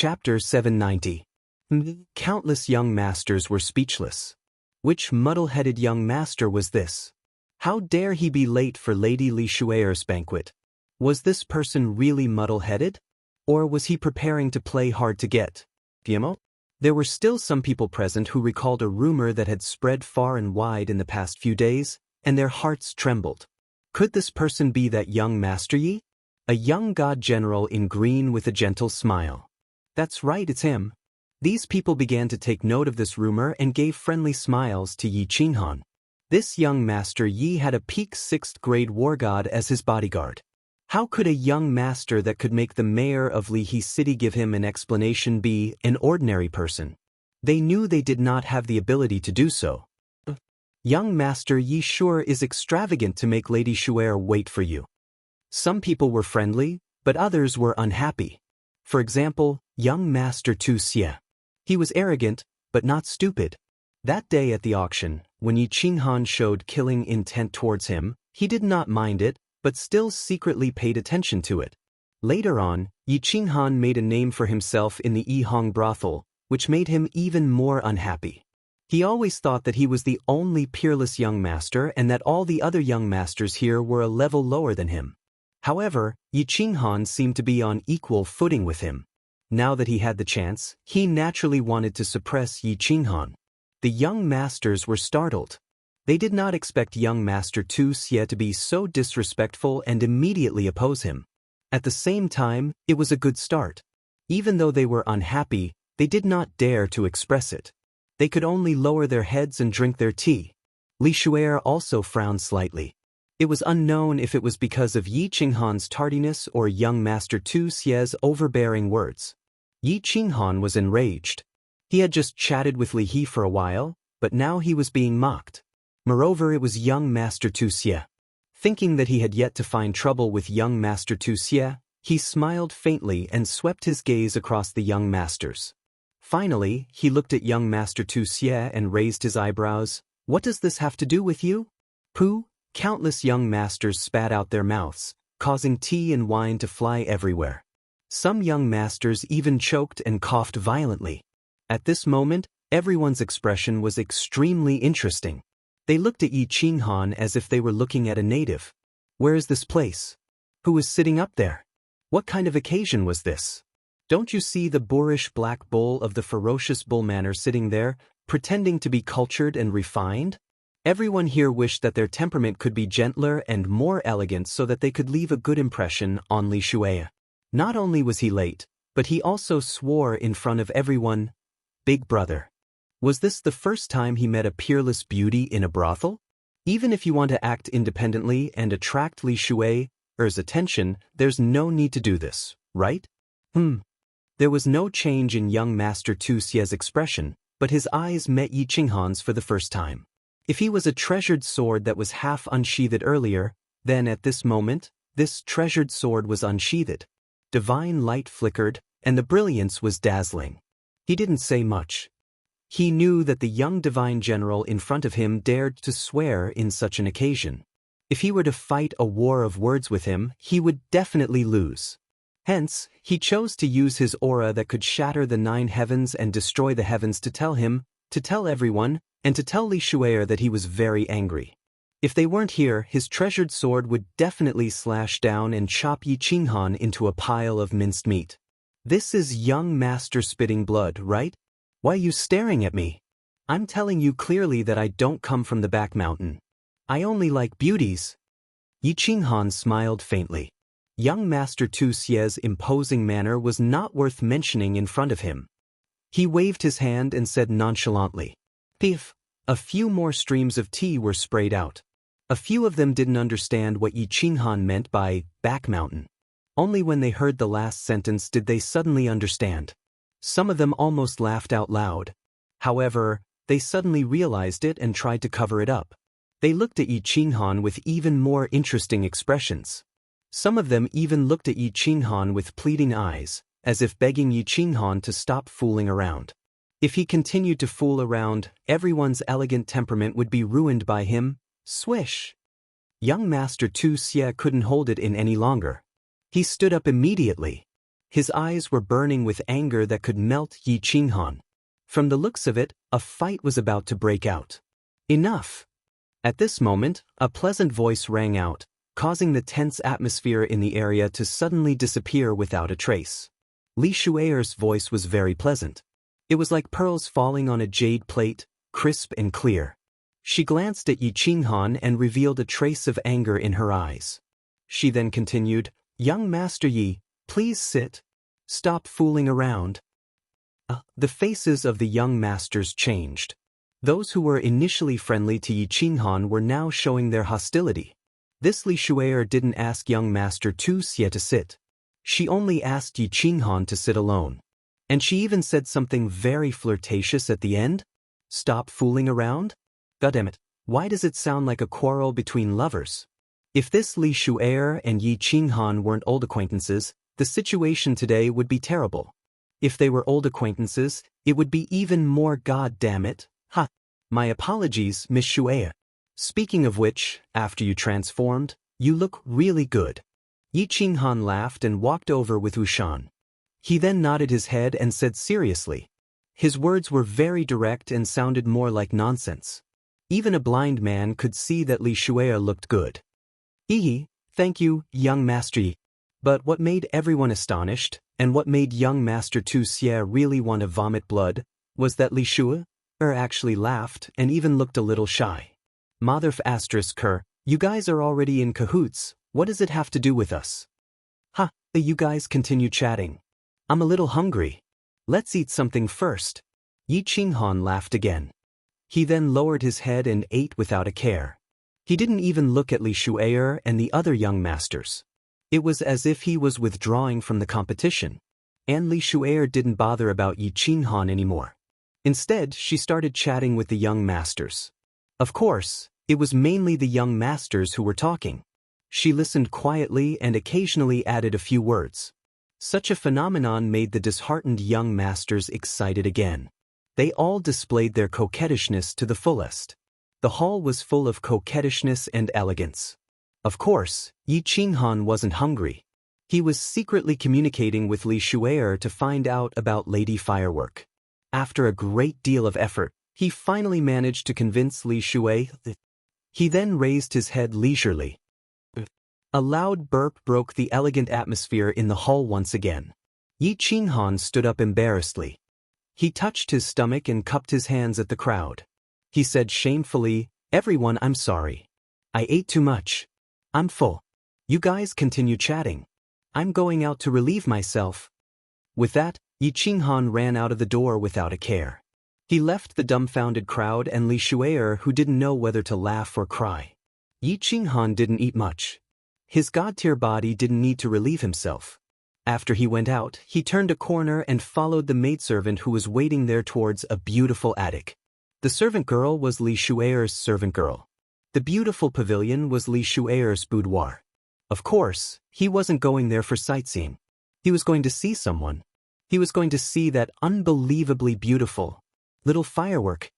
Chapter 790. Countless young masters were speechless. Which muddle-headed young master was this? How dare he be late for Lady Li Shuai's banquet? Was this person really muddle-headed? Or was he preparing to play hard to get? Fiemo? There were still some people present who recalled a rumor that had spread far and wide in the past few days, and their hearts trembled. Could this person be that young Master Yi? A young god general in green with a gentle smile. That's right, it's him. These people began to take note of this rumor and gave friendly smiles to Yi Qinghan. This young Master Yi had a peak 6th grade war god as his bodyguard. How could a young master that could make the mayor of Lihe City give him an explanation be an ordinary person? They knew they did not have the ability to do so. Young Master Yi sure is extravagant to make Lady Shuai wait for you. Some people were friendly, but others were unhappy. For example, young Master Tu Xie. He was arrogant, but not stupid. That day at the auction, when Yi Qinghan showed killing intent towards him, he did not mind it, but still secretly paid attention to it. Later on, Yi Qinghan made a name for himself in the Yihong brothel, which made him even more unhappy. He always thought that he was the only peerless young master and that all the other young masters here were a level lower than him. However, Yi Qinghan seemed to be on equal footing with him. Now that he had the chance, he naturally wanted to suppress Yi Qinghan. The young masters were startled. They did not expect young Master Tu Xie to be so disrespectful and immediately oppose him. At the same time, it was a good start. Even though they were unhappy, they did not dare to express it. They could only lower their heads and drink their tea. Li Shuai also frowned slightly. It was unknown if it was because of Yi Qinghan's tardiness or young Master Tu Xie's overbearing words. Yi Qinghan was enraged. He had just chatted with Li He for a while, but now he was being mocked. Moreover, it was young Master Tu Xie. Thinking that he had yet to find trouble with young Master Tu Xie, he smiled faintly and swept his gaze across the young masters. Finally, he looked at young Master Tu Xie and raised his eyebrows. What does this have to do with you? Pooh! Countless young masters spat out their mouths, causing tea and wine to fly everywhere. Some young masters even choked and coughed violently. At this moment, everyone's expression was extremely interesting. They looked at Yi Qinghan as if they were looking at a native. Where is this place? Who is sitting up there? What kind of occasion was this? Don't you see the boorish black bull of the ferocious bull manor sitting there, pretending to be cultured and refined? Everyone here wished that their temperament could be gentler and more elegant so that they could leave a good impression on Li Shuai. Not only was he late, but he also swore in front of everyone, "Big brother." Was this the first time he met a peerless beauty in a brothel? Even if you want to act independently and attract Li Shuai's attention, there's no need to do this, right? There was no change in young Master Tu Xie's expression, but his eyes met Yi Qinghan's for the first time. If he was a treasured sword that was half unsheathed earlier, then at this moment, this treasured sword was unsheathed. Divine light flickered, and the brilliance was dazzling. He didn't say much. He knew that the young divine general in front of him dared to swear in such an occasion. If he were to fight a war of words with him, he would definitely lose. Hence, he chose to use his aura that could shatter the 9 heavens and destroy the heavens to tell him, to tell everyone, and to tell Li Shuai that he was very angry. If they weren't here, his treasured sword would definitely slash down and chop Yi Qinghan into a pile of minced meat. This is young Master spitting blood, right? Why are you staring at me? I'm telling you clearly that I don't come from the back mountain. I only like beauties. Yi Qinghan smiled faintly. Young Master Tu Xie's imposing manner was not worth mentioning in front of him. He waved his hand and said nonchalantly, "Piff." A few more streams of tea were sprayed out. A few of them didn't understand what Yi Qinghan meant by back mountain. Only when they heard the last sentence did they suddenly understand. Some of them almost laughed out loud. However, they suddenly realized it and tried to cover it up. They looked at Yi Qinghan with even more interesting expressions. Some of them even looked at Yi Qinghan with pleading eyes, as if begging Yi Qinghan to stop fooling around. If he continued to fool around, everyone's elegant temperament would be ruined by him. Swish! Young Master Tu Xie couldn't hold it in any longer. He stood up immediately. His eyes were burning with anger that could melt Yi Qinghan. From the looks of it, a fight was about to break out. Enough! At this moment, a pleasant voice rang out, causing the tense atmosphere in the area to suddenly disappear without a trace. Li Shuer's voice was very pleasant. It was like pearls falling on a jade plate, crisp and clear. She glanced at Yi Qinghan and revealed a trace of anger in her eyes. She then continued, "Young Master Yi, please sit. Stop fooling around." The faces of the young masters changed. Those who were initially friendly to Yi Qinghan were now showing their hostility. This Li Shuer didn't ask young Master Tu Xie to sit. She only asked Yi Qinghan to sit alone. And she even said something very flirtatious at the end. Stop fooling around? Goddammit, why does it sound like a quarrel between lovers? If this Li Shuer and Yi Qinghan weren't old acquaintances, the situation today would be terrible. If they were old acquaintances, it would be even more. Goddammit. Ha! My apologies, Miss Shuer. Speaking of which, after you transformed, you look really good. Yi Qinghan laughed and walked over with Wushan. He then nodded his head and said seriously. His words were very direct and sounded more like nonsense. Even a blind man could see that Li Shuer looked good. Thank you, young Master Yi. But what made everyone astonished, and what made young Master Tu Xie really want to vomit blood, was that Li Shuer actually laughed and even looked a little shy. Mother****, you guys are already in cahoots, what does it have to do with us? You guys continue chatting. I'm a little hungry. Let's eat something first. Yi Qinghan laughed again. He then lowered his head and ate without a care. He didn't even look at Li Shuer and the other young masters. It was as if he was withdrawing from the competition. And Li Shuer didn't bother about Yi Qinghan anymore. Instead, she started chatting with the young masters. Of course, it was mainly the young masters who were talking. She listened quietly and occasionally added a few words. Such a phenomenon made the disheartened young masters excited again. They all displayed their coquettishness to the fullest. The hall was full of coquettishness and elegance. Of course, Yi Qinghan wasn't hungry. He was secretly communicating with Li Shuer to find out about Lady Firework. After a great deal of effort, he finally managed to convince Li Shuer. He then raised his head leisurely. A loud burp broke the elegant atmosphere in the hall once again. Yi Qinghan stood up embarrassedly. He touched his stomach and cupped his hands at the crowd. He said shamefully, "Everyone, I'm sorry. I ate too much. I'm full. You guys continue chatting. I'm going out to relieve myself." With that, Yi Qinghan ran out of the door without a care. He left the dumbfounded crowd and Li Shuer, who didn't know whether to laugh or cry. Yi Qinghan didn't eat much. His god-tier body didn't need to relieve himself. After he went out, he turned a corner and followed the maidservant who was waiting there towards a beautiful attic. The servant girl was Li Shuer's servant girl. The beautiful pavilion was Li Shuer's boudoir. Of course, he wasn't going there for sightseeing. He was going to see someone. He was going to see that unbelievably beautiful little firework.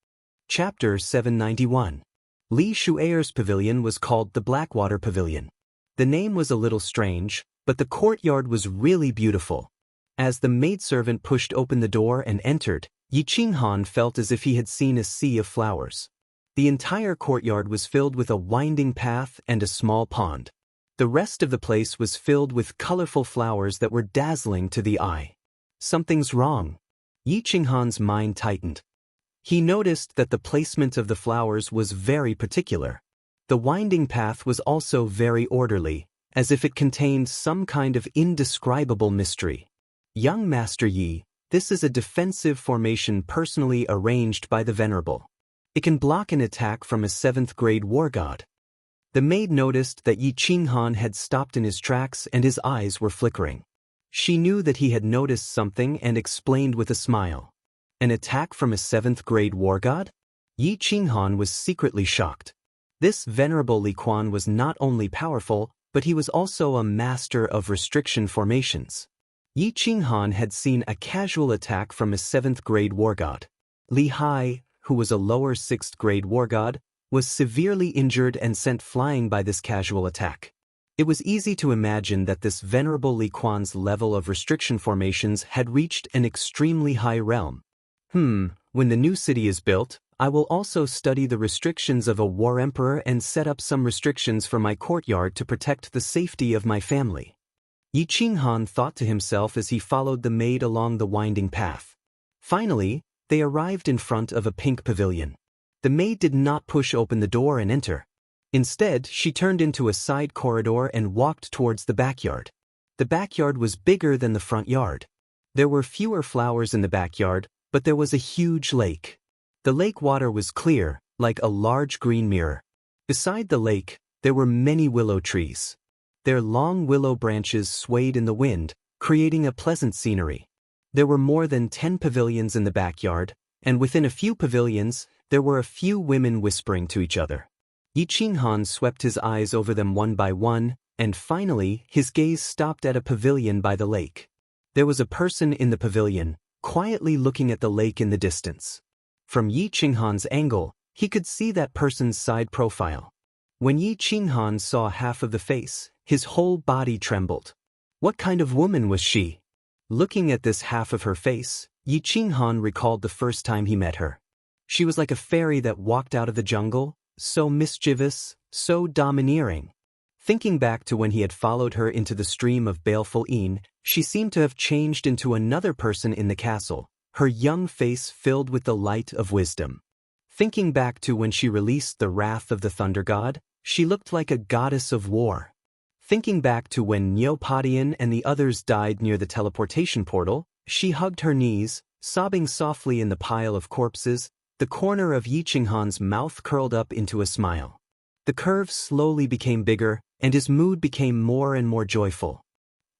Chapter 791. Li Shuer's pavilion was called the Blackwater Pavilion. The name was a little strange, but the courtyard was really beautiful. As the maidservant pushed open the door and entered, Yi Qinghan felt as if he had seen a sea of flowers. The entire courtyard was filled with a winding path and a small pond. The rest of the place was filled with colorful flowers that were dazzling to the eye. Something's wrong. Yi Qinghan's mind tightened. He noticed that the placement of the flowers was very particular. The winding path was also very orderly, as if it contained some kind of indescribable mystery. Young Master Yi, this is a defensive formation personally arranged by the Venerable. It can block an attack from a 7th grade war god. The maid noticed that Yi Qinghan had stopped in his tracks and his eyes were flickering. She knew that he had noticed something and explained with a smile. An attack from a 7th grade war god? Yi Qinghan was secretly shocked. This venerable Li Quan was not only powerful, but he was also a master of restriction formations. Yi Qinghan had seen a casual attack from a 7th grade war god. Li Hai, who was a lower 6th grade war god, was severely injured and sent flying by this casual attack. It was easy to imagine that this venerable Li Quan's level of restriction formations had reached an extremely high realm. When the new city is built, I will also study the restrictions of a war emperor and set up some restrictions for my courtyard to protect the safety of my family. Yi Qinghan thought to himself as he followed the maid along the winding path. Finally, they arrived in front of a pink pavilion. The maid did not push open the door and enter. Instead, she turned into a side corridor and walked towards the backyard. The backyard was bigger than the front yard. There were fewer flowers in the backyard, but there was a huge lake. The lake water was clear, like a large green mirror. Beside the lake, there were many willow trees. Their long willow branches swayed in the wind, creating a pleasant scenery. There were more than 10 pavilions in the backyard, and within a few pavilions, there were a few women whispering to each other. Yi Qinghan swept his eyes over them one by one, and finally, his gaze stopped at a pavilion by the lake. There was a person in the pavilion, quietly looking at the lake in the distance. From Yi Qinghan's angle, he could see that person's side profile. When Yi Qinghan saw half of the face, his whole body trembled. What kind of woman was she? Looking at this half of her face, Yi Qinghan recalled the first time he met her. She was like a fairy that walked out of the jungle, so mischievous, so domineering. Thinking back to when he had followed her into the stream of baleful Yin, she seemed to have changed into another person in the castle, her young face filled with the light of wisdom. Thinking back to when she released the wrath of the thunder god, she looked like a goddess of war. Thinking back to when Neopodian and the others died near the teleportation portal, she hugged her knees, sobbing softly in the pile of corpses. The corner of Yi Qinghan's mouth curled up into a smile. The curve slowly became bigger, and his mood became more and more joyful.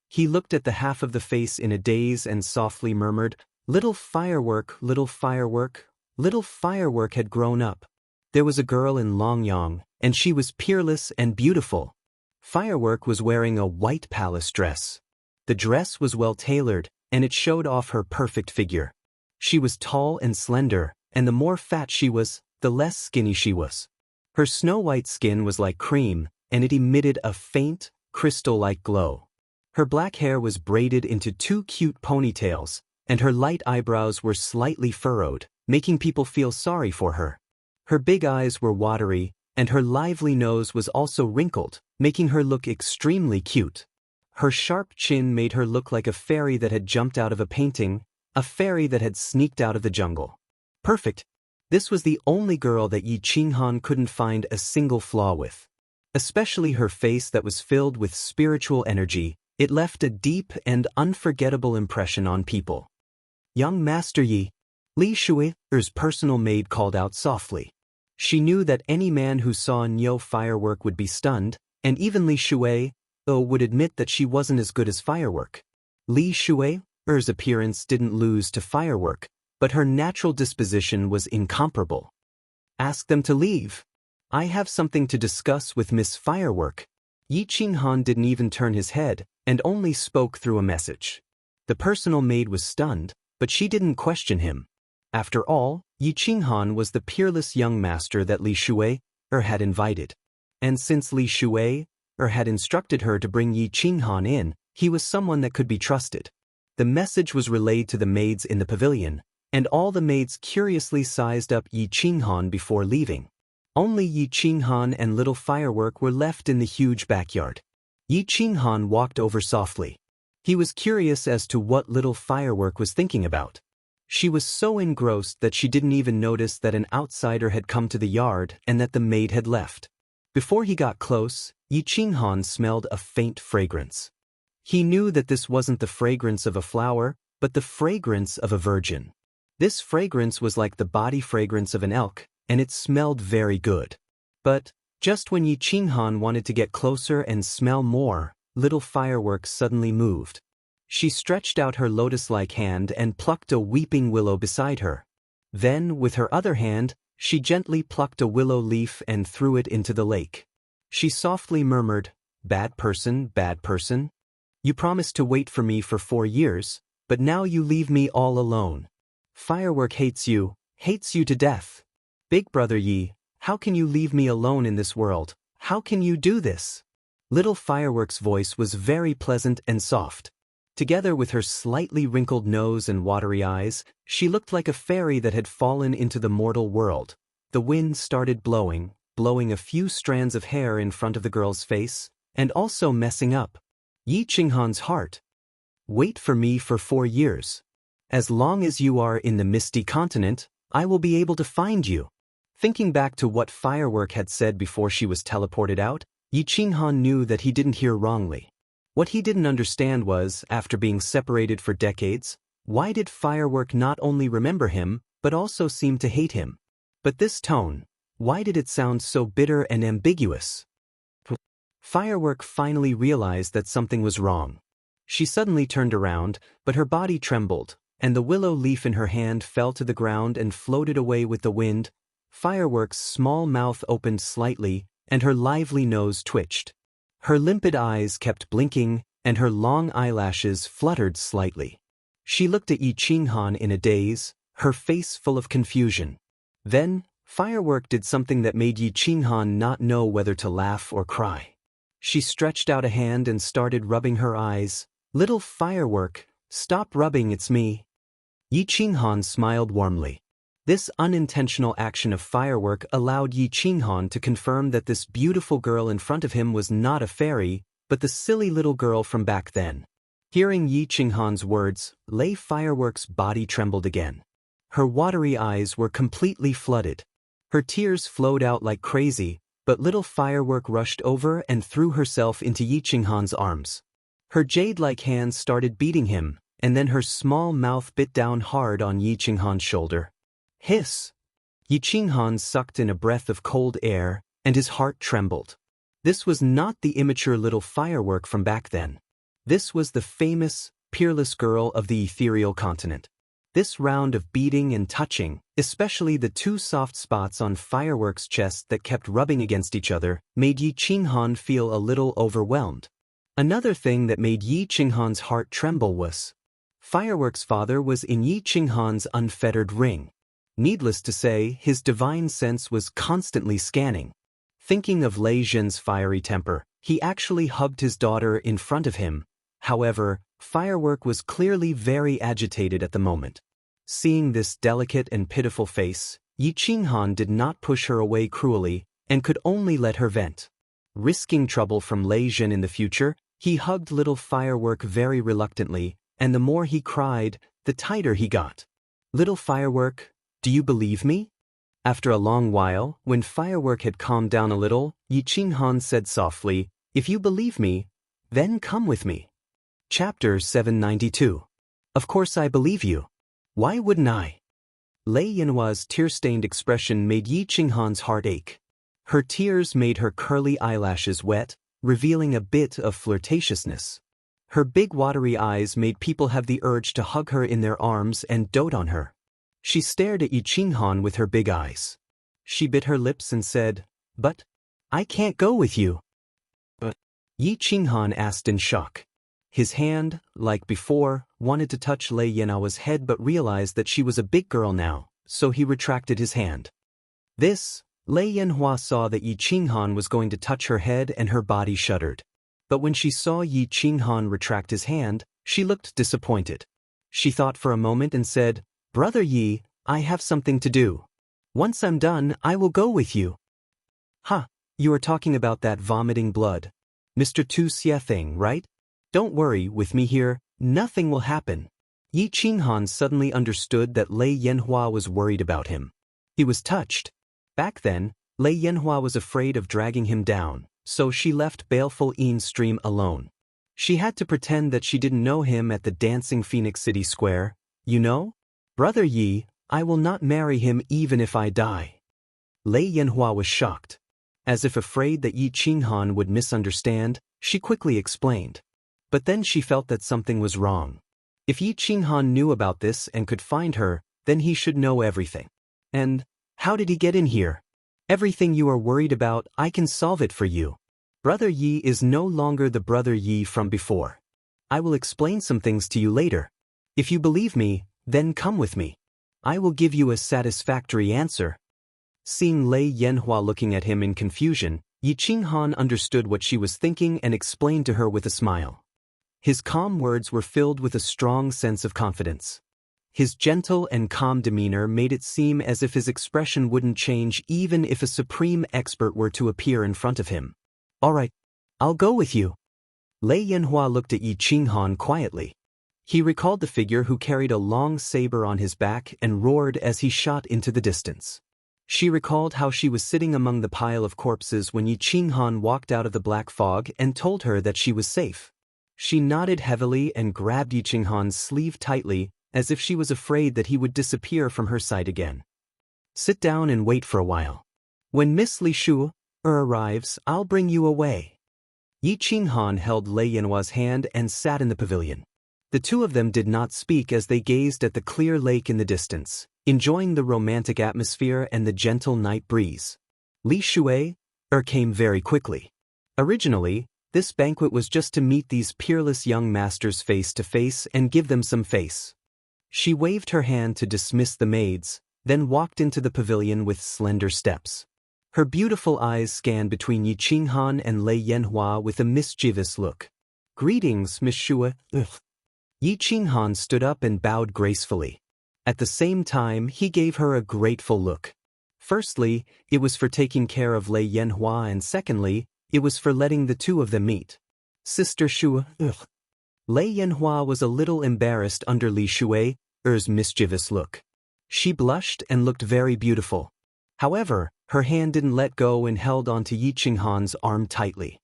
He looked at the half of the face in a daze and softly murmured, "Little firework, little firework." Little firework had grown up. There was a girl in Longyang, and she was peerless and beautiful. Firework was wearing a white palace dress. The dress was well tailored, and it showed off her perfect figure. She was tall and slender, and the more fat she was, the less skinny she was. Her snow-white skin was like cream, and it emitted a faint, crystal-like glow. Her black hair was braided into 2 cute ponytails, and her light eyebrows were slightly furrowed, making people feel sorry for her. Her big eyes were watery, and her lively nose was also wrinkled, making her look extremely cute. Her sharp chin made her look like a fairy that had jumped out of a painting, a fairy that had sneaked out of the jungle. Perfect. This was the only girl that Yi Qinghan couldn't find a single flaw with. Especially her face that was filled with spiritual energy, it left a deep and unforgettable impression on people. "Young Master Yi," Li Shui's personal maid called out softly. She knew that any man who saw Nyo firework would be stunned, and even Li Shui would admit that she wasn't as good as firework. Li Shui's appearance didn't lose to firework, but her natural disposition was incomparable. "Ask them to leave. I have something to discuss with Miss Firework." Yi Qinghan didn't even turn his head, and only spoke through a message. The personal maid was stunned, but she didn't question him. After all, Yi Qinghan was the peerless young master that Li Shui had invited. And since Li Shui had instructed her to bring Yi Qinghan in, he was someone that could be trusted. The message was relayed to the maids in the pavilion, and all the maids curiously sized up Yi Qinghan before leaving. Only Yi Qinghan and Little Firework were left in the huge backyard. Yi Qinghan walked over softly. He was curious as to what Little Firework was thinking about. She was so engrossed that she didn't even notice that an outsider had come to the yard and that the maid had left. Before he got close, Yi Qinghan smelled a faint fragrance. He knew that this wasn't the fragrance of a flower, but the fragrance of a virgin. This fragrance was like the body fragrance of an elk, and it smelled very good. But, just when Yi Qinghan wanted to get closer and smell more, Little Firework suddenly moved. She stretched out her lotus-like hand and plucked a weeping willow beside her. Then, with her other hand, she gently plucked a willow leaf and threw it into the lake. She softly murmured, "Bad person, bad person. You promised to wait for me for 4 years, but now you leave me all alone. Firework hates you to death. Big brother Yi, how can you leave me alone in this world? How can you do this?" Little Firework's voice was very pleasant and soft. Together with her slightly wrinkled nose and watery eyes, she looked like a fairy that had fallen into the mortal world. The wind started blowing a few strands of hair in front of the girl's face, and also messing up Yi Qinghan's heart. Wait for me for 4 years. As long as you are in the Misty Continent, I will be able to find you. Thinking back to what Firework had said before she was teleported out, Yi Qinghan knew that he didn't hear wrongly. What he didn't understand was, after being separated for decades, why did Firework not only remember him, but also seem to hate him? But this tone, why did it sound so bitter and ambiguous? Firework finally realized that something was wrong. She suddenly turned around, but her body trembled, and the willow leaf in her hand fell to the ground and floated away with the wind. Firework's small mouth opened slightly, and her lively nose twitched. Her limpid eyes kept blinking, and her long eyelashes fluttered slightly. She looked at Yi Qinghan in a daze, her face full of confusion. Then, Firework did something that made Yi Qinghan not know whether to laugh or cry. She stretched out a hand and started rubbing her eyes. "Little Firework, stop rubbing, it's me." Yi Qinghan smiled warmly. This unintentional action of Firework allowed Yi Qinghan to confirm that this beautiful girl in front of him was not a fairy, but the silly little girl from back then. Hearing Yi Qinghan's words, Firework's body trembled again. Her watery eyes were completely flooded. Her tears flowed out like crazy, but little Firework rushed over and threw herself into Yi Qinghan's arms. Her jade-like hands started beating him, and then her small mouth bit down hard on Yi Qinghan's shoulder. Hiss! Yi Qinghan sucked in a breath of cold air, and his heart trembled. This was not the immature little Firework from back then. This was the famous, peerless girl of the ethereal continent. This round of beating and touching, especially the 2 soft spots on Firework's chest that kept rubbing against each other, made Yi Qinghan feel a little overwhelmed. Another thing that made Yi Qinghan's heart tremble was Firework's father was in Yi Qinghan's unfettered ring. Needless to say, his divine sense was constantly scanning. Thinking of Lei Zhen's fiery temper, he actually hugged his daughter in front of him. However, Firework was clearly very agitated at the moment. Seeing this delicate and pitiful face, Yi Qinghan did not push her away cruelly, and could only let her vent. Risking trouble from Lei Zhen in the future, he hugged little Firework very reluctantly, and the more he cried, the tighter he got. "Little Firework, do you believe me?" After a long while, when Firework had calmed down a little, Yi Qinghan said softly, "If you believe me, then come with me." Chapter 792. Of course I believe you. Why wouldn't I? Lei Yanhua's tear-stained expression made Yi Qinghan's heart ache. Her tears made her curly eyelashes wet, revealing a bit of flirtatiousness. Her big watery eyes made people have the urge to hug her in their arms and dote on her. She stared at Yi Qinghan with her big eyes. She bit her lips and said, "But I can't go with you." "But?" Yi Qinghan asked in shock. His hand, like before, wanted to touch Lei Yanhua's head but realized that she was a big girl now, so he retracted his hand. Lei Yanhua saw that Yi Qinghan was going to touch her head and her body shuddered. But when she saw Yi Qinghan retract his hand, she looked disappointed. She thought for a moment and said, "Brother Yi, I have something to do. Once I'm done, I will go with you." "Ha, you are talking about that vomiting blood. Mr. Tu Xie thing, right? Don't worry, with me here, nothing will happen." Yi Qinghan suddenly understood that Lei Yanhua was worried about him. He was touched. Back then, Lei Yanhua was afraid of dragging him down, so she left Baleful Yin Stream alone. She had to pretend that she didn't know him at the Dancing Phoenix City Square. "You know? Brother Yi, I will not marry him even if I die." Lei Yanhua was shocked. As if afraid that Yi Qinghan would misunderstand, she quickly explained. But then she felt that something was wrong. If Yi Qinghan knew about this and could find her, then he should know everything. And how did he get in here? "Everything you are worried about, I can solve it for you. Brother Yi is no longer the Brother Yi from before. I will explain some things to you later. If you believe me, then come with me. I will give you a satisfactory answer." Seeing Lei Yanhua looking at him in confusion, Yi Qinghan understood what she was thinking and explained to her with a smile. His calm words were filled with a strong sense of confidence. His gentle and calm demeanor made it seem as if his expression wouldn't change even if a supreme expert were to appear in front of him. "All right, I'll go with you." Lei Yanhua looked at Yi Qinghan quietly. He recalled the figure who carried a long saber on his back and roared as he shot into the distance. She recalled how she was sitting among the pile of corpses when Yi Qinghan walked out of the black fog and told her that she was safe. She nodded heavily and grabbed Yi Qinghan's sleeve tightly, as if she was afraid that he would disappear from her sight again. "Sit down and wait for a while. When Miss Li Shu arrives, I'll bring you away." Yi Qinghan held Lei Yanhua's hand and sat in the pavilion. The two of them did not speak as they gazed at the clear lake in the distance, enjoying the romantic atmosphere and the gentle night breeze. Li Shui came very quickly. Originally, this banquet was just to meet these peerless young masters face to face and give them some face. She waved her hand to dismiss the maids, then walked into the pavilion with slender steps. Her beautiful eyes scanned between Yi Qinghan and Lei Yanhua with a mischievous look. "Greetings, Miss Shui." Yi Qinghan stood up and bowed gracefully. At the same time, he gave her a grateful look. Firstly, it was for taking care of Lei Yanhua, and secondly, it was for letting the two of them meet. "Sister Shui." Lei Yanhua was a little embarrassed under Li Shui's mischievous look. She blushed and looked very beautiful. However, her hand didn't let go and held onto Yi Qinghan's arm tightly.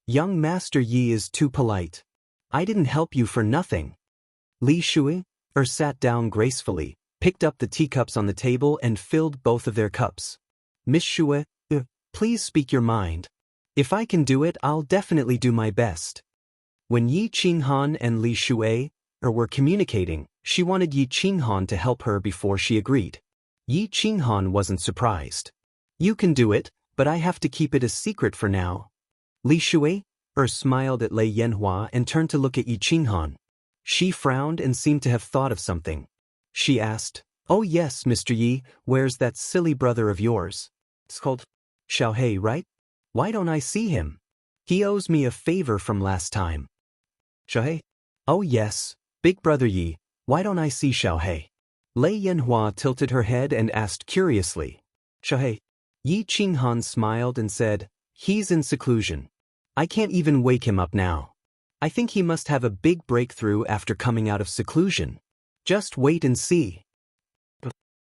Young Master Yi is too polite. I didn't help you for nothing." Li Shui sat down gracefully, picked up the teacups on the table and filled both of their cups. "Miss Shui, please speak your mind. If I can do it, I'll definitely do my best." When Yi Qinghan and Li Shui were communicating, she wanted Yi Qinghan to help her before she agreed. Yi Qinghan wasn't surprised. "You can do it, but I have to keep it a secret for now." Li Shui smiled at Lei Yanhua and turned to look at Yi Qinghan. She frowned and seemed to have thought of something. She asked, "Oh yes, Mr. Yi, where's that silly brother of yours? It's called Xiaohei, right? Why don't I see him? He owes me a favor from last time." "Xiaohei? Oh yes, big brother Yi, why don't I see Xiaohei?" Lei Yanhua tilted her head and asked curiously. "Xiaohei?" Yi Qinghan smiled and said, "He's in seclusion. I can't even wake him up now. I think he must have a big breakthrough after coming out of seclusion. Just wait and see."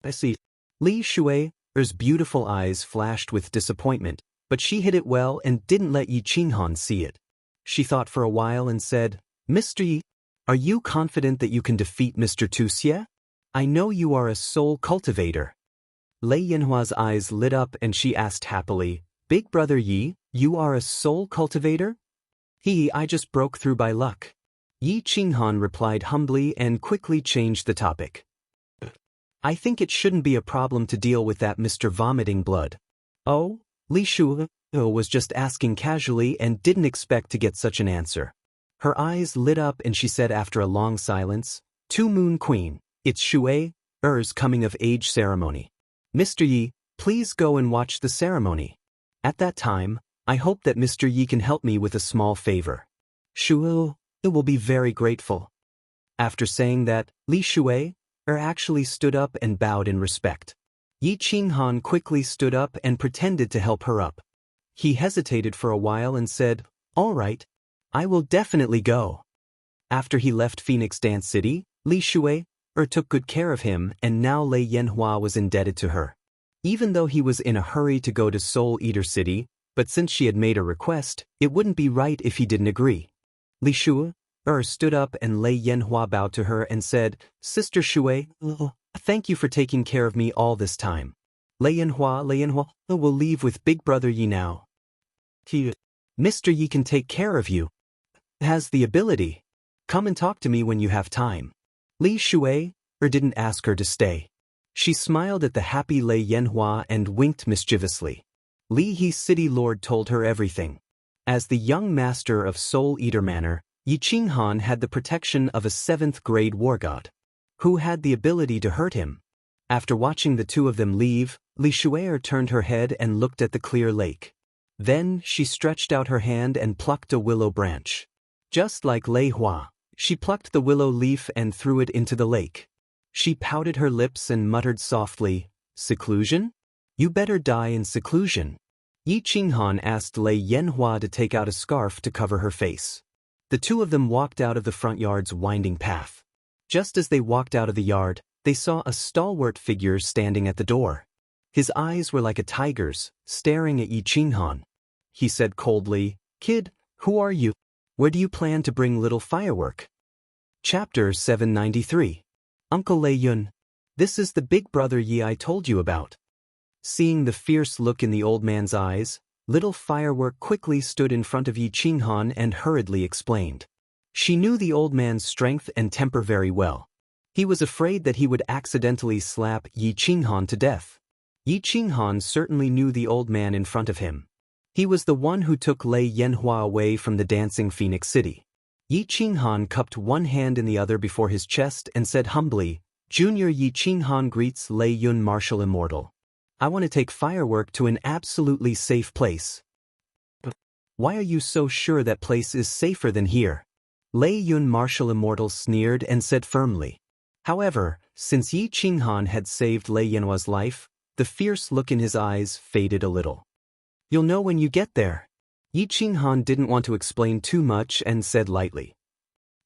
"I see." Li Shui's beautiful eyes flashed with disappointment, but she hid it well and didn't let Yi Qinghan see it. She thought for a while and said, "Mr. Yi, are you confident that you can defeat Mr. Tuxie? I know you are a soul cultivator." Lei Yanhua's eyes lit up and she asked happily, "Big brother Yi, you are a soul cultivator?" I just broke through by luck." Yi Qinghan replied humbly and quickly changed the topic. "I think it shouldn't be a problem to deal with that Mr. Vomiting Blood." "Oh?" Li Shui was just asking casually and didn't expect to get such an answer. Her eyes lit up and she said after a long silence, "To Moon Queen, it's Shui's coming-of-age ceremony. Mr. Yi, please go and watch the ceremony. At that time, I hope that Mr. Yi can help me with a small favor. Shui will be very grateful." After saying that, Li Shui actually stood up and bowed in respect. Yi Qinghan quickly stood up and pretended to help her up. He hesitated for a while and said, "All right, I will definitely go." After he left Phoenix Dance City, Li Shui took good care of him, and now Lei Yanhua was indebted to her. Even though he was in a hurry to go to Soul Eater City, but since she had made a request, it wouldn't be right if he didn't agree. Li Shui stood up and Lei Yanhua bowed to her and said, "Sister Shui, thank you for taking care of me all this time. Lei Yanhua will leave with big brother Yi now. Mr. Yi can take care of you. Has the ability. Come and talk to me when you have time." Li Shui didn't ask her to stay. She smiled at the happy Lei Yanhua and winked mischievously. Li He City Lord told her everything. As the young master of Soul Eater Manor, Yi Qinghan had the protection of a 7th grade war god, who had the ability to hurt him. After watching the two of them leave, Li Shui turned her head and looked at the clear lake. Then she stretched out her hand and plucked a willow branch. Just like Lei Hua, she plucked the willow leaf and threw it into the lake. She pouted her lips and muttered softly, "Seclusion? You better die in seclusion." Yi Qinghan asked Lei Yanhua to take out a scarf to cover her face. The two of them walked out of the front yard's winding path. Just as they walked out of the yard, they saw a stalwart figure standing at the door. His eyes were like a tiger's, staring at Yi Qinghan. He said coldly, "Kid, who are you? Where do you plan to bring little firework?" Chapter 793. Uncle Lei Yun. This is the big brother Yi I told you about. Seeing the fierce look in the old man's eyes, little Firework quickly stood in front of Yi Qinghan and hurriedly explained. She knew the old man's strength and temper very well. He was afraid that he would accidentally slap Yi Qinghan to death. Yi Qinghan certainly knew the old man in front of him. He was the one who took Lei Yanhua away from the dancing Phoenix City. Yi Qinghan cupped one hand in the other before his chest and said humbly, "Junior Yi Qinghan greets Lei Yun Martial Immortal. I want to take Firework to an absolutely safe place." "But why are you so sure that place is safer than here?" Lei Yun Martial Immortal sneered and said firmly. However, since Yi Qinghan had saved Lei Yanhua's life, the fierce look in his eyes faded a little. "You'll know when you get there." Yi Qinghan didn't want to explain too much and said lightly,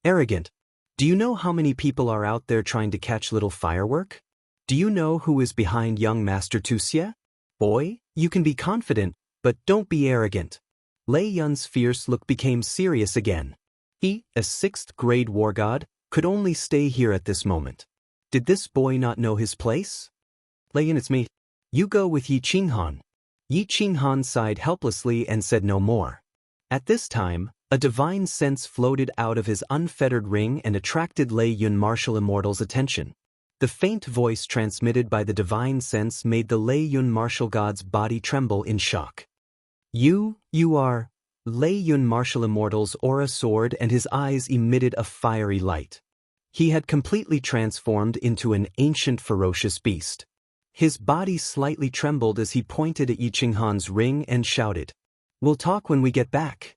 "Arrogant. Do you know how many people are out there trying to catch little Firework? Do you know who is behind young Master Wuxia? Boy, you can be confident, but don't be arrogant." Lei Yun's fierce look became serious again. He, a 6th grade war god, could only stay here at this moment. Did this boy not know his place? "Lei Yun, it's me. You go with Yi Qinghan." Yi Qinghan sighed helplessly and said no more. At this time, a divine sense floated out of his unfettered ring and attracted Lei Yun Martial Immortal's attention. The faint voice transmitted by the divine sense made the Lei Yun Martial God's body tremble in shock. You are..." Lei Yun Martial Immortal's aura soared and his eyes emitted a fiery light. He had completely transformed into an ancient ferocious beast. His body slightly trembled as he pointed at Yi Qinghan's ring and shouted, "We'll talk when we get back."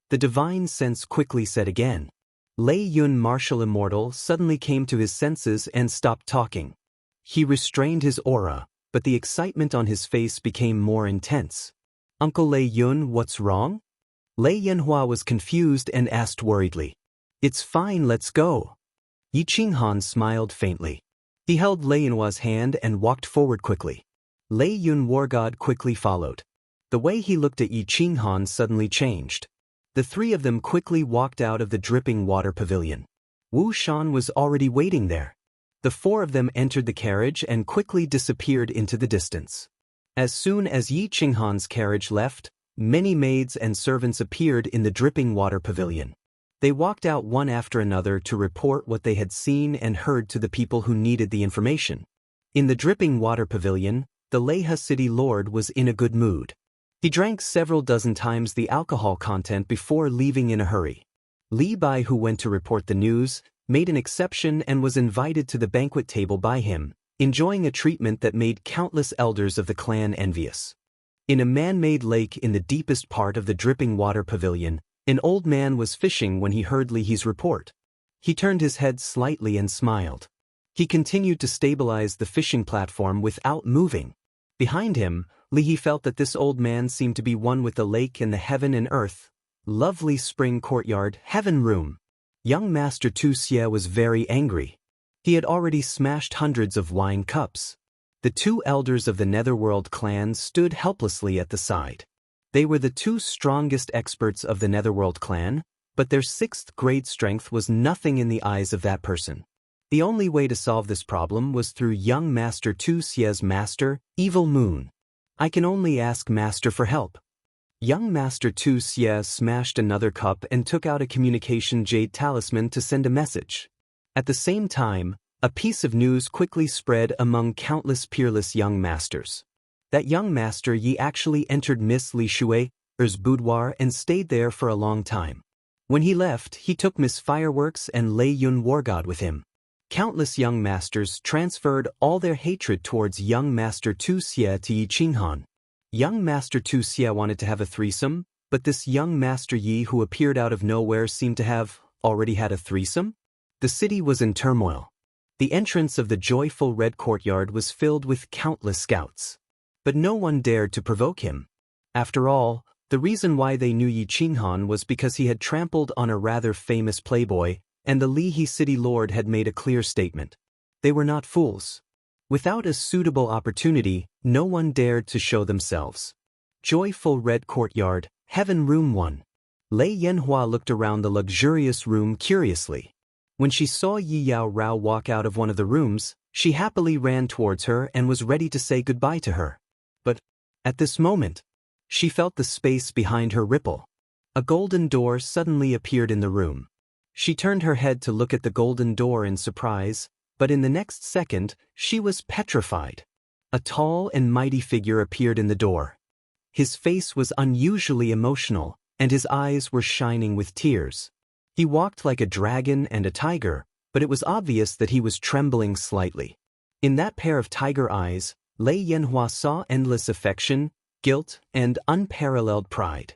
The divine sense quickly said again. Lei Yun Martial Immortal suddenly came to his senses and stopped talking. He restrained his aura, but the excitement on his face became more intense. "Uncle Lei Yun, what's wrong?" Lei Yanhua was confused and asked worriedly. "It's fine, let's go." Yi Qinghan smiled faintly. He held Lei Yanhua's hand and walked forward quickly. Lei Yun War God quickly followed. The way he looked at Yi Qinghan suddenly changed. The three of them quickly walked out of the dripping water pavilion. Wu Shan was already waiting there. The four of them entered the carriage and quickly disappeared into the distance. As soon as Yi Qinghan's carriage left, many maids and servants appeared in the dripping water pavilion. They walked out one after another to report what they had seen and heard to the people who needed the information. In the dripping water pavilion, the Leiha city lord was in a good mood. He drank several dozen times the alcohol content before leaving in a hurry. Li Bai, who went to report the news, made an exception and was invited to the banquet table by him, enjoying a treatment that made countless elders of the clan envious. In a man-made lake in the deepest part of the dripping water pavilion, an old man was fishing when he heard Li He's report. He turned his head slightly and smiled. He continued to stabilize the fishing platform without moving. Behind him, Li He felt that this old man seemed to be one with the lake and the heaven and earth. Lovely spring courtyard, heaven room. Young Master Wuxia was very angry. He had already smashed hundreds of wine cups. The two elders of the Netherworld clan stood helplessly at the side. They were the two strongest experts of the Netherworld clan, but their 6th grade strength was nothing in the eyes of that person. The only way to solve this problem was through young Master Wuxia's master, Evil Moon. "I can only ask Master for help." Young Master Wuxia smashed another cup and took out a communication jade talisman to send a message. At the same time, a piece of news quickly spread among countless peerless young masters. That young master Yi actually entered Miss Li Shui's boudoir and stayed there for a long time. When he left, he took Miss Fireworks and Lei Yun War God with him. Countless young masters transferred all their hatred towards young Master Wuxia to Yi Qinghan. Young Master Tu Xia wanted to have a threesome, but this young Master Yi who appeared out of nowhere seemed to have already had a threesome? The city was in turmoil. The entrance of the joyful red courtyard was filled with countless scouts. But no one dared to provoke him. After all, the reason why they knew Yi Qinghan was because he had trampled on a rather famous playboy, and the Lihe city lord had made a clear statement. They were not fools. Without a suitable opportunity, no one dared to show themselves. Joyful red courtyard, heaven room 1. Lei Yanhua looked around the luxurious room curiously. When she saw Yi Yao Rao walk out of one of the rooms, she happily ran towards her and was ready to say goodbye to her. But, at this moment, she felt the space behind her ripple. A golden door suddenly appeared in the room. She turned her head to look at the golden door in surprise, but in the next second, she was petrified. A tall and mighty figure appeared in the door. His face was unusually emotional, and his eyes were shining with tears. He walked like a dragon and a tiger, but it was obvious that he was trembling slightly. In that pair of tiger eyes, Lei Yanhua saw endless affection, guilt, and unparalleled pride.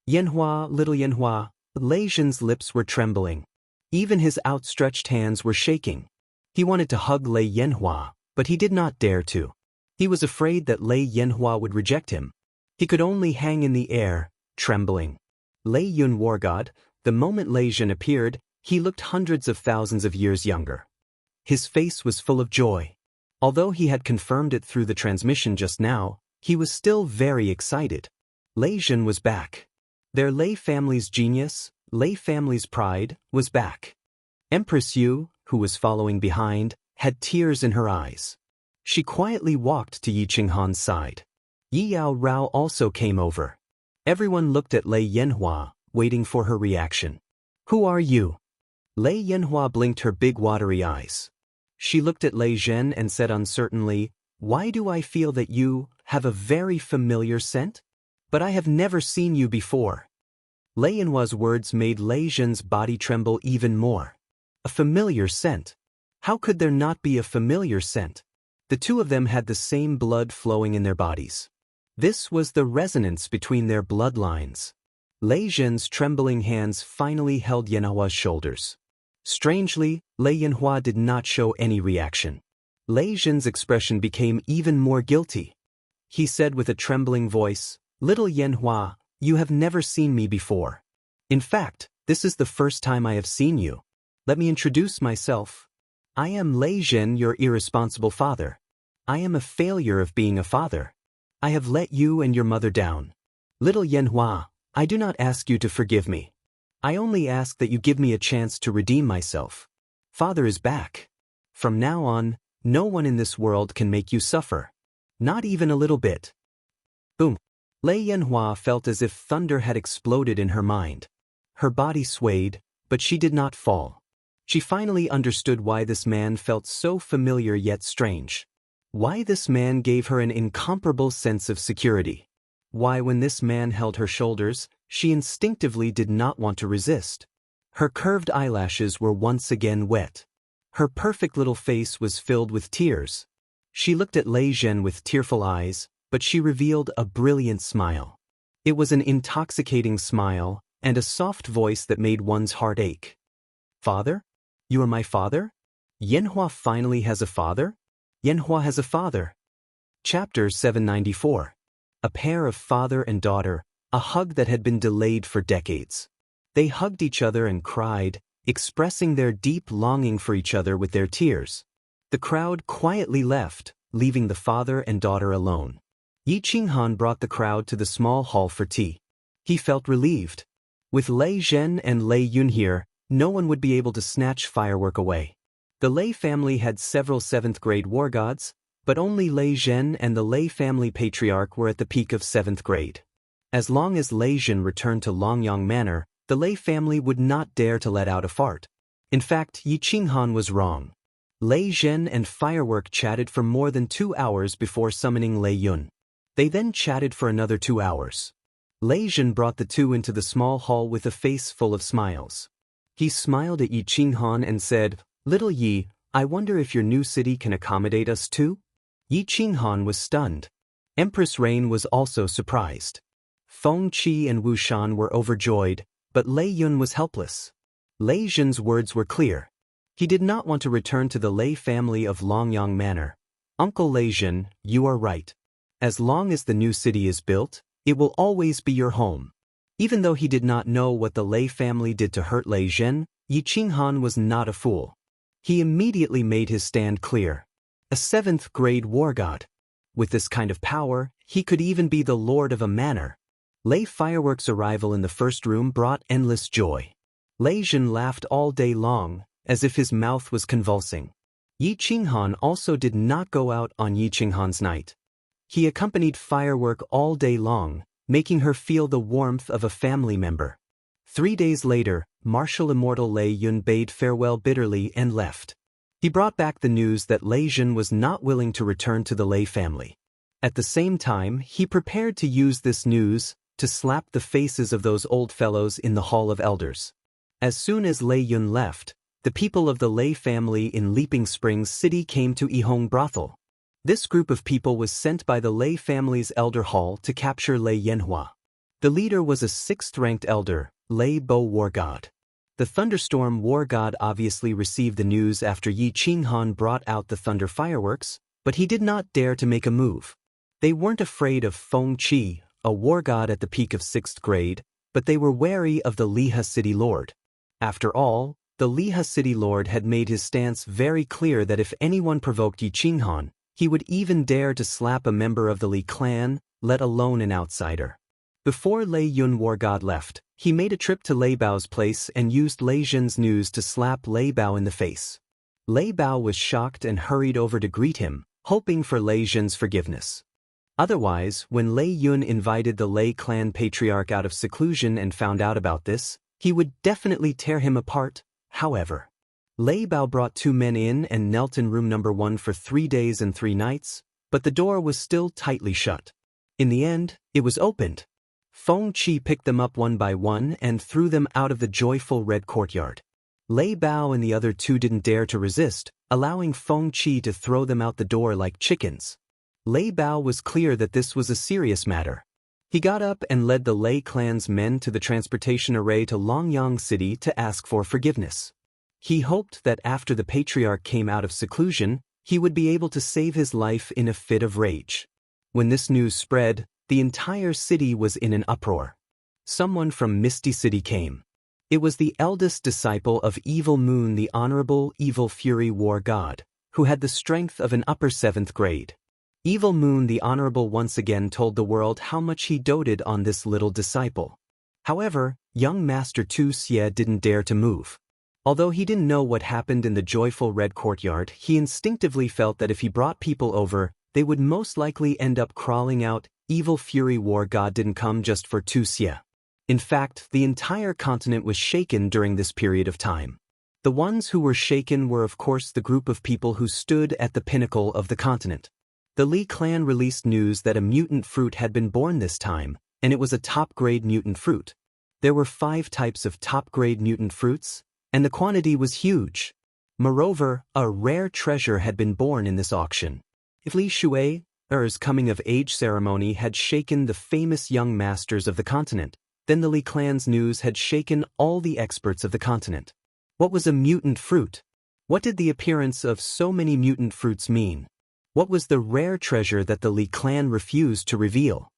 Yanhua, little Yanhua, Lei Zhen's lips were trembling. Even his outstretched hands were shaking. He wanted to hug Lei Yanhua, but he did not dare to. He was afraid that Lei Yanhua would reject him. He could only hang in the air, trembling. Lei Yun War God, the moment Lei Zhen appeared, he looked hundreds of thousands of years younger. His face was full of joy. Although he had confirmed it through the transmission just now, he was still very excited. Lei Zhen was back. Their Lei family's genius, Lei family's pride, was back. Empress Yu, who was following behind, had tears in her eyes. She quietly walked to Yi Qinghan's side. Yi Yao Rao also came over. Everyone looked at Lei Yanhua, waiting for her reaction. Who are you? Lei Yanhua blinked her big watery eyes. She looked at Lei Zhen and said uncertainly, Why do I feel that you have a very familiar scent? But I have never seen you before. Lei Yanhua's words made Lei Zhen's body tremble even more. A familiar scent. How could there not be a familiar scent? The two of them had the same blood flowing in their bodies. This was the resonance between their bloodlines. Lei Zhen's trembling hands finally held Yanhua's shoulders. Strangely, Lei Yanhua did not show any reaction. Lei Zhen's expression became even more guilty. He said with a trembling voice, Little Yanhua, you have never seen me before. In fact, this is the first time I have seen you. Let me introduce myself. I am Lei Zhen, your irresponsible father. I am a failure of being a father. I have let you and your mother down. Little Yanhua, I do not ask you to forgive me. I only ask that you give me a chance to redeem myself. Father is back. From now on, no one in this world can make you suffer. Not even a little bit. Boom. Lei Yanhua felt as if thunder had exploded in her mind. Her body swayed, but she did not fall. She finally understood why this man felt so familiar yet strange. Why this man gave her an incomparable sense of security. Why when this man held her shoulders, she instinctively did not want to resist. Her curved eyelashes were once again wet. Her perfect little face was filled with tears. She looked at Lei Zhen with tearful eyes, but she revealed a brilliant smile. It was an intoxicating smile, and a soft voice that made one's heart ache. Father? You are my father? Yanhua finally has a father? Yanhua has a father. Chapter 794. A pair of father and daughter, a hug that had been delayed for decades. They hugged each other and cried, expressing their deep longing for each other with their tears. The crowd quietly left, leaving the father and daughter alone. Yi Qinghan brought the crowd to the small hall for tea. He felt relieved. With Lei Zhen and Lei Yun here, no one would be able to snatch firework away. The Lei family had several 7th-grade war gods, but only Lei Zhen and the Lei family patriarch were at the peak of 7th grade. As long as Lei Zhen returned to Longyang Manor, the Lei family would not dare to let out a fart. In fact, Yi Qinghan was wrong. Lei Zhen and Firework chatted for more than 2 hours before summoning Lei Yun. They then chatted for another 2 hours. Lei Zhen brought the two into the small hall with a face full of smiles. He smiled at Yi Qinghan and said, Little Yi, I wonder if your new city can accommodate us too? Yi Qinghan was stunned. Empress Rain was also surprised. Feng Qi and Wu Shan were overjoyed, but Lei Yun was helpless. Lei Zhen's words were clear. He did not want to return to the Lei family of Longyang Manor. Uncle Lei Zhen, you are right. As long as the new city is built, it will always be your home. Even though he did not know what the Lei family did to hurt Lei Zhen, Yi Qinghan was not a fool. He immediately made his stand clear. A 7th grade war god. With this kind of power, he could even be the lord of a manor. Lei Fireworks' arrival in the first room brought endless joy. Lei Zhen laughed all day long, as if his mouth was convulsing. Yi Qinghan also did not go out on Yi Qinghan's night. He accompanied Firework all day long, making her feel the warmth of a family member. 3 days later, Martial Immortal Lei Yun bade farewell bitterly and left. He brought back the news that Lei Zhen was not willing to return to the Lei family. At the same time, he prepared to use this news to slap the faces of those old fellows in the Hall of Elders. As soon as Lei Yun left, the people of the Lei family in Leaping Springs City came to Yihong Brothel. This group of people was sent by the Lei family's elder hall to capture Lei Yanhua. The leader was a 6th-ranked elder, Lei Bo War God. The Thunderstorm War God obviously received the news after Yi Qinghan brought out the thunder fireworks, but he did not dare to make a move. They weren't afraid of Feng Qi, a war god at the peak of 6th grade, but they were wary of the Liha City Lord. After all, the Liha City Lord had made his stance very clear that if anyone provoked Yi Qinghan, he would even dare to slap a member of the Li clan, let alone an outsider. Before Lei Yun War God left, he made a trip to Lei Bao's place and used Lei Zhen's news to slap Lei Bao in the face. Lei Bao was shocked and hurried over to greet him, hoping for Lei Zhen's forgiveness. Otherwise, when Lei Yun invited the Lei clan patriarch out of seclusion and found out about this, he would definitely tear him apart. However, Lei Bao brought 2 men in and knelt in room number 1 for 3 days and 3 nights, but the door was still tightly shut. In the end, it was opened. Feng Qi picked them up one by one and threw them out of the joyful red courtyard. Lei Bao and the other 2 didn't dare to resist, allowing Feng Qi to throw them out the door like chickens. Lei Bao was clear that this was a serious matter. He got up and led the Lei clan's men to the transportation array to Longyang City to ask for forgiveness. He hoped that after the patriarch came out of seclusion, he would be able to save his life in a fit of rage. When this news spread, the entire city was in an uproar. Someone from Misty City came. It was the eldest disciple of Evil Moon, the Honorable Evil Fury War God, who had the strength of an upper 7th grade. Evil Moon the Honorable once again told the world how much he doted on this little disciple. However, young Master Tu Xie didn't dare to move. Although he didn't know what happened in the joyful red courtyard, he instinctively felt that if he brought people over, they would most likely end up crawling out. Evil Fury War God didn't come just for Tu Xie. In fact, the entire continent was shaken during this period of time. The ones who were shaken were of course the group of people who stood at the pinnacle of the continent. The Li clan released news that a mutant fruit had been born this time, and it was a top-grade mutant fruit. There were 5 types of top-grade mutant fruits, and the quantity was huge. Moreover, a rare treasure had been born in this auction. If Li Shui's coming-of-age ceremony had shaken the famous young masters of the continent, then the Li clan's news had shaken all the experts of the continent. What was a mutant fruit? What did the appearance of so many mutant fruits mean? What was the rare treasure that the Li clan refused to reveal?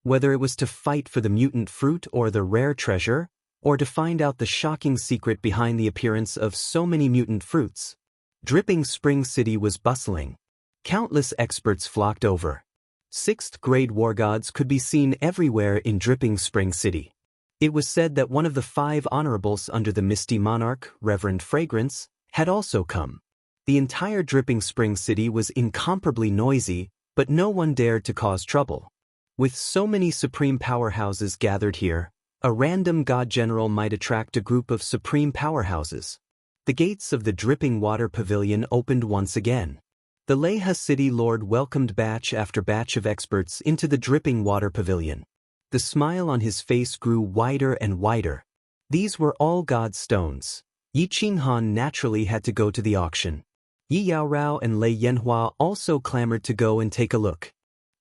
Whether it was to fight for the mutant fruit or the rare treasure, or to find out the shocking secret behind the appearance of so many mutant fruits. Dripping Spring City was bustling. Countless experts flocked over. 6th grade war gods could be seen everywhere in Dripping Spring City. It was said that one of the 5 honorables under the Misty Monarch, Reverend Fragrance, had also come. The entire Dripping Spring City was incomparably noisy, but no one dared to cause trouble. With so many supreme powerhouses gathered here, a random god general might attract a group of supreme powerhouses. The gates of the Dripping Water Pavilion opened once again. The Liha City Lord welcomed batch after batch of experts into the Dripping Water Pavilion. The smile on his face grew wider and wider. These were all god stones. Yi Qinghan naturally had to go to the auction. Yi Yaorao and Lei Yanhua also clamored to go and take a look.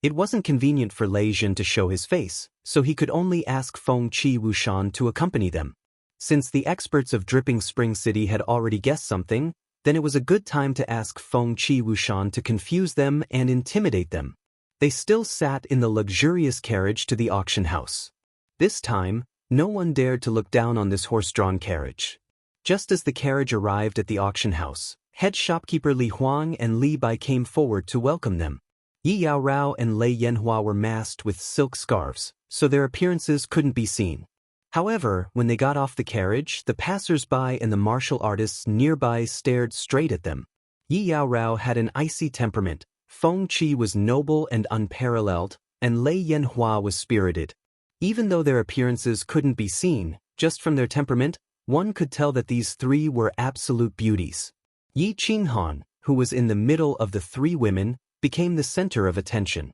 It wasn't convenient for Lei Jin to show his face, so he could only ask Feng Qi Wushan to accompany them. Since the experts of Dripping Spring City had already guessed something, then it was a good time to ask Feng Qi Wushan to confuse them and intimidate them. They still sat in the luxurious carriage to the auction house. This time, no one dared to look down on this horse-drawn carriage. Just as the carriage arrived at the auction house, head shopkeeper Li Huang and Li Bai came forward to welcome them. Yi Yaorao and Lei Yanhua were masked with silk scarves, so their appearances couldn't be seen. However, when they got off the carriage, the passers-by and the martial artists nearby stared straight at them. Yi Yaorao had an icy temperament, Feng Qi was noble and unparalleled, and Lei Yanhua was spirited. Even though their appearances couldn't be seen, just from their temperament, one could tell that these three were absolute beauties. Yi Qinghan, who was in the middle of the three women, became the center of attention.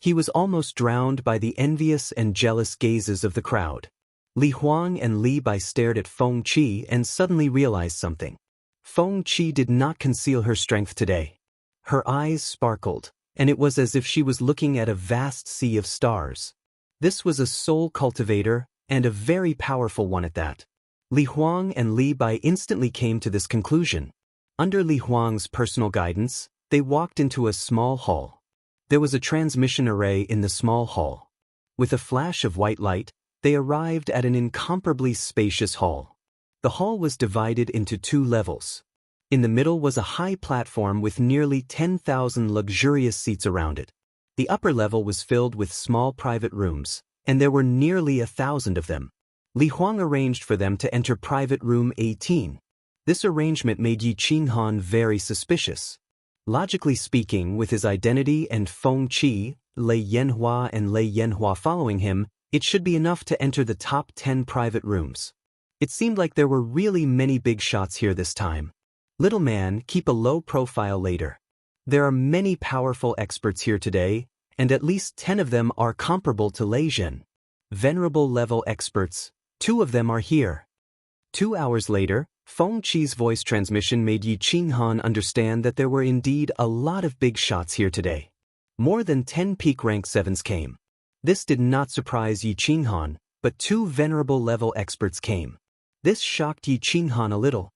He was almost drowned by the envious and jealous gazes of the crowd. Li Huang and Li Bai stared at Feng Qi and suddenly realized something. Feng Qi did not conceal her strength today. Her eyes sparkled, and it was as if she was looking at a vast sea of stars. This was a soul cultivator, and a very powerful one at that. Li Huang and Li Bai instantly came to this conclusion. Under Li Huang's personal guidance, they walked into a small hall. There was a transmission array in the small hall. With a flash of white light, they arrived at an incomparably spacious hall. The hall was divided into 2 levels. In the middle was a high platform with nearly 10,000 luxurious seats around it. The upper level was filled with small private rooms, and there were nearly 1,000 of them. Li Huang arranged for them to enter private room 18. This arrangement made Yi Qinghan very suspicious. Logically speaking, with his identity and Feng Qi, Lei Yanhua and Lei Yanhua following him, it should be enough to enter the top 10 private rooms. It seemed like there were really many big shots here this time. Little man, keep a low profile later. There are many powerful experts here today, and at least 10 of them are comparable to Lei Jin. Venerable level experts, 2 of them are here. 2 hours later, Feng Qi's voice transmission made Yi Qinghan understand that there were indeed a lot of big shots here today. More than 10 peak rank 7s came. This did not surprise Yi Qinghan, but 2 venerable level experts came. This shocked Yi Qinghan a little.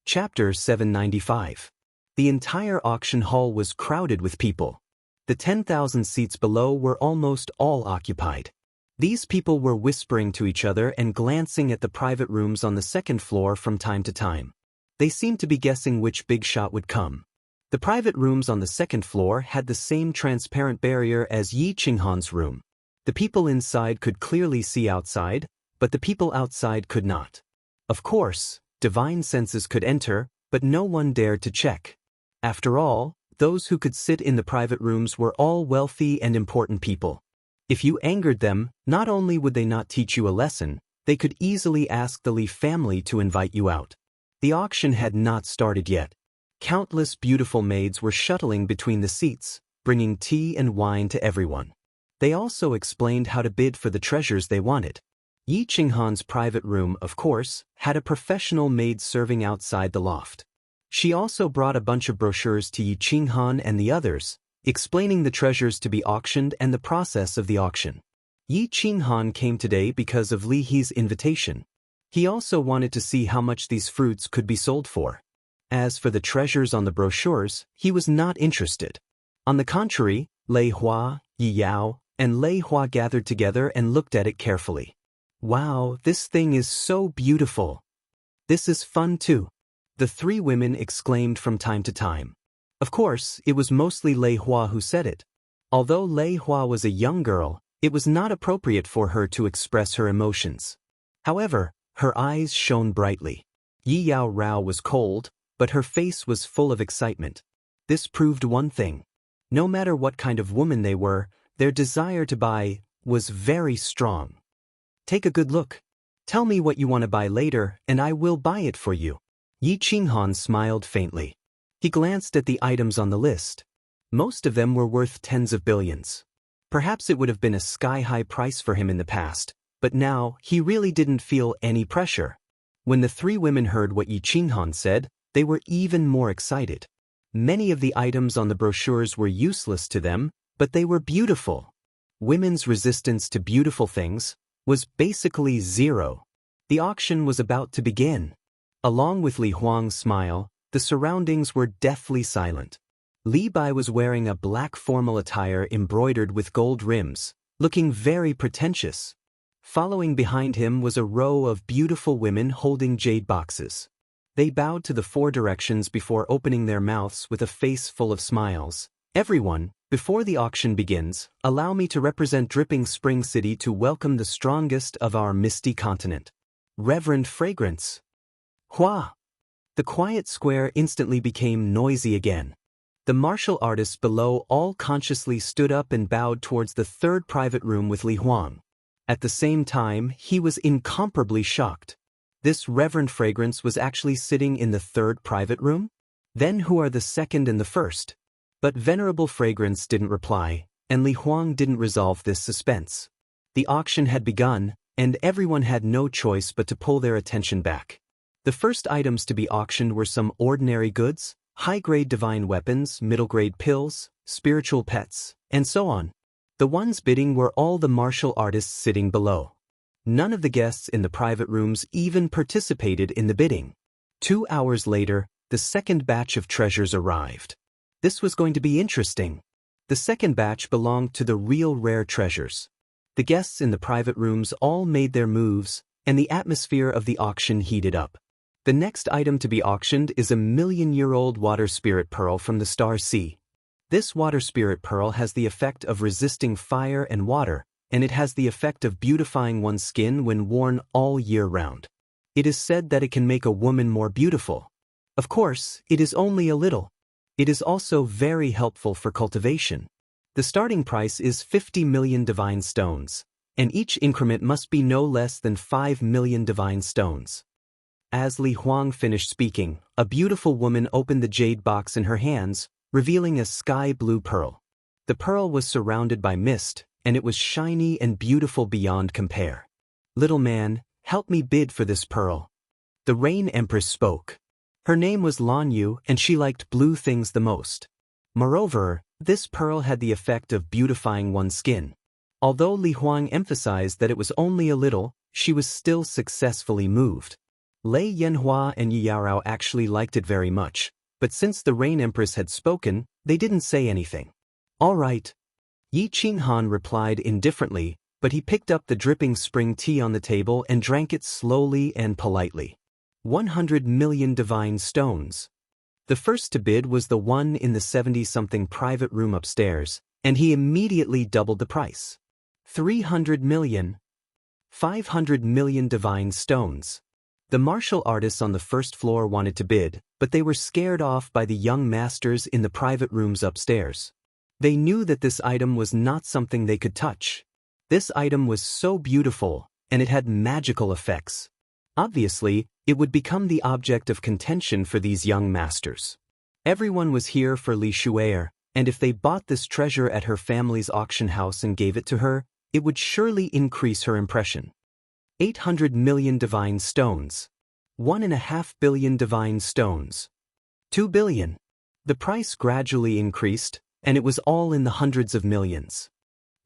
Chapter 795. The entire auction hall was crowded with people. The 10,000 seats below were almost all occupied. These people were whispering to each other and glancing at the private rooms on the 2nd floor from time to time. They seemed to be guessing which big shot would come. The private rooms on the 2nd floor had the same transparent barrier as Yi Qinghan's room. The people inside could clearly see outside, but the people outside could not. Of course, divine senses could enter, but no one dared to check. After all, those who could sit in the private rooms were all wealthy and important people. If you angered them, not only would they not teach you a lesson, they could easily ask the Li family to invite you out. The auction had not started yet. Countless beautiful maids were shuttling between the seats, bringing tea and wine to everyone. They also explained how to bid for the treasures they wanted. Yi Qinghan's private room, of course, had a professional maid serving outside the loft. She also brought a bunch of brochures to Yi Qinghan and the others, explaining the treasures to be auctioned and the process of the auction. Yi Qinghan came today because of Li He's invitation. He also wanted to see how much these fruits could be sold for. As for the treasures on the brochures, he was not interested. On the contrary, Lei Hua, Yi Yao, and Lei Hua gathered together and looked at it carefully. Wow, this thing is so beautiful. This is fun too. The 3 women exclaimed from time to time. Of course, it was mostly Lei Hua who said it. Although Lei Hua was a young girl, it was not appropriate for her to express her emotions. However, her eyes shone brightly. Yi Yao Rao was cold, but her face was full of excitement. This proved one thing. No matter what kind of woman they were, their desire to buy was very strong. Take a good look. Tell me what you want to buy later, and I will buy it for you. Yi Qinghan smiled faintly. He glanced at the items on the list. Most of them were worth tens of billions. Perhaps it would have been a sky-high price for him in the past, but now he really didn't feel any pressure. When the 3 women heard what Yi Qinghan said, they were even more excited. Many of the items on the brochures were useless to them, but they were beautiful. Women's resistance to beautiful things was basically zero. The auction was about to begin. Along with Li Huang's smile, the surroundings were deathly silent. Li Bai was wearing a black formal attire embroidered with gold rims, looking very pretentious. Following behind him was a row of beautiful women holding jade boxes. They bowed to the four directions before opening their mouths with a face full of smiles. Everyone, before the auction begins, allow me to represent Dripping Spring City to welcome the strongest of our misty continent. Reverend Fragrance. Hua! The quiet square instantly became noisy again. The martial artists below all consciously stood up and bowed towards the third private room with Li Huang. At the same time, he was incomparably shocked. This Reverend Fragrance was actually sitting in the third private room? Then who are the second and the first? But Venerable Fragrance didn't reply, and Li Huang didn't resolve this suspense. The auction had begun, and everyone had no choice but to pull their attention back. The first items to be auctioned were some ordinary goods, high-grade divine weapons, middle-grade pills, spiritual pets, and so on. The ones bidding were all the martial artists sitting below. None of the guests in the private rooms even participated in the bidding. 2 hours later, the second batch of treasures arrived. This was going to be interesting. The second batch belonged to the real rare treasures. The guests in the private rooms all made their moves, and the atmosphere of the auction heated up. The next item to be auctioned is a million-year-old water spirit pearl from the Star Sea. This water spirit pearl has the effect of resisting fire and water, and it has the effect of beautifying one's skin when worn all year round. It is said that it can make a woman more beautiful. Of course, it is only a little. It is also very helpful for cultivation. The starting price is 50 million divine stones, and each increment must be no less than 5 million divine stones. As Li Huang finished speaking, a beautiful woman opened the jade box in her hands, revealing a sky-blue pearl. The pearl was surrounded by mist, and it was shiny and beautiful beyond compare. "Little man, help me bid for this pearl." The Rain Empress spoke. Her name was Lan Yu, and she liked blue things the most. Moreover, this pearl had the effect of beautifying one's skin. Although Li Huang emphasized that it was only a little, she was still successfully moved. Lei Yanhua and Yi Yarao actually liked it very much, but since the Rain Empress had spoken, they didn't say anything. "All right." Yi Qinghan replied indifferently, but he picked up the dripping spring tea on the table and drank it slowly and politely. 100 million divine stones. The first to bid was the one in the 70-something private room upstairs, and he immediately doubled the price. 300 million. 500 million divine stones. The martial artists on the first floor wanted to bid, but they were scared off by the young masters in the private rooms upstairs. They knew that this item was not something they could touch. This item was so beautiful, and it had magical effects. Obviously, it would become the object of contention for these young masters. Everyone was here for Li Shuer, and if they bought this treasure at her family's auction house and gave it to her, it would surely increase her impression. 800 million divine stones. 1.5 billion divine stones. 2 billion. The price gradually increased, and it was all in the hundreds of millions.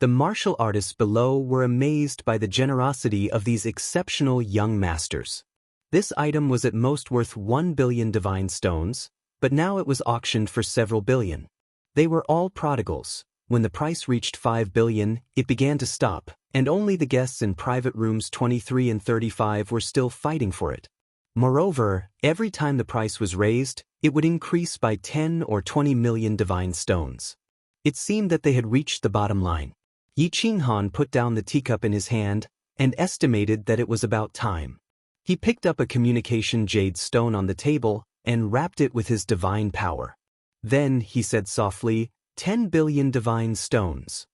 The martial artists below were amazed by the generosity of these exceptional young masters. This item was at most worth 1 billion divine stones, but now it was auctioned for several billion. They were all prodigals. When the price reached 5 billion, it began to stop, and only the guests in private rooms 23 and 35 were still fighting for it. Moreover, every time the price was raised, it would increase by 10 or 20 million divine stones. It seemed that they had reached the bottom line. Yi Qinghan put down the teacup in his hand and estimated that it was about time. He picked up a communication jade stone on the table and wrapped it with his divine power. Then, he said softly, 10 billion divine stones.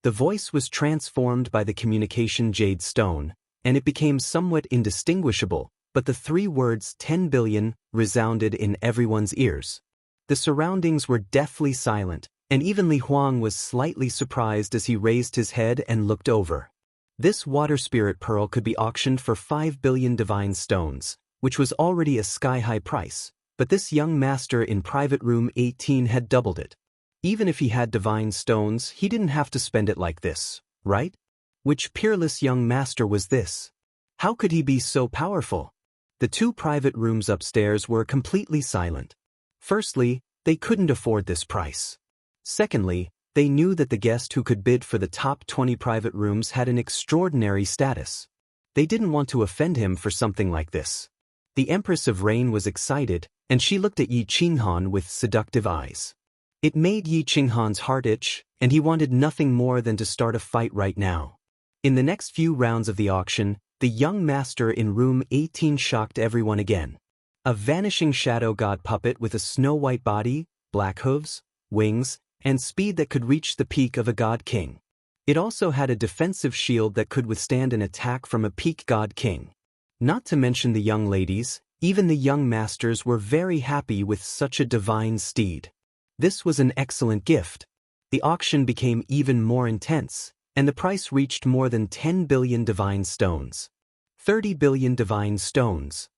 The voice was transformed by the communication jade stone, and it became somewhat indistinguishable, but the three words 10 billion resounded in everyone's ears. The surroundings were deathly silent, and even Li Huang was slightly surprised as he raised his head and looked over. This water spirit pearl could be auctioned for 5 billion divine stones, which was already a sky-high price, but this young master in private room 18 had doubled it. Even if he had divine stones, he didn't have to spend it like this, right? Which peerless young master was this? How could he be so powerful? The two private rooms upstairs were completely silent. Firstly, they couldn't afford this price. Secondly, they knew that the guest who could bid for the top 20 private rooms had an extraordinary status. They didn't want to offend him for something like this. The Empress of Rain was excited, and she looked at Yi Qinghan with seductive eyes. It made Yi Qinghan's heart itch, and he wanted nothing more than to start a fight right now. In the next few rounds of the auction, the young master in room 18 shocked everyone again. A vanishing shadow god puppet with a snow-white body, black hooves, wings, and speed that could reach the peak of a god king. It also had a defensive shield that could withstand an attack from a peak god king. Not to mention the young ladies, even the young masters were very happy with such a divine steed. This was an excellent gift. The auction became even more intense, and the price reached more than 10 billion divine stones. 30 billion divine stones.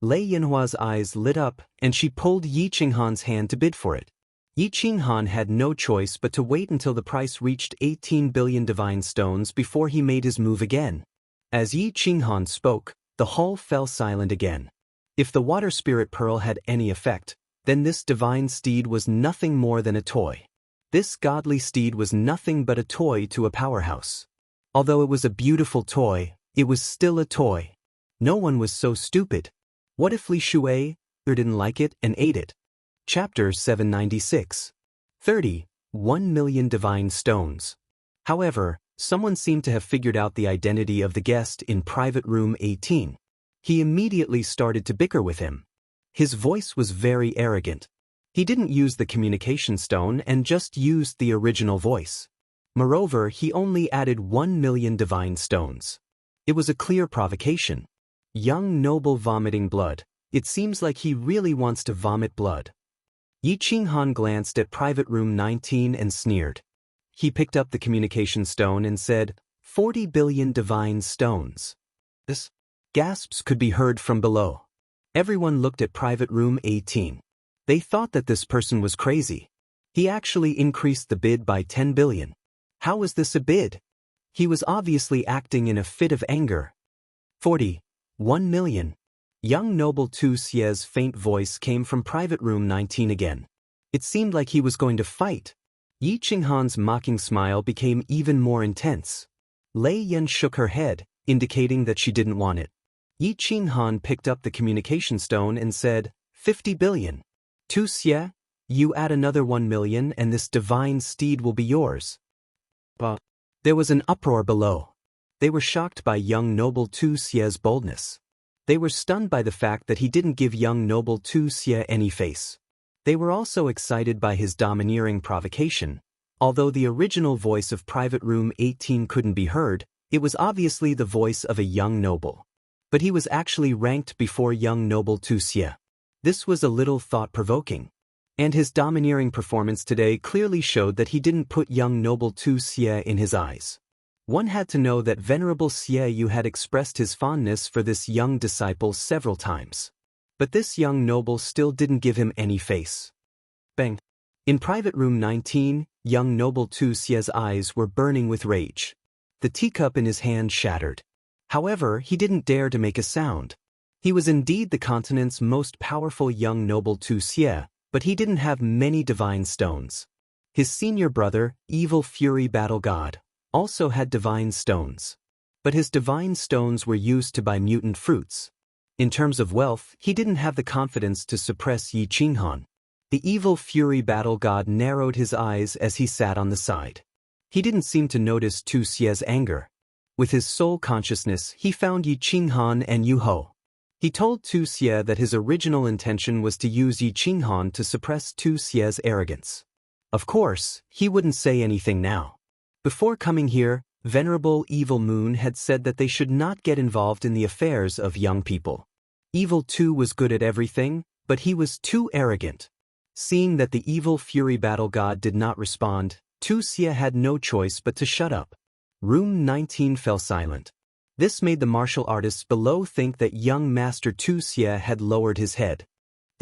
Lei Yinhua's eyes lit up, and she pulled Yi Qinghan's hand to bid for it. Yi Qinghan had no choice but to wait until the price reached 18 billion divine stones before he made his move again. As Yi Qinghan spoke, the hall fell silent again. If the water spirit pearl had any effect, then this divine steed was nothing more than a toy. This godly steed was nothing but a toy to a powerhouse. Although it was a beautiful toy, it was still a toy. No one was so stupid. What if Li Shui didn't like it and ate it? Chapter 796. 1 million divine stones. However, someone seemed to have figured out the identity of the guest in private room 18. He immediately started to bicker with him. His voice was very arrogant. He didn't use the communication stone and just used the original voice. Moreover, he only added 1 million divine stones. It was a clear provocation. Young noble vomiting blood. It seems like he really wants to vomit blood. Yi Qinghan glanced at private room 19 and sneered. He picked up the communication stone and said, 40 billion divine stones. This? Gasps could be heard from below. Everyone looked at private room 18. They thought that this person was crazy. He actually increased the bid by 10 billion. How was this a bid? He was obviously acting in a fit of anger. 1 million. Young noble Tu Xie's faint voice came from private room 19 again. It seemed like he was going to fight. Yi Qinghan's mocking smile became even more intense. Lei Yan shook her head, indicating that she didn't want it. Yi Qinghan picked up the communication stone and said, 50 billion. Tu Xie, you add another 1 million and this divine steed will be yours. But there was an uproar below. They were shocked by young noble Tu Xie's boldness. They were stunned by the fact that he didn't give young noble Tu Xie any face. They were also excited by his domineering provocation. Although the original voice of private room 18 couldn't be heard, it was obviously the voice of a young noble. But he was actually ranked before young noble Tu Xie. This was a little thought-provoking. And his domineering performance today clearly showed that he didn't put young noble Tu Xie in his eyes. One had to know that Venerable Xie Yu had expressed his fondness for this young disciple several times. But this young noble still didn't give him any face. Bang! In private room 19, young noble Tu Xie's eyes were burning with rage. The teacup in his hand shattered. However, he didn't dare to make a sound. He was indeed the continent's most powerful young noble Tu Xie, but he didn't have many divine stones. His senior brother, Evil Fury Battle God, also had divine stones. But his divine stones were used to buy mutant fruits. In terms of wealth, he didn't have the confidence to suppress Yi Qinghan. The Evil Fury Battle God narrowed his eyes as he sat on the side. He didn't seem to notice Tu Xie's anger. With his soul consciousness, he found Yi Qinghan and Yu Ho. He told Tu Xie that his original intention was to use Yi Qinghan to suppress Tu Xie's arrogance. Of course, he wouldn't say anything now. Before coming here, Venerable Evil Moon had said that they should not get involved in the affairs of young people. Evil Tu was good at everything, but he was too arrogant. Seeing that the Evil Fury Battle God did not respond, Tu Xie had no choice but to shut up. Room 19 fell silent. This made the martial artists below think that young Master Tu Xie had lowered his head.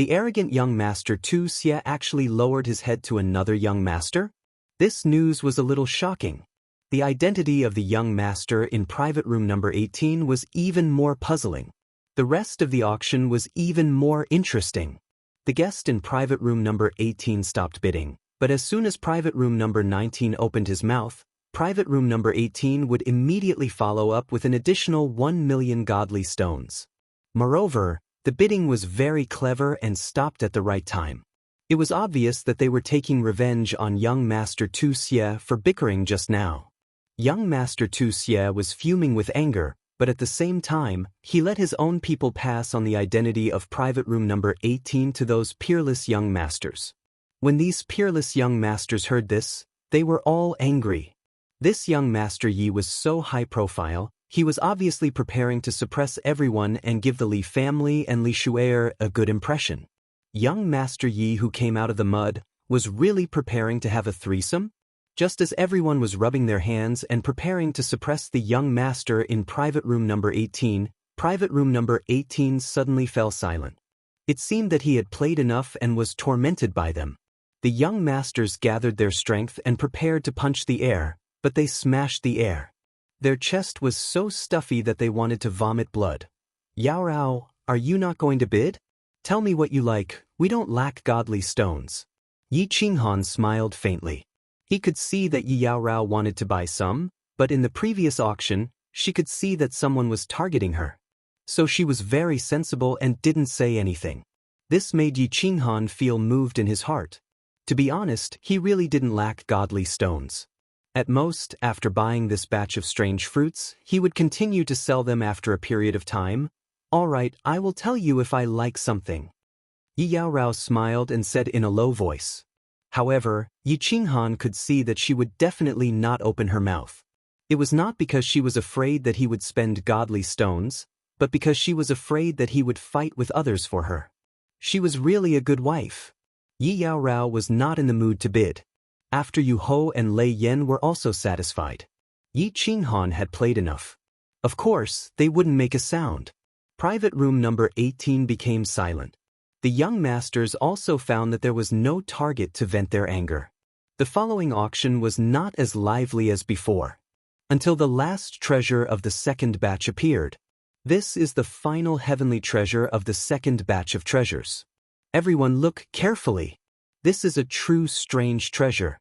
The arrogant young master Wuxia actually lowered his head to another young master? This news was a little shocking. The identity of the young master in private room number 18 was even more puzzling. The rest of the auction was even more interesting. The guest in private room number 18 stopped bidding, but as soon as private room number 19 opened his mouth, private room number 18 would immediately follow up with an additional 1 million godly stones. Moreover, the bidding was very clever and stopped at the right time. It was obvious that they were taking revenge on young Master Wuxia for bickering just now. Young Master Wuxia was fuming with anger, but at the same time, he let his own people pass on the identity of private room number 18 to those peerless young masters. When these peerless young masters heard this, they were all angry. This young Master Yi was so high profile, he was obviously preparing to suppress everyone and give the Li family and Li Shu'er a good impression. Young Master Yi, who came out of the mud, was really preparing to have a threesome? Just as everyone was rubbing their hands and preparing to suppress the young master in private room number 18, private room number 18 suddenly fell silent. It seemed that he had played enough and was tormented by them. The young masters gathered their strength and prepared to punch the air, but they smashed the air. Their chest was so stuffy that they wanted to vomit blood. Yao Rao, are you not going to bid? Tell me what you like, we don't lack godly stones. Yi Qinghan smiled faintly. He could see that Yi Yao Rao wanted to buy some, but in the previous auction, she could see that someone was targeting her. So she was very sensible and didn't say anything. This made Yi Qinghan feel moved in his heart. To be honest, he really didn't lack godly stones. At most, after buying this batch of strange fruits, he would continue to sell them after a period of time. All right, I will tell you if I like something. Yi Yao Rao smiled and said in a low voice. However, Yi Qinghan could see that she would definitely not open her mouth. It was not because she was afraid that he would spend godly stones, but because she was afraid that he would fight with others for her. She was really a good wife. Yi Yao Rao was not in the mood to bid. After Yu Ho and Lei Yan were also satisfied. Yi Qinghan had played enough. Of course, they wouldn't make a sound. Private room number 18 became silent. The young masters also found that there was no target to vent their anger. The following auction was not as lively as before. Until the last treasure of the second batch appeared. This is the final heavenly treasure of the second batch of treasures. Everyone look carefully. This is a true strange treasure.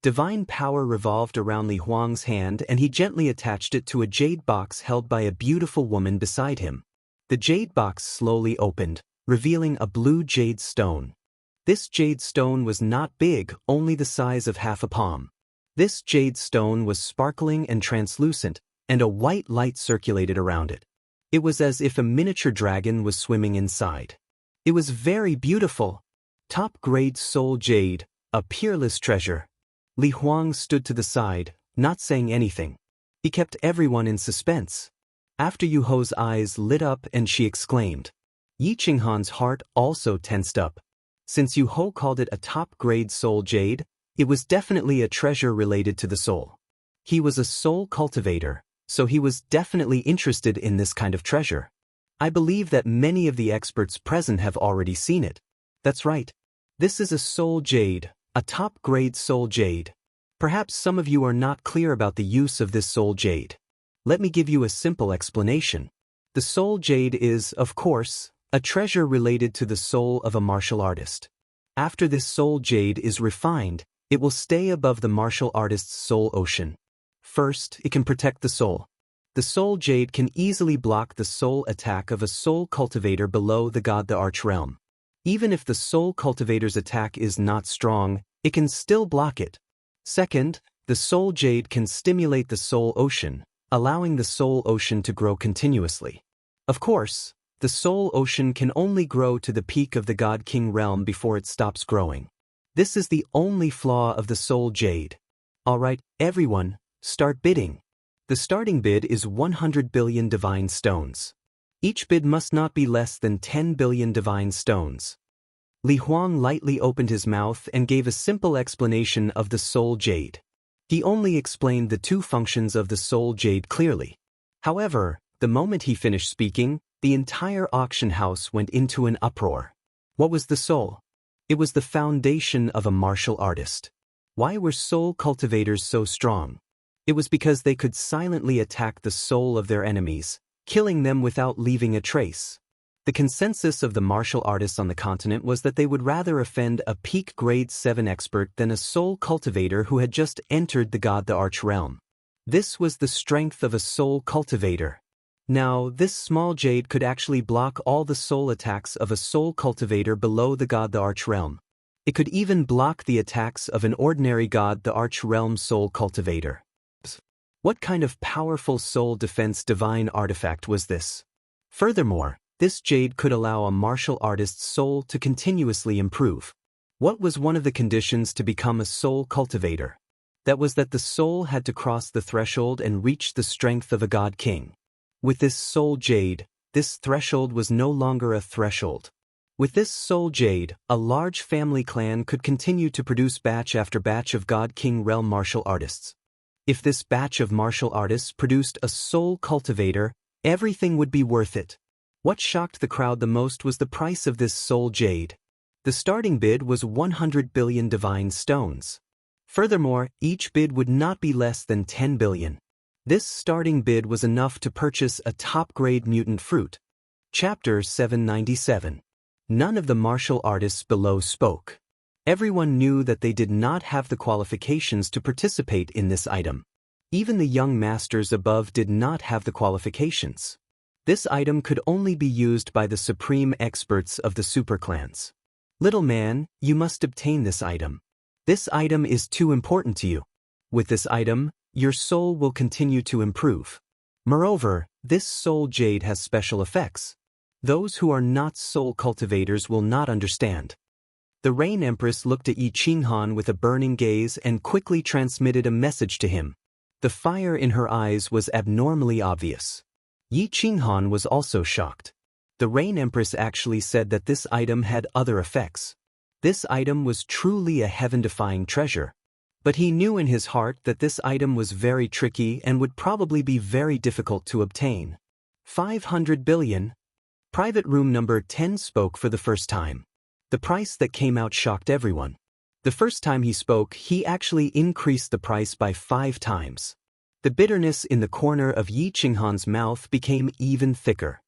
Divine power revolved around Li Huang's hand and he gently attached it to a jade box held by a beautiful woman beside him. The jade box slowly opened, revealing a blue jade stone. This jade stone was not big, only the size of half a palm. This jade stone was sparkling and translucent, and a white light circulated around it. It was as if a miniature dragon was swimming inside. It was very beautiful. Top-grade soul jade, a peerless treasure. Li Huang stood to the side, not saying anything. He kept everyone in suspense. After Yu Ho's eyes lit up and she exclaimed. Yi Qinghan's heart also tensed up. Since Yu Ho called it a top-grade soul jade, it was definitely a treasure related to the soul. He was a soul cultivator, so he was definitely interested in this kind of treasure. I believe that many of the experts present have already seen it. That's right. This is a soul jade, a top-grade soul jade. Perhaps some of you are not clear about the use of this soul jade. Let me give you a simple explanation. The soul jade is, of course, a treasure related to the soul of a martial artist. After this soul jade is refined, it will stay above the martial artist's soul ocean. First, it can protect the soul. The soul jade can easily block the soul attack of a soul cultivator below the god the Arch Realm. Even if the soul cultivator's attack is not strong, it can still block it. Second, the soul jade can stimulate the soul ocean, allowing the soul ocean to grow continuously. Of course, the soul ocean can only grow to the peak of the God King realm before it stops growing. This is the only flaw of the soul jade. Alright, everyone, start bidding. The starting bid is 100 billion divine stones. Each bid must not be less than 10 billion divine stones. Li Huang lightly opened his mouth and gave a simple explanation of the soul jade. He only explained the two functions of the soul jade clearly. However, the moment he finished speaking, the entire auction house went into an uproar. What was the soul? It was the foundation of a martial artist. Why were soul cultivators so strong? It was because they could silently attack the soul of their enemies, killing them without leaving a trace. The consensus of the martial artists on the continent was that they would rather offend a peak grade 7 expert than a soul cultivator who had just entered the God-the-Arch realm. This was the strength of a soul cultivator. Now, this small jade could actually block all the soul attacks of a soul cultivator below the God-the-Arch realm. It could even block the attacks of an ordinary God-the-Arch realm soul cultivator. What kind of powerful soul defense divine artifact was this? Furthermore, this jade could allow a martial artist's soul to continuously improve. What was one of the conditions to become a soul cultivator? That was that the soul had to cross the threshold and reach the strength of a god king. With this soul jade, this threshold was no longer a threshold. With this soul jade, a large family clan could continue to produce batch after batch of god king realm martial artists. If this batch of martial artists produced a soul cultivator, everything would be worth it. What shocked the crowd the most was the price of this soul jade. The starting bid was 100 billion divine stones. Furthermore, each bid would not be less than 10 billion. This starting bid was enough to purchase a top-grade mutant fruit. Chapter 797. None of the martial artists below spoke. Everyone knew that they did not have the qualifications to participate in this item. Even the young masters above did not have the qualifications. This item could only be used by the supreme experts of the superclans. Little man, you must obtain this item. This item is too important to you. With this item, your soul will continue to improve. Moreover, this soul jade has special effects. Those who are not soul cultivators will not understand. The Rain Empress looked at Yi Qinghan with a burning gaze and quickly transmitted a message to him. The fire in her eyes was abnormally obvious. Yi Qinghan was also shocked. The Rain Empress actually said that this item had other effects. This item was truly a heaven-defying treasure. But he knew in his heart that this item was very tricky and would probably be very difficult to obtain. 500 billion. Private room number 10 spoke for the first time. The price that came out shocked everyone. The first time he spoke, he actually increased the price by 5 times. The bitterness in the corner of Yi Qinghan's mouth became even thicker.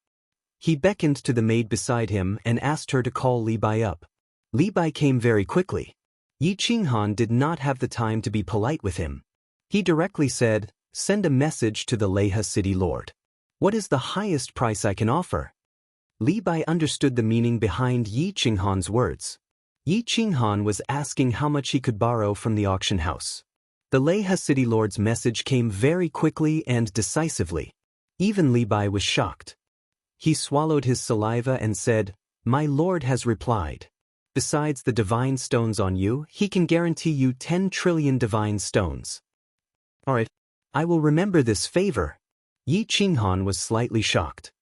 He beckoned to the maid beside him and asked her to call Li Bai up. Li Bai came very quickly. Yi Qinghan did not have the time to be polite with him. He directly said, "Send a message to the Leha city lord. What is the highest price I can offer?" Li Bai understood the meaning behind Yi Qinghan's words. Yi Qinghan was asking how much he could borrow from the auction house. The Leha city lord's message came very quickly and decisively. Even Li Bai was shocked. He swallowed his saliva and said, "My lord has replied. Besides the divine stones on you, he can guarantee you 10 trillion divine stones." "Alright, I will remember this favor." Yi Qinghan was slightly shocked.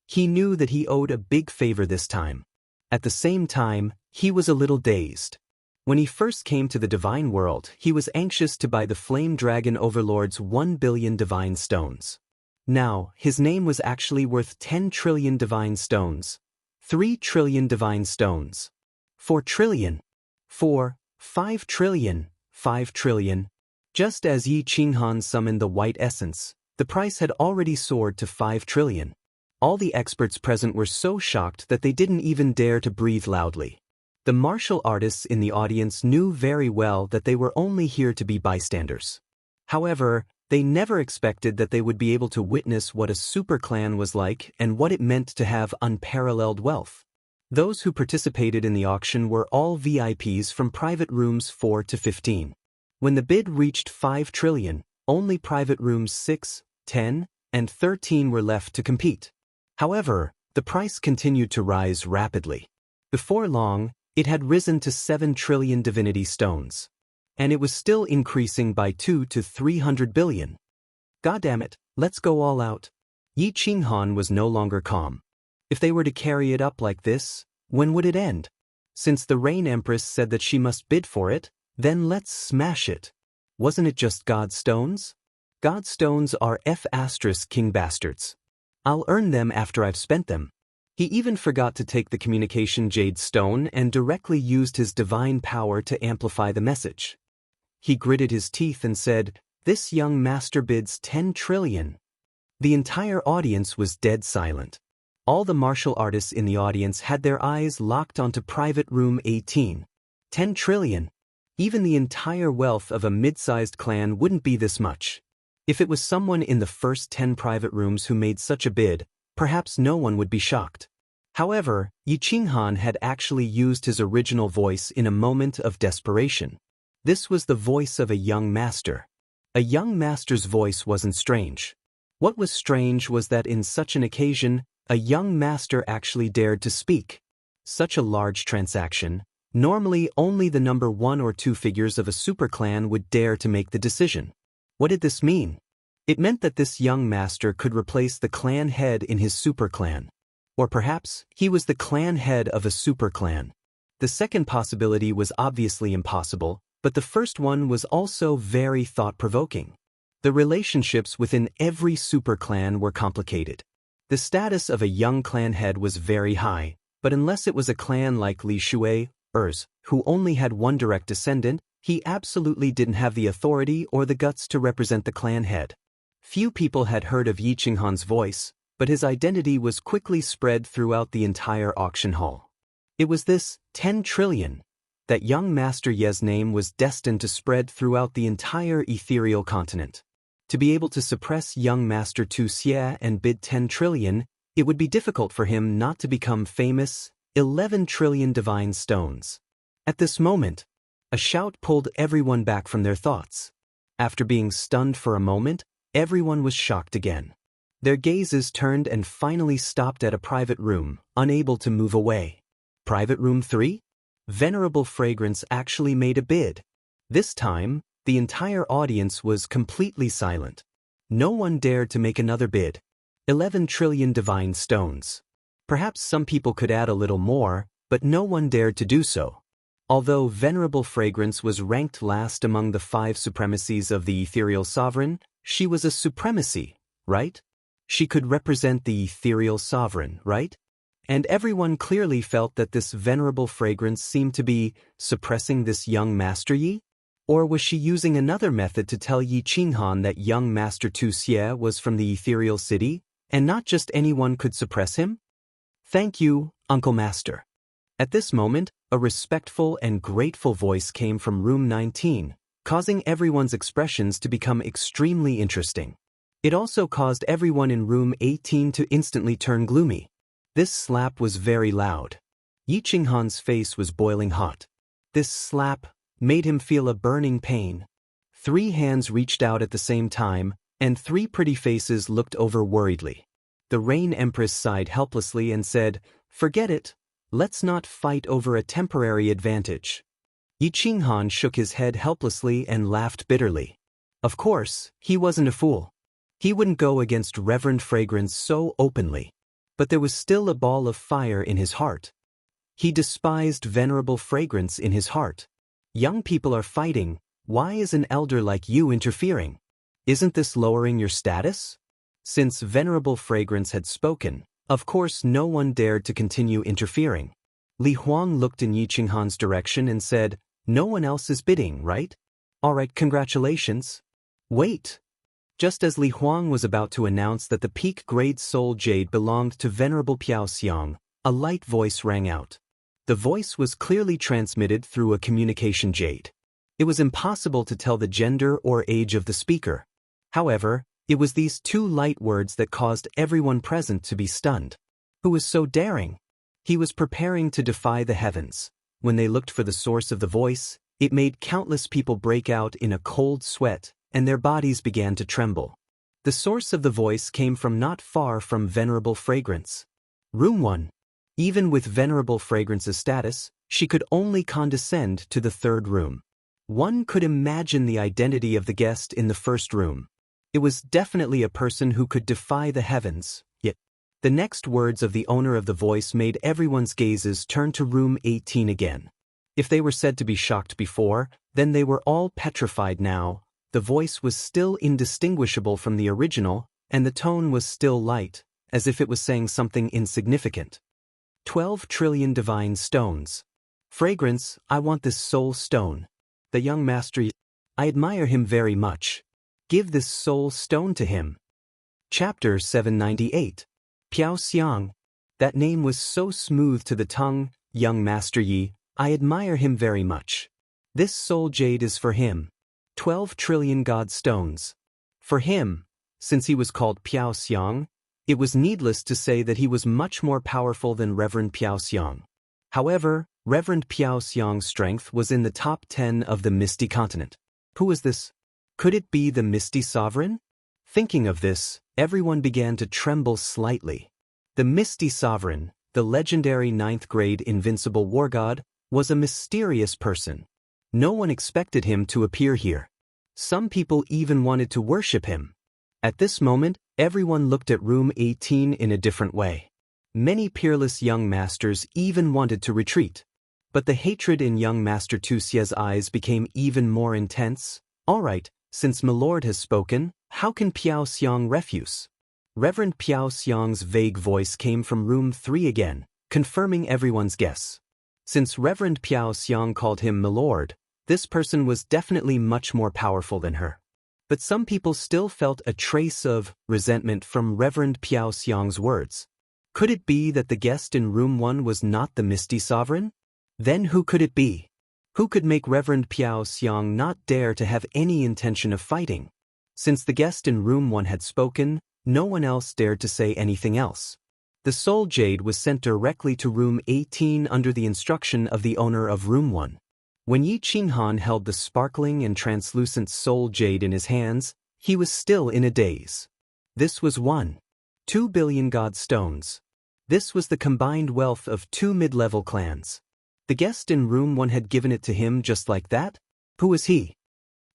He knew that he owed a big favor this time. At the same time, he was a little dazed. When he first came to the divine world, he was anxious to buy the Flame Dragon Overlord's 1 billion divine stones. Now, his name was actually worth 10 trillion divine stones. 3 trillion divine stones. 4 trillion. 5 trillion. 5 trillion. Just as Yi Qinghan summoned the white essence, the price had already soared to 5 trillion. All the experts present were so shocked that they didn't even dare to breathe loudly. The martial artists in the audience knew very well that they were only here to be bystanders. However, they never expected that they would be able to witness what a super clan was like and what it meant to have unparalleled wealth. Those who participated in the auction were all VIPs from private rooms 4 to 15. When the bid reached 5 trillion, only private rooms 6, 10, and 13 were left to compete. However, the price continued to rise rapidly. Before long, it had risen to 7 trillion divinity stones. And it was still increasing by 2 to 300 billion. Goddammit, let's go all out. Yi Qinghan was no longer calm. If they were to carry it up like this, when would it end? Since the Rain Empress said that she must bid for it, then let's smash it. Wasn't it just God stones? God stones are F*** king bastards. I'll earn them after I've spent them. He even forgot to take the communication jade stone and directly used his divine power to amplify the message. He gritted his teeth and said, "This young master bids 10 trillion. The entire audience was dead silent. All the martial artists in the audience had their eyes locked onto private room 18. 10 trillion. Even the entire wealth of a mid-sized clan wouldn't be this much. If it was someone in the first 10 private rooms who made such a bid, perhaps no one would be shocked." However, Yi Qinghan had actually used his original voice in a moment of desperation. This was the voice of a young master. A young master's voice wasn't strange. What was strange was that in such an occasion, a young master actually dared to speak. Such a large transaction, normally only the number 1 or 2 figures of a superclan would dare to make the decision. What did this mean? It meant that this young master could replace the clan head in his superclan. Or perhaps, he was the clan head of a superclan. The second possibility was obviously impossible, but the first one was also very thought-provoking. The relationships within every superclan were complicated. The status of a young clan head was very high, but unless it was a clan like Li Shui's, who only had one direct descendant, he absolutely didn't have the authority or the guts to represent the clan head. Few people had heard of Yi Qinghan's voice, but his identity was quickly spread throughout the entire auction hall. It was this 10 trillion. That young Master Ye's name was destined to spread throughout the entire ethereal continent. To be able to suppress young Master Tu Xie and bid 10 trillion, it would be difficult for him not to become famous. 11 trillion divine stones. At this moment, a shout pulled everyone back from their thoughts. After being stunned for a moment, everyone was shocked again. Their gazes turned and finally stopped at a private room, unable to move away. Private room 3? Venerable Fragrance actually made a bid. This time, the entire audience was completely silent. No one dared to make another bid. 11 trillion divine stones. Perhaps some people could add a little more, but no one dared to do so. Although Venerable Fragrance was ranked last among the 5 supremacies of the ethereal sovereign, she was a supremacy, right? She could represent the ethereal sovereign, right? And everyone clearly felt that this Venerable Fragrance seemed to be suppressing this young Master Yi? Or was she using another method to tell Yi Qinghan that young Master Tu Xie was from the ethereal city, and not just anyone could suppress him? "Thank you, Uncle Master." At this moment, a respectful and grateful voice came from room 19, causing everyone's expressions to become extremely interesting. It also caused everyone in room 18 to instantly turn gloomy. This slap was very loud. Yi Qinghan's face was boiling hot. This slap made him feel a burning pain. 3 hands reached out at the same time, and 3 pretty faces looked over worriedly. The Rain Empress sighed helplessly and said, "Forget it. Let's not fight over a temporary advantage." Yi Qinghan shook his head helplessly and laughed bitterly. Of course, he wasn't a fool. He wouldn't go against Reverend Fragrance so openly. But there was still a ball of fire in his heart. He despised Venerable Fragrance in his heart. Young people are fighting. Why is an elder like you interfering? Isn't this lowering your status? Since Venerable Fragrance had spoken, of course no one dared to continue interfering. Li Huang looked in Yi Qinghan's direction and said, "No one else is bidding, right? All right, congratulations." Wait. Just as Li Huang was about to announce that the peak grade soul jade belonged to Venerable Piao Xiang, a light voice rang out. The voice was clearly transmitted through a communication jade. It was impossible to tell the gender or age of the speaker. However, it was these 2 light words that caused everyone present to be stunned. Who was so daring? He was preparing to defy the heavens. When they looked for the source of the voice, it made countless people break out in a cold sweat, and their bodies began to tremble. The source of the voice came from not far from Venerable Fragrance. Room 1. Even with Venerable Fragrance's status, she could only condescend to the 3rd room. One could imagine the identity of the guest in the 1st room. It was definitely a person who could defy the heavens, yet the next words of the owner of the voice made everyone's gazes turn to room 18 again. If they were said to be shocked before, then they were all petrified now. The voice was still indistinguishable from the original, and the tone was still light, as if it was saying something insignificant. 12 trillion divine stones. Fragrance, I want this soul stone. The young master, I admire him very much. Give this soul stone to him. Chapter 798. Piao Xiang. That name was so smooth to the tongue, young master Yi, I admire him very much. This soul jade is for him. 12 trillion god stones. For him, since he was called Piao Xiang, it was needless to say that he was much more powerful than Reverend Piao Xiang. However, Reverend Piao Xiang's strength was in the top 10 of the Misty Continent. Who was this? Could it be the Misty Sovereign? Thinking of this, everyone began to tremble slightly. The Misty Sovereign, the legendary 9th grade invincible war god, was a mysterious person. No one expected him to appear here. Some people even wanted to worship him. At this moment, everyone looked at room 18 in a different way. Many peerless young masters even wanted to retreat. But the hatred in young Master Tuxia's eyes became even more intense. All right, since Milord has spoken, how can Piao Xiang refuse? Reverend Piao Xiang's vague voice came from room 3 again, confirming everyone's guess. Since Reverend Piao Xiang called him Milord, this person was definitely much more powerful than her. But some people still felt a trace of resentment from Reverend Piao Xiang's words. Could it be that the guest in room 1 was not the Misty Sovereign? Then who could it be? Who could make Reverend Piao Xiang not dare to have any intention of fighting? Since the guest in room 1 had spoken, no one else dared to say anything else. The soul jade was sent directly to room 18 under the instruction of the owner of room 1. When Yi Qinghan held the sparkling and translucent soul jade in his hands, he was still in a daze. This was 1.2 billion god stones. This was the combined wealth of 2 mid-level clans. The guest in room 1 had given it to him just like that? Who was he?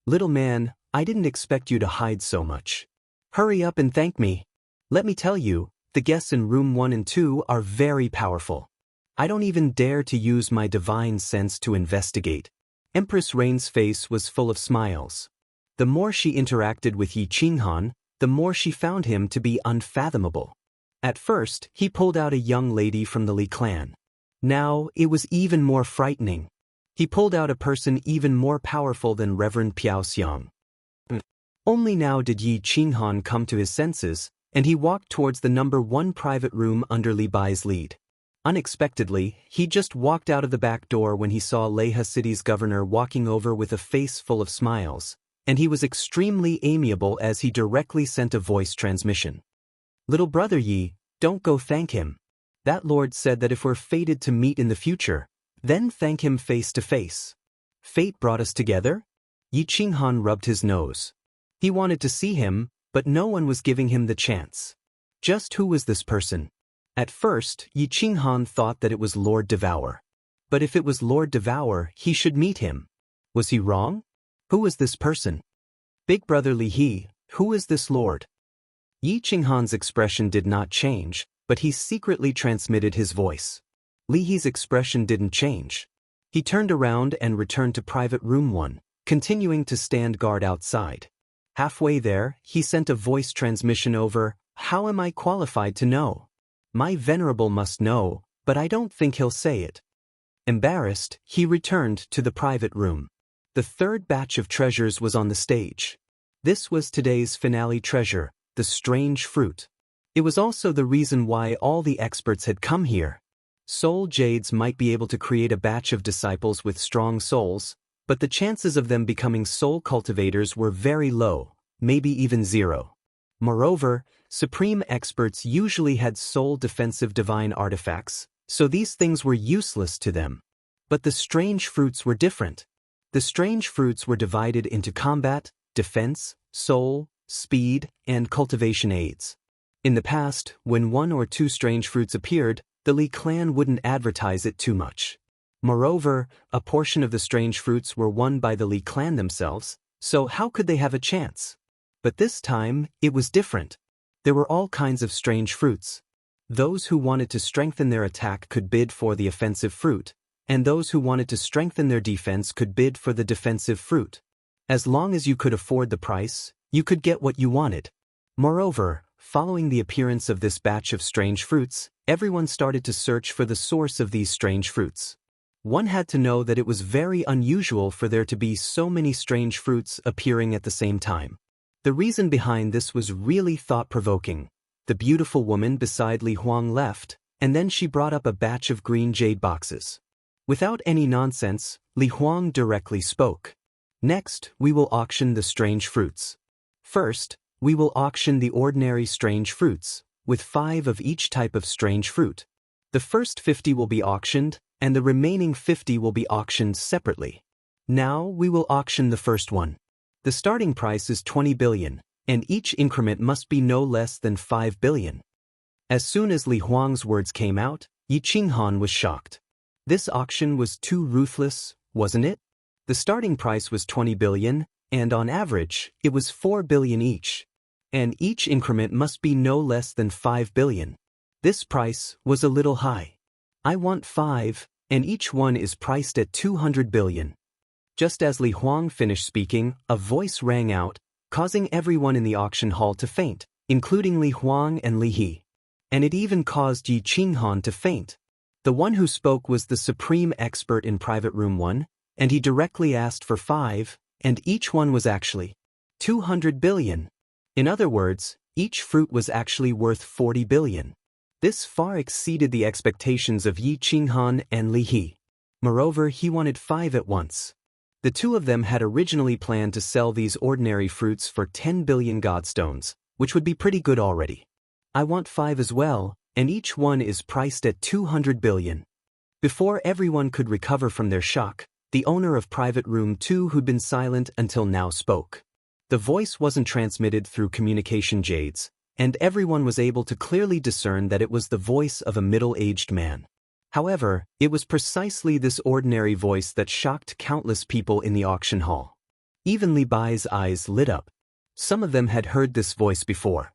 Little man, I didn't expect you to hide so much. Hurry up and thank me. Let me tell you, the guests in room 1 and 2 are very powerful. I don't even dare to use my divine sense to investigate. Empress Rain's face was full of smiles. The more she interacted with Yi Qinghan, the more she found him to be unfathomable. At first, he pulled out a young lady from the Li clan. Now, it was even more frightening. He pulled out a person even more powerful than Reverend Piao Xiang. Only now did Yi Qinghan come to his senses, and he walked towards the number 1 private room under Li Bai's lead. Unexpectedly, he just walked out of the back door when he saw Leha City's governor walking over with a face full of smiles, and he was extremely amiable as he directly sent a voice transmission. Little brother Yi, don't go thank him. That lord said that if we're fated to meet in the future, then thank him face to face. Fate brought us together? Yi Qinghan rubbed his nose. He wanted to see him, but no one was giving him the chance. Just who was this person? At first, Yi Qinghan thought that it was Lord Devour. But if it was Lord Devour, he should meet him. Was he wrong? Who was this person? Big brother Li He, who is this lord? Yi Qinghan's expression did not change, but he secretly transmitted his voice. Li He's expression didn't change. He turned around and returned to private room 1, continuing to stand guard outside. Halfway there, he sent a voice transmission over, "How am I qualified to know? My venerable must know, but I don't think he'll say it." Embarrassed, he returned to the private room. The 3rd batch of treasures was on the stage. This was today's finale treasure, the strange fruit. It was also the reason why all the experts had come here. Soul jades might be able to create a batch of disciples with strong souls, but the chances of them becoming soul cultivators were very low, maybe even 0. Moreover, supreme experts usually had soul defensive divine artifacts, so these things were useless to them. But the strange fruits were different. The strange fruits were divided into combat, defense, soul, speed, and cultivation aids. In the past, when 1 or 2 strange fruits appeared, the Li clan wouldn't advertise it too much. Moreover, a portion of the strange fruits were won by the Li clan themselves, so how could they have a chance? But this time, it was different. There were all kinds of strange fruits. Those who wanted to strengthen their attack could bid for the offensive fruit, and those who wanted to strengthen their defense could bid for the defensive fruit. As long as you could afford the price, you could get what you wanted. Moreover, Following the appearance of this batch of strange fruits, everyone started to search for the source of these strange fruits. One had to know that it was very unusual for there to be so many strange fruits appearing at the same time. The reason behind this was really thought-provoking. The beautiful woman beside Li Huang left, and then she brought up a batch of green jade boxes. Without any nonsense, Li Huang directly spoke. Next, we will auction the strange fruits. First, we will auction the ordinary strange fruits, with 5 of each type of strange fruit. The first 50 will be auctioned, and the remaining 50 will be auctioned separately. Now we will auction the first one. The starting price is 20 billion, and each increment must be no less than 5 billion. As soon as Li Huang's words came out, Yi Qinghan was shocked. This auction was too ruthless, wasn't it? The starting price was 20 billion, and on average, it was 4 billion each. And each increment must be no less than 5 billion. This price was a little high. I want 5, and each one is priced at 200 billion. Just as Li Huang finished speaking, a voice rang out, causing everyone in the auction hall to faint, including Li Huang and Li He. And it even caused Yi Qinghan to faint. The one who spoke was the supreme expert in Private Room 1, and he directly asked for 5, and each one was actually 200 billion. In other words, each fruit was actually worth 40 billion. This far exceeded the expectations of Yi Qinghan and Li He. Moreover, he wanted 5 at once. The two of them had originally planned to sell these ordinary fruits for 10 billion godstones, which would be pretty good already. I want 5 as well, and each one is priced at 200 billion. Before everyone could recover from their shock, the owner of Private Room 2 who'd been silent until now spoke. The voice wasn't transmitted through communication jades, and everyone was able to clearly discern that it was the voice of a middle-aged man. However, it was precisely this ordinary voice that shocked countless people in the auction hall. Even Li Bai's eyes lit up. Some of them had heard this voice before.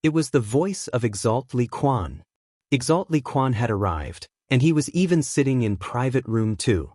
It was the voice of Exalt Li Quan. Exalt Li Quan had arrived, and he was even sitting in Private Room 2.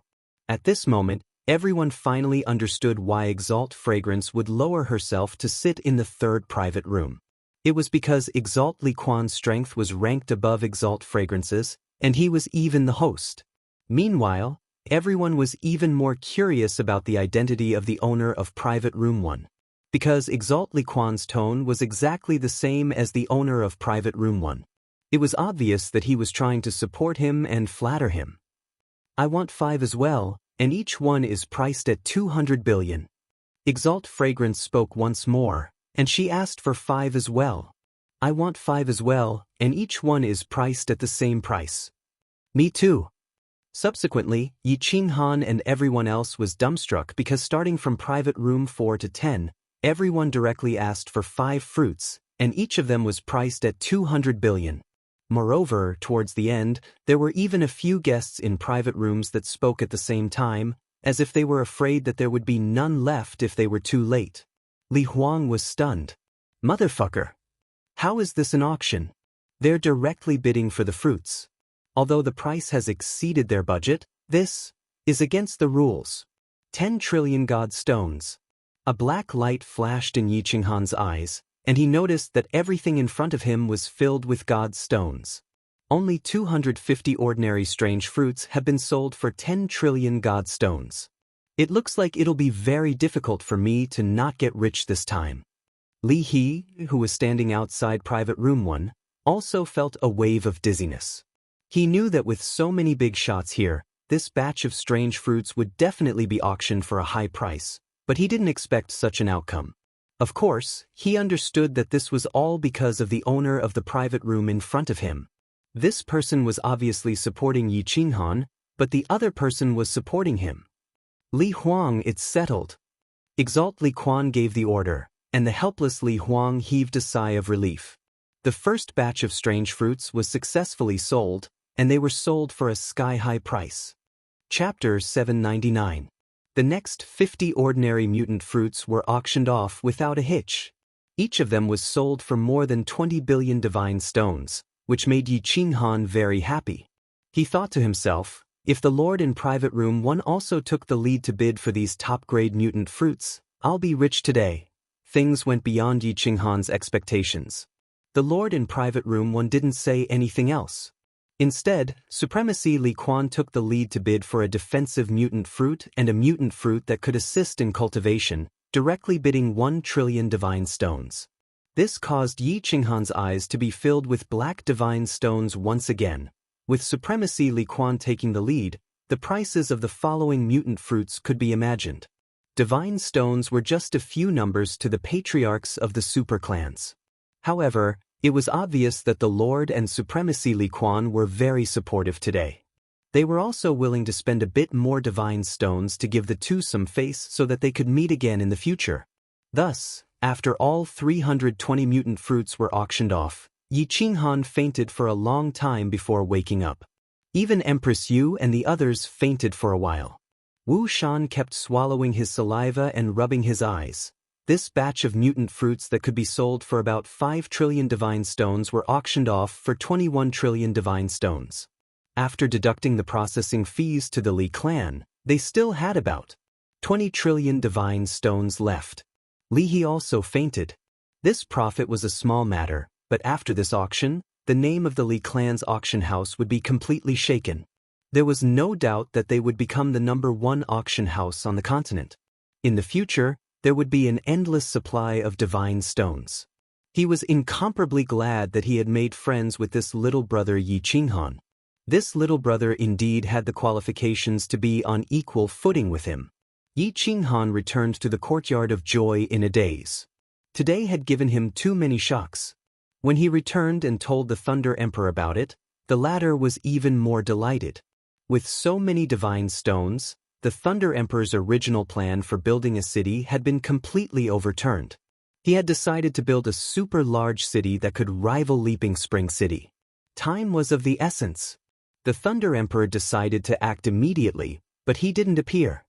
At this moment, everyone finally understood why Exalt Fragrance would lower herself to sit in the third private room. It was because Exalt Li Quan's strength was ranked above Exalt Fragrance's, and he was even the host. Meanwhile, everyone was even more curious about the identity of the owner of Private Room 1. Because Exalt Li Quan's tone was exactly the same as the owner of Private Room 1. It was obvious that he was trying to support him and flatter him. I want 5 as well, and each one is priced at 200 billion. Exalt Fragrance spoke once more, and she asked for 5 as well. I want 5 as well, and each one is priced at the same price. Me too. Subsequently, Yi Qinghan and everyone else was dumbstruck because starting from Private Room 4 to 10, everyone directly asked for 5 fruits, and each of them was priced at 200 billion. Moreover, towards the end, there were even a few guests in private rooms that spoke at the same time, as if they were afraid that there would be none left if they were too late. Li Huang was stunned. Motherfucker! How is this an auction? They're directly bidding for the fruits. Although the price has exceeded their budget, this is against the rules. 10 trillion god stones. A black light flashed in Yi Qinghan's eyes, and he noticed that everything in front of him was filled with god stones. Only 250 ordinary strange fruits have been sold for 10 trillion god stones. It looks like it'll be very difficult for me to not get rich this time. Li He, who was standing outside Private Room 1, also felt a wave of dizziness. He knew that with so many big shots here, this batch of strange fruits would definitely be auctioned for a high price, but he didn't expect such an outcome. Of course, he understood that this was all because of the owner of the private room in front of him. This person was obviously supporting Yi Qinghan, but the other person was supporting him. Li Huang, it's settled. Exalt Li Quan gave the order, and the helpless Li Huang heaved a sigh of relief. The first batch of strange fruits was successfully sold, and they were sold for a sky-high price. Chapter 799. The next 50 ordinary mutant fruits were auctioned off without a hitch. Each of them was sold for more than 20 billion divine stones, which made Yi Qinghan very happy. He thought to himself, if the Lord in Private Room 1 also took the lead to bid for these top-grade mutant fruits, I'll be rich today. Things went beyond Yi Qinghan's expectations. The Lord in Private Room 1 didn't say anything else. Instead, Supremacy Li Quan took the lead to bid for a defensive mutant fruit and a mutant fruit that could assist in cultivation, directly bidding 1 trillion divine stones. This caused Yi Qinghan's eyes to be filled with black divine stones once again. With Supremacy Li Quan taking the lead, the prices of the following mutant fruits could be imagined. Divine stones were just a few numbers to the patriarchs of the super clans. However, it was obvious that the Lord and Supremacy Li Quan were very supportive today. They were also willing to spend a bit more divine stones to give the two some face so that they could meet again in the future. Thus, after all 320 mutant fruits were auctioned off, Yi Qinghan fainted for a long time before waking up. Even Empress Yu and the others fainted for a while. Wu Shan kept swallowing his saliva and rubbing his eyes. This batch of mutant fruits that could be sold for about 5 trillion divine stones were auctioned off for 21 trillion divine stones. After deducting the processing fees to the Li clan, they still had about 20 trillion divine stones left. Li He also fainted. This profit was a small matter, but after this auction, the name of the Li clan's auction house would be completely shaken. There was no doubt that they would become the #1 auction house on the continent. In the future, there would be an endless supply of divine stones. He was incomparably glad that he had made friends with this little brother Yi Qinghan. This little brother indeed had the qualifications to be on equal footing with him. Yi Qinghan returned to the courtyard of joy in a daze. Today had given him too many shocks. When he returned and told the Thunder Emperor about it, the latter was even more delighted. With so many divine stones, the Thunder Emperor's original plan for building a city had been completely overturned. He had decided to build a super large city that could rival Leaping Spring City. Time was of the essence. The Thunder Emperor decided to act immediately, but he didn't appear.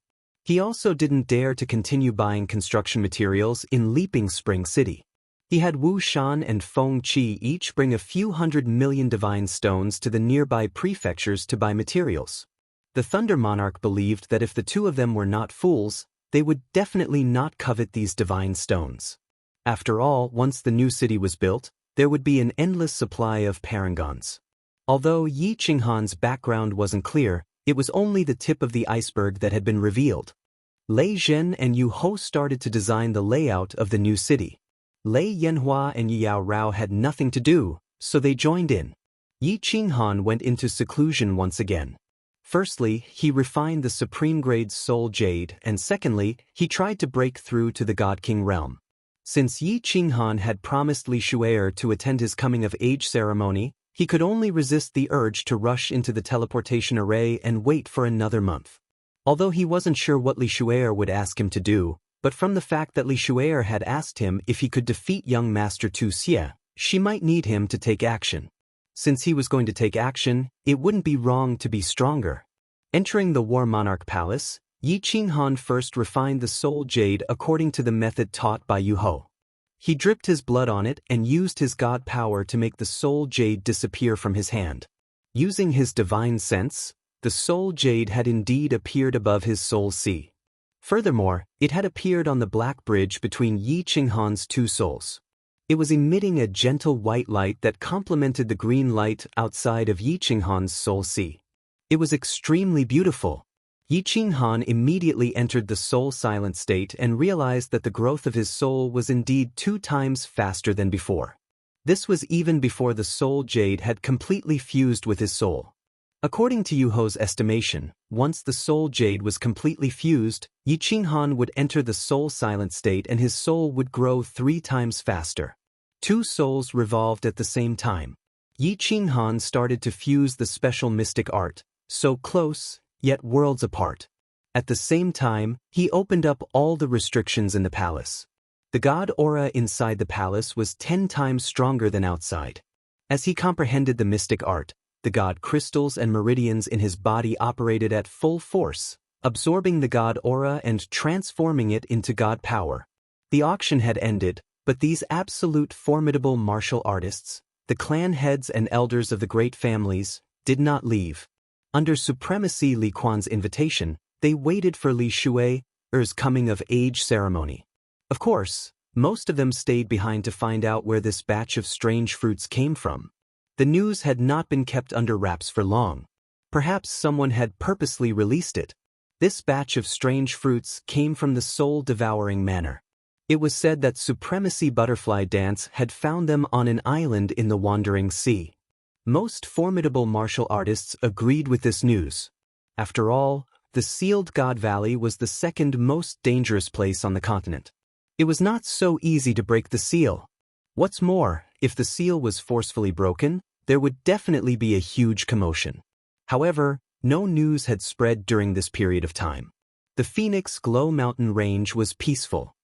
He also didn't dare to continue buying construction materials in Leaping Spring City. He had Wu Shan and Feng Qi each bring a few 100 million divine stones to the nearby prefectures to buy materials. The Thunder Monarch believed that if the two of them were not fools, they would definitely not covet these divine stones. After all, once the new city was built, there would be an endless supply of parangons. Although Yi Qinghan's background wasn't clear, it was only the tip of the iceberg that had been revealed. Lei Zhen and Yu Ho started to design the layout of the new city. Lei Yanhua and Yao Rao had nothing to do, so they joined in. Yi Qinghan went into seclusion once again. Firstly, he refined the supreme grade soul jade, and secondly, he tried to break through to the God King realm. Since Yi Qinghan had promised Li Shu'er to attend his coming-of-age ceremony, he could only resist the urge to rush into the teleportation array and wait for another month. Although he wasn't sure what Li Shu'er would ask him to do, but from the fact that Li Shu'er had asked him if he could defeat young Master Tu Xie, she might need him to take action. Since he was going to take action, it wouldn't be wrong to be stronger. Entering the War Monarch Palace, Yi Qinghan first refined the soul jade according to the method taught by Yu Ho. He dripped his blood on it and used his god power to make the soul jade disappear from his hand. Using his divine sense, the soul jade had indeed appeared above his soul sea. Furthermore, it had appeared on the black bridge between Yi Qinghan's two souls. It was emitting a gentle white light that complemented the green light outside of Yi Qinghan's soul sea. It was extremely beautiful. Yi Qinghan immediately entered the soul silent state and realized that the growth of his soul was indeed 2 times faster than before. This was even before the soul jade had completely fused with his soul. According to Yu Ho's estimation, once the soul jade was completely fused, Yi Qinghan would enter the soul silent state and his soul would grow 3 times faster. 2 souls revolved at the same time. Yi Qinghan started to fuse the special mystic art, so close, yet worlds apart. At the same time, he opened up all the restrictions in the palace. The god aura inside the palace was 10 times stronger than outside. As he comprehended the mystic art, the god crystals and meridians in his body operated at full force, absorbing the god aura and transforming it into god power. The auction had ended, but these absolute formidable martial artists, the clan heads and elders of the great families, did not leave. Under Supremacy Li Quan's invitation, they waited for Li Shu'er's coming-of-age ceremony. Of course, Most of them stayed behind to find out where this batch of strange fruits came from. The news had not been kept under wraps for long. Perhaps someone had purposely released it. This batch of strange fruits came from the soul-devouring manor. It was said that Supremacy Butterfly Dance had found them on an island in the Wandering Sea. Most formidable martial artists agreed with this news. After all, the Sealed God Valley was the second most dangerous place on the continent. It was not so easy to break the seal. What's more, if the seal was forcefully broken, there would definitely be a huge commotion. However, no news had spread during this period of time. The Phoenix Glow Mountain Range was peaceful.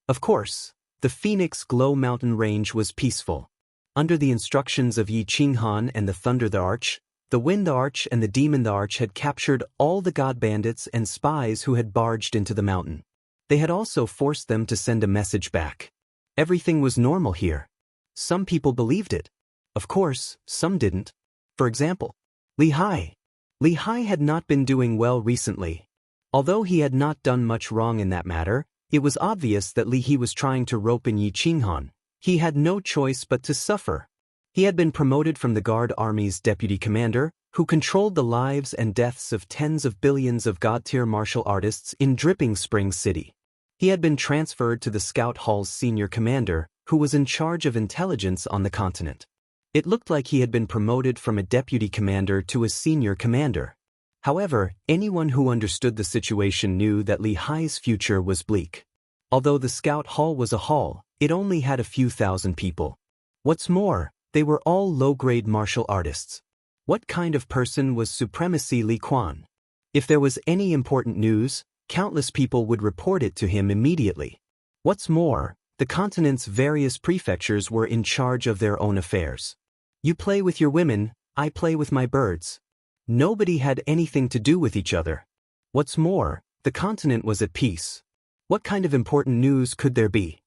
Of course, the Phoenix Glow Mountain Range was peaceful. Under the instructions of Yi Qinghan and the Thunder the Arch, the Wind the Arch and the Demon the Arch had captured all the god bandits and spies who had barged into the mountain. They had also forced them to send a message back. Everything was normal here. Some people believed it. Of course, some didn't. For example, Li Hai. Li Hai had not been doing well recently. Although he had not done much wrong in that matter, it was obvious that Li Hai was trying to rope in Yi Qinghan. He had no choice but to suffer. He had been promoted from the Guard Army's deputy commander, who controlled the lives and deaths of tens of billions of god-tier martial artists in Dripping Springs City. He had been transferred to the Scout Hall's senior commander, who was in charge of intelligence on the continent. It looked like he had been promoted from a deputy commander to a senior commander. However, anyone who understood the situation knew that Li Hai's future was bleak. Although the Scout Hall was a hall, it only had a few thousand people. What's more, they were all low-grade martial artists. What kind of person was Supremacy Li Quan? If there was any important news, countless people would report it to him immediately. What's more, the continent's various prefectures were in charge of their own affairs. You play with your women, I play with my birds. Nobody had anything to do with each other. What's more, the continent was at peace. What kind of important news could there be?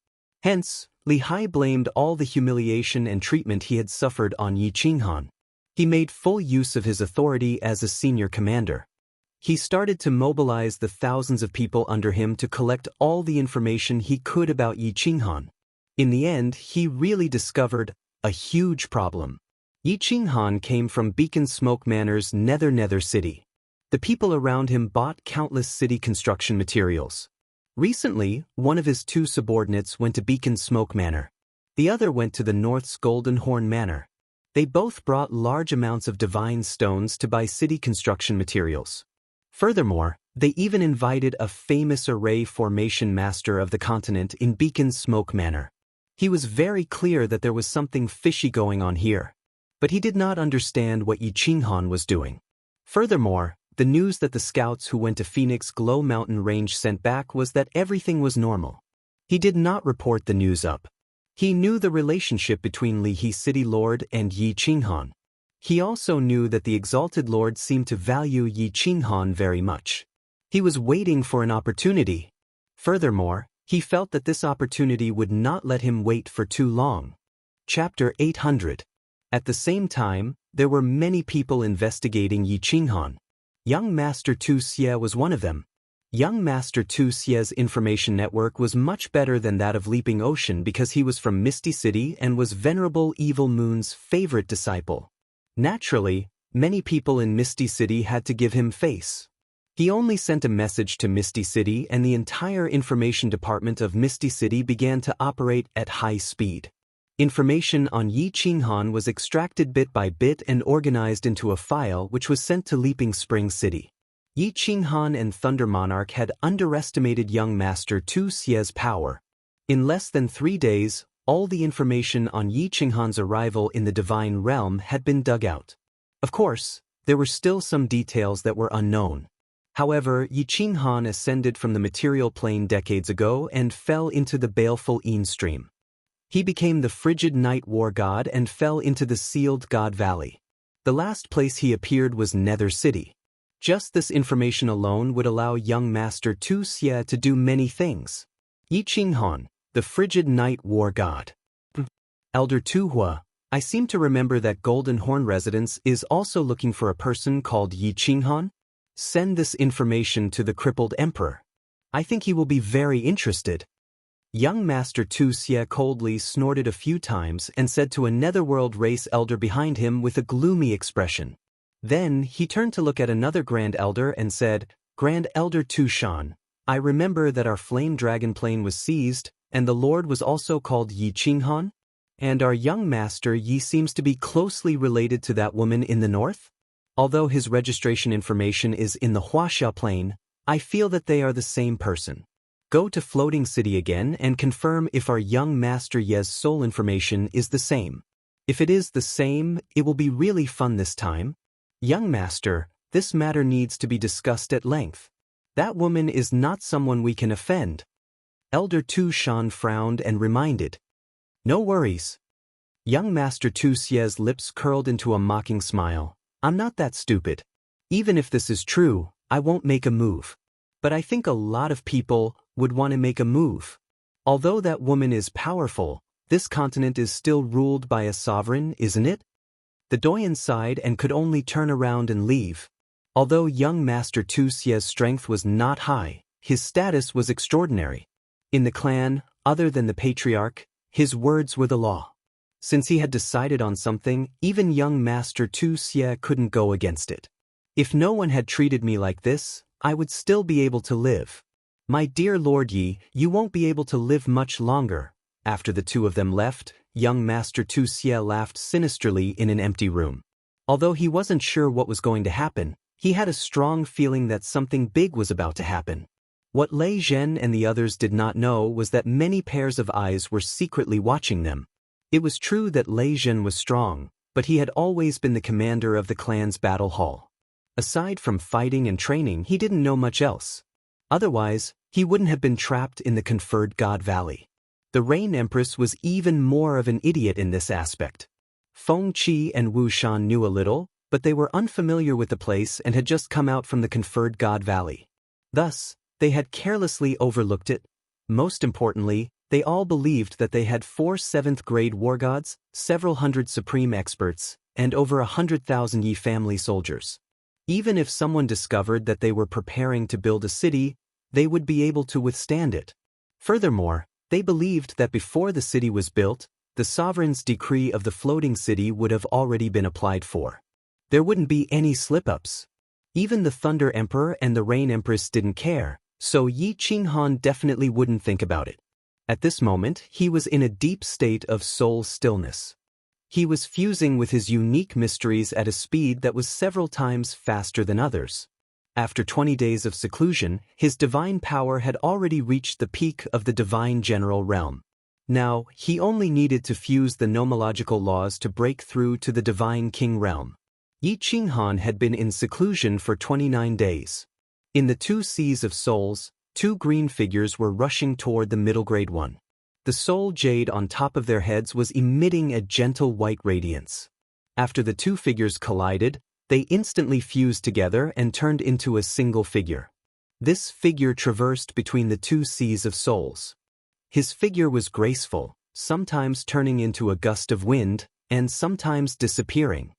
Hence, Li Hai blamed all the humiliation and treatment he had suffered on Yi Qinghan. He made full use of his authority as a senior commander. He started to mobilize the thousands of people under him to collect all the information he could about Yi Qinghan. In the end, he really discovered a huge problem. Yi Qinghan came from Beacon Smoke Manor's Nether City. The people around him bought countless city construction materials. Recently, one of his two subordinates went to Beacon Smoke Manor. The other went to the North's Golden Horn Manor. They both brought large amounts of divine stones to buy city construction materials. Furthermore, they even invited a famous array formation master of the continent in Beacon Smoke Manor. He was very clear that there was something fishy going on here. But he did not understand what Yi Qinghan was doing. Furthermore, the news that the scouts who went to Phoenix Glow Mountain Range sent back was that everything was normal. He did not report the news up. He knew the relationship between Li Hai City Lord and Yi Qinghan. He also knew that the Exalted Lord seemed to value Yi Qinghan very much. He was waiting for an opportunity. Furthermore, he felt that this opportunity would not let him wait for too long. Chapter 800. At the same time, there were many people investigating Yi Qinghan. Young Master Tu Xie was one of them. Young Master Tu Xie's information network was much better than that of Leaping Ocean because he was from Misty City and was Venerable Evil Moon's favorite disciple. Naturally, many people in Misty City had to give him face. He only sent a message to Misty City and the entire information department of Misty City began to operate at high speed. Information on Yi Qinghan was extracted bit by bit and organized into a file which was sent to Leaping Spring City. Yi Qinghan and Thunder Monarch had underestimated young Master Tu Xie's power. In less than 3 days, all the information on Yi Qinghan's arrival in the Divine Realm had been dug out. Of course, there were still some details that were unknown. However, Yi Qinghan ascended from the material plane decades ago and fell into the baleful Een stream. He became the frigid night war god and fell into the sealed god valley. The last place he appeared was Nether City. Just this information alone would allow young Master Tu Xie to do many things. Yi Qinghan, the frigid night war god. Elder Tu Hua, I seem to remember that Golden Horn Residence is also looking for a person called Yi Qinghan. Send this information to the crippled emperor. I think he will be very interested. Young Master Wuxia coldly snorted a few times and said to a netherworld race elder behind him with a gloomy expression. Then he turned to look at another Grand Elder and said, "Grand Elder Tushan, I remember that our flame dragon plane was seized, and the Lord was also called Yi Qinghan? And our young master Yi seems to be closely related to that woman in the north? Although his registration information is in the Wuxia plane, I feel that they are the same person. Go to Floating City again and confirm if our young master Ye's soul information is the same. If it is the same, it will be really fun this time. Young master, this matter needs to be discussed at length. That woman is not someone we can offend." Elder Tushan frowned and reminded. "No worries." Young Master Tuxia's lips curled into a mocking smile. "I'm not that stupid. Even if this is true, I won't make a move. But I think a lot of people would want to make a move. Although that woman is powerful, this continent is still ruled by a sovereign, isn't it?" The doyen sighed and could only turn around and leave. Although young Master Tuxia's strength was not high, his status was extraordinary. In the clan, other than the patriarch, his words were the law. Since he had decided on something, even young Master Wuxia couldn't go against it. "If no one had treated me like this, I would still be able to live. My dear Lord Yi, you won't be able to live much longer." After the two of them left, young Master Wuxia laughed sinisterly in an empty room. Although he wasn't sure what was going to happen, he had a strong feeling that something big was about to happen. What Lei Zhen and the others did not know was that many pairs of eyes were secretly watching them. It was true that Lei Zhen was strong, but he had always been the commander of the clan's battle hall. Aside from fighting and training, he didn't know much else. Otherwise, he wouldn't have been trapped in the conferred God Valley. The Rain Empress was even more of an idiot in this aspect. Feng Qi and Wu Shan knew a little, but they were unfamiliar with the place and had just come out from the conferred God Valley. Thus, they had carelessly overlooked it. Most importantly, they all believed that they had 4 7th-grade war gods, several hundred supreme experts, and over 100,000 Yi family soldiers. Even if someone discovered that they were preparing to build a city, they would be able to withstand it. Furthermore, they believed that before the city was built, the sovereign's decree of the floating city would have already been applied for. There wouldn't be any slip-ups. Even the Thunder Emperor and the Rain Empress didn't care, so Yi Qinghan definitely wouldn't think about it. At this moment, he was in a deep state of soul stillness. He was fusing with his unique mysteries at a speed that was several times faster than others. After 20 days of seclusion, his divine power had already reached the peak of the divine general realm. Now, he only needed to fuse the nomological laws to break through to the divine king realm. Yi Qinghan had been in seclusion for 29 days. In the 2 seas of souls, 2 green figures were rushing toward the middle grade one. The soul jade on top of their heads was emitting a gentle white radiance. After the 2 figures collided, they instantly fused together and turned into a single figure. This figure traversed between the 2 seas of souls. His figure was graceful, sometimes turning into a gust of wind, and sometimes disappearing.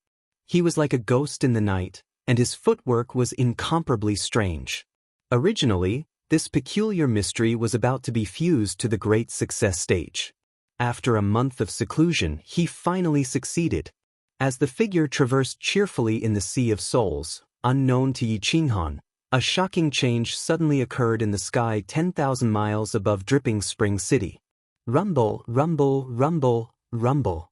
He was like a ghost in the night, and his footwork was incomparably strange. Originally, this peculiar mystery was about to be fused to the great success stage. After a month of seclusion, he finally succeeded. As the figure traversed cheerfully in the Sea of Souls, unknown to Yi Qinghan, a shocking change suddenly occurred in the sky 10,000 miles above Dripping Spring City. Rumble, rumble, rumble, rumble.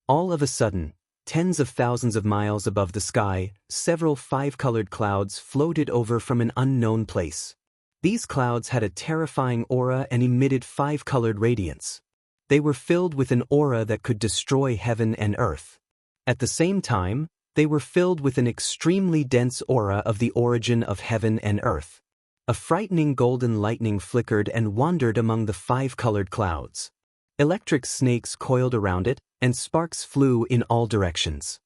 All of a sudden, tens of thousands of miles above the sky, several 5-colored clouds floated over from an unknown place. These clouds had a terrifying aura and emitted 5-colored radiance. They were filled with an aura that could destroy heaven and earth. At the same time, they were filled with an extremely dense aura of the origin of heaven and earth. A frightening golden lightning flickered and wandered among the 5-colored clouds. Electric snakes coiled around it, and sparks flew in all directions.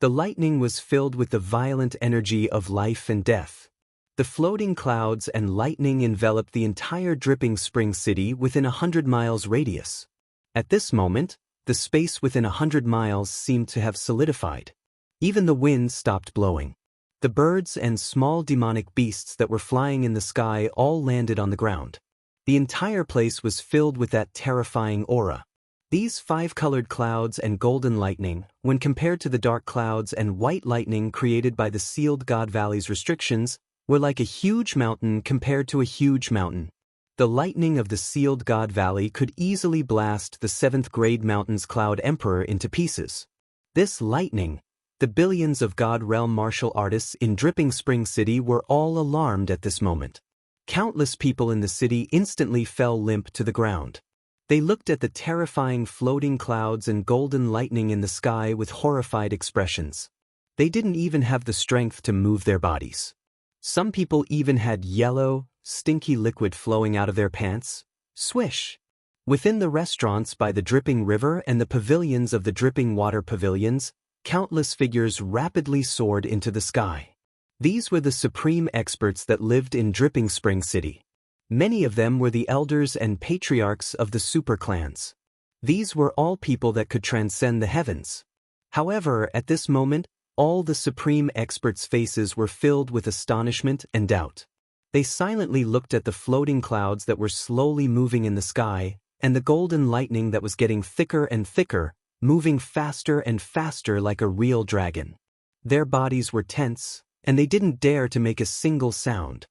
The lightning was filled with the violent energy of life and death. The floating clouds and lightning enveloped the entire Dripping Spring City within 100 miles radius. At this moment, the space within 100 miles seemed to have solidified. Even the wind stopped blowing. The birds and small demonic beasts that were flying in the sky all landed on the ground. The entire place was filled with that terrifying aura. These five-colored clouds and golden lightning, when compared to the dark clouds and white lightning created by the sealed God Valley's restrictions, were like a huge mountain compared to a huge mountain. The lightning of the sealed God Valley could easily blast the 7th grade mountain's Cloud Emperor into pieces. This lightning, the billions of God Realm martial artists in Dripping Spring City were all alarmed at this moment. Countless people in the city instantly fell limp to the ground. They looked at the terrifying floating clouds and golden lightning in the sky with horrified expressions. They didn't even have the strength to move their bodies. Some people even had yellow, stinky liquid flowing out of their pants. Swish! Within the restaurants by the dripping river and the pavilions of the dripping water pavilions, countless figures rapidly soared into the sky. These were the supreme experts that lived in Dripping Spring City. Many of them were the elders and patriarchs of the super clans. These were all people that could transcend the heavens. However, at this moment, all the supreme experts' faces were filled with astonishment and doubt. They silently looked at the floating clouds that were slowly moving in the sky, and the golden lightning that was getting thicker and thicker, moving faster and faster like a real dragon. Their bodies were tense, and they didn't dare to make a single sound.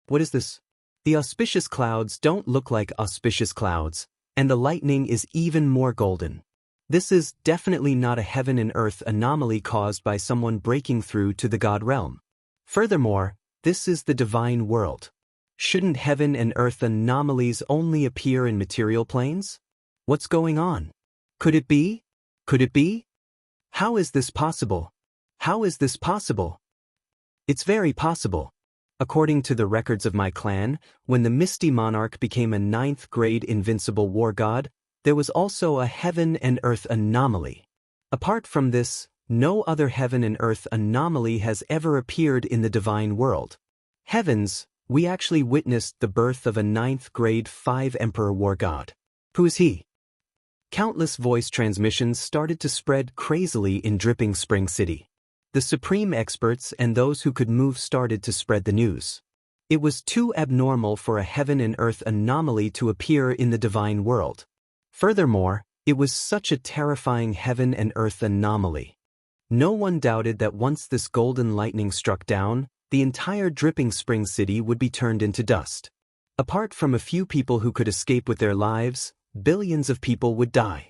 What is this? The auspicious clouds don't look like auspicious clouds, and the lightning is even more golden. This is definitely not a heaven and earth anomaly caused by someone breaking through to the God realm. Furthermore, this is the divine world. Shouldn't heaven and earth anomalies only appear in material planes? What's going on? Could it be? Could it be? How is this possible? How is this possible? It's very possible. According to the records of my clan, when the Misty Monarch became a 9th grade invincible war god, there was also a heaven and earth anomaly. Apart from this, no other heaven and earth anomaly has ever appeared in the divine world. Heavens, we actually witnessed the birth of a 9th grade 5 emperor war god. Who is he? Countless voice transmissions started to spread crazily in Dripping Spring City. The supreme experts and those who could move started to spread the news. It was too abnormal for a heaven and earth anomaly to appear in the divine world. Furthermore, it was such a terrifying heaven and earth anomaly. No one doubted that once this golden lightning struck down, the entire Dripping Spring City would be turned into dust. Apart from a few people who could escape with their lives, billions of people would die.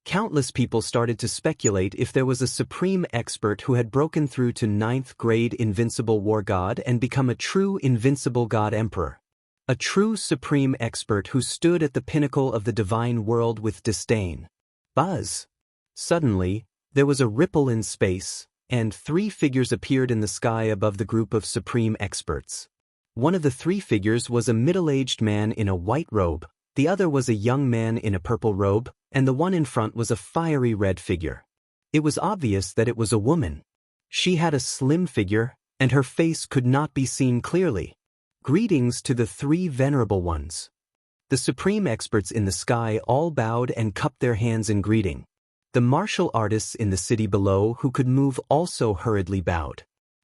Countless people started to speculate if there was a supreme expert who had broken through to 9th grade invincible war god and become a true invincible god emperor. A true supreme expert who stood at the pinnacle of the divine world with disdain. Buzz! Suddenly, there was a ripple in space, and 3 figures appeared in the sky above the group of supreme experts. One of the 3 figures was a middle-aged man in a white robe, the other was a young man in a purple robe, and the one in front was a fiery red figure. It was obvious that it was a woman. She had a slim figure, and her face could not be seen clearly. Greetings to the 3 venerable ones. The supreme experts in the sky all bowed and cupped their hands in greeting. The martial artists in the city below who could move also hurriedly bowed.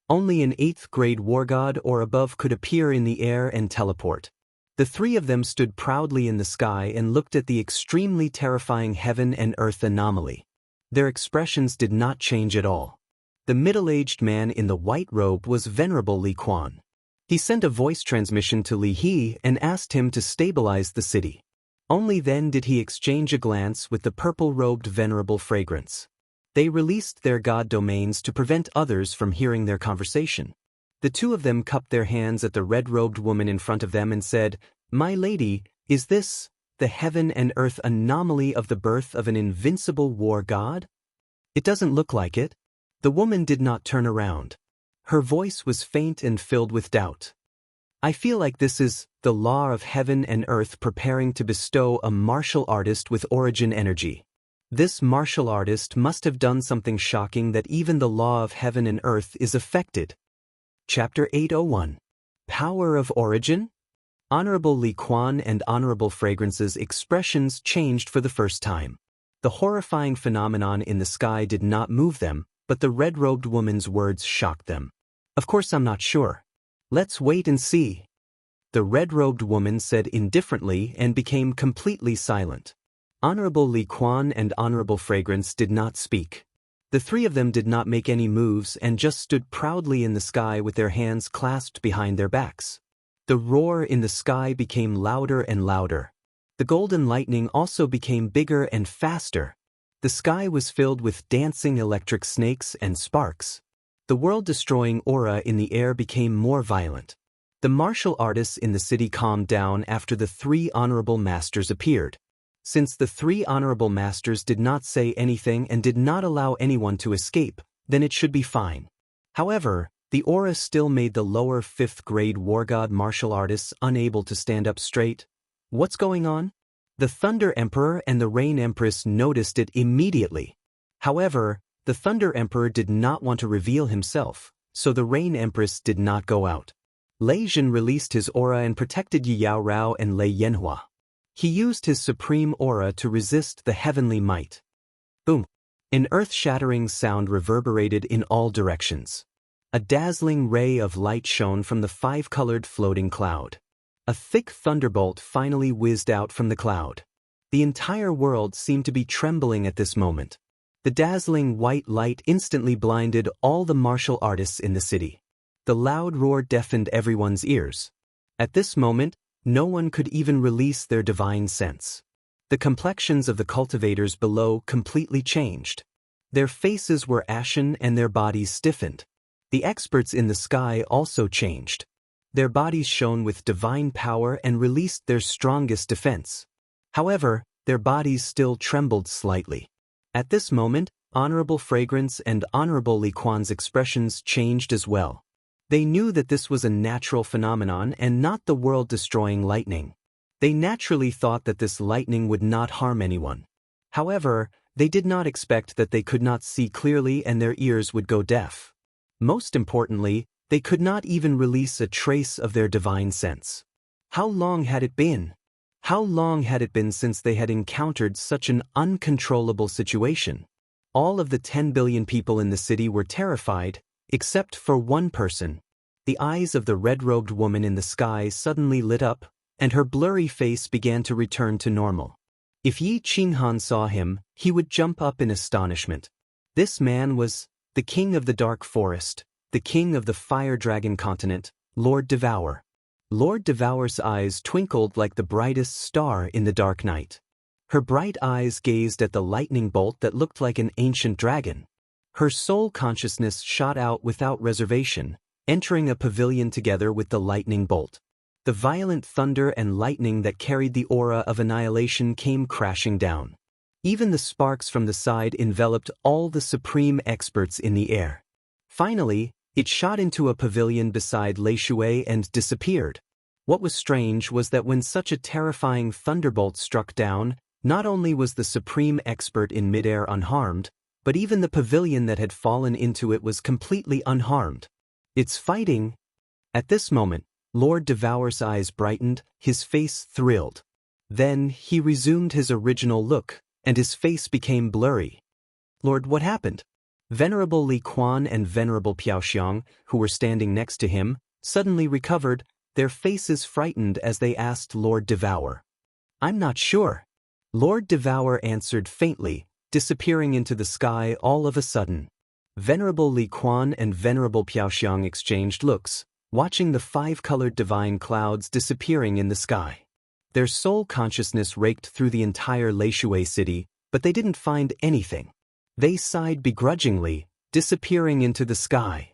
Only an 8th grade war god or above could appear in the air and teleport. The 3 of them stood proudly in the sky and looked at the extremely terrifying heaven and earth anomaly. Their expressions did not change at all. The middle-aged man in the white robe was Venerable Li Quan. He sent a voice transmission to Li He and asked him to stabilize the city. Only then did he exchange a glance with the purple-robed Venerable Fragrance. They released their god domains to prevent others from hearing their conversation. The 2 of them cupped their hands at the red-robed woman in front of them and said, "My lady, is this the heaven and earth anomaly of the birth of an invincible war god?" "It doesn't look like it." The woman did not turn around. Her voice was faint and filled with doubt. "I feel like this is the law of heaven and earth preparing to bestow a martial artist with origin energy. This martial artist must have done something shocking that even the law of heaven and earth is affected." Chapter 801. Power of Origin? Honorable Li Quan and Honorable Fragrance's expressions changed for the first time. The horrifying phenomenon in the sky did not move them, but the red-robed woman's words shocked them. "Of course I'm not sure. Let's wait and see." The red-robed woman said indifferently and became completely silent. Honorable Li Quan and Honorable Fragrance did not speak. The three of them did not make any moves and just stood proudly in the sky with their hands clasped behind their backs. The roar in the sky became louder and louder. The golden lightning also became bigger and faster. The sky was filled with dancing electric snakes and sparks. The world-destroying aura in the air became more violent. The martial artists in the city calmed down after the three honorable masters appeared. Since the three honorable masters did not say anything and did not allow anyone to escape, then it should be fine. However, the aura still made the lower 5th grade war god martial artists unable to stand up straight. What's going on? The Thunder Emperor and the Rain Empress noticed it immediately. However, the Thunder Emperor did not want to reveal himself, so the Rain Empress did not go out. Lei Jin released his aura and protected Yi Yao Rao and Lei Yanhua. He used his supreme aura to resist the heavenly might. Boom! An earth-shattering sound reverberated in all directions. A dazzling ray of light shone from the 5-colored floating cloud. A thick thunderbolt finally whizzed out from the cloud. The entire world seemed to be trembling at this moment. The dazzling white light instantly blinded all the martial artists in the city. The loud roar deafened everyone's ears. At this moment, no one could even release their divine sense. The complexions of the cultivators below completely changed. Their faces were ashen and their bodies stiffened. The experts in the sky also changed. Their bodies shone with divine power and released their strongest defense. However, their bodies still trembled slightly. At this moment, Honorable Fragrance and Honorable Li Quan's expressions changed as well. They knew that this was a natural phenomenon and not the world-destroying lightning. They naturally thought that this lightning would not harm anyone. However, they did not expect that they could not see clearly and their ears would go deaf. Most importantly, they could not even release a trace of their divine sense. How long had it been? How long had it been since they had encountered such an uncontrollable situation? All of the 10 billion people in the city were terrified, except for one person. The eyes of the red-robed woman in the sky suddenly lit up, and her blurry face began to return to normal. If Yi Qinghan saw him, he would jump up in astonishment. This man was the king of the dark forest, the king of the fire dragon continent, Lord Devour. Lord Devour's eyes twinkled like the brightest star in the dark night. Her bright eyes gazed at the lightning bolt that looked like an ancient dragon. Her soul consciousness shot out without reservation, entering a pavilion together with the lightning bolt. The violent thunder and lightning that carried the aura of annihilation came crashing down. Even the sparks from the side enveloped all the supreme experts in the air. Finally, it shot into a pavilion beside Lei Shui and disappeared. What was strange was that when such a terrifying thunderbolt struck down, not only was the supreme expert in midair unharmed, but even the pavilion that had fallen into it was completely unharmed. It's fighting. At this moment, Lord Devour's eyes brightened, his face thrilled. Then he resumed his original look, and his face became blurry. Lord, what happened? Venerable Li Quan and Venerable Piaoxiang, who were standing next to him, suddenly recovered, their faces frightened as they asked Lord Devour. I'm not sure. Lord Devour answered faintly, disappearing into the sky all of a sudden. Venerable Li Quan and Venerable Piaoxiang exchanged looks, watching the 5-colored divine clouds disappearing in the sky. Their soul consciousness raked through the entire Lei Shui city, but they didn't find anything. They sighed begrudgingly, disappearing into the sky.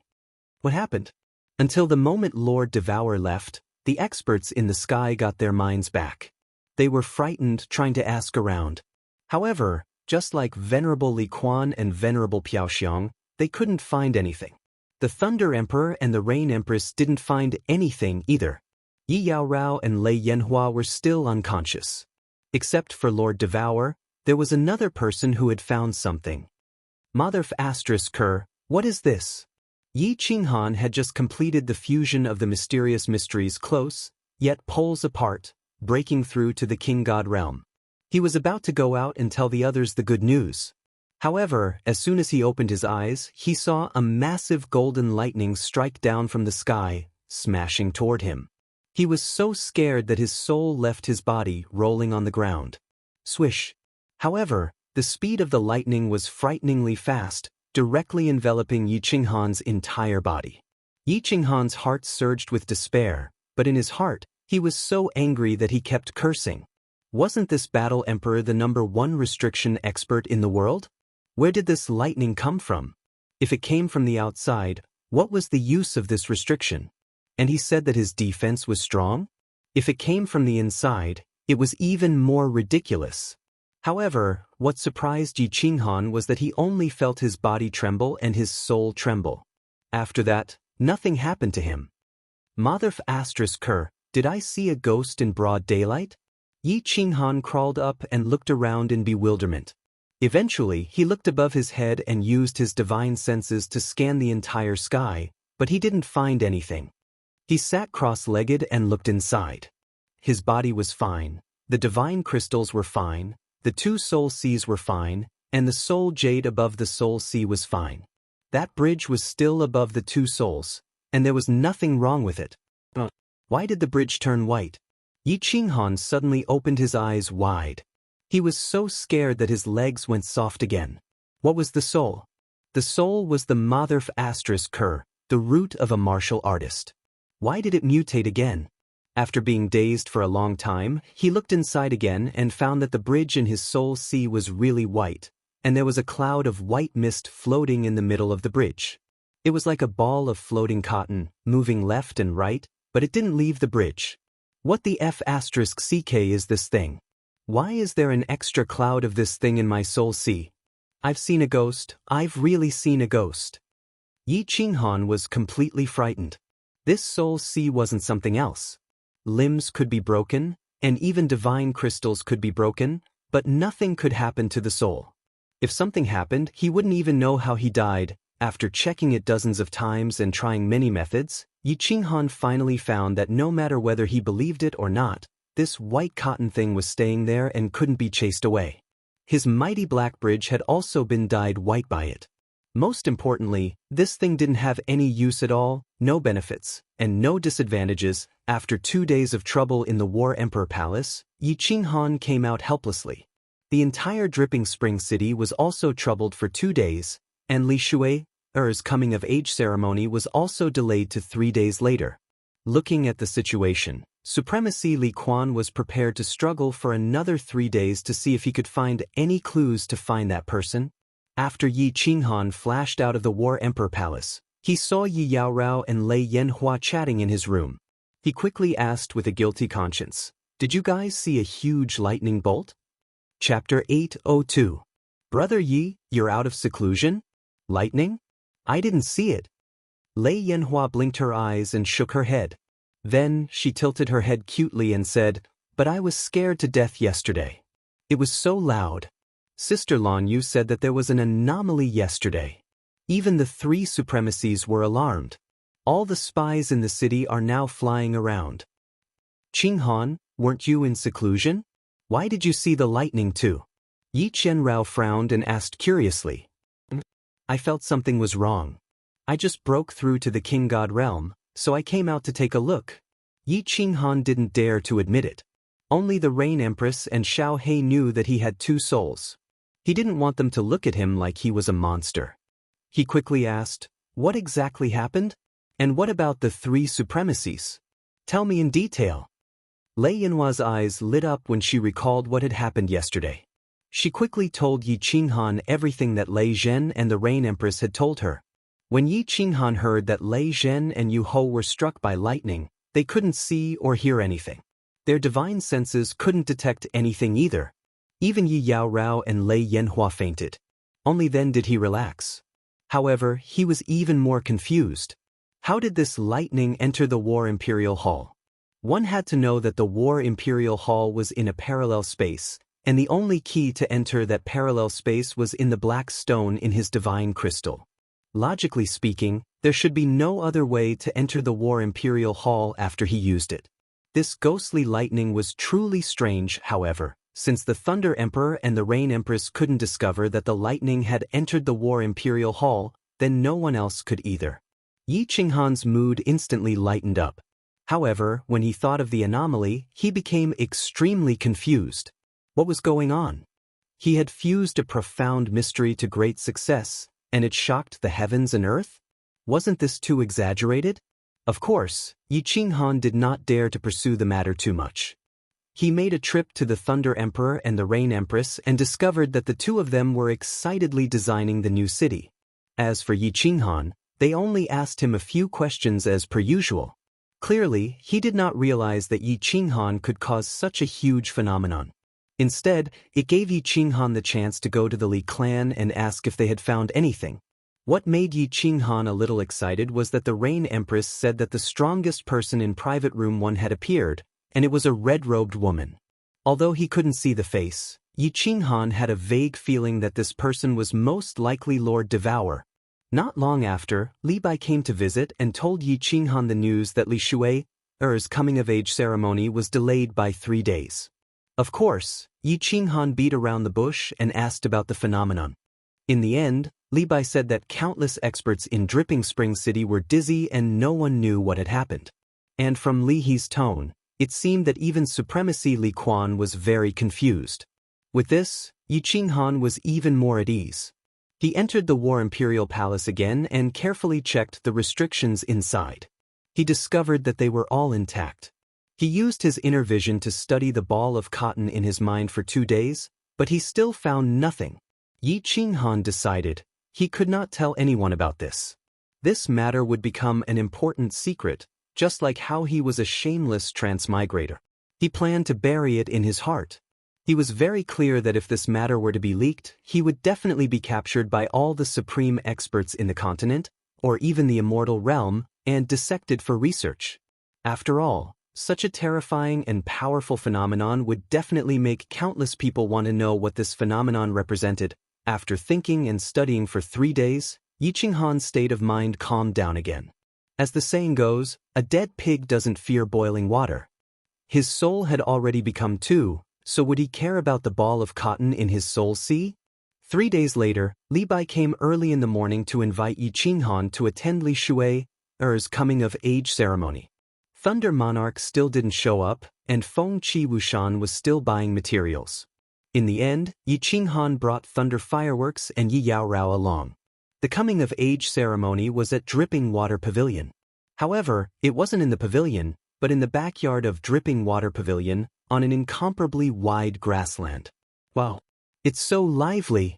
What happened? Until the moment Lord Devour left, the experts in the sky got their minds back. They were frightened, trying to ask around. However, just like Venerable Li Quan and Venerable Piaoxiang, they couldn't find anything. The Thunder Emperor and the Rain Empress didn't find anything either. Yi Yao Rao and Lei Yanhua were still unconscious. Except for Lord Devour, there was another person who had found something. Mother Ker, what is this? Yi Qinghan had just completed the fusion of the mysterious mysteries close, yet poles apart, breaking through to the King God realm. He was about to go out and tell the others the good news. However, as soon as he opened his eyes, he saw a massive golden lightning strike down from the sky, smashing toward him. He was so scared that his soul left his body, rolling on the ground. Swish. However, the speed of the lightning was frighteningly fast, directly enveloping Yi Qinghan's entire body. Yi Qinghan's heart surged with despair, but in his heart, he was so angry that he kept cursing. Wasn't this battle emperor the #1 restriction expert in the world? Where did this lightning come from? If it came from the outside, what was the use of this restriction? And he said that his defense was strong? If it came from the inside, it was even more ridiculous. However, what surprised Yi Qinghan was that he only felt his body tremble and his soul tremble. After that, nothing happened to him. Motherf **Ker, did I see a ghost in broad daylight? Yi Qinghan crawled up and looked around in bewilderment. Eventually, he looked above his head and used his divine senses to scan the entire sky, but he didn't find anything. He sat cross-legged and looked inside. His body was fine, the divine crystals were fine, the 2 soul seas were fine, and the soul jade above the soul sea was fine. That bridge was still above the 2 souls, and there was nothing wrong with it. Why did the bridge turn white? Yi Qinghan suddenly opened his eyes wide. He was so scared that his legs went soft again. What was the soul? The soul was the Motherf **Ker, the root of a martial artist. Why did it mutate again? After being dazed for a long time, he looked inside again and found that the bridge in his soul sea was really white, and there was a cloud of white mist floating in the middle of the bridge. It was like a ball of floating cotton, moving left and right, but it didn't leave the bridge. What the **CK is this thing? Why is there an extra cloud of this thing in my soul sea? I've seen a ghost, I've really seen a ghost. Yi Qinghan was completely frightened. This soul sea wasn't something else. Limbs could be broken, and even divine crystals could be broken, but nothing could happen to the soul. If something happened, he wouldn't even know how he died. After checking it dozens of times and trying many methods, Yi Qinghan finally found that no matter whether he believed it or not, this white cotton thing was staying there and couldn't be chased away. His mighty black bridge had also been dyed white by it. Most importantly, this thing didn't have any use at all, no benefits, and no disadvantages. After 2 days of trouble in the War Emperor Palace, Yi Qinghan came out helplessly. The entire Dripping Spring City was also troubled for 2 days, and Li Shui's coming-of-age ceremony was also delayed to 3 days later. Looking at the situation, Supremacy Li Quan was prepared to struggle for another 3 days to see if he could find any clues to find that person. After Yi Qinghan flashed out of the War Emperor Palace, he saw Yi Yaorao and Lei Yanhua chatting in his room. He quickly asked with a guilty conscience, "Did you guys see a huge lightning bolt?" Chapter 802. Brother Yi, you're out of seclusion? Lightning? I didn't see it. Lei Yanhua blinked her eyes and shook her head. Then, she tilted her head cutely and said, "But I was scared to death yesterday. It was so loud. Sister Lan Yu said that there was an anomaly yesterday. Even the 3 supremacies were alarmed. All the spies in the city are now flying around." Qinghan, weren't you in seclusion? Why did you see the lightning too? Yi Qianrao frowned and asked curiously. I felt something was wrong. I just broke through to the King God realm, so I came out to take a look. Yi Qinghan didn't dare to admit it. Only the Rain Empress and Xiao He knew that he had 2 souls. He didn't want them to look at him like he was a monster. He quickly asked, "What exactly happened? And what about the 3 supremacies? Tell me in detail." Lei Yanhua's eyes lit up when she recalled what had happened yesterday. She quickly told Yi Qinghan everything that Lei Zhen and the Rain Empress had told her. When Yi Qinghan heard that Lei Zhen and Yu Ho were struck by lightning, they couldn't see or hear anything. Their divine senses couldn't detect anything either. Even Yi Yaorao and Lei Yanhua fainted. Only then did he relax. However, he was even more confused. How did this lightning enter the War Imperial Hall? One had to know that the War Imperial Hall was in a parallel space, and the only key to enter that parallel space was in the black stone in his divine crystal. Logically speaking, there should be no other way to enter the War Imperial Hall after he used it. This ghostly lightning was truly strange, however, since the Thunder Emperor and the Rain Empress couldn't discover that the lightning had entered the War Imperial Hall, then no one else could either. Yi Qinghan's mood instantly lightened up. However, when he thought of the anomaly, he became extremely confused. What was going on? He had fused a profound mystery to great success, and it shocked the heavens and earth? Wasn't this too exaggerated? Of course, Yi Qinghan did not dare to pursue the matter too much. He made a trip to the Thunder Emperor and the Rain Empress and discovered that the two of them were excitedly designing the new city. As for Yi Qinghan, they only asked him a few questions as per usual. Clearly, he did not realize that Yi Qinghan could cause such a huge phenomenon. Instead, it gave Yi Qinghan the chance to go to the Li clan and ask if they had found anything. What made Yi Qinghan a little excited was that the Rain Empress said that the strongest person in Private Room 1 had appeared, and it was a red-robed woman. Although he couldn't see the face, Yi Qinghan had a vague feeling that this person was most likely Lord Devour. Not long after, Li Bai came to visit and told Yi Qinghan the news that Li Shui's coming-of-age ceremony was delayed by 3 days. Of course, Yi Qinghan beat around the bush and asked about the phenomenon. In the end, Li Bai said that countless experts in Dripping Spring City were dizzy and no one knew what had happened. And from Li He's tone, it seemed that even Supremacy Li Quan was very confused. With this, Yi Qinghan was even more at ease. He entered the War Imperial Palace again and carefully checked the restrictions inside. He discovered that they were all intact. He used his inner vision to study the ball of cotton in his mind for 2 days, but he still found nothing. Yi Qinghan decided he could not tell anyone about this. This matter would become an important secret, just like how he was a shameless transmigrator. He planned to bury it in his heart. He was very clear that if this matter were to be leaked, he would definitely be captured by all the supreme experts in the continent, or even the immortal realm, and dissected for research. After all, such a terrifying and powerful phenomenon would definitely make countless people want to know what this phenomenon represented. After thinking and studying for 3 days, Yi Qinghan's state of mind calmed down again. As the saying goes, a dead pig doesn't fear boiling water. His soul had already become 2, so would he care about the ball of cotton in his soul sea? 3 days later, Li Bai came early in the morning to invite Yi Qinghan to attend Li Shui's coming-of-age ceremony. Thunder Monarch still didn't show up, and Feng Qi Wushan was still buying materials. In the end, Yi Qinghan brought Thunder Fireworks and Yi Yaorao along. The coming-of-age ceremony was at Dripping Water Pavilion. However, it wasn't in the pavilion, but in the backyard of Dripping Water Pavilion, on an incomparably wide grassland. Wow! It's so lively!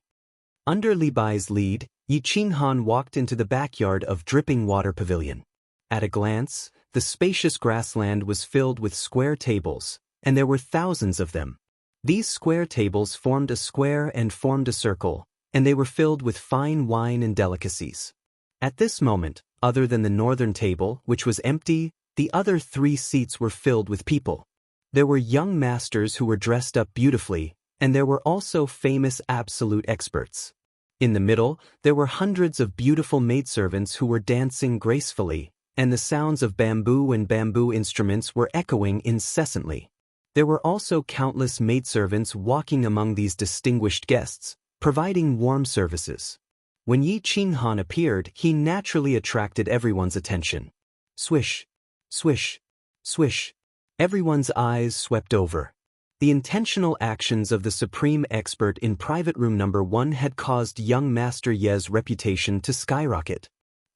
Under Li Bai's lead, Yi Qinghan walked into the backyard of Dripping Water Pavilion. At a glance, the spacious grassland was filled with square tables, and there were thousands of them. These square tables formed a square and formed a circle, and they were filled with fine wine and delicacies. At this moment, other than the northern table, which was empty, the other 3 seats were filled with people. There were young masters who were dressed up beautifully, and there were also famous absolute experts. In the middle, there were hundreds of beautiful maidservants who were dancing gracefully, and the sounds of bamboo and bamboo instruments were echoing incessantly. There were also countless maidservants walking among these distinguished guests, providing warm services. When Yi Qinghan appeared, he naturally attracted everyone's attention. Swish, swish, swish. Everyone's eyes swept over. The intentional actions of the supreme expert in Private Room Number 1 had caused young Master Ye's reputation to skyrocket.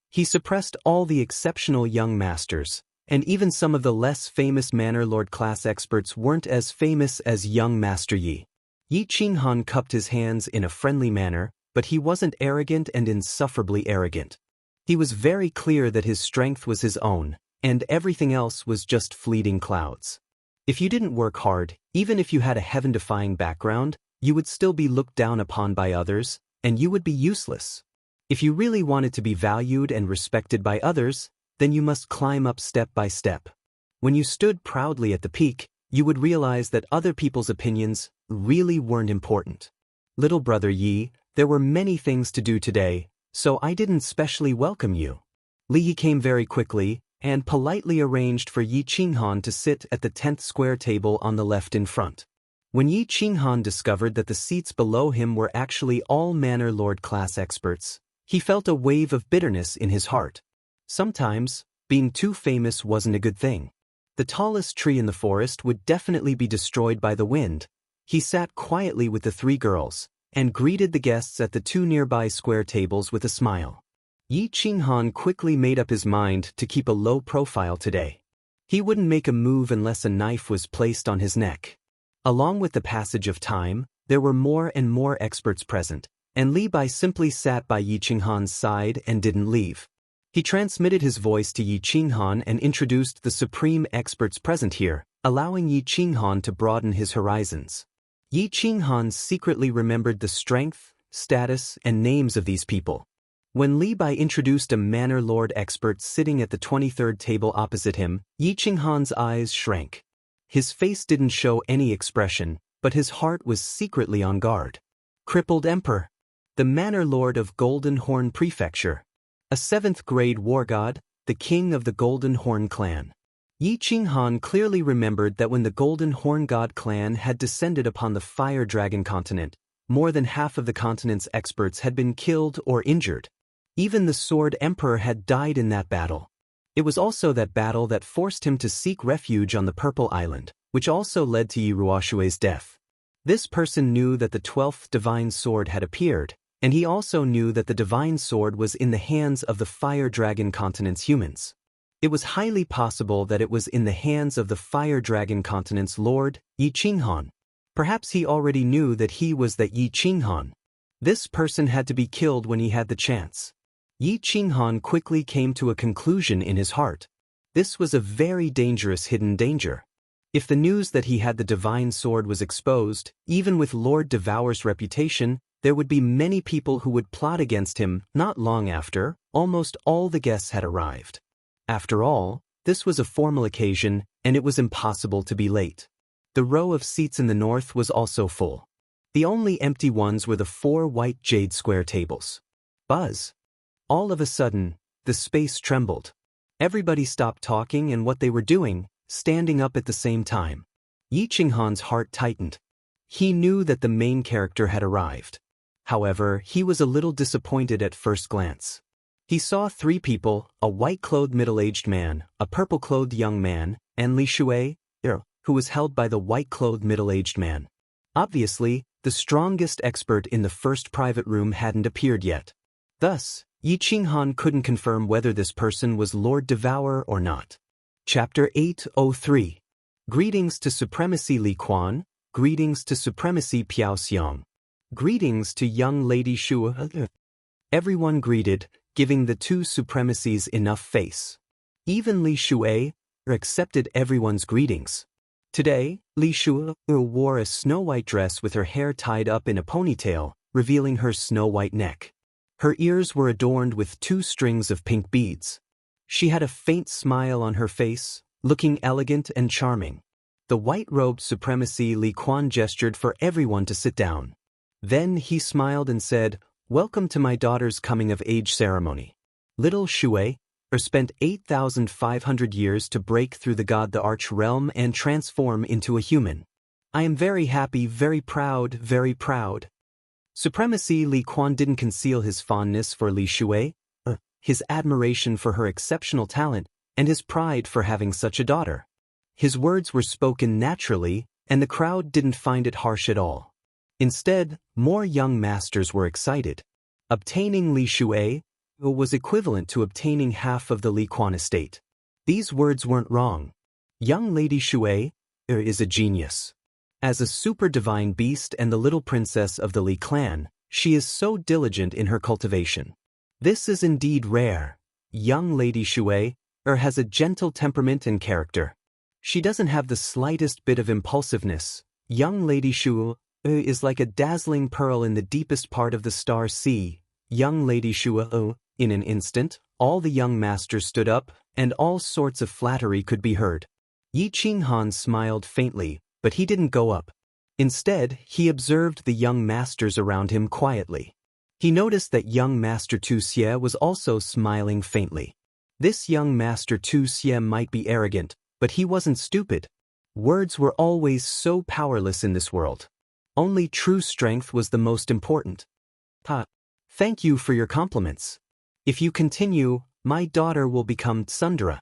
He suppressed all the exceptional young masters, and even some of the less famous Manor Lord class experts weren't as famous as young Master Yi. Yi Qinghan cupped his hands in a friendly manner, but he wasn't arrogant and insufferably arrogant. He was very clear that his strength was his own, and everything else was just fleeting clouds. If you didn't work hard, even if you had a heaven-defying background, you would still be looked down upon by others, and you would be useless. If you really wanted to be valued and respected by others, then you must climb up step by step. When you stood proudly at the peak, you would realize that other people's opinions really weren't important. Little brother Yi, there were many things to do today, so I didn't specially welcome you. Li Yi came very quickly, and politely arranged for Yi Qinghan to sit at the 10th square table on the left in front. When Yi Qinghan discovered that the seats below him were actually all Manor Lord class experts, he felt a wave of bitterness in his heart. Sometimes, being too famous wasn't a good thing. The tallest tree in the forest would definitely be destroyed by the wind. He sat quietly with the three girls, and greeted the guests at the two nearby square tables with a smile. Yi Qinghan quickly made up his mind to keep a low profile today. He wouldn't make a move unless a knife was placed on his neck. Along with the passage of time, there were more and more experts present, and Li Bai simply sat by Yi Qinghan's side and didn't leave. He transmitted his voice to Yi Qinghan and introduced the supreme experts present here, allowing Yi Qinghan to broaden his horizons. Yi Qinghan secretly remembered the strength, status, and names of these people. When Li Bai introduced a Manor Lord expert sitting at the 23rd table opposite him, Yi Qinghan's eyes shrank. His face didn't show any expression, but his heart was secretly on guard. Crippled Emperor. The Manor Lord of Golden Horn Prefecture. A 7th-grade war god, the king of the Golden Horn clan. Yi Qinghan clearly remembered that when the Golden Horn God clan had descended upon the Fire Dragon continent, more than half of the continent's experts had been killed or injured. Even the Sword Emperor had died in that battle. It was also that battle that forced him to seek refuge on the Purple Island, which also led to Yi Ruoshui's death. This person knew that the 12th Divine Sword had appeared, and he also knew that the Divine Sword was in the hands of the Fire Dragon continent's humans. It was highly possible that it was in the hands of the Fire Dragon continent's lord, Yi Qinghan. Perhaps he already knew that he was that Yi Qinghan. This person had to be killed when he had the chance. Yi Qinghan quickly came to a conclusion in his heart. This was a very dangerous hidden danger. If the news that he had the Divine Sword was exposed, even with Lord Devour's reputation, there would be many people who would plot against him. Not long after, almost all the guests had arrived. After all, this was a formal occasion, and it was impossible to be late. The row of seats in the north was also full. The only empty ones were the 4 white jade square tables. Buzz. All of a sudden, the space trembled. Everybody stopped talking and what they were doing, standing up at the same time. Yi Qinghan's heart tightened. He knew that the main character had arrived. However, he was a little disappointed at first glance. He saw 3 people, a white-clothed middle-aged man, a purple-clothed young man, and Li Shui, who was held by the white-clothed middle-aged man. Obviously, the strongest expert in the first private room hadn't appeared yet. Thus, Yi Qinghan couldn't confirm whether this person was Lord Devourer or not. Chapter 803. Greetings to Supremacy Li Quan, greetings to Supremacy Piao Xiang. Greetings to young Lady Shu. Everyone greeted, giving the 2 supremacies enough face. Even Li Shui accepted everyone's greetings. Today, Li Shui wore a snow-white dress with her hair tied up in a ponytail, revealing her snow-white neck. Her ears were adorned with 2 strings of pink beads. She had a faint smile on her face, looking elegant and charming. The white-robed supremacy Li Quan gestured for everyone to sit down. Then he smiled and said, "Welcome to my daughter's coming-of-age ceremony. Little Shui spent 8,500 years to break through the god the Arch Realm and transform into a human. I am very happy, very proud, very proud." Supremacy Li Quan didn't conceal his fondness for Li Shui, his admiration for her exceptional talent, and his pride for having such a daughter. His words were spoken naturally, and the crowd didn't find it harsh at all. Instead, more young masters were excited. Obtaining Li Shui was equivalent to obtaining half of the Li Quan estate. These words weren't wrong. Young Lady Shui is a genius. As a super divine beast and the little princess of the Li clan, she is so diligent in her cultivation. This is indeed rare. Young Lady Shui has a gentle temperament and character. She doesn't have the slightest bit of impulsiveness. Young Lady Shui is like a dazzling pearl in the deepest part of the star sea. Young Lady Shui. In an instant, all the young masters stood up, and all sorts of flattery could be heard. Yi Qinghan smiled faintly, but he didn't go up. Instead, he observed the young masters around him quietly. He noticed that young Master Tu Xie was also smiling faintly. This young Master Tu Xie might be arrogant, but he wasn't stupid. Words were always so powerless in this world. Only true strength was the most important. Thank you for your compliments. If you continue, my daughter will become tsundere.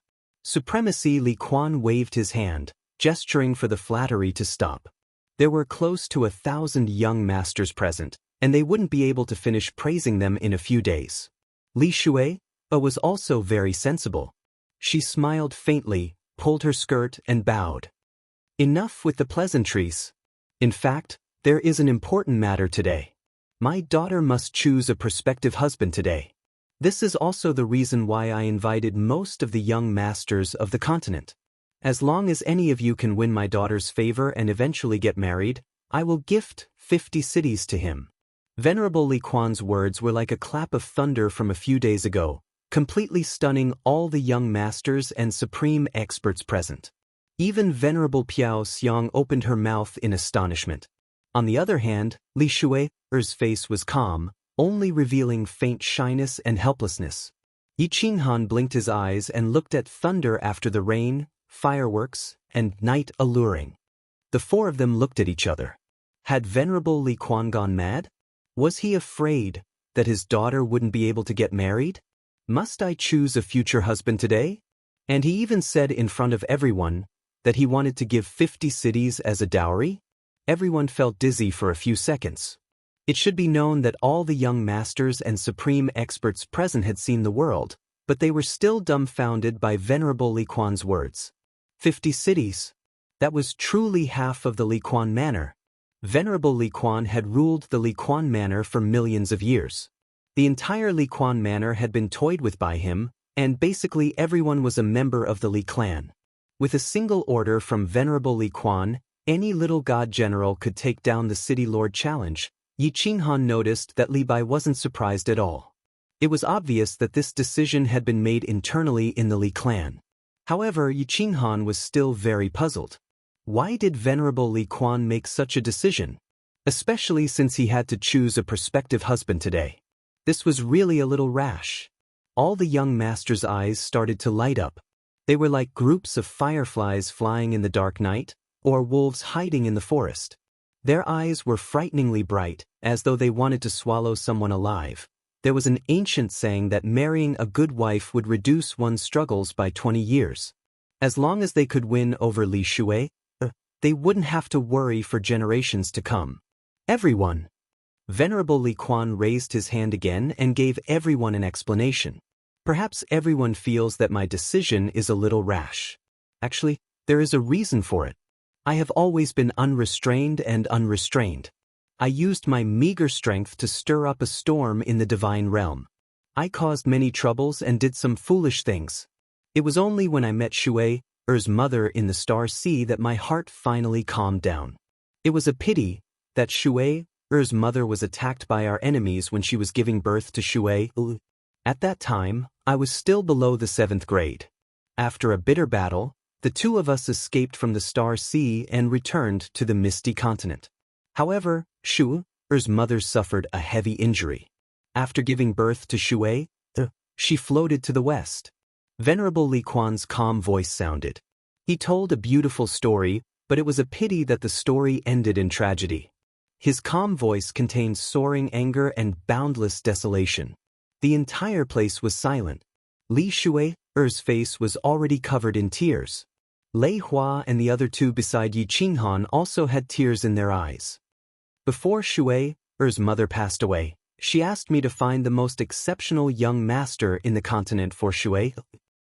Supremacy. Li Quan waved his hand, gesturing for the flattery to stop. There were close to 1,000 young masters present, and they wouldn't be able to finish praising them in a few days. Li Shui was also very sensible. She smiled faintly, pulled her skirt, and bowed. Enough with the pleasantries. In fact, there is an important matter today. My daughter must choose a prospective husband today. This is also the reason why I invited most of the young masters of the continent. As long as any of you can win my daughter's favor and eventually get married, I will gift 50 cities to him. Venerable Li Quan's words were like a clap of thunder from a few days ago, completely stunning all the young masters and supreme experts present. Even Venerable Piao Xiang opened her mouth in astonishment. On the other hand, Li Shui's face was calm, only revealing faint shyness and helplessness. Yi Qinghan blinked his eyes and looked at thunder after the rain, fireworks, and night alluring. The four of them looked at each other. Had Venerable Li Quan gone mad? Was he afraid that his daughter wouldn't be able to get married? Must I choose a future husband today? And he even said in front of everyone that he wanted to give 50 cities as a dowry? Everyone felt dizzy for a few seconds. It should be known that all the young masters and supreme experts present had seen the world, but they were still dumbfounded by Venerable Li Quan's words. 50 cities. That was truly half of the Li Quan Manor. Venerable Li Quan had ruled the Li Quan Manor for millions of years. The entire Li Quan Manor had been toyed with by him, and basically everyone was a member of the Li clan. With a single order from Venerable Li Quan, any little god general could take down the city lord challenge. Yi Qinghan noticed that Li Bai wasn't surprised at all. It was obvious that this decision had been made internally in the Li clan. However, Yi Qinghan was still very puzzled. Why did Venerable Li Quan make such a decision? Especially since he had to choose a prospective husband today. This was really a little rash. All the young masters' eyes started to light up. They were like groups of fireflies flying in the dark night, or wolves hiding in the forest. Their eyes were frighteningly bright, as though they wanted to swallow someone alive. There was an ancient saying that marrying a good wife would reduce one's struggles by 20 years. As long as they could win over Li Shui, they wouldn't have to worry for generations to come. Everyone. Venerable Li Quan raised his hand again and gave everyone an explanation. Perhaps everyone feels that my decision is a little rash. Actually, there is a reason for it. I have always been unrestrained and unrestrained. I used my meager strength to stir up a storm in the divine realm. I caused many troubles and did some foolish things. It was only when I met Shui's mother in the Star Sea that my heart finally calmed down. It was a pity that Shui's mother was attacked by our enemies when she was giving birth to Shui. At that time, I was still below the 7th grade. After a bitter battle, the two of us escaped from the Star Sea and returned to the Misty Continent. However, Shui's mother suffered a heavy injury. After giving birth to Shui, she floated to the west. Venerable Li Quan's calm voice sounded. He told a beautiful story, but it was a pity that the story ended in tragedy. His calm voice contained soaring anger and boundless desolation. The entire place was silent. Li Shui's face was already covered in tears. Lei Hua and the other two beside Yi Qinghan also had tears in their eyes. Before Shui's mother passed away, she asked me to find the most exceptional young master in the continent for Shui.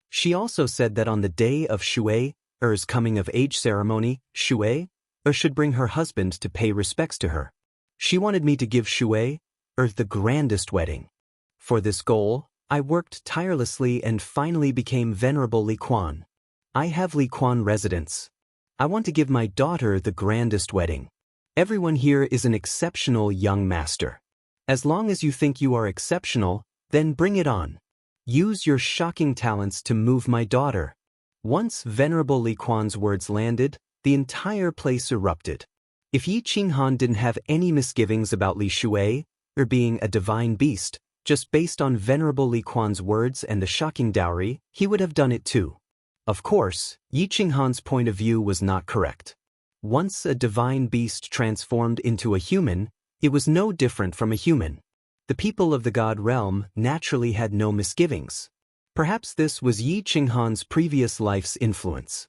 She also said that on the day of Shui's coming-of-age ceremony, Shui should bring her husband to pay respects to her. She wanted me to give Shui the grandest wedding. For this goal, I worked tirelessly and finally became Venerable Li Quan. I have Li Quan residence. I want to give my daughter the grandest wedding. Everyone here is an exceptional young master. As long as you think you are exceptional, then bring it on. Use your shocking talents to move my daughter. Once Venerable Li Quan's words landed, the entire place erupted. If Yi Qinghan didn't have any misgivings about Li Shui being a divine beast, just based on Venerable Li Quan's words and the shocking dowry, he would have done it too. Of course, Yi Qinghan's point of view was not correct. Once a divine beast transformed into a human, it was no different from a human. The people of the god realm naturally had no misgivings. Perhaps this was Yi Qinghan's previous life's influence.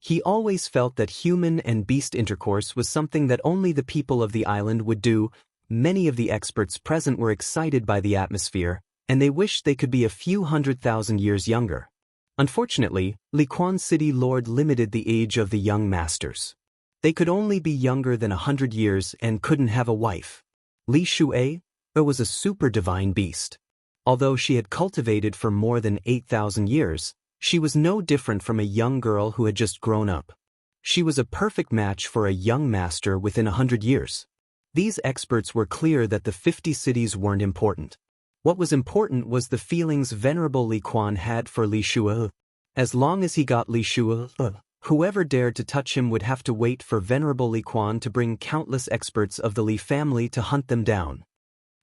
He always felt that human and beast intercourse was something that only the people of the island would do. Many of the experts present were excited by the atmosphere, and they wished they could be a few 100,000 years younger. Unfortunately, Liquan City Lord limited the age of the young masters. They could only be younger than 100 years and couldn't have a wife. Li Shuai was a super divine beast. Although she had cultivated for more than 8,000 years, she was no different from a young girl who had just grown up. She was a perfect match for a young master within 100 years. These experts were clear that the 50 cities weren't important. What was important was the feelings Venerable Li Quan had for Li Shuai. As long as he got Li Shuai, whoever dared to touch him would have to wait for Venerable Li Quan to bring countless experts of the Li family to hunt them down.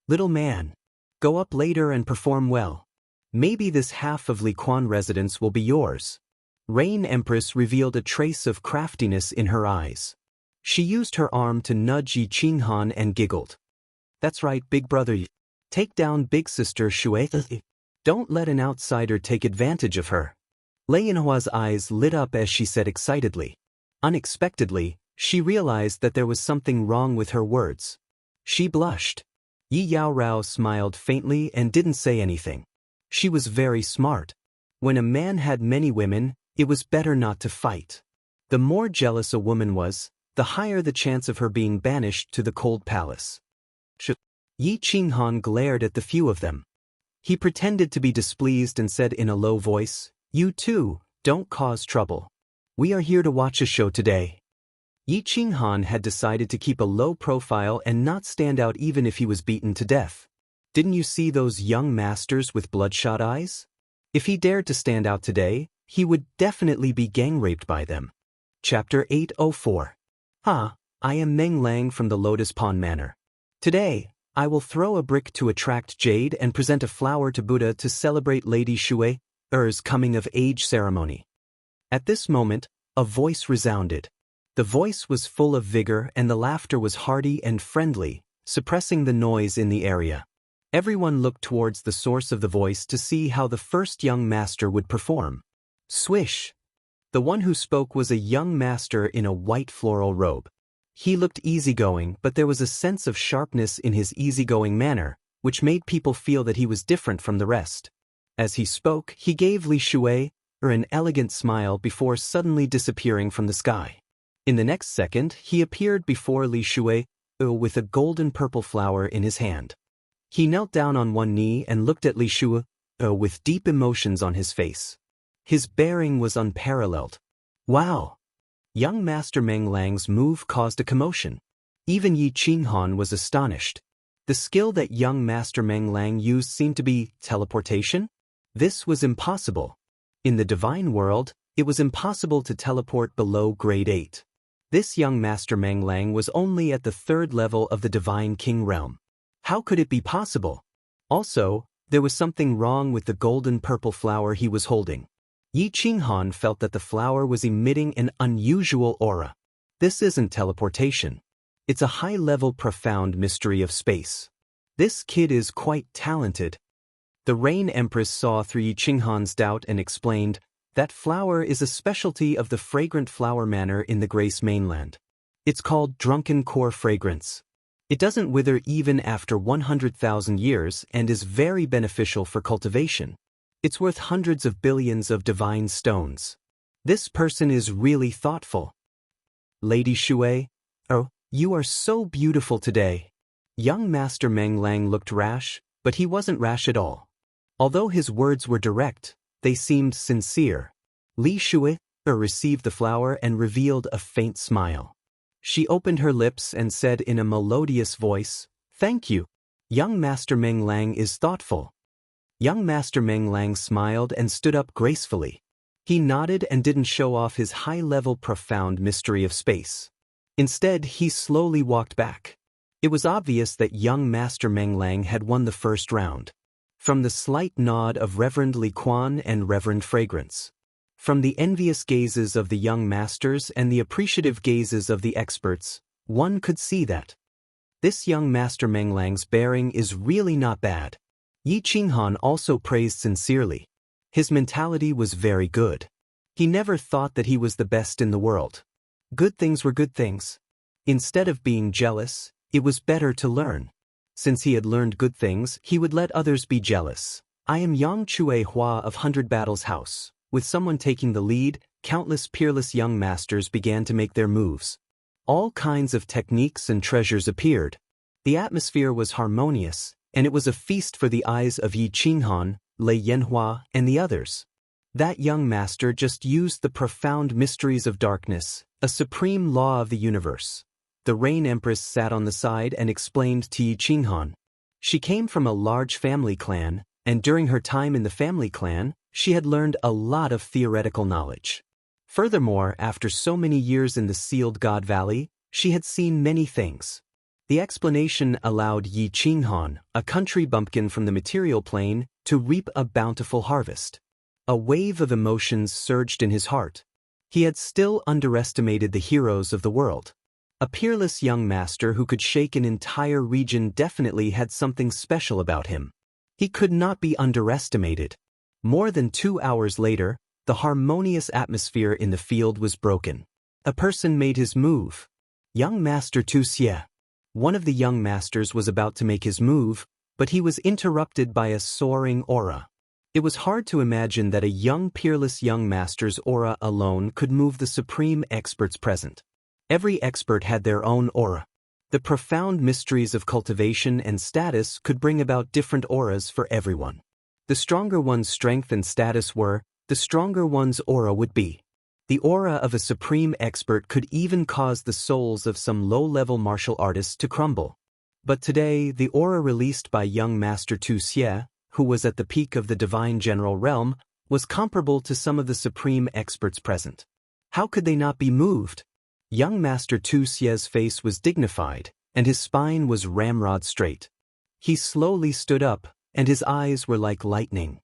Little man, go up later and perform well. Maybe this half of Li Quan residence will be yours. Rain Empress revealed a trace of craftiness in her eyes. She used her arm to nudge Yi Qinghan and giggled. That's right, big brother. Take down big sister Shuai. Don't let an outsider take advantage of her. Lei Yinhua's eyes lit up as she said excitedly. Unexpectedly, she realized that there was something wrong with her words. She blushed. Yi Yao Rao smiled faintly and didn't say anything. She was very smart. When a man had many women, it was better not to fight. The more jealous a woman was, the higher the chance of her being banished to the cold palace. Yi Qinghan glared at the few of them. He pretended to be displeased and said in a low voice, "You too, don't cause trouble. We are here to watch a show today." Yi Qinghan had decided to keep a low profile and not stand out even if he was beaten to death. Didn't you see those young masters with bloodshot eyes? If he dared to stand out today, he would definitely be gang-raped by them. Chapter 804. I am Meng Lang from the Lotus Pond Manor. Today, I will throw a brick to attract jade and present a flower to Buddha to celebrate Lady Shuai's coming-of-age ceremony. At this moment, a voice resounded. The voice was full of vigor and the laughter was hearty and friendly, suppressing the noise in the area. Everyone looked towards the source of the voice to see how the first young master would perform. Swish! The one who spoke was a young master in a white floral robe. He looked easygoing, but there was a sense of sharpness in his easygoing manner, which made people feel that he was different from the rest. As he spoke, he gave Li Shuai an elegant smile before suddenly disappearing from the sky. In the next second, he appeared before Li Shuai with a golden purple flower in his hand. He knelt down on one knee and looked at Li Shuai with deep emotions on his face. His bearing was unparalleled. Wow! Young Master Meng Lang's move caused a commotion. Even Yi Qinghan was astonished. The skill that young Master Meng Lang used seemed to be teleportation? This was impossible. In the divine world, it was impossible to teleport below grade 8. This young Master Meng Lang was only at the 3rd level of the Divine King realm. How could it be possible? Also, there was something wrong with the golden purple flower he was holding. Yi Qinghan felt that the flower was emitting an unusual aura. This isn't teleportation. It's a high-level profound mystery of space. This kid is quite talented. The Rain Empress saw through Yi Qinghan's doubt and explained, that flower is a specialty of the fragrant flower manor in the Grace mainland. It's called drunken core fragrance. It doesn't wither even after 100,000 years and is very beneficial for cultivation. It's worth hundreds of billions of divine stones. This person is really thoughtful. Lady Shuai, you are so beautiful today. Young Master Meng Lang looked rash, but he wasn't rash at all. Although his words were direct, they seemed sincere. Li Shuai received the flower and revealed a faint smile. She opened her lips and said in a melodious voice, "Thank you. Young Master Meng Lang is thoughtful." Young Master Meng Lang smiled and stood up gracefully. He nodded and didn't show off his high-level profound mystery of space. Instead, he slowly walked back. It was obvious that young Master Meng Lang had won the first round. From the slight nod of Reverend Li Quan and Reverend Fragrance. From the envious gazes of the young masters and the appreciative gazes of the experts, one could see that. This young Master Meng Lang's bearing is really not bad. Yi Qinghan also praised sincerely. His mentality was very good. He never thought that he was the best in the world. Good things were good things. Instead of being jealous, it was better to learn. Since he had learned good things, he would let others be jealous. I am Yang Chue Hua of 100 Battles House. With someone taking the lead, countless peerless young masters began to make their moves. All kinds of techniques and treasures appeared. The atmosphere was harmonious, and it was a feast for the eyes of Yi Qinghan, Lei Yanhua, and the others. That young master just used the profound mysteries of darkness, a supreme law of the universe. The Rain Empress sat on the side and explained to Yi Qinghan. She came from a large family clan, and during her time in the family clan, she had learned a lot of theoretical knowledge. Furthermore, after so many years in the Sealed God Valley, she had seen many things. The explanation allowed Yi Qinghan, a country bumpkin from the material plane, to reap a bountiful harvest. A wave of emotions surged in his heart. He had still underestimated the heroes of the world. A peerless young master who could shake an entire region definitely had something special about him. He could not be underestimated. More than 2 hours later, the harmonious atmosphere in the field was broken. A person made his move. Young Master Tu Xie. One of the young masters was about to make his move, but he was interrupted by a soaring aura. It was hard to imagine that a young peerless young master's aura alone could move the supreme experts present. Every expert had their own aura. The profound mysteries of cultivation and status could bring about different auras for everyone. The stronger one's strength and status were, the stronger one's aura would be. The aura of a supreme expert could even cause the souls of some low-level martial artists to crumble. But today, the aura released by young Master Tu Xie, who was at the peak of the divine general realm, was comparable to some of the supreme experts present. How could they not be moved? Young Master Tu Xie's face was dignified, and his spine was ramrod straight. He slowly stood up, and his eyes were like lightning.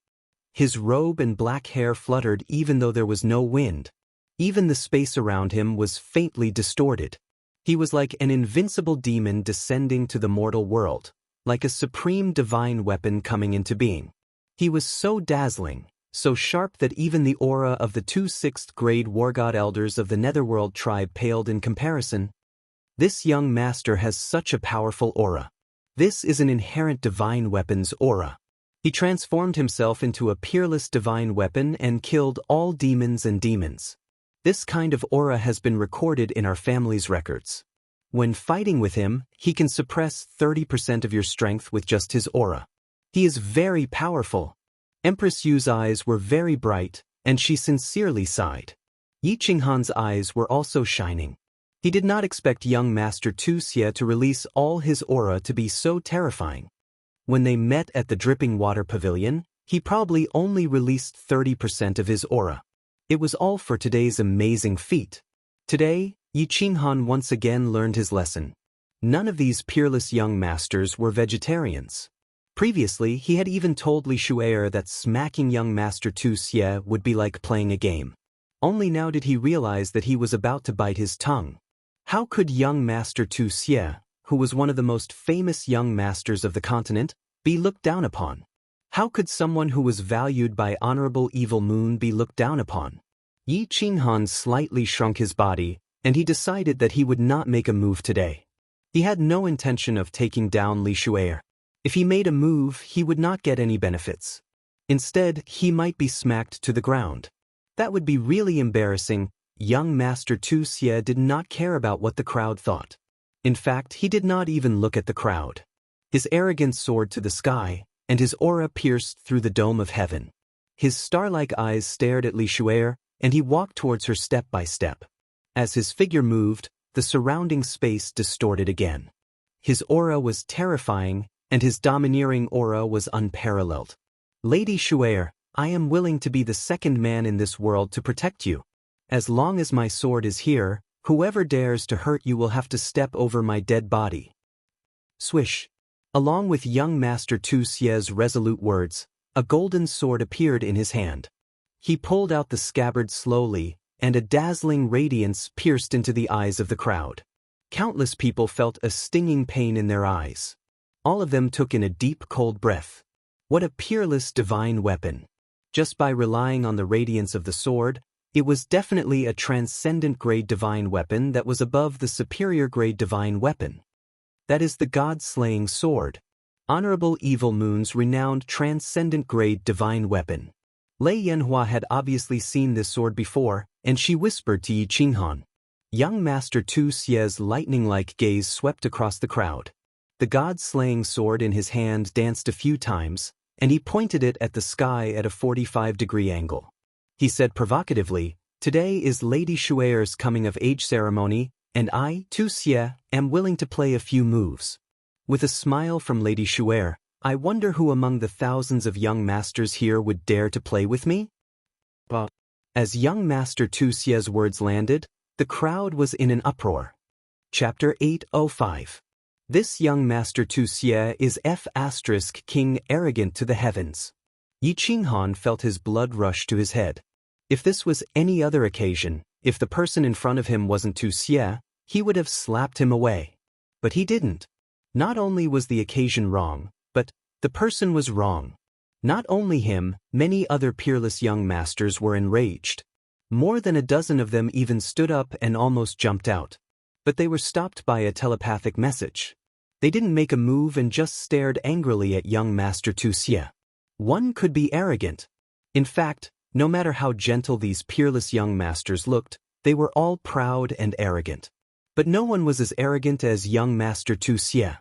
His robe and black hair fluttered even though there was no wind. Even the space around him was faintly distorted. He was like an invincible demon descending to the mortal world, like a supreme divine weapon coming into being. He was so dazzling, so sharp that even the aura of the 2 6th-grade war god elders of the Netherworld tribe paled in comparison. This young master has such a powerful aura. This is an inherent divine weapon's aura. He transformed himself into a peerless divine weapon and killed all demons and demons. This kind of aura has been recorded in our family's records. When fighting with him, he can suppress 30% of your strength with just his aura. He is very powerful. Empress Yu's eyes were very bright, and she sincerely sighed. Yi Qinghan's eyes were also shining. He did not expect young Master Tu Xie to release all his aura to be so terrifying. When they met at the Dripping Water Pavilion, he probably only released 30% of his aura. It was all for today's amazing feat. Today, Yi Qinghan once again learned his lesson. None of these peerless young masters were vegetarians. Previously, he had even told Li Shu'er that smacking young Master Tu Xie would be like playing a game. Only now did he realize that he was about to bite his tongue. How could young Master Tu Xie, who was one of the most famous young masters of the continent, be looked down upon? How could someone who was valued by Honorable Evil Moon be looked down upon? Yi Qinghan slightly shrunk his body, and he decided that he would not make a move today. He had no intention of taking down Li Shu'er. If he made a move, he would not get any benefits. Instead, he might be smacked to the ground. That would be really embarrassing. Young Master Tu Xie did not care about what the crowd thought. In fact, he did not even look at the crowd. His arrogance soared to the sky, and his aura pierced through the dome of heaven. His star-like eyes stared at Li Shu'er, and he walked towards her step by step. As his figure moved, the surrounding space distorted again. His aura was terrifying, and his domineering aura was unparalleled. Lady Shu'er, I am willing to be the second man in this world to protect you. As long as my sword is here, whoever dares to hurt you will have to step over my dead body. Swish. Along with young Master Tu Xie's resolute words, a golden sword appeared in his hand. He pulled out the scabbard slowly, and a dazzling radiance pierced into the eyes of the crowd. Countless people felt a stinging pain in their eyes. All of them took in a deep, cold breath. What a peerless divine weapon. Just by relying on the radiance of the sword, it was definitely a transcendent-grade divine weapon that was above the superior-grade divine weapon. That is the god-slaying sword. Honorable Evil Moon's renowned transcendent-grade divine weapon. Lei Yanhua had obviously seen this sword before, and she whispered to Yi Qinghan. Young Master Tu Xie's lightning-like gaze swept across the crowd. The god-slaying sword in his hand danced a few times, and he pointed it at the sky at a 45-degree angle. He said provocatively, "Today is Lady Xue'er's coming-of-age ceremony, and I, Tu Xie, am willing to play a few moves." With a smile from Lady Xue'er, "I wonder who among the thousands of young masters here would dare to play with me?" As young Master Tu Xie's words landed, the crowd was in an uproar. Chapter 805. This young Master Tu Xie is King arrogant to the heavens. Yi Qinghan felt his blood rush to his head. If this was any other occasion, if the person in front of him wasn't Tu Xie, he would have slapped him away. But he didn't. Not only was the occasion wrong, but the person was wrong. Not only him, many other peerless young masters were enraged. More than a dozen of them even stood up and almost jumped out. But they were stopped by a telepathic message. They didn't make a move and just stared angrily at young Master Tu Xie. One could be arrogant. In fact, no matter how gentle these peerless young masters looked, they were all proud and arrogant. But no one was as arrogant as young Master Tu Xie.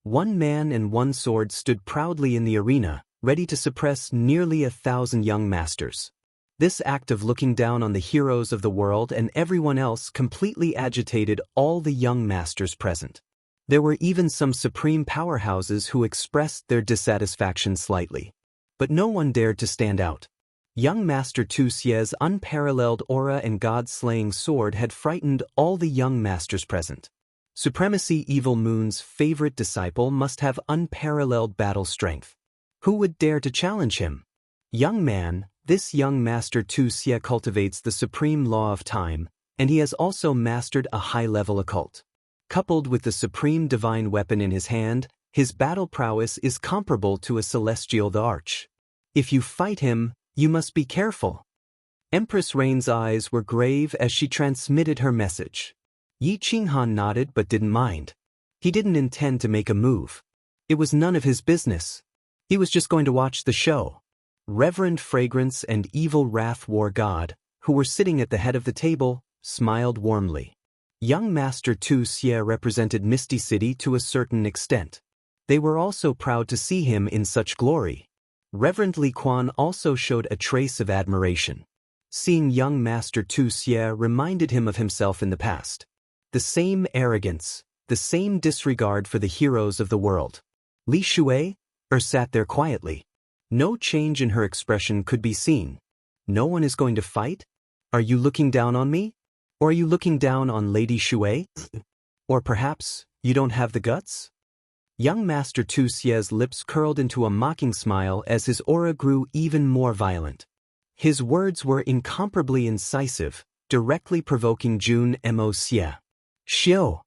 One man and one sword stood proudly in the arena, ready to suppress nearly 1,000 young masters. This act of looking down on the heroes of the world and everyone else completely agitated all the young masters present. There were even some supreme powerhouses who expressed their dissatisfaction slightly. But no one dared to stand out. Young Master Tu Xie's unparalleled aura and god-slaying sword had frightened all the young masters present. Supremacy Evil Moon's favorite disciple must have unparalleled battle strength. Who would dare to challenge him? Young man, this young Master Tu Xie cultivates the supreme law of time, and he has also mastered a high-level occult. Coupled with the supreme divine weapon in his hand, his battle prowess is comparable to a celestial arch. If you fight him, you must be careful. Empress Rain's eyes were grave as she transmitted her message. Yi Qinghan nodded but didn't mind. He didn't intend to make a move. It was none of his business. He was just going to watch the show. Reverend Fragrance and Evil Wrath War God, who were sitting at the head of the table, smiled warmly. Young Master Tu Xie represented Misty City to a certain extent. They were also proud to see him in such glory. Reverend Li Quan also showed a trace of admiration. Seeing young Master Tu Xie reminded him of himself in the past. The same arrogance, the same disregard for the heroes of the world. Li Xue'er sat there quietly. No change in her expression could be seen. No one is going to fight? Are you looking down on me? Or are you looking down on Lady Xue'er? Or perhaps you don't have the guts? Young Master Tu Xie's lips curled into a mocking smile as his aura grew even more violent. His words were incomparably incisive, directly provoking Jun Mo Xie. Xiu!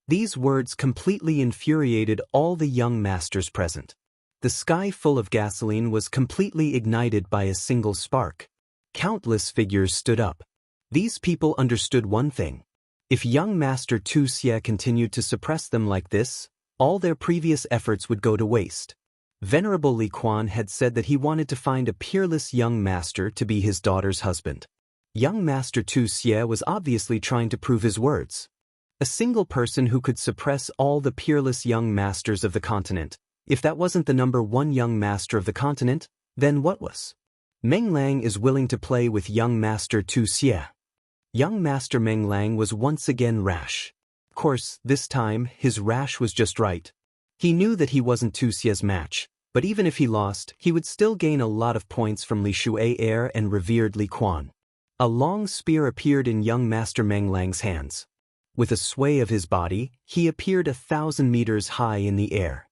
These words completely infuriated all the young masters present. The sky full of gasoline was completely ignited by a single spark. Countless figures stood up. These people understood one thing. If young Master Tu Xie continued to suppress them like this, all their previous efforts would go to waste. Venerable Li Quan had said that he wanted to find a peerless young master to be his daughter's husband. Young Master Tu Xie was obviously trying to prove his words. A single person who could suppress all the peerless young masters of the continent. If that wasn't the #1 young master of the continent, then what was? Meng Lang is willing to play with young Master Tu Xie. Young Master Meng Lang was once again rash. Of course, this time, his rash was just right. He knew that he wasn't Tu Xie's match, but even if he lost, he would still gain a lot of points from Li Xue'er and revered Li Quan. A long spear appeared in young Master Meng Lang's hands. With a sway of his body, he appeared 1,000 meters high in the air.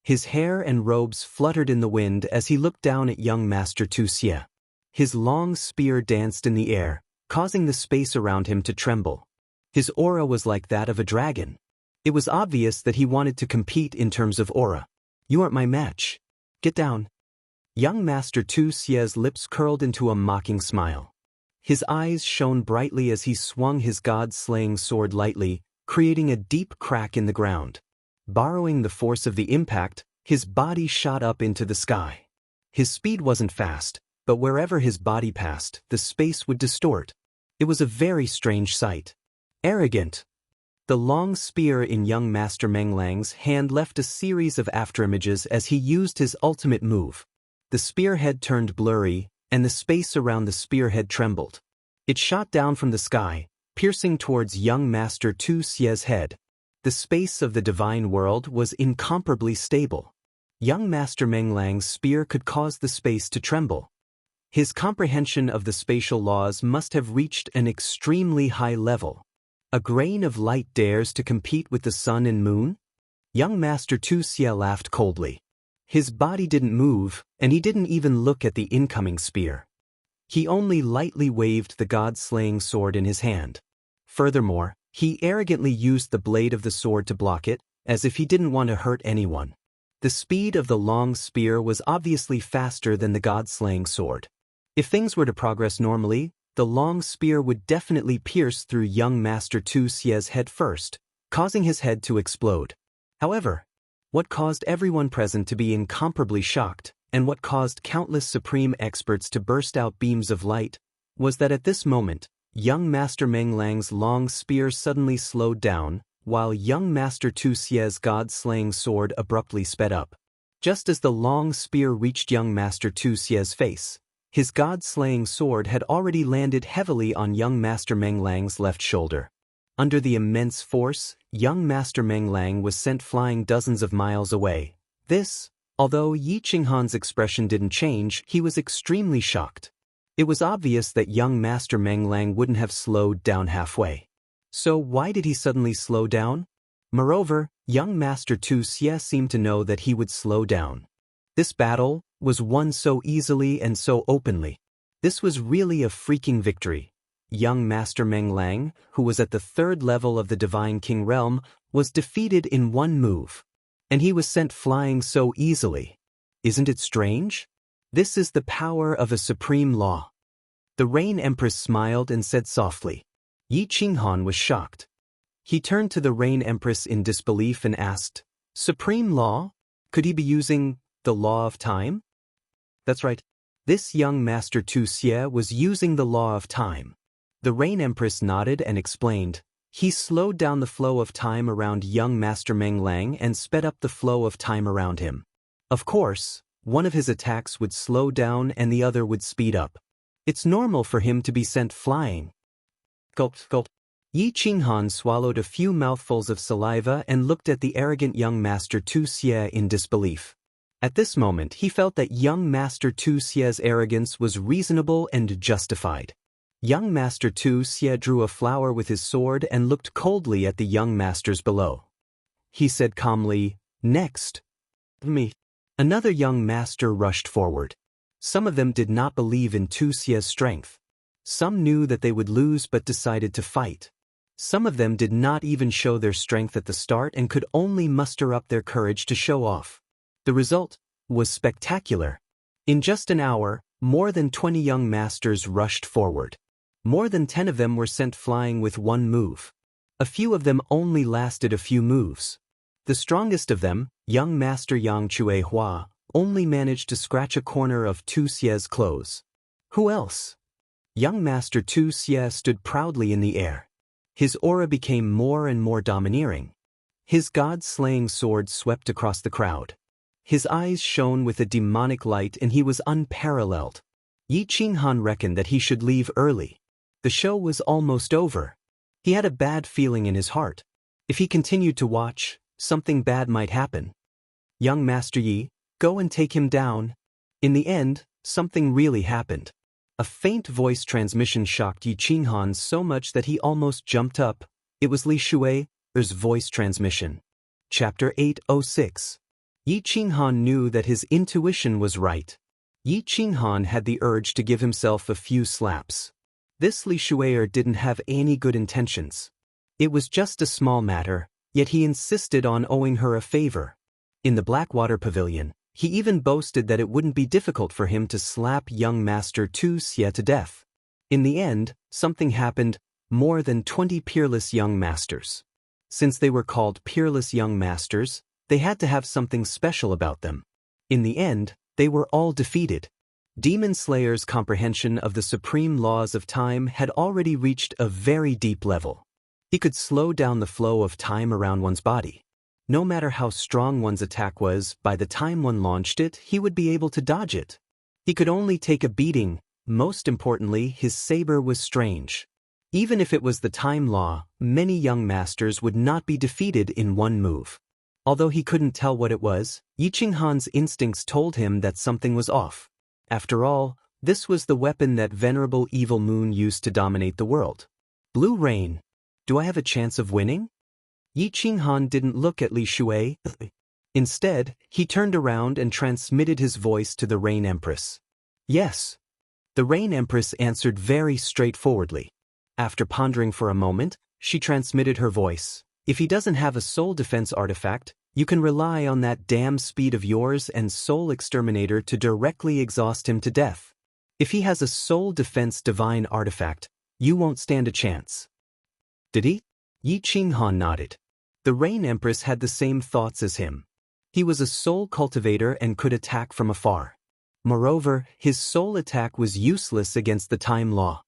His hair and robes fluttered in the wind as he looked down at young Master Tu Xie. His long spear danced in the air, causing the space around him to tremble. His aura was like that of a dragon. It was obvious that he wanted to compete in terms of aura. "You aren't my match. Get down." Young Master Tu Xie's lips curled into a mocking smile. His eyes shone brightly as he swung his god-slaying sword lightly, creating a deep crack in the ground. Borrowing the force of the impact, his body shot up into the sky. His speed wasn't fast, but wherever his body passed, the space would distort. It was a very strange sight. Arrogant. The long spear in young Master Meng Lang's hand left a series of afterimages as he used his ultimate move. The spearhead turned blurry, and the space around the spearhead trembled. It shot down from the sky, piercing towards young Master Tu Xie's head. The space of the divine world was incomparably stable. Young Master Meng Lang's spear could cause the space to tremble. His comprehension of the spatial laws must have reached an extremely high level. A grain of light dares to compete with the sun and moon? Young Master Tu Xie laughed coldly. His body didn't move, and he didn't even look at the incoming spear. He only lightly waved the god-slaying sword in his hand. Furthermore, he arrogantly used the blade of the sword to block it, as if he didn't want to hurt anyone. The speed of the long spear was obviously faster than the god-slaying sword. If things were to progress normally, the long spear would definitely pierce through young Master Tu Xie's head first, causing his head to explode. However, what caused everyone present to be incomparably shocked, and what caused countless supreme experts to burst out beams of light, was that at this moment, young Master Meng Lang's long spear suddenly slowed down, while young Master Tu Xie's god-slaying sword abruptly sped up. Just as the long spear reached young Master Tu Xie's face, his god-slaying sword had already landed heavily on young Master Meng Lang's left shoulder. Under the immense force, young Master Meng Lang was sent flying dozens of miles away. Although Yi Qinghan's expression didn't change, he was extremely shocked. It was obvious that young Master Meng Lang wouldn't have slowed down halfway. So why did he suddenly slow down? Moreover, young Master Tu Xie seemed to know that he would slow down. This battle was won so easily and so openly. This was really a freaking victory. Young Master Meng Lang, who was at the third level of the Divine King realm, was defeated in one move. And he was sent flying so easily. Isn't it strange? This is the power of a supreme law. The Rain Empress smiled and said softly. Yi Qinghan was shocked. He turned to the Rain Empress in disbelief and asked, "Supreme law? Could he be using the law of time?" That's right. This young Master Tu Xie was using the law of time. The Rain Empress nodded and explained. He slowed down the flow of time around young Master Meng Lang and sped up the flow of time around him. Of course, one of his attacks would slow down and the other would speed up. It's normal for him to be sent flying. Gulp, gulp. Yi Qinghan swallowed a few mouthfuls of saliva and looked at the arrogant young Master Tu Xie in disbelief. At this moment he felt that young Master Tu Xie's arrogance was reasonable and justified. Young Master Tu Xie drew a flower with his sword and looked coldly at the young masters below. He said calmly, "Next. Me." Another young master rushed forward. Some of them did not believe in Tu Xie's strength. Some knew that they would lose but decided to fight. Some of them did not even show their strength at the start and could only muster up their courage to show off. The result was spectacular. In just an hour, more than 20 young masters rushed forward. More than 10 of them were sent flying with one move. A few of them only lasted a few moves. The strongest of them, young Master Yang Chue Hua, only managed to scratch a corner of Tu Xie's clothes. Who else? Young Master Tu Xie stood proudly in the air. His aura became more and more domineering. His god-slaying sword swept across the crowd. His eyes shone with a demonic light and he was unparalleled. Yi Qinghan reckoned that he should leave early. The show was almost over. He had a bad feeling in his heart. If he continued to watch, something bad might happen. "Young Master Yi, go and take him down." In the end, something really happened. A faint voice transmission shocked Yi Qinghan so much that he almost jumped up. It was Li Shui's voice transmission. Chapter 806. Yi Qinghan knew that his intuition was right. Yi Qinghan had the urge to give himself a few slaps. This Li Shuier didn't have any good intentions. It was just a small matter, yet he insisted on owing her a favor. In the Blackwater Pavilion, He even boasted that it wouldn't be difficult for him to slap young Master Wuxia to death. In the end, something happened. More than 20 peerless young masters. Since they were called peerless young masters, they had to have something special about them. In the end, they were all defeated. Demon Slayer's comprehension of the supreme laws of time had already reached a very deep level. He could slow down the flow of time around one's body. No matter how strong one's attack was, by the time one launched it, he would be able to dodge it. He could only take a beating. Most importantly, his saber was strange. Even if it was the time law, many young masters would not be defeated in one move. Although he couldn't tell what it was, Yi Qinghan's instincts told him that something was off. After all, this was the weapon that Venerable Evil Moon used to dominate the world. Blue Rain. Do I have a chance of winning? Yi Qinghan didn't look at Li Shui. Instead, he turned around and transmitted his voice to the Rain Empress. Yes. The Rain Empress answered very straightforwardly. After pondering for a moment, she transmitted her voice. If he doesn't have a soul defense artifact, you can rely on that damn speed of yours and soul exterminator to directly exhaust him to death. If he has a soul defense divine artifact, you won't stand a chance. Did he? Yi Qinghan nodded. The Rain Empress had the same thoughts as him. He was a soul cultivator and could attack from afar. Moreover, his soul attack was useless against the time law.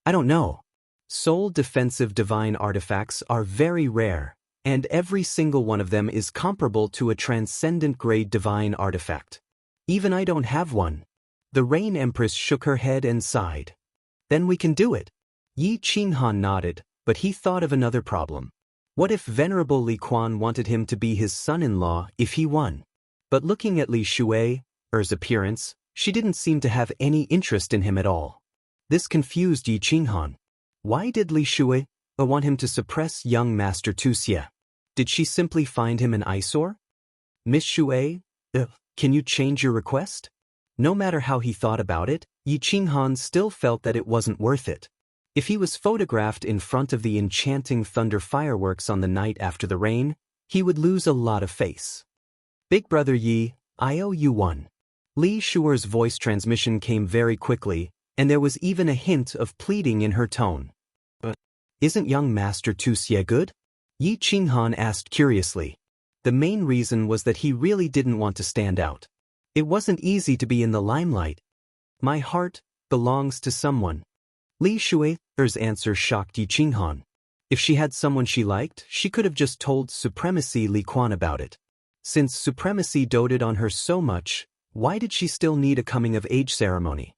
I don't know. Soul defensive divine artifacts are very rare, and every single one of them is comparable to a transcendent-grade divine artifact. Even I don't have one. The Rain Empress shook her head and sighed. Then we can do it. Yi Qinghan nodded, but he thought of another problem. What if Venerable Li Quan wanted him to be his son-in-law if he won? But looking at Li Shui's appearance, she didn't seem to have any interest in him at all. This confused Yi Qinghan. Why did Li Shui want him to suppress young Master Wuxia? Did she simply find him an eyesore? Miss Shui, can you change your request? No matter how he thought about it, Yi Qinghan still felt that it wasn't worth it. If he was photographed in front of the enchanting thunder fireworks on the night after the rain, he would lose a lot of face. Big Brother Yi, I owe you one. Li Shui's voice transmission came very quickly, and there was even a hint of pleading in her tone. But isn't young Master Wuxia good? Yi Qinghan asked curiously. The main reason was that he really didn't want to stand out. It wasn't easy to be in the limelight. My heart belongs to someone. Li Shui's answer shocked Yi Qinghan. If she had someone she liked, she could have just told Supremacy Li Quan about it. Since Supremacy doted on her so much, why did she still need a coming-of-age ceremony?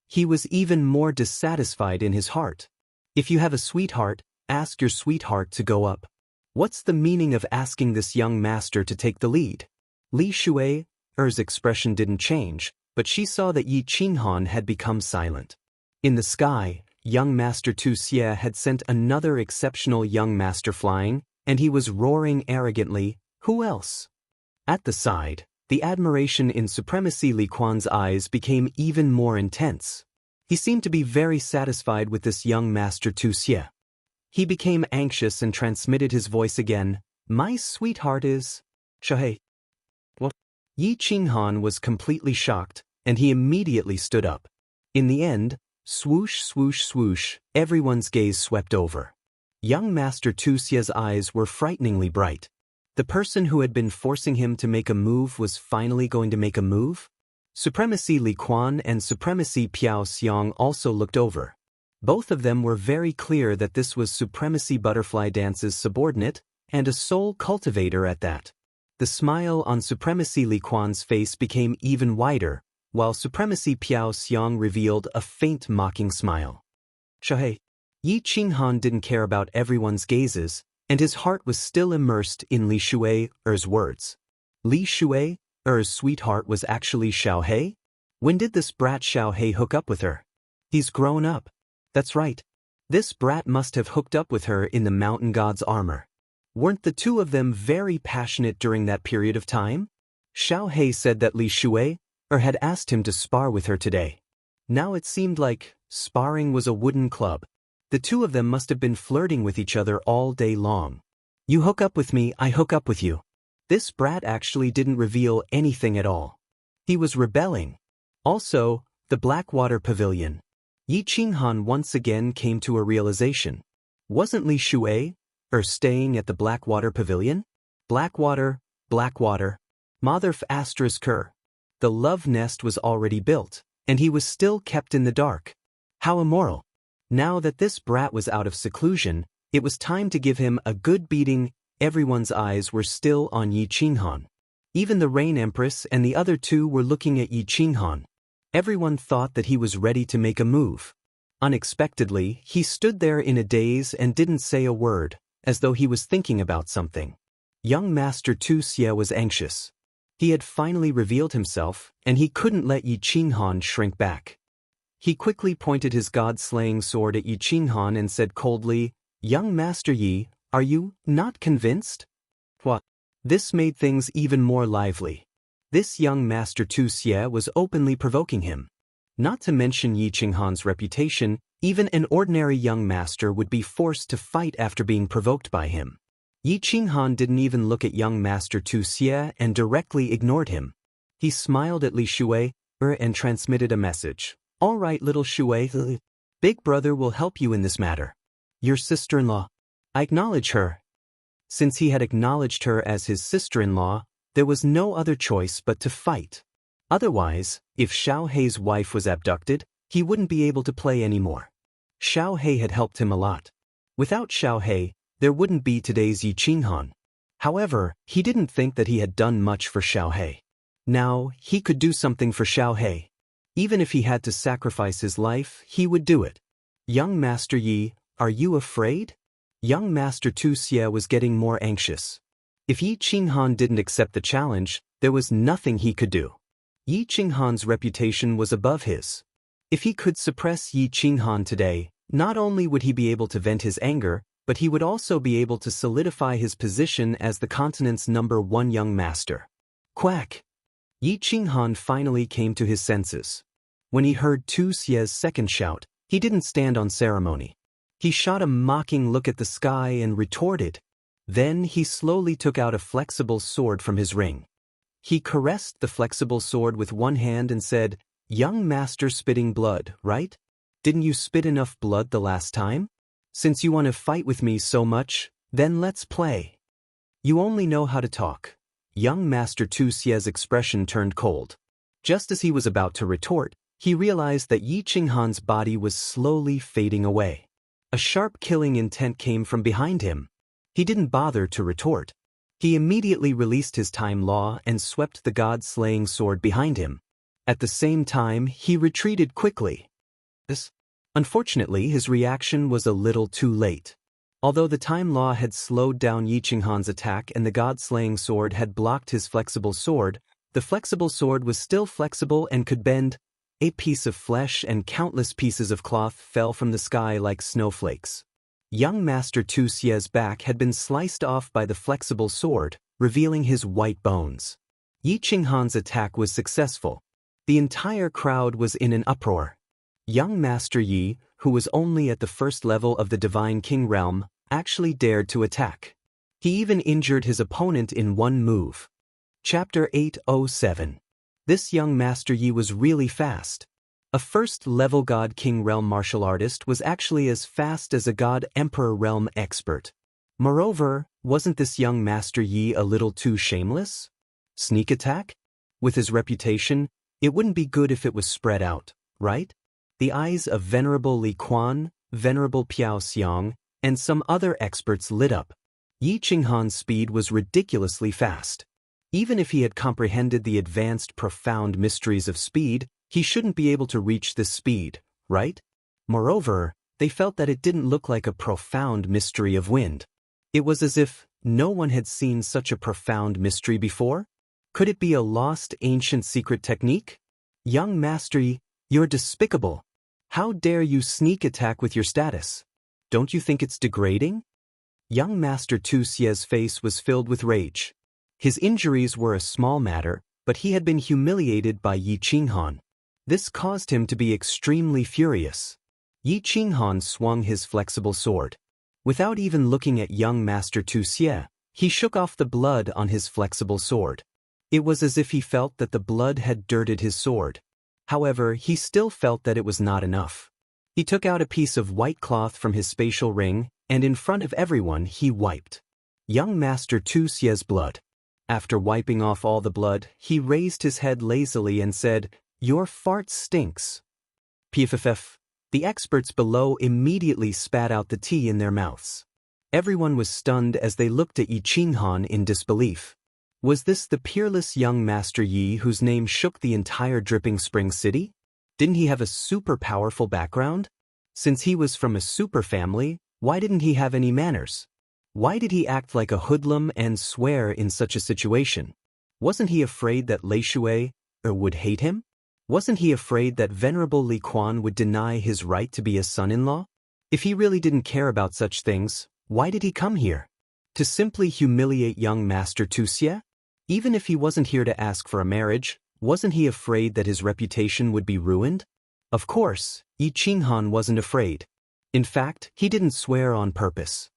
He was even more dissatisfied in his heart. If you have a sweetheart, ask your sweetheart to go up. What's the meaning of asking this young master to take the lead? Li Shui's expression didn't change, but she saw that Yi Qinghan had become silent. In the sky, young Master Wuxia had sent another exceptional young master flying, and he was roaring arrogantly, "Who else?" At the side, the admiration in Supremacy Li Quan's eyes became even more intense. He seemed to be very satisfied with this young Master Wuxia. He became anxious and transmitted his voice again. My sweetheart is... Shahei. What? Yi Qinghan was completely shocked, and he immediately stood up. In the end, swoosh, swoosh, swoosh, everyone's gaze swept over. Young Master Wuxia's eyes were frighteningly bright. The person who had been forcing him to make a move was finally going to make a move? Supremacy Li Quan and Supremacy Piao Xiang also looked over. Both of them were very clear that this was Supremacy Butterfly Dance's subordinate, and a soul cultivator at that. The smile on Supremacy Li Quan's face became even wider, while Supremacy Piao Xiang revealed a faint mocking smile. Shahei. Yi Qinghan didn't care about everyone's gazes, and his heart was still immersed in Li Shui's words. Li Shui's sweetheart was actually Xiao He? When did this brat Xiao He hook up with her? He's grown up. That's right. This brat must have hooked up with her in the mountain god's armor. Weren't the two of them very passionate during that period of time? Xiao He said that Li Shui had asked him to spar with her today. Now it seemed like sparring was a wooden club. The two of them must have been flirting with each other all day long. You hook up with me, I hook up with you. This brat actually didn't reveal anything at all. He was rebelling. Also, the Blackwater Pavilion. Yi Qinghan once again came to a realization. Wasn't Li Shui staying at the Blackwater Pavilion? Blackwater. Motherf *. The love nest was already built, and he was still kept in the dark. How immoral. Now that this brat was out of seclusion, it was time to give him a good beating. Everyone's eyes were still on Yi Qinghan. Even the Rain Empress and the other two were looking at Yi Qinghan. Everyone thought that he was ready to make a move. Unexpectedly, he stood there in a daze and didn't say a word, as though he was thinking about something. Young Master Tu Xie was anxious. He had finally revealed himself, and he couldn't let Yi Qinghan shrink back. He quickly pointed his god-slaying sword at Yi Qinghan and said coldly, "Young Master Yi, are you not convinced?" What? This made things even more lively. This young Master Tu Xie was openly provoking him. Not to mention Yi Qinghan's reputation, even an ordinary young master would be forced to fight after being provoked by him. Yi Qinghan didn't even look at young Master Tu Xie and directly ignored him. He smiled at Li Shui and transmitted a message. "All right, little Shui, Big Brother will help you in this matter. Your sister-in-law. I acknowledge her." Since he had acknowledged her as his sister-in-law, there was no other choice but to fight. Otherwise, if Xiao Hei's wife was abducted, he wouldn't be able to play anymore. Xiao Hei had helped him a lot. Without Xiao Hei, there wouldn't be today's Yi Qinghan. However, he didn't think that he had done much for Xiao Hei. Now, he could do something for Xiao Hei. Even if he had to sacrifice his life, he would do it. "Young Master Yi, are you afraid?" Young Master Tu Xie was getting more anxious. If Yi Qinghan didn't accept the challenge, there was nothing he could do. Yi Qinghan's reputation was above his. If he could suppress Yi Qinghan today, not only would he be able to vent his anger, but he would also be able to solidify his position as the continent's #1 young master. Quack! Yi Qinghan finally came to his senses. When he heard Tu Xie's second shout, he didn't stand on ceremony. He shot a mocking look at the sky and retorted. Then he slowly took out a flexible sword from his ring. He caressed the flexible sword with one hand and said, "Young master spitting blood, right? Didn't you spit enough blood the last time? Since you want to fight with me so much, then let's play." "You only know how to talk." Young Master Tu Xie's expression turned cold. Just as he was about to retort, he realized that Yi Qinghan's body was slowly fading away. A sharp killing intent came from behind him. He didn't bother to retort. He immediately released his time law and swept the god-slaying sword behind him. At the same time, he retreated quickly. Unfortunately, his reaction was a little too late. Although the time law had slowed down Yi Qinghan's attack and the god-slaying sword had blocked his flexible sword, the flexible sword was still flexible and could bend. A piece of flesh and countless pieces of cloth fell from the sky like snowflakes. Young Master Tu Xie's back had been sliced off by the flexible sword, revealing his white bones. Yi Qinghan's attack was successful. The entire crowd was in an uproar. Young Master Yi, who was only at the first level of the Divine King realm, actually dared to attack. He even injured his opponent in one move. Chapter 807. This young Master Yi was really fast. A first-level God King realm martial artist was actually as fast as a God Emperor realm expert. Moreover, wasn't this young Master Yi a little too shameless? Sneak attack? With his reputation, it wouldn't be good if it was spread out, right? The eyes of Venerable Li Quan, Venerable Piao Xiang, and some other experts lit up. Yi Qinghan's speed was ridiculously fast. Even if he had comprehended the advanced profound mysteries of speed, he shouldn't be able to reach this speed, right? Moreover, they felt that it didn't look like a profound mystery of wind. It was as if no one had seen such a profound mystery before. Could it be a lost ancient secret technique? Young Master Yi, you're despicable. How dare you sneak attack with your status? Don't you think it's degrading? Young Master Tu Xie's face was filled with rage. His injuries were a small matter, but he had been humiliated by Yi Qinghan. This caused him to be extremely furious. Yi Qinghan swung his flexible sword. Without even looking at young Master Tu Xie, he shook off the blood on his flexible sword. It was as if he felt that the blood had dirted his sword. However, he still felt that it was not enough. He took out a piece of white cloth from his spatial ring, and in front of everyone he wiped young Master Tu Xie's blood. After wiping off all the blood, he raised his head lazily and said, "Your fart stinks." Pff. The experts below immediately spat out the tea in their mouths. Everyone was stunned as they looked at Yi Qinghan in disbelief. Was this the peerless young Master Yi whose name shook the entire Dripping Spring City? Didn't he have a super powerful background? Since he was from a super family, why didn't he have any manners? Why did he act like a hoodlum and swear in such a situation? Wasn't he afraid that Lei Shui would hate him? Wasn't he afraid that Venerable Li Quan would deny his right to be a son-in-law? If he really didn't care about such things, why did he come here? To simply humiliate young Master Tu Xie? Even if he wasn't here to ask for a marriage, wasn't he afraid that his reputation would be ruined? Of course, Yi Qinghan wasn't afraid. In fact, he didn't swear on purpose.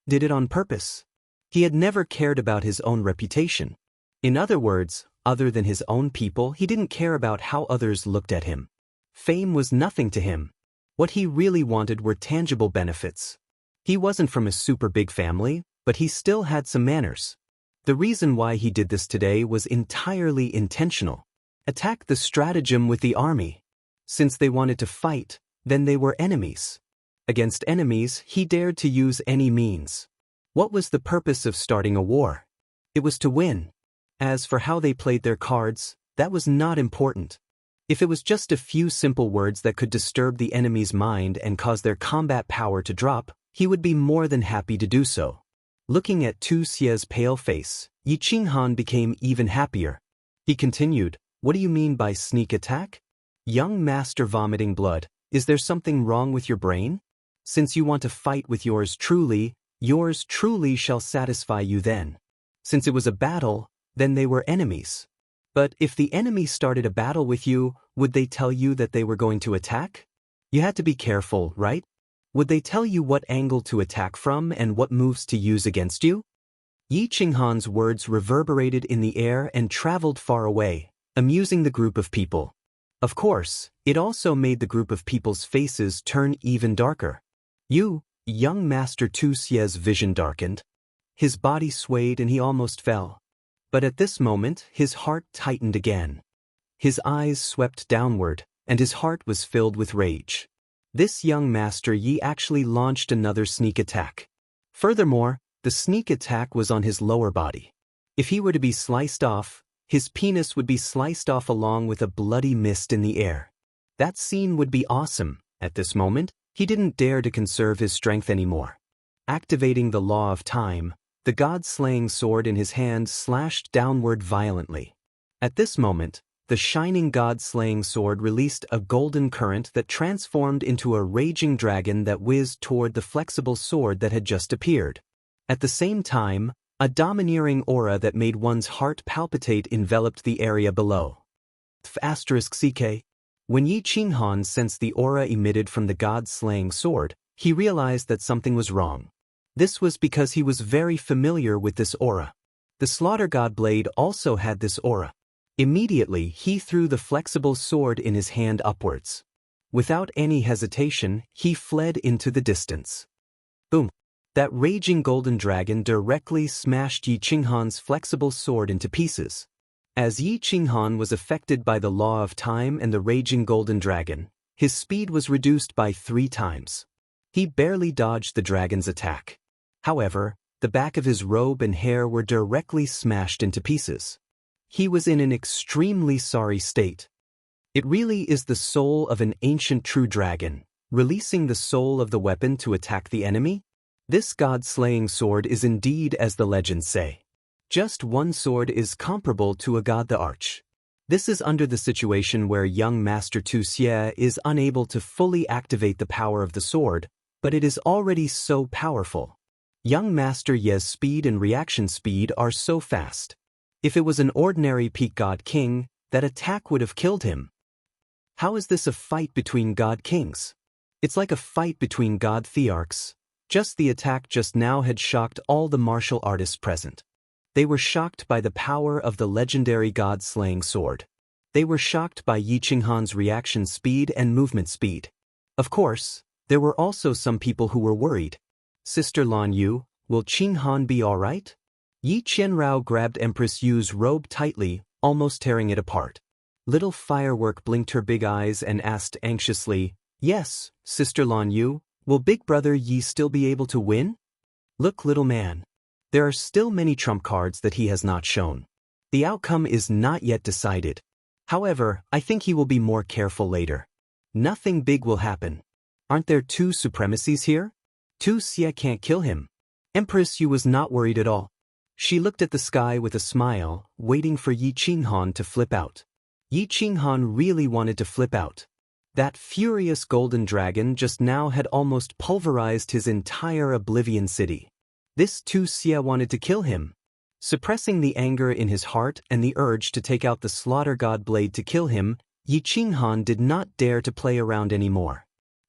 Did it on purpose. He had never cared about his own reputation. In other words, other than his own people, he didn't care about how others looked at him. Fame was nothing to him. What he really wanted were tangible benefits. He wasn't from a super big family, but he still had some manners. The reason why he did this today was entirely intentional. Attack the stratagem with the army. Since they wanted to fight, then they were enemies. Against enemies, he dared to use any means. What was the purpose of starting a war? It was to win. As for how they played their cards, that was not important. If it was just a few simple words that could disturb the enemy's mind and cause their combat power to drop, he would be more than happy to do so. Looking at Tu Xie's pale face, Yi Qinghan became even happier. He continued, "What do you mean by sneak attack? Young Master vomiting blood, is there something wrong with your brain? Since you want to fight with yours truly shall satisfy you then." Since it was a battle, then they were enemies. But if the enemy started a battle with you, would they tell you that they were going to attack? You had to be careful, right? Would they tell you what angle to attack from and what moves to use against you? Yi Qinghan's words reverberated in the air and traveled far away, amusing the group of people. Of course, it also made the group of people's faces turn even darker. Young Master Tu Xie's vision darkened. His body swayed and he almost fell. But at this moment, his heart tightened again. His eyes swept downward, and his heart was filled with rage. This young Master Yi actually launched another sneak attack. Furthermore, the sneak attack was on his lower body. If he were to be sliced off, his penis would be sliced off along with a bloody mist in the air. That scene would be awesome. At this moment, he didn't dare to conserve his strength anymore. Activating the law of time, the god-slaying sword in his hand slashed downward violently. At this moment, the shining god-slaying sword released a golden current that transformed into a raging dragon that whizzed toward the flexible sword that had just appeared. At the same time, a domineering aura that made one's heart palpitate enveloped the area below. *CK. When Yi Qinghan sensed the aura emitted from the god-slaying sword, he realized that something was wrong. This was because he was very familiar with this aura. The Slaughter God blade also had this aura. Immediately, he threw the flexible sword in his hand upwards. Without any hesitation, he fled into the distance. Boom! That raging golden dragon directly smashed Yi Qinghan's flexible sword into pieces. As Yi Qinghan was affected by the law of time and the raging golden dragon, his speed was reduced by 3 times. He barely dodged the dragon's attack. However, the back of his robe and hair were directly smashed into pieces. He was in an extremely sorry state. It really is the soul of an ancient true dragon, releasing the soul of the weapon to attack the enemy? This god-slaying sword is indeed as the legends say. Just one sword is comparable to a god the arch. This is under the situation where young Master Tu Xie is unable to fully activate the power of the sword, but it is already so powerful. Young Master Ye's speed and reaction speed are so fast. If it was an ordinary peak god king, that attack would have killed him. How is this a fight between god kings? It's like a fight between god thearchs. Just the attack just now had shocked all the martial artists present. They were shocked by the power of the legendary god-slaying sword. They were shocked by Yi Qinghan's reaction speed and movement speed. Of course, there were also some people who were worried. Sister Lan Yu, will Qinghan be alright? Yi Qianrao grabbed Empress Yu's robe tightly, almost tearing it apart. Little Firework blinked her big eyes and asked anxiously, "Yes, Sister Lan Yu, will Big Brother Yi still be able to win?" "Look, little man. There are still many trump cards that he has not shown. The outcome is not yet decided. However, I think he will be more careful later. Nothing big will happen. Aren't there 2 supremacies here? 2 Xia can't kill him." Empress Yu was not worried at all. She looked at the sky with a smile, waiting for Yi Qinghan to flip out. Yi Qinghan really wanted to flip out. That furious golden dragon just now had almost pulverized his entire Oblivion City. This 2 Xia wanted to kill him. Suppressing the anger in his heart and the urge to take out the Slaughter God blade to kill him, Yi Qinghan did not dare to play around anymore.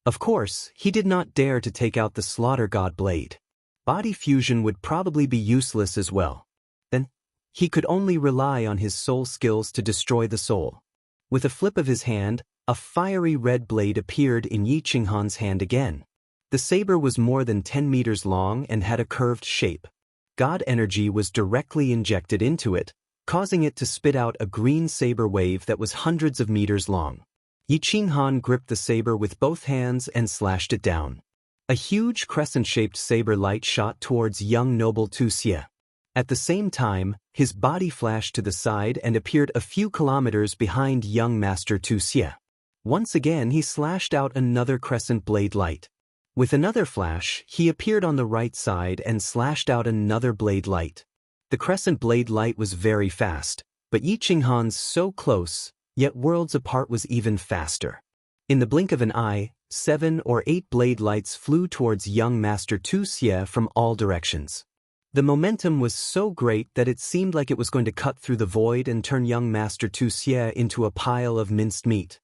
Of course, he did not dare to take out the Slaughter God blade. Body fusion would probably be useless as well. Then, he could only rely on his soul skills to destroy the soul. With a flip of his hand, a fiery red blade appeared in Yi Qinghan's hand again. The saber was more than 10 meters long and had a curved shape. God energy was directly injected into it, causing it to spit out a green saber wave that was hundreds of meters long. Yi Qinghan gripped the saber with both hands and slashed it down. A huge crescent-shaped saber light shot towards young noble Tu Xia. At the same time, his body flashed to the side and appeared a few kilometers behind young Master Tu Xia. Once again he slashed out another crescent blade light. With another flash, he appeared on the right side and slashed out another blade light. The crescent blade light was very fast, but Yi Qinghan's so close, yet worlds apart was even faster. In the blink of an eye, 7 or 8 blade lights flew towards young Master Tu Xia from all directions. The momentum was so great that it seemed like it was going to cut through the void and turn young Master Tu Xia into a pile of minced meat.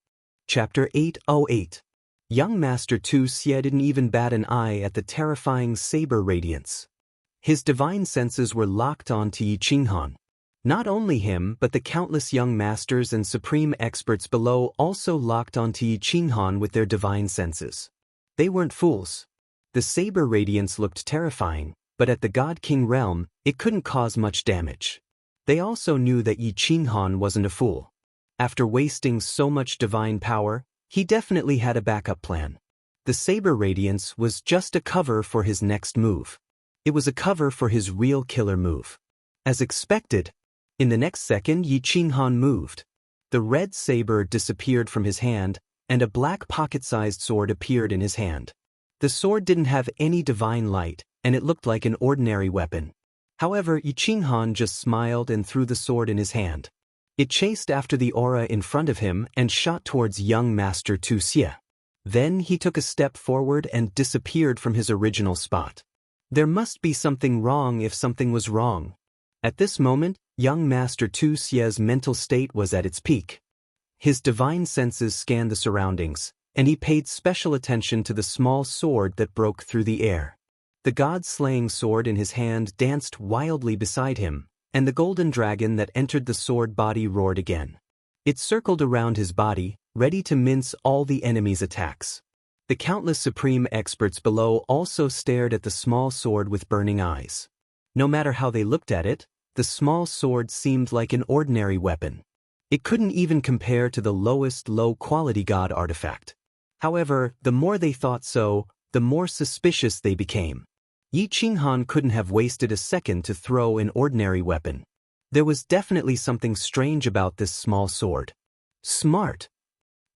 Chapter 808. Young Master Tu Xia didn't even bat an eye at the terrifying saber radiance. His divine senses were locked on to Yi Qinghan. Not only him, but the countless young masters and supreme experts below also locked on to Yi Qinghan with their divine senses. They weren't fools. The saber radiance looked terrifying, but at the God King realm, it couldn't cause much damage. They also knew that Yi Qinghan wasn't a fool. After wasting so much divine power, he definitely had a backup plan. The saber radiance was just a cover for his next move. It was a cover for his real killer move. As expected, in the next second Yi Qinghan moved. The red saber disappeared from his hand, and a black pocket-sized sword appeared in his hand. The sword didn't have any divine light, and it looked like an ordinary weapon. However, Yi Qinghan just smiled and threw the sword in his hand. It chased after the aura in front of him and shot towards young Master Tu Xia. Then he took a step forward and disappeared from his original spot. There must be something wrong if something was wrong. At this moment, young Master Tu Xia's mental state was at its peak. His divine senses scanned the surroundings, and he paid special attention to the small sword that broke through the air. The god-slaying sword in his hand danced wildly beside him, and the golden dragon that entered the sword body roared again. It circled around his body, ready to mince all the enemy's attacks. The countless supreme experts below also stared at the small sword with burning eyes. No matter how they looked at it, the small sword seemed like an ordinary weapon. It couldn't even compare to the lowest low-quality god artifact. However, the more they thought so, the more suspicious they became. Yi Qinghan couldn't have wasted a second to throw an ordinary weapon. There was definitely something strange about this small sword. Smart.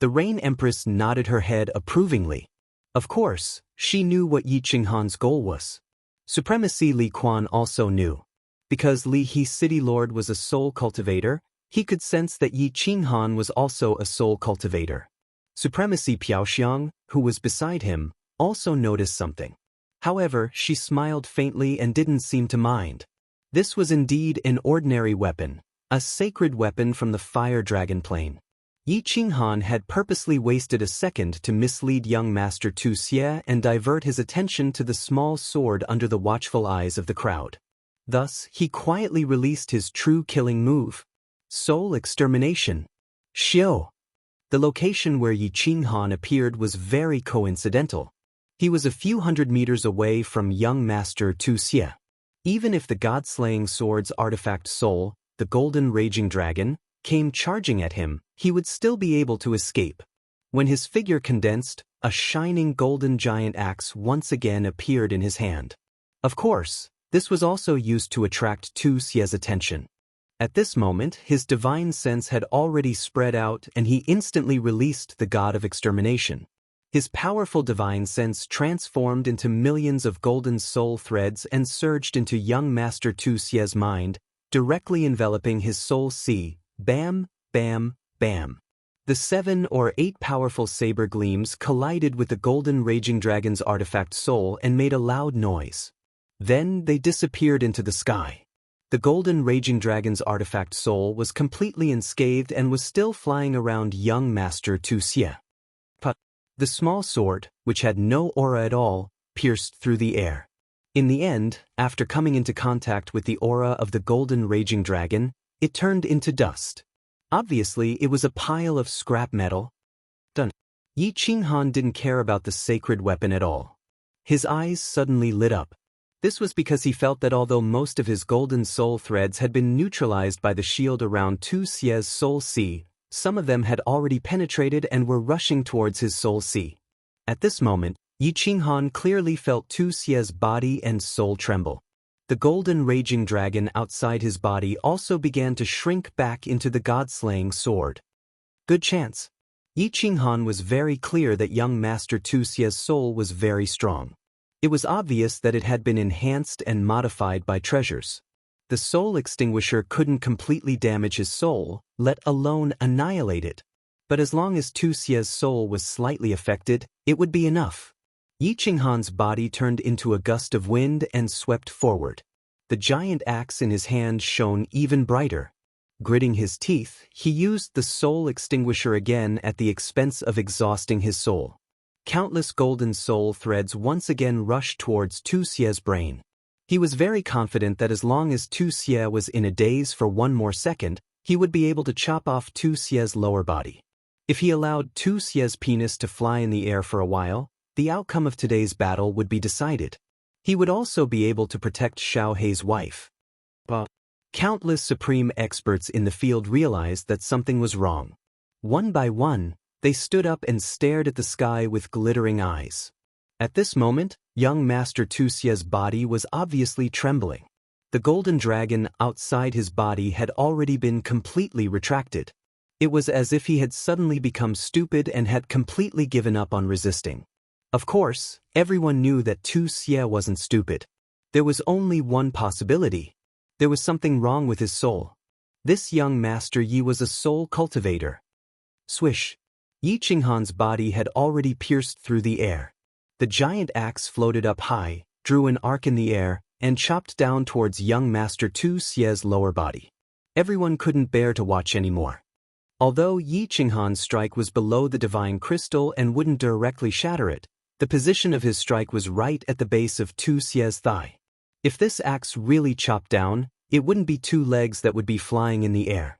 The Rain Empress nodded her head approvingly. Of course, she knew what Yi Qinghan's goal was. Supremacy Li Quan also knew. Because Li He's City Lord was a soul cultivator, he could sense that Yi Qinghan was also a soul cultivator. Supremacy Piaoxiang, who was beside him, also noticed something. However, she smiled faintly and didn't seem to mind. This was indeed an ordinary weapon, a sacred weapon from the Fire Dragon Plane. Yi Qinghan had purposely wasted a second to mislead young Master Tu Xia and divert his attention to the small sword under the watchful eyes of the crowd. Thus, he quietly released his true killing move. Soul extermination. Xiao. The location where Yi Qinghan appeared was very coincidental. He was a few hundred meters away from young master Tu Xie. Even if the god-slaying sword's artifact soul, the golden raging dragon, came charging at him, he would still be able to escape. When his figure condensed, a shining golden giant axe once again appeared in his hand. Of course, this was also used to attract Tu Xie's attention. At this moment, his divine sense had already spread out and he instantly released the god of extermination. His powerful divine sense transformed into millions of golden soul threads and surged into young master Tu Xie's mind, directly enveloping his soul sea. Bam, bam, bam. The 7 or 8 powerful saber gleams collided with the golden raging dragon's artifact soul and made a loud noise. Then they disappeared into the sky. The golden raging dragon's artifact soul was completely unscathed and was still flying around young master Tu Xie. But the small sword, which had no aura at all, pierced through the air. In the end, after coming into contact with the aura of the golden raging dragon, it turned into dust. Obviously, it was a pile of scrap metal. Done. Yi Qinghan didn't care about the sacred weapon at all. His eyes suddenly lit up. This was because he felt that although most of his golden soul threads had been neutralized by the shield around Tu Xie's soul sea, some of them had already penetrated and were rushing towards his soul sea. At this moment, Yi Qinghan clearly felt Tu Xie's body and soul tremble. The golden raging dragon outside his body also began to shrink back into the god-slaying sword. Good chance. Yi Qinghan was very clear that young master Tu Xie's soul was very strong. It was obvious that it had been enhanced and modified by treasures. The soul extinguisher couldn't completely damage his soul, let alone annihilate it. But as long as Tu Xie's soul was slightly affected, it would be enough. Yi Qinghan's body turned into a gust of wind and swept forward. The giant axe in his hand shone even brighter. Gritting his teeth, he used the soul extinguisher again at the expense of exhausting his soul. Countless golden soul threads once again rushed towards Tu Xie's brain. He was very confident that as long as Tu Xie was in a daze for one more second, he would be able to chop off Tu Xie's lower body. If he allowed Tu Xie's penis to fly in the air for a while, the outcome of today's battle would be decided. He would also be able to protect Xiao Hei's wife. But countless supreme experts in the field realized that something was wrong. One by one, they stood up and stared at the sky with glittering eyes. At this moment, young master Tu Xie's body was obviously trembling. The golden dragon outside his body had already been completely retracted. It was as if he had suddenly become stupid and had completely given up on resisting. Of course, everyone knew that Tu Xie wasn't stupid. There was only one possibility. There was something wrong with his soul. This young master Yi was a soul cultivator. Swish. Yi Qinghan's body had already pierced through the air. The giant axe floated up high, drew an arc in the air, and chopped down towards young master Tu Xie's lower body. Everyone couldn't bear to watch anymore. Although Yi Qinghan's strike was below the divine crystal and wouldn't directly shatter it, the position of his strike was right at the base of Tu Xie's thigh. If this axe really chopped down, it wouldn't be 2 legs that would be flying in the air.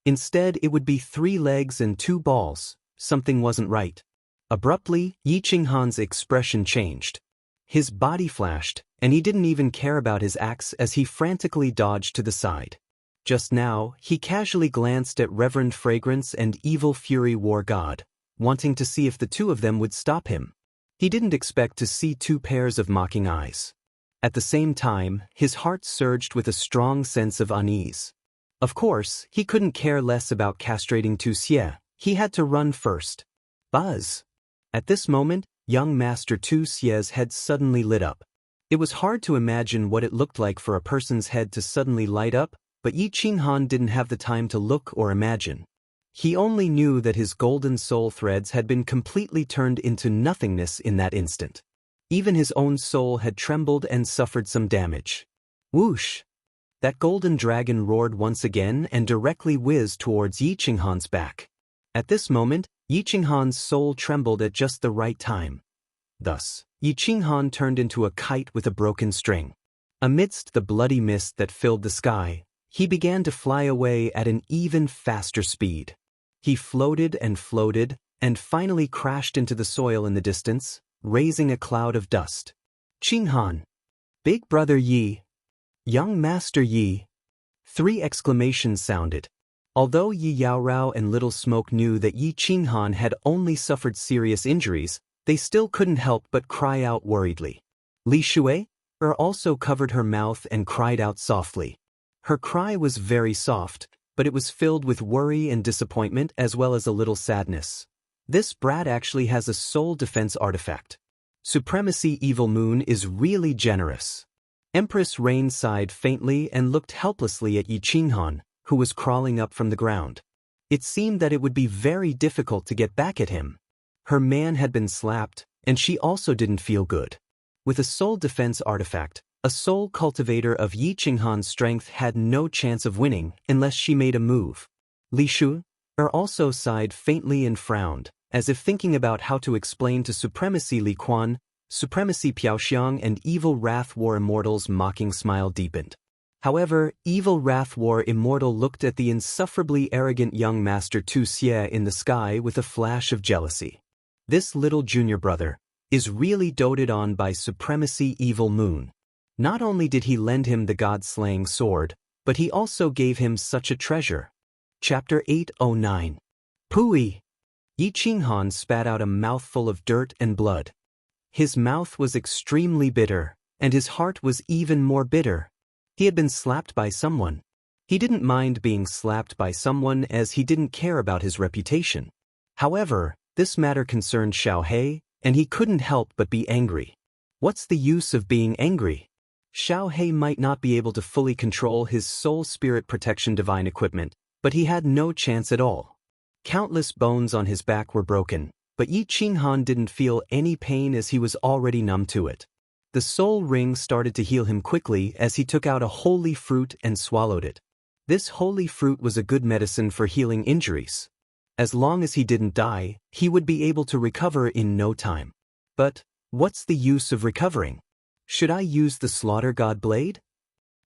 Instead, it would be 3 legs and 2 balls. Something wasn't right. Abruptly, Yi Qinghan's expression changed. His body flashed, and he didn't even care about his axe as he frantically dodged to the side. Just now, he casually glanced at Reverend Fragrance and Evil Fury War God, wanting to see if the 2 of them would stop him. He didn't expect to see 2 pairs of mocking eyes. At the same time, his heart surged with a strong sense of unease. Of course, he couldn't care less about castrating Tu Xie. He had to run first. Buzz! At this moment, young master Tu Xie's head suddenly lit up. It was hard to imagine what it looked like for a person's head to suddenly light up, but Yi Qinghan didn't have the time to look or imagine. He only knew that his golden soul threads had been completely turned into nothingness in that instant. Even his own soul had trembled and suffered some damage. Whoosh! That golden dragon roared once again and directly whizzed towards Yi Qinghan's back. At this moment, Yi Qinghan's soul trembled at just the right time. Thus, Yi Qinghan turned into a kite with a broken string. Amidst the bloody mist that filled the sky, he began to fly away at an even faster speed. He floated, and finally crashed into the soil in the distance, raising a cloud of dust. Qinghan! Big Brother Yi! Young Master Yi! 3 exclamations sounded. Although Yi Yaorao and Little Smoke knew that Yi Qinghan had only suffered serious injuries, they still couldn't help but cry out worriedly. Li Shui also covered her mouth and cried out softly. Her cry was very soft, but it was filled with worry and disappointment as well as a little sadness. This brat actually has a soul defense artifact. Supremacy Evil Moon is really generous. Empress Rain sighed faintly and looked helplessly at Yi Qinghan, who was crawling up from the ground. It seemed that it would be very difficult to get back at him. Her man had been slapped, and she also didn't feel good. With a soul defense artifact, a soul cultivator of Yi Qinghan's strength had no chance of winning unless she made a move. Li Shu also sighed faintly and frowned, as if thinking about how to explain to Supremacy Li Quan, Supremacy Piaoxiang and Evil Wrath War Immortal's mocking smile deepened. However, Evil Wrath War Immortal looked at the insufferably arrogant young Master Tu Xie in the sky with a flash of jealousy. This little junior brother is really doted on by Supremacy Evil Moon. Not only did he lend him the god-slaying sword, but he also gave him such a treasure. Chapter 809. Pooey! Yi Qinghan spat out a mouthful of dirt and blood. His mouth was extremely bitter, and his heart was even more bitter. He had been slapped by someone. He didn't mind being slapped by someone as he didn't care about his reputation. However, this matter concerned Xiaohei, and he couldn't help but be angry. What's the use of being angry? Xiaohei might not be able to fully control his soul spirit protection divine equipment, but he had no chance at all. Countless bones on his back were broken, but Yi Qinghan didn't feel any pain as he was already numb to it. The soul ring started to heal him quickly as he took out a holy fruit and swallowed it. This holy fruit was a good medicine for healing injuries. As long as he didn't die, he would be able to recover in no time. But what's the use of recovering? Should I use the Slaughter God Blade?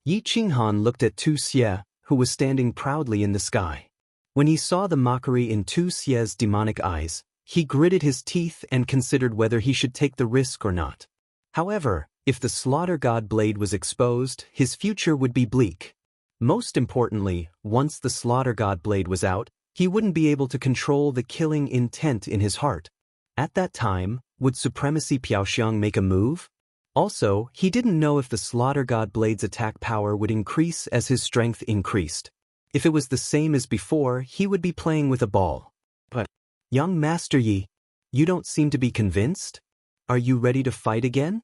Yi Qinghan looked at Tu Xie, who was standing proudly in the sky. When he saw the mockery in Tu Xie's demonic eyes, he gritted his teeth and considered whether he should take the risk or not. However, if the Slaughter God Blade was exposed, his future would be bleak. Most importantly, once the Slaughter God Blade was out, he wouldn't be able to control the killing intent in his heart. At that time, would Supremacy Piaoxiang make a move? Also, he didn't know if the Slaughter God Blade's attack power would increase as his strength increased. If it was the same as before, he would be playing with a ball. But, young Master Yi, you don't seem to be convinced? Are you ready to fight again?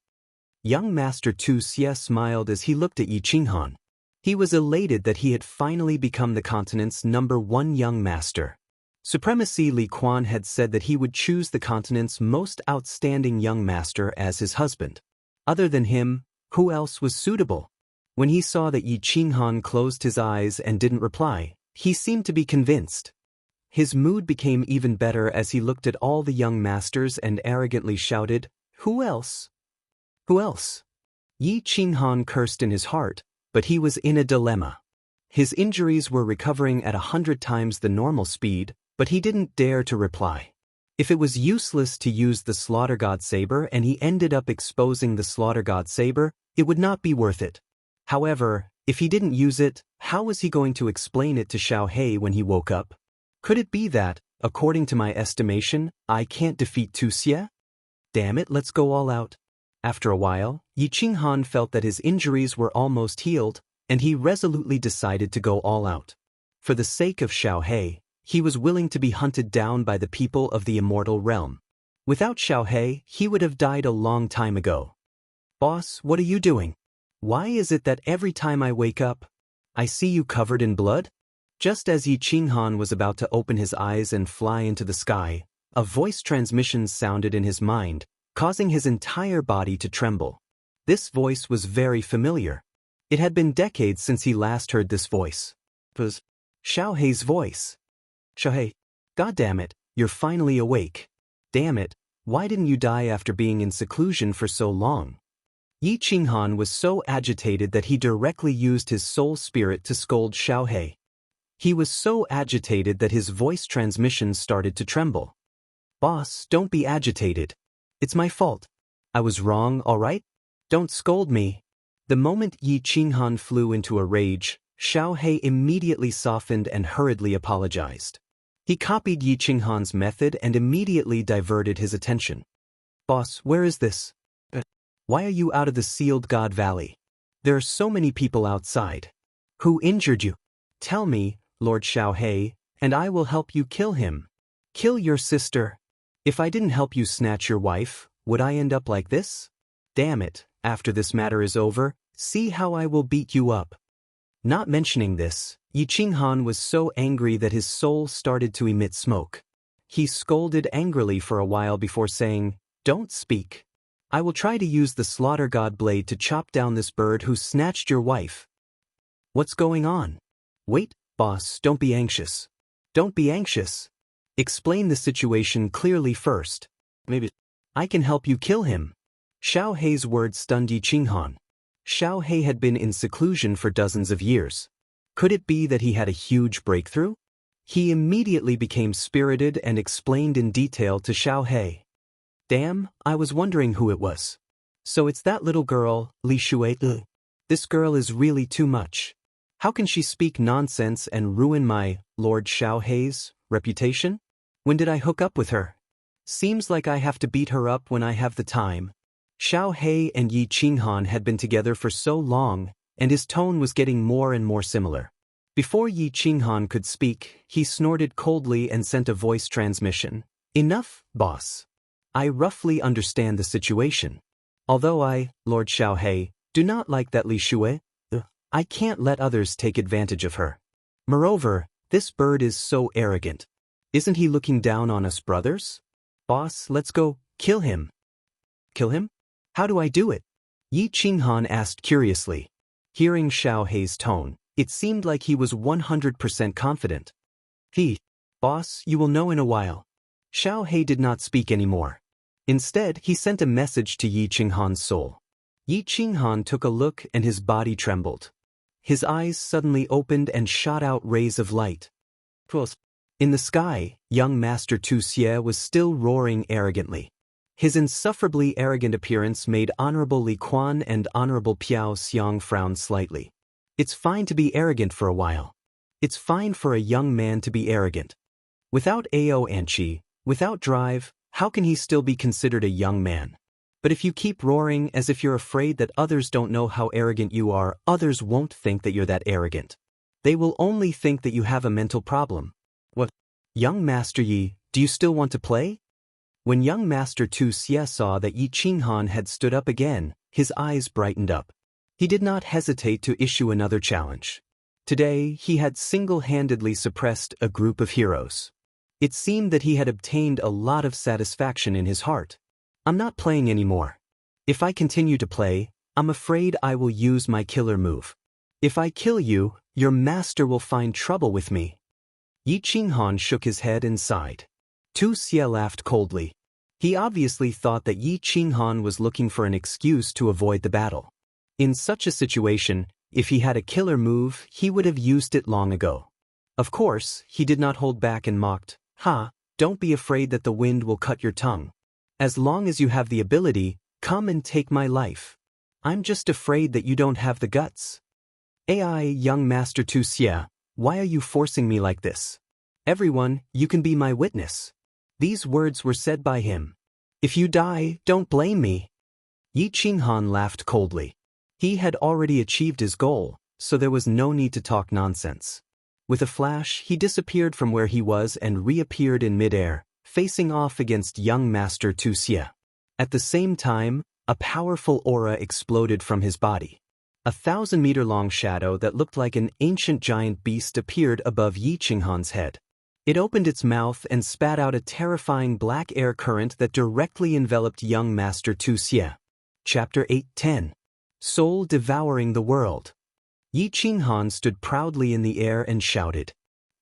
Young Master Tu Xie smiled as he looked at Yi Qinghan. He was elated that he had finally become the continent's #1 young master. Supremacy Li Quan had said that he would choose the continent's most outstanding young master as his husband. Other than him, who else was suitable? When he saw that Yi Qinghan closed his eyes and didn't reply, he seemed to be convinced. His mood became even better as he looked at all the young masters and arrogantly shouted, "Who else? Who else?" Yi Qinghan cursed in his heart, but he was in a dilemma. His injuries were recovering at 100 times the normal speed, but he didn't dare to reply. If it was useless to use the Slaughter God Saber and he ended up exposing the Slaughter God Saber, it would not be worth it. However, if he didn't use it, how was he going to explain it to Xiaohei when he woke up? Could it be that, according to my estimation, I can't defeat Tu Xie? Damn it, let's go all out. After a while, Yi Qinghan felt that his injuries were almost healed, and he resolutely decided to go all out. For the sake of Xiaohei, he was willing to be hunted down by the people of the immortal realm. Without Xiaohei, he would have died a long time ago. Boss, what are you doing? Why is it that every time I wake up, I see you covered in blood? Just as Yi Qinghan was about to open his eyes and fly into the sky, a voice transmission sounded in his mind, causing his entire body to tremble. This voice was very familiar. It had been decades since he last heard this voice. It was Xiaohei's voice. Xiaohei, goddammit, you're finally awake. Damn it, why didn't you die after being in seclusion for so long? Yi Qinghan was so agitated that he directly used his soul spirit to scold Xiaohei. He was so agitated that his voice transmissions started to tremble. "Boss, don't be agitated. It's my fault. I was wrong, all right? Don't scold me." The moment Yi Qinghan flew into a rage, Xiaohei immediately softened and hurriedly apologized. He copied Yi Qinghan's method and immediately diverted his attention. "Boss, where is this? Why are you out of the Sealed God Valley? There are so many people outside. Who injured you? Tell me, Lord Xiaohei, and I will help you kill him. Kill your sister. If I didn't help you snatch your wife, would I end up like this? Damn it, after this matter is over, see how I will beat you up." Not mentioning this, Yi Qinghan was so angry that his soul started to emit smoke. He scolded angrily for a while before saying, "Don't speak. I will try to use the slaughter god blade to chop down this bird who snatched your wife." "What's going on?" "Wait, boss, don't be anxious. Don't be anxious. Explain the situation clearly first. Maybe I can help you kill him." Xiaohei's words stunned Yi Qinghan. Xiaohei had been in seclusion for dozens of years. Could it be that he had a huge breakthrough? He immediately became spirited and explained in detail to Xiaohei. "Damn, I was wondering who it was. So it's that little girl, Li Shui. This girl is really too much. How can she speak nonsense and ruin my, Lord Xiaohei's, reputation? When did I hook up with her? Seems like I have to beat her up when I have the time." Xiaohei and Yi Qinghan had been together for so long, and his tone was getting more and more similar. Before Yi Qinghan could speak, he snorted coldly and sent a voice transmission. "Enough, boss. I roughly understand the situation. Although I, Lord Xiaohei, do not like that Li Shui, I can't let others take advantage of her. Moreover, this bird is so arrogant. Isn't he looking down on us brothers? Boss, let's go kill him." "Kill him? How do I do it?" Yi Qinghan asked curiously. Hearing Xiaohei's tone, it seemed like he was 100% confident. "Boss, you will know in a while." Xiaohei did not speak anymore. Instead, he sent a message to Yi Qinghan's soul. Yi Qinghan took a look and his body trembled. His eyes suddenly opened and shot out rays of light. In the sky, young Master Tu Xie was still roaring arrogantly. His insufferably arrogant appearance made Honorable Li Quan and Honorable Piao Xiang frown slightly. It's fine to be arrogant for a while. It's fine for a young man to be arrogant. Without Ao Anqi, without drive, how can he still be considered a young man? But if you keep roaring as if you're afraid that others don't know how arrogant you are, others won't think that you're that arrogant. They will only think that you have a mental problem. "What? Young Master Yi, do you still want to play?" When young Master Tu Xie saw that Yi Qinghan had stood up again, his eyes brightened up. He did not hesitate to issue another challenge. Today, he had single-handedly suppressed a group of heroes. It seemed that he had obtained a lot of satisfaction in his heart. "I'm not playing anymore. If I continue to play, I'm afraid I will use my killer move. If I kill you, your master will find trouble with me." Yi Qinghan shook his head and sighed. Tu Xie laughed coldly. He obviously thought that Yi Qinghan was looking for an excuse to avoid the battle. In such a situation, if he had a killer move, he would have used it long ago. Of course, he did not hold back and mocked, "Don't be afraid that the wind will cut your tongue. As long as you have the ability, come and take my life. I'm just afraid that you don't have the guts." "Ai, young Master Tu Xie, why are you forcing me like this? Everyone, you can be my witness." These words were said by him. "If you die, don't blame me." Yi Qinghan laughed coldly. He had already achieved his goal, so there was no need to talk nonsense. With a flash, he disappeared from where he was and reappeared in midair, facing off against young Master Tu Xie. At the same time, a powerful aura exploded from his body. A 1,000-meter-long shadow that looked like an ancient giant beast appeared above Yi Qinghan's head. It opened its mouth and spat out a terrifying black air current that directly enveloped young Master Tu Xie. Chapter 8:10. Soul Devouring the World. Yi Qinghan stood proudly in the air and shouted.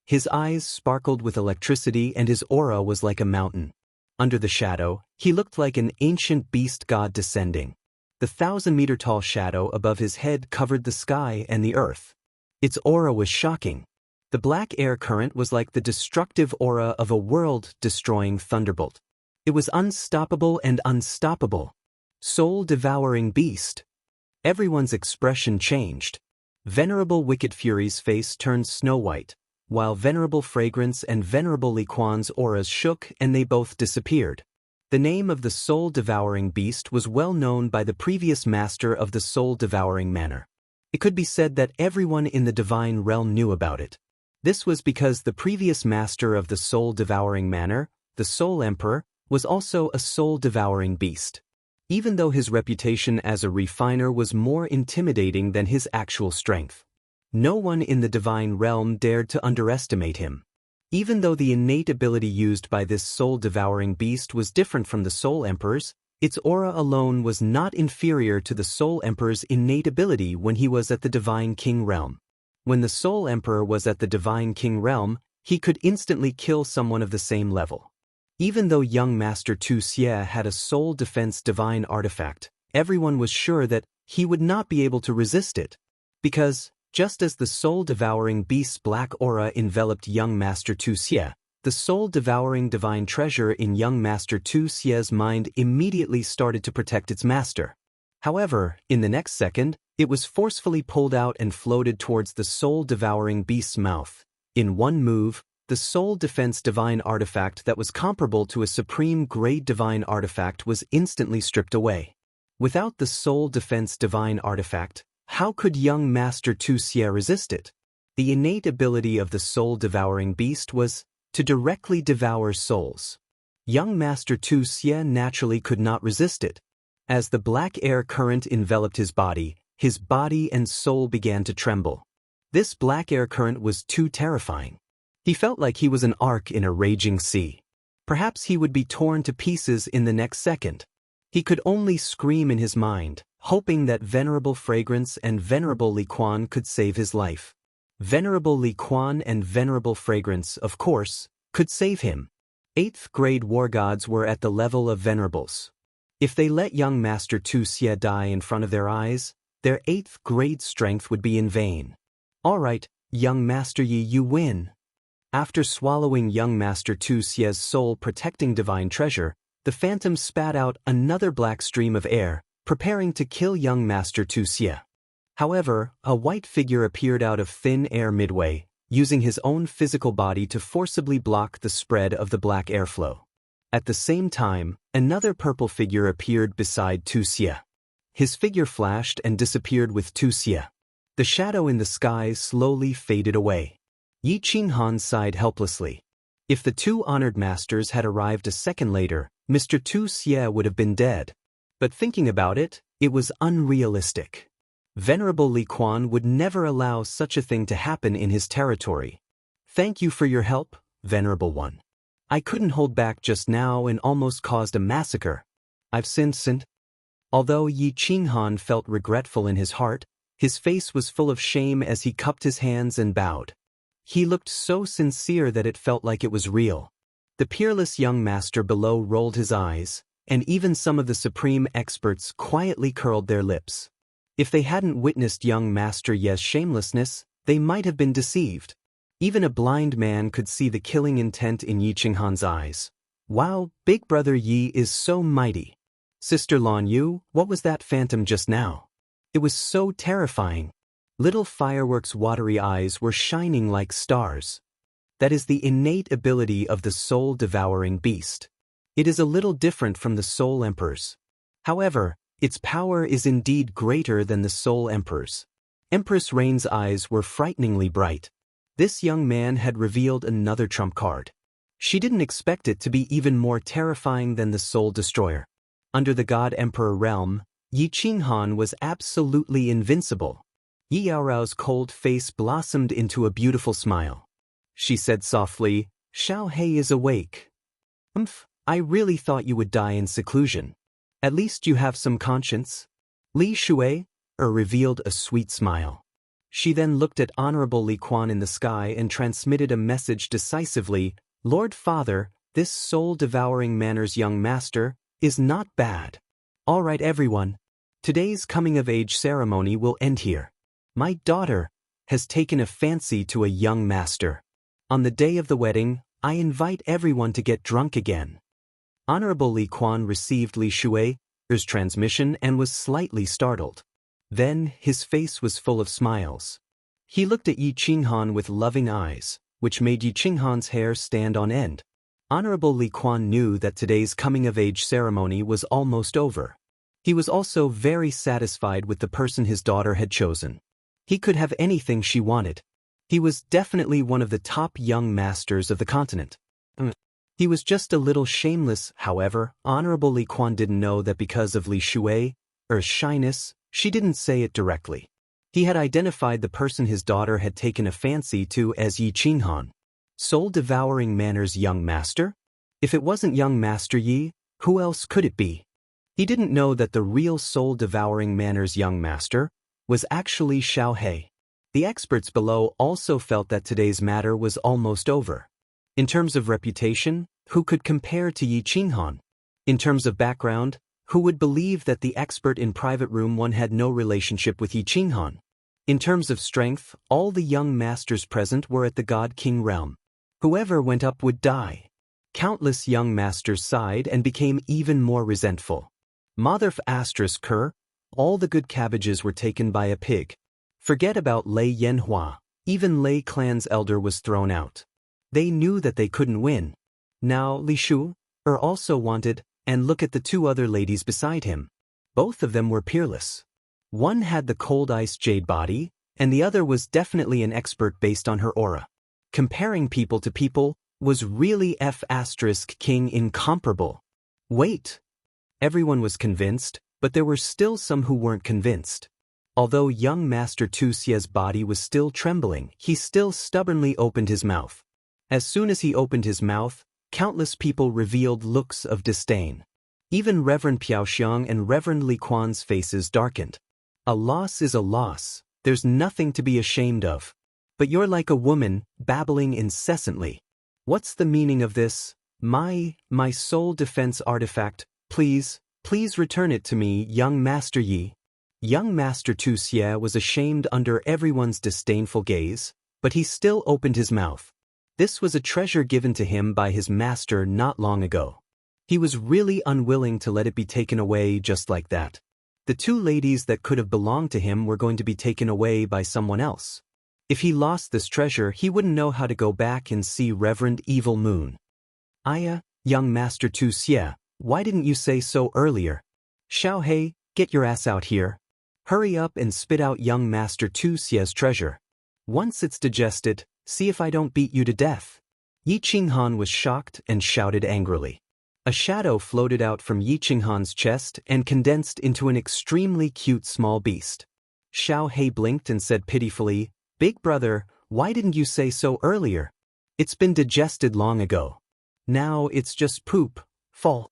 His eyes sparkled with electricity and his aura was like a mountain. Under the shadow, he looked like an ancient beast god descending. The 1,000-meter-tall shadow above his head covered the sky and the earth. Its aura was shocking. The black air current was like the destructive aura of a world-destroying thunderbolt. It was unstoppable and unstoppable. Soul-devouring beast. Everyone's expression changed. Venerable Wicked Fury's face turned snow-white, while Venerable Fragrance and Venerable Li Quan's auras shook and they both disappeared. The name of the soul-devouring beast was well known by the previous master of the soul-devouring manor. It could be said that everyone in the divine realm knew about it. This was because the previous master of the soul-devouring manor, the Soul Emperor, was also a soul-devouring beast. Even though his reputation as a refiner was more intimidating than his actual strength. No one in the divine realm dared to underestimate him. Even though the innate ability used by this soul-devouring beast was different from the Soul Emperor's, its aura alone was not inferior to the Soul Emperor's innate ability when he was at the Divine King realm. When the Soul Emperor was at the Divine King realm, he could instantly kill someone of the same level. Even though young Master Tu Xie had a soul defense divine artifact, everyone was sure that he would not be able to resist it. Because, just as the soul-devouring beast's black aura enveloped young Master Tu Xie, the soul-devouring divine treasure in young Master Tu Xie's mind immediately started to protect its master. However, in the next second, it was forcefully pulled out and floated towards the soul-devouring beast's mouth. In one move, the soul defense divine artifact that was comparable to a supreme grade divine artifact was instantly stripped away. Without the soul defense divine artifact, how could young Master Tu Xie resist it? The innate ability of the soul-devouring beast was to directly devour souls. Young Master Tu Xie naturally could not resist it. As the black air current enveloped his body and soul began to tremble. This black air current was too terrifying. He felt like he was an ark in a raging sea. Perhaps he would be torn to pieces in the next second. He could only scream in his mind, hoping that Venerable Fragrance and Venerable Li Quan could save his life. Venerable Li Quan and Venerable Fragrance, of course, could save him. 8th grade war gods were at the level of venerables. If they let young Master Tu Xie die in front of their eyes, their 8th grade strength would be in vain. Alright, young Master Yi, you win. After swallowing young Master Tu Xie's soul-protecting divine treasure, the phantom spat out another black stream of air, preparing to kill young Master Tu Xie. However, a white figure appeared out of thin air midway, using his own physical body to forcibly block the spread of the black airflow. At the same time, another purple figure appeared beside Tu Xie. His figure flashed and disappeared with Tu Xie. The shadow in the sky slowly faded away. Yi Qinghan sighed helplessly. If the two honored masters had arrived a second later, Mr. Tu Xie would have been dead. But thinking about it, it was unrealistic. Venerable Li Quan would never allow such a thing to happen in his territory. Thank you for your help, Venerable One. I couldn't hold back just now and almost caused a massacre. I've sinned. Although Yi Qinghan felt regretful in his heart, his face was full of shame as he cupped his hands and bowed. He looked so sincere that it felt like it was real. The peerless young master below rolled his eyes, and even some of the supreme experts quietly curled their lips. If they hadn't witnessed young Master Ye's shamelessness, they might have been deceived. Even a blind man could see the killing intent in Yi Qinghan's eyes. Wow, Big Brother Yi is so mighty. Sister Lan Yu, what was that phantom just now? It was so terrifying. Little fireworks' watery eyes were shining like stars. That is the innate ability of the soul-devouring beast. It is a little different from the Soul Emperor's. However, its power is indeed greater than the Soul Emperor's. Empress Rain's eyes were frighteningly bright. This young man had revealed another trump card. She didn't expect it to be even more terrifying than the Soul Destroyer. Under the God Emperor realm, Yi Qinghan was absolutely invincible. Yi Yaorao's cold face blossomed into a beautiful smile. She said softly, Xiao Hei is awake. I really thought you would die in seclusion. At least you have some conscience. Li Shui revealed a sweet smile. She then looked at Honorable Li Quan in the sky and transmitted a message decisively, Lord Father, this soul-devouring manor's young master is not bad. All right, everyone. Today's coming-of-age ceremony will end here. My daughter has taken a fancy to a young master. On the day of the wedding, I invite everyone to get drunk again. Honorable Li Quan received Li Shui's transmission and was slightly startled. Then, his face was full of smiles. He looked at Yi Qinghan with loving eyes, which made Yi Qinghan's hair stand on end. Honorable Li Quan knew that today's coming-of-age ceremony was almost over. He was also very satisfied with the person his daughter had chosen. He could have anything she wanted. He was definitely one of the top young masters of the continent. He was just a little shameless. However, Honorable Li Quan didn't know that because of Li Shui's shyness, she didn't say it directly. He had identified the person his daughter had taken a fancy to as Yi Qinghan. Soul-devouring manners young master? If it wasn't young master Yi, who else could it be? He didn't know that the real soul-devouring manners young master was actually Xianxia. The experts below also felt that today's matter was almost over. In terms of reputation, who could compare to Yi Qinghan? In terms of background, who would believe that the expert in Private Room 1 had no relationship with Yi Qinghan? In terms of strength, all the young masters present were at the God King realm. Whoever went up would die. Countless young masters sighed and became even more resentful. Motherf **Ker, all the good cabbages were taken by a pig. Forget about Lei Yanhua, even Lei clan's elder was thrown out. They knew that they couldn't win. Now Li Shu also wanted, and look at the two other ladies beside him. Both of them were peerless. One had the cold ice jade body, and the other was definitely an expert based on her aura. Comparing people to people was really **King incomparable. Wait! Everyone was convinced, but there were still some who weren't convinced. Although young Master Tu Xia's body was still trembling, he still stubbornly opened his mouth. As soon as he opened his mouth, countless people revealed looks of disdain. Even Reverend Piaoxiang and Reverend Li Quan's faces darkened. A loss is a loss, there's nothing to be ashamed of. But you're like a woman, babbling incessantly. What's the meaning of this? My soul defense artifact, please return it to me, young Master Yi. Young Master Tu Xia was ashamed under everyone's disdainful gaze, but he still opened his mouth. This was a treasure given to him by his master not long ago. He was really unwilling to let it be taken away just like that. The two ladies that could have belonged to him were going to be taken away by someone else. If he lost this treasure, he wouldn't know how to go back and see Reverend Evil Moon. Aya, young Master Tu Xia, why didn't you say so earlier? Xiaohei, get your ass out here. Hurry up and spit out young Master Tu Xia's treasure. Once it's digested, see if I don't beat you to death. Yi Qinghan was shocked and shouted angrily. A shadow floated out from Yi Qinghan's chest and condensed into an extremely cute small beast. Xiaohei blinked and said pitifully, "Big brother, why didn't you say so earlier? It's been digested long ago. Now it's just poop, fall."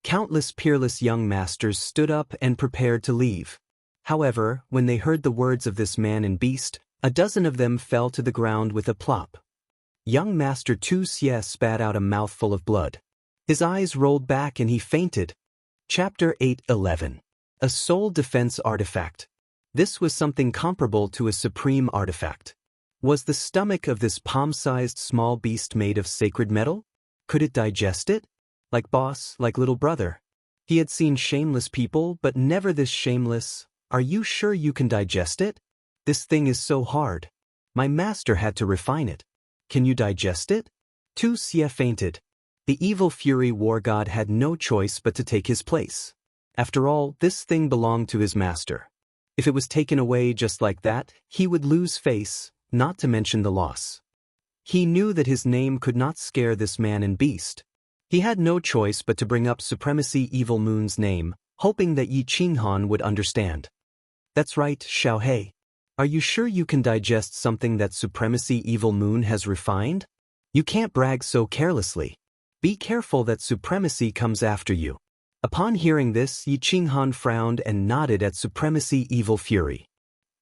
Countless peerless young masters stood up and prepared to leave. However, when they heard the words of this man and beast, a dozen of them fell to the ground with a plop. Young Master Tu Xia spat out a mouthful of blood. His eyes rolled back and he fainted. Chapter 8:11. A Soul Defense Artifact. This was something comparable to a supreme artifact. Was the stomach of this palm-sized small beast made of sacred metal? Could it digest it? Like boss, like little brother. He had seen shameless people, but never this shameless. Are you sure you can digest it? This thing is so hard. My master had to refine it. Can you digest it? Tu Xia fainted. The evil fury war god had no choice but to take his place. After all, this thing belonged to his master. If it was taken away just like that, he would lose face, not to mention the loss. He knew that his name could not scare this man and beast. He had no choice but to bring up Supremacy Evil Moon's name, hoping that Yi Qinghan would understand. That's right, Xiaohei. Are you sure you can digest something that Supremacy Evil Moon has refined? You can't brag so carelessly. Be careful that Supremacy comes after you. Upon hearing this, Yi Qinghan frowned and nodded at Supremacy Evil Fury.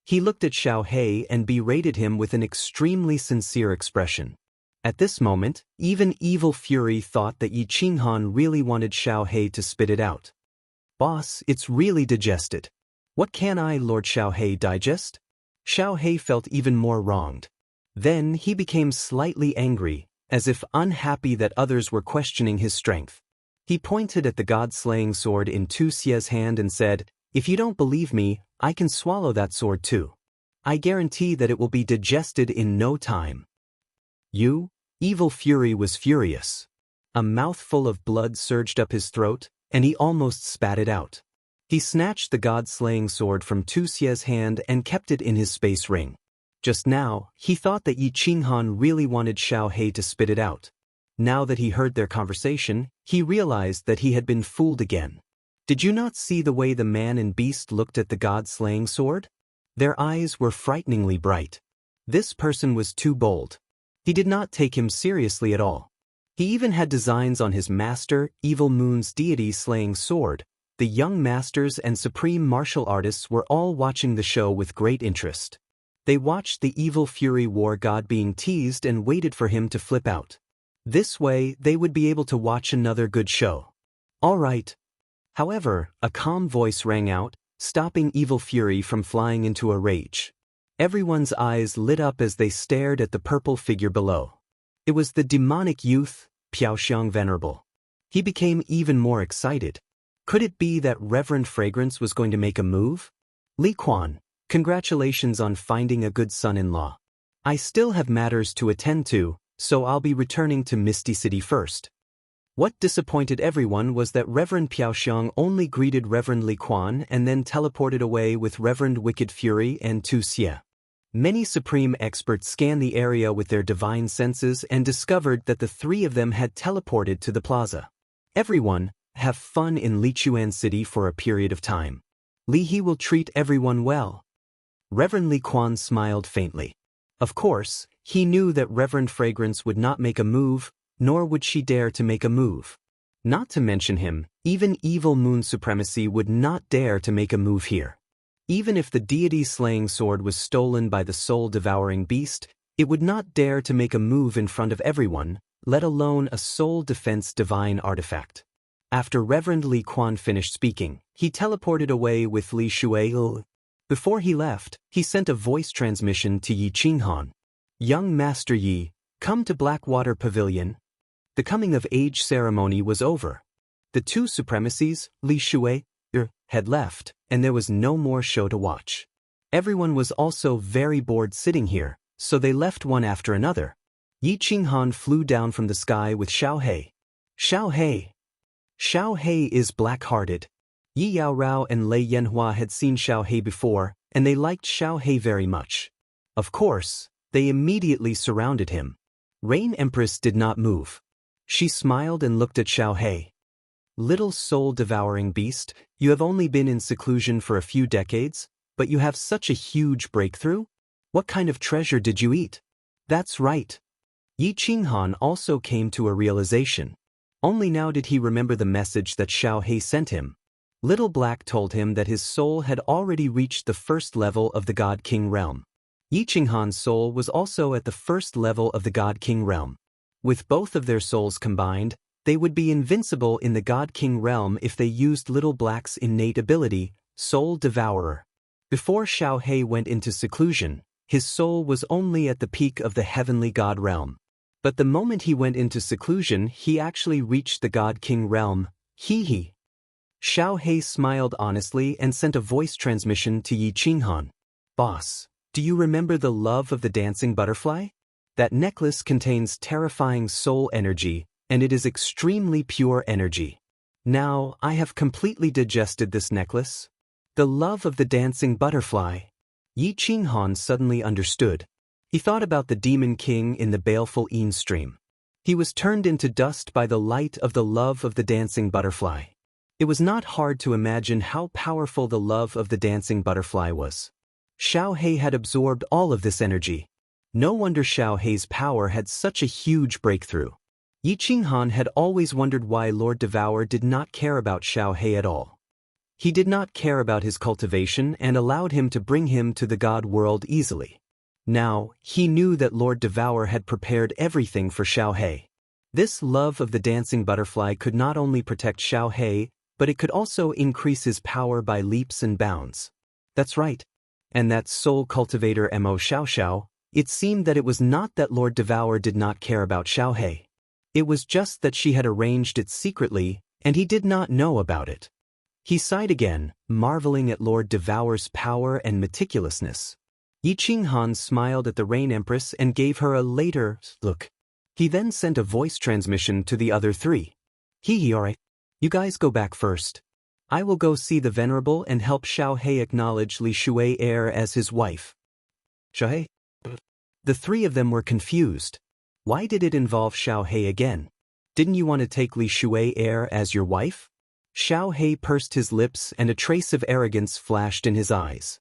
He looked at Xiaohei and berated him with an extremely sincere expression. At this moment, even Evil Fury thought that Yi Qinghan really wanted Xiaohei to spit it out. Boss, it's really digested. What can I, Lord Xiaohei, digest? Xiaohei felt even more wronged. Then he became slightly angry, as if unhappy that others were questioning his strength. He pointed at the god-slaying sword in Wuxia's hand and said, "If you don't believe me, I can swallow that sword too. I guarantee that it will be digested in no time." You? Evil Fury was furious. A mouthful of blood surged up his throat, and he almost spat it out. He snatched the god-slaying sword from Wuxia's hand and kept it in his space ring. Just now, he thought that Yi Qinghan really wanted Xiaohei to spit it out. Now that he heard their conversation, he realized that he had been fooled again. Did you not see the way the man and beast looked at the god-slaying sword? Their eyes were frighteningly bright. This person was too bold. He did not take him seriously at all. He even had designs on his master, Evil Moon's deity-slaying sword. The young masters and supreme martial artists were all watching the show with great interest. They watched the Evil Fury war god being teased and waited for him to flip out. This way, they would be able to watch another good show. All right. However, a calm voice rang out, stopping Evil Fury from flying into a rage. Everyone's eyes lit up as they stared at the purple figure below. It was the demonic youth, Piaoxiang Venerable. He became even more excited. Could it be that Reverend Fragrance was going to make a move? Li Quan, congratulations on finding a good son-in-law. I still have matters to attend to, so I'll be returning to Misty City first. What disappointed everyone was that Reverend Piaoxiang only greeted Reverend Li Quan and then teleported away with Reverend Wicked Fury and Wuxia. Many supreme experts scanned the area with their divine senses and discovered that the three of them had teleported to the plaza. Everyone, have fun in Lichuan City for a period of time. Li He will treat everyone well. Reverend Li Quan smiled faintly. Of course, he knew that Reverend Fragrance would not make a move, nor would she dare to make a move. Not to mention him, even Evil Moon Supremacy would not dare to make a move here. Even if the deity-slaying sword was stolen by the soul-devouring beast, it would not dare to make a move in front of everyone, let alone a soul-defense divine artifact. After Reverend Li Quan finished speaking, he teleported away with Li Shuai. Before he left, he sent a voice transmission to Yi Qinghan. "Young Master Yi, come to Blackwater Pavilion." The coming-of-age ceremony was over. The two supremacies, Li Shuai, had left, and there was no more show to watch. Everyone was also very bored sitting here, so they left one after another. Yi Qinghan flew down from the sky with Xiaohei. Xiaohei. Xiaohei is black-hearted. Yi Yaorao and Lei Yanhua had seen Xiaohei before, and they liked Xiaohei very much. Of course, they immediately surrounded him. Rain Empress did not move. She smiled and looked at Xiaohei. "Little soul-devouring beast, you have only been in seclusion for a few decades, but you have such a huge breakthrough? What kind of treasure did you eat?" "That's right." Yi Qinghan also came to a realization. Only now did he remember the message that Xiaohei sent him. Little Black told him that his soul had already reached the first level of the God King realm. Yi Qinghan's soul was also at the first level of the God King realm. With both of their souls combined, they would be invincible in the God King realm if they used Little Black's innate ability, Soul Devourer. Before Xiaohei went into seclusion, his soul was only at the peak of the heavenly God realm. But the moment he went into seclusion, he actually reached the God King realm. Hee. Xiaohei smiled honestly and sent a voice transmission to Yi Qinghan. "Boss, do you remember the love of the dancing butterfly? That necklace contains terrifying soul energy, and it is extremely pure energy. Now, I have completely digested this necklace. The love of the dancing butterfly." Yi Qinghan suddenly understood. He thought about the demon king in the baleful Yin stream. He was turned into dust by the light of the love of the dancing butterfly. It was not hard to imagine how powerful the love of the dancing butterfly was. Xiaohei had absorbed all of this energy. No wonder Xiaohei's power had such a huge breakthrough. Yi Qinghan had always wondered why Lord Devour did not care about Xiaohei at all. He did not care about his cultivation and allowed him to bring him to the God world easily. Now, he knew that Lord Devour had prepared everything for Xiaohei. This love of the dancing butterfly could not only protect Xiaohei, but it could also increase his power by leaps and bounds. That's right. And that soul cultivator Mo Xiao, it seemed that it was not that Lord Devour did not care about Xiaohei. It was just that she had arranged it secretly, and he did not know about it. He sighed again, marveling at Lord Devour's power and meticulousness. Yi Qinghan smiled at the Rain Empress and gave her a later look. He then sent a voice transmission to the other three. Alright. You guys go back first. I will go see the Venerable and help Xiaohei acknowledge Li Shui heir as his wife. Xiaohei? The three of them were confused. Why did it involve Xiaohei again? Didn't you want to take Li Shui heir as your wife? Xiaohei pursed his lips and a trace of arrogance flashed in his eyes.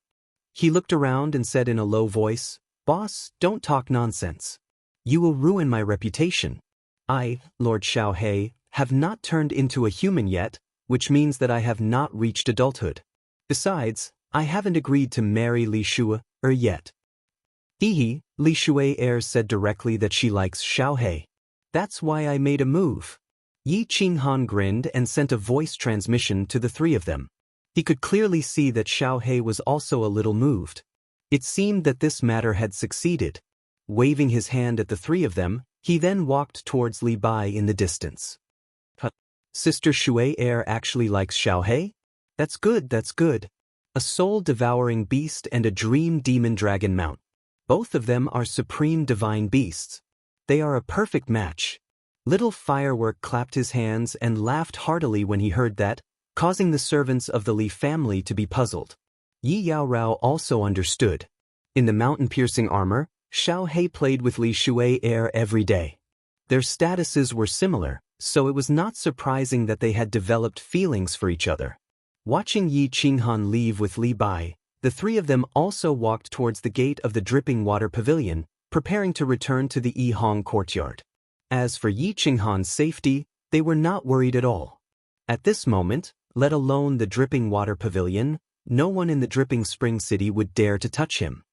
He looked around and said in a low voice, Boss, don't talk nonsense. You will ruin my reputation. I, Lord Xiaohei, have not turned into a human yet, which means that I have not reached adulthood. Besides, I haven't agreed to marry Li Shui yet. Li Shui heir said directly that she likes Xiaohei. That's why I made a move. Yi Qinghan grinned and sent a voice transmission to the three of them. He could clearly see that Xiaohei was also a little moved. It seemed that this matter had succeeded. Waving his hand at the three of them, he then walked towards Li Bai in the distance. Sister Shui heir actually likes Xiaohei? That's good, that's good. A soul-devouring beast and a dream demon dragon mount. Both of them are supreme divine beasts. They are a perfect match. Little Firework clapped his hands and laughed heartily when he heard that, causing the servants of the Li family to be puzzled. Yi Yaorao also understood. In the mountain-piercing armor, Xiaohei played with Li Shui heir every day. Their statuses were similar, so it was not surprising that they had developed feelings for each other. Watching Yi Qinghan leave with Li Bai, the three of them also walked towards the gate of the Dripping Water Pavilion, preparing to return to the Yihong courtyard. As for Yi Qinghan's safety, they were not worried at all. At this moment, let alone the Dripping Water Pavilion, no one in the Dripping Spring City would dare to touch him.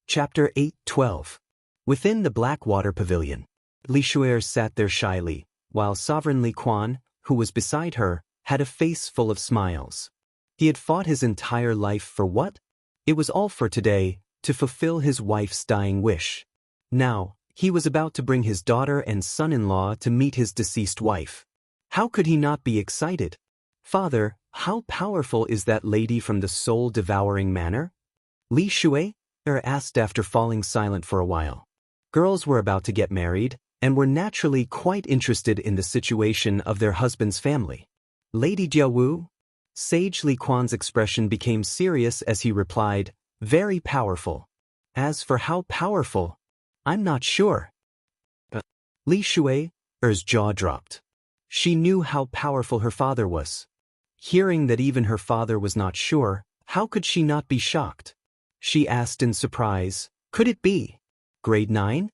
Chapter 8:12. Within the Black Water Pavilion, Li Shu'er sat there shyly, while Sovereign Li Quan, who was beside her, had a face full of smiles. He had fought his entire life for what? It was all for today, to fulfill his wife's dying wish. Now, he was about to bring his daughter and son-in-law to meet his deceased wife. How could he not be excited? Father, how powerful is that lady from the soul-devouring manor? Li Shu'er asked after falling silent for a while. Girls were about to get married, and were naturally quite interested in the situation of their husband's family. Lady Jiawu? Sage Li Quan's expression became serious as he replied, very powerful. As for how powerful, I'm not sure. Li Shu'er's jaw dropped. She knew how powerful her father was. Hearing that even her father was not sure, how could she not be shocked? She asked in surprise, could it be Grade 9?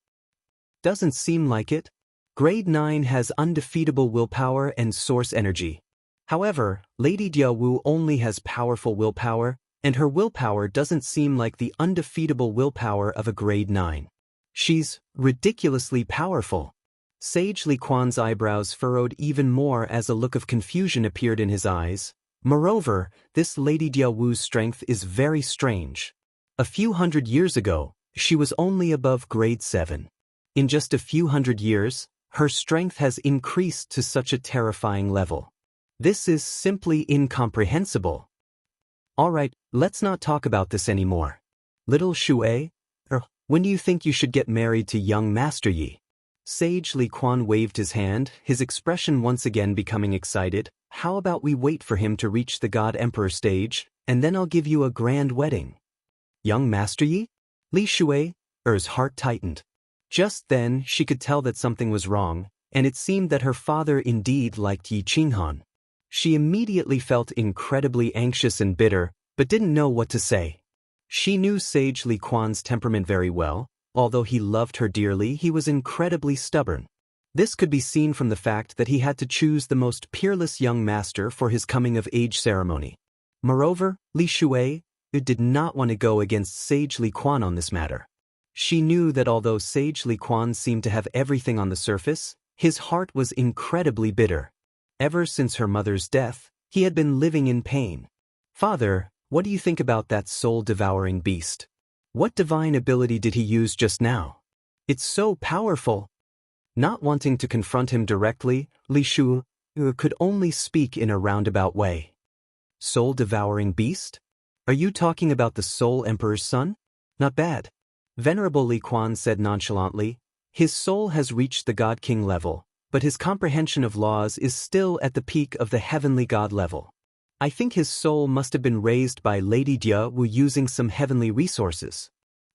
Doesn't seem like it. Grade 9 has undefeatable willpower and source energy. However, Lady Jiawu only has powerful willpower, and her willpower doesn't seem like the undefeatable willpower of a Grade 9. She's ridiculously powerful. Sage Li Quan's eyebrows furrowed even more as a look of confusion appeared in his eyes. Moreover, this Lady Jiawu's strength is very strange. A few hundred years ago, she was only above Grade 7. In just a few hundred years, her strength has increased to such a terrifying level. This is simply incomprehensible. Alright, let's not talk about this anymore. Little Shu'er, when do you think you should get married to young Master Yi? Sage Li Quan waved his hand, his expression once again becoming excited. How about we wait for him to reach the God Emperor stage, and then I'll give you a grand wedding. Young Master Yi? Li Shu'er's heart tightened. Just then, she could tell that something was wrong, and it seemed that her father indeed liked Yi Qinghan. She immediately felt incredibly anxious and bitter, but didn't know what to say. She knew Sage Li Quan's temperament very well. Although he loved her dearly, he was incredibly stubborn. This could be seen from the fact that he had to choose the most peerless young master for his coming-of-age ceremony. Moreover, Li Shu'er did not want to go against Sage Li Quan on this matter. She knew that although Sage Li Quan seemed to have everything on the surface, his heart was incredibly bitter. Ever since her mother's death, he had been living in pain. Father, what do you think about that soul-devouring beast? What divine ability did he use just now? It's so powerful. Not wanting to confront him directly, Li Shu could only speak in a roundabout way. Soul-devouring beast? Are you talking about the Soul Emperor's son? Not bad. Venerable Li Quan said nonchalantly. His soul has reached the God King level, but his comprehension of laws is still at the peak of the heavenly God level. I think his soul must have been raised by Lady Jia Wu using some heavenly resources.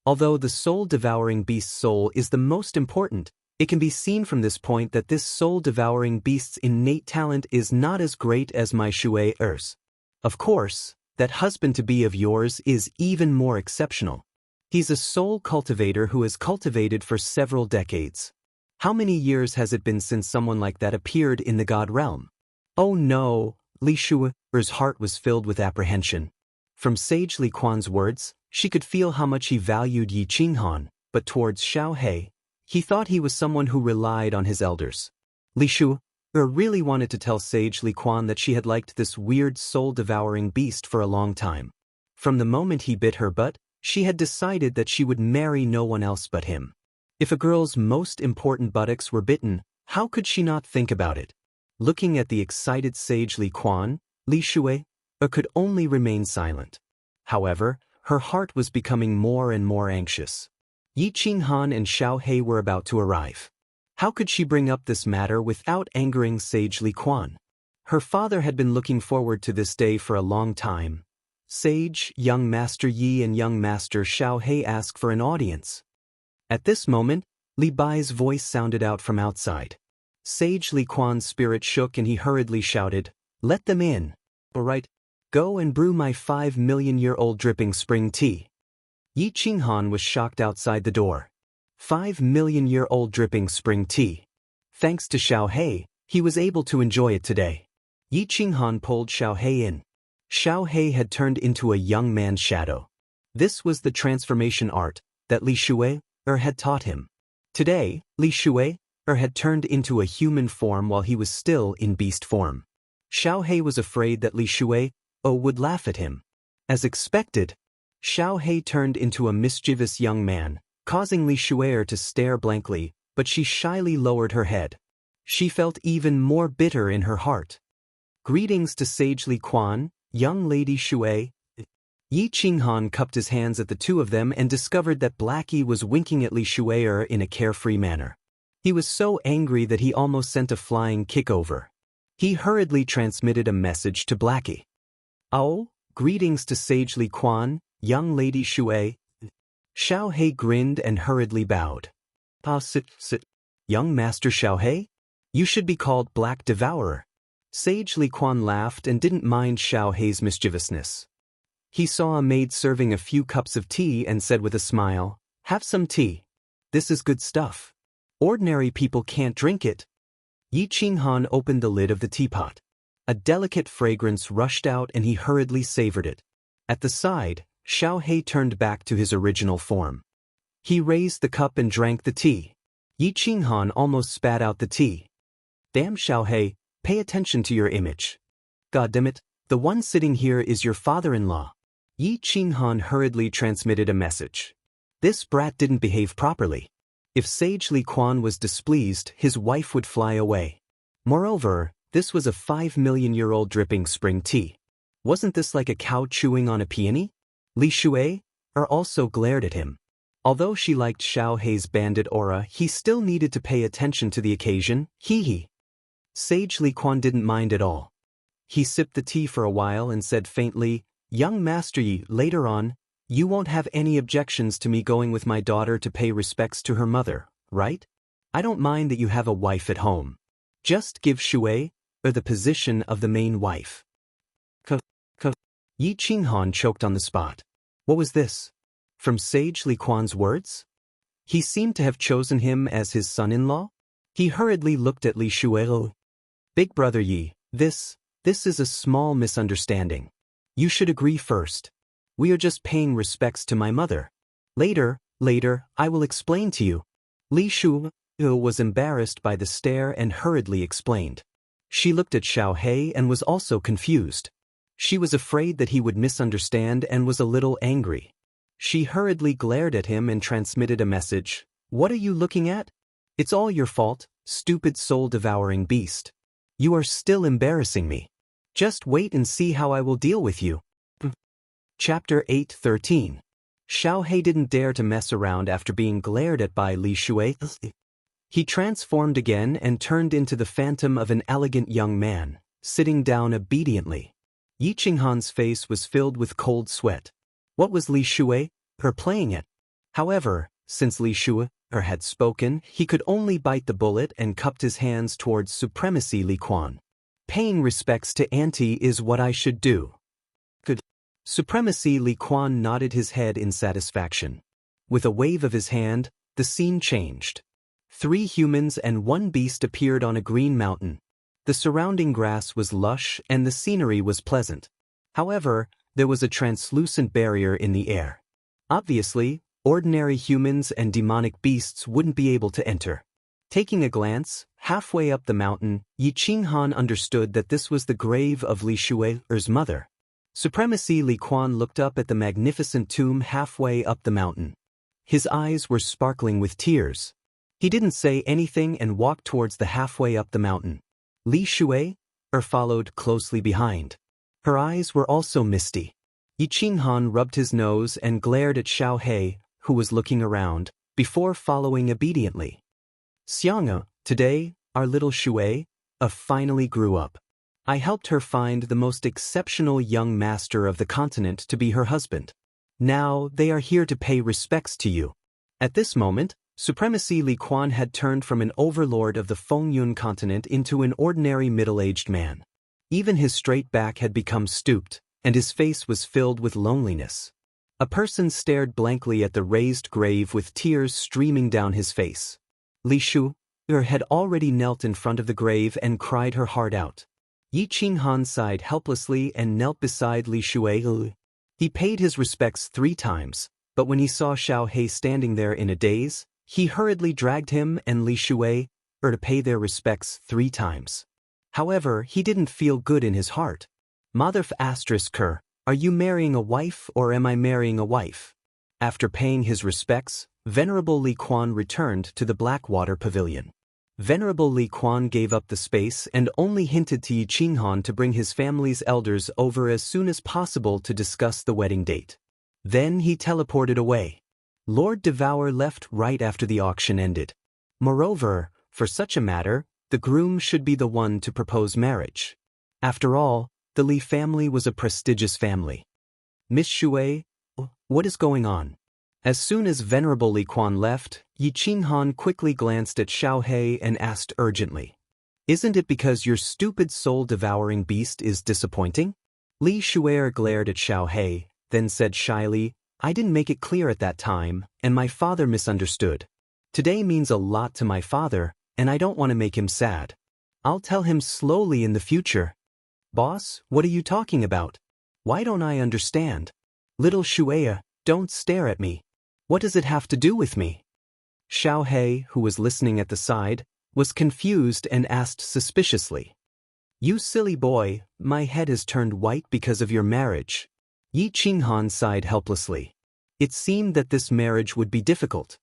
Although the soul-devouring beast's soul is the most important, it can be seen from this point that this soul-devouring beast's innate talent is not as great as my Shui Er's. Of course, that husband-to-be of yours is even more exceptional. He's a soul cultivator who has cultivated for several decades. How many years has it been since someone like that appeared in the God realm? Oh no, Li Shu'er's heart was filled with apprehension. From Sage Li Quan's words, she could feel how much he valued Yi Qinghan, but towards Xiao He, he thought he was someone who relied on his elders. Li Shu'er really wanted to tell Sage Li Quan that she had liked this weird soul-devouring beast for a long time. From the moment he bit her butt, she had decided that she would marry no one else but him. If a girl's most important buttocks were bitten, how could she not think about it? Looking at the excited Sage Li Quan, Li Shu'er could only remain silent. However, her heart was becoming more and more anxious. Yi Qinghan and Xiao He were about to arrive. How could she bring up this matter without angering Sage Li Quan? Her father had been looking forward to this day for a long time. Sage, young Master Yi and young Master Xiao He asked for an audience. At this moment, Li Bai's voice sounded out from outside. Sage Li Quan's spirit shook and he hurriedly shouted, "Let them in." "All right, go and brew my 5 million-year-old dripping spring tea." Yi Qinghan was shocked outside the door. 5 million-year-old dripping spring tea. Thanks to Xiao He, he was able to enjoy it today. Yi Qinghan pulled Xiao He in. Xiao He had turned into a young man's shadow. This was the transformation art that Li Shu'er had taught him. Today, Li Shu'er had turned into a human form while he was still in beast form. Xiao He was afraid that Li Shu'er would laugh at him. As expected, Xiao He turned into a mischievous young man, causing Li Shu'er to stare blankly, but she shyly lowered her head. She felt even more bitter in her heart. Greetings to Sage Li Quan, young Lady Shu'er. Yi Qinghan cupped his hands at the two of them and discovered that Blackie was winking at Li Shu'er in a carefree manner. He was so angry that he almost sent a flying kick over. He hurriedly transmitted a message to Blackie. "Oh, greetings to Sage Li Quan, young Lady Shu'er." Xiao He grinned and hurriedly bowed. Sit. Young Master Xiao He? You should be called Black Devourer." Sage Li Quan laughed and didn't mind Xiao He's mischievousness. He saw a maid serving a few cups of tea and said with a smile, "Have some tea. This is good stuff. Ordinary people can't drink it." Yi Qinghan opened the lid of the teapot. A delicate fragrance rushed out and he hurriedly savored it. At the side, Xiao He turned back to his original form. He raised the cup and drank the tea. Yi Qinghan almost spat out the tea. "Damn, Xiao He, pay attention to your image. Goddammit, the one sitting here is your father-in-law." Yi Qinghan hurriedly transmitted a message. This brat didn't behave properly. If Sage Li Quan was displeased, his wife would fly away. Moreover, this was a 5 million-year-old dripping spring tea. Wasn't this like a cow chewing on a peony? Li Shu'er also glared at him. Although she liked Xiao He's bandit aura, he still needed to pay attention to the occasion. Hee. Sage Li Quan didn't mind at all. He sipped the tea for a while and said faintly, "Young Master Yi, later on, you won't have any objections to me going with my daughter to pay respects to her mother, right? I don't mind that you have a wife at home. Just give Shu'er the position of the main wife." Yi Qinghan choked on the spot. What was this? From Sage Li Quan's words? He seemed to have chosen him as his son-in-law? He hurriedly looked at Li Shu'er. "Big brother Yi, this is a small misunderstanding. You should agree first. We are just paying respects to my mother. Later, I will explain to you." Li Shu'er was embarrassed by the stare and hurriedly explained. She looked at Xiao He and was also confused. She was afraid that he would misunderstand and was a little angry. She hurriedly glared at him and transmitted a message. "What are you looking at? It's all your fault, stupid soul-devouring beast. You are still embarrassing me. Just wait and see how I will deal with you." Chapter 8:13. Xiao He didn't dare to mess around after being glared at by Li Shui. He transformed again and turned into the phantom of an elegant young man, sitting down obediently. Yi Qinghan's face was filled with cold sweat. What was Li Shui, her playing it? However, since Li Shui, her had spoken, he could only bite the bullet and cupped his hands towards Supremacy Li Quan. "Paying respects to Auntie is what I should do." Good. Supremacy Li Quan nodded his head in satisfaction. With a wave of his hand, the scene changed. 3 humans and 1 beast appeared on a green mountain. The surrounding grass was lush and the scenery was pleasant. However, there was a translucent barrier in the air. Obviously, ordinary humans and demonic beasts wouldn't be able to enter. Taking a glance, halfway up the mountain, Yi Qinghan understood that this was the grave of Li Shui's mother. Supremacy Li Quan looked up at the magnificent tomb halfway up the mountain. His eyes were sparkling with tears. He didn't say anything and walked towards the halfway up the mountain. Li Shui followed closely behind. Her eyes were also misty. Yi Qinghan rubbed his nose and glared at Xiao He, who was looking around, before following obediently. "Xianxia, today, our little Shui finally grew up. I helped her find the most exceptional young master of the continent to be her husband. Now they are here to pay respects to you." At this moment, Supremacy Li Quan had turned from an overlord of the Fengyun continent into an ordinary middle-aged man. Even his straight back had become stooped, and his face was filled with loneliness. A person stared blankly at the raised grave with tears streaming down his face. Li Shu had already knelt in front of the grave and cried her heart out. Yi Qinghan sighed helplessly and knelt beside Li Shui. He paid his respects 3 times, but when he saw Xiao He standing there in a daze, he hurriedly dragged him and Li Shui to pay their respects 3 times. However, he didn't feel good in his heart. "Mother **Ker, are you marrying a wife or am I marrying a wife?" After paying his respects, Venerable Li Quan returned to the Blackwater Pavilion. Venerable Li Quan gave up the space and only hinted to Yi Qinghan to bring his family's elders over as soon as possible to discuss the wedding date. Then he teleported away. Lord Devour left right after the auction ended. Moreover, for such a matter, the groom should be the one to propose marriage. After all, the Li family was a prestigious family. "Miss Shui, what is going on?" As soon as Venerable Li Quan left, Yi Qinghan quickly glanced at Xiao He and asked urgently, "Isn't it because your stupid soul-devouring beast is disappointing?" Li Shui glared at Xiao He, then said shyly, "I didn't make it clear at that time, and my father misunderstood. Today means a lot to my father, and I don't want to make him sad. I'll tell him slowly in the future." "Boss, what are you talking about? Why don't I understand?" "Little Shueya, don't stare at me. What does it have to do with me?" Xiao He, who was listening at the side, was confused and asked suspiciously, "You silly boy, my head has turned white because of your marriage." Yi Qinghan sighed helplessly. It seemed that this marriage would be difficult.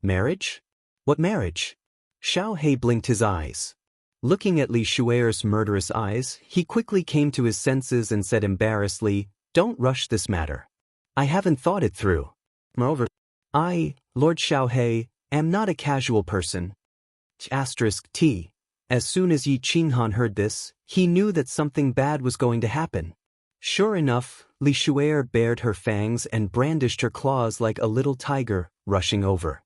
"Marriage? What marriage?" Xiao He blinked his eyes. Looking at Li Shui's murderous eyes, he quickly came to his senses and said embarrassedly, "Don't rush this matter. I haven't thought it through. Moreover, I, Lord Xiao He, am not a casual person." *T. As soon as Yi Qinghan heard this, he knew that something bad was going to happen. Sure enough, Li Shui bared her fangs and brandished her claws like a little tiger, rushing over.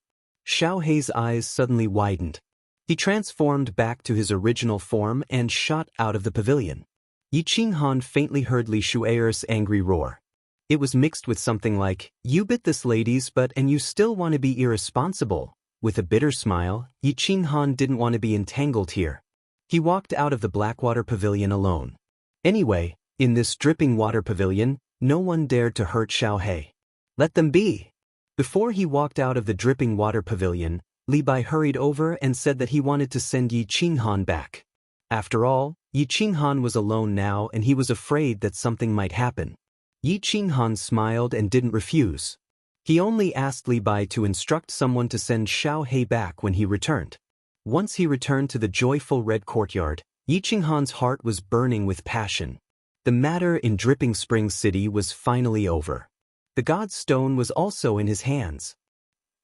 Xiao He's eyes suddenly widened. He transformed back to his original form and shot out of the pavilion. Yi Qinghan faintly heard Li Shui's angry roar. It was mixed with something like, "You bit this lady's butt and you still want to be irresponsible." With a bitter smile, Yi Qinghan didn't want to be entangled here. He walked out of the Blackwater Pavilion alone. Anyway, in this dripping water pavilion, no one dared to hurt Xiao He. Let them be. Before he walked out of the dripping water pavilion, Li Bai hurried over and said that he wanted to send Yi Qinghan back. After all, Yi Qinghan was alone now and he was afraid that something might happen. Yi Qinghan smiled and didn't refuse. He only asked Li Bai to instruct someone to send Xiao He back when he returned. Once he returned to the joyful red courtyard, Yi Qinghan's heart was burning with passion. The matter in Dripping Springs City was finally over. The God's Stone was also in his hands.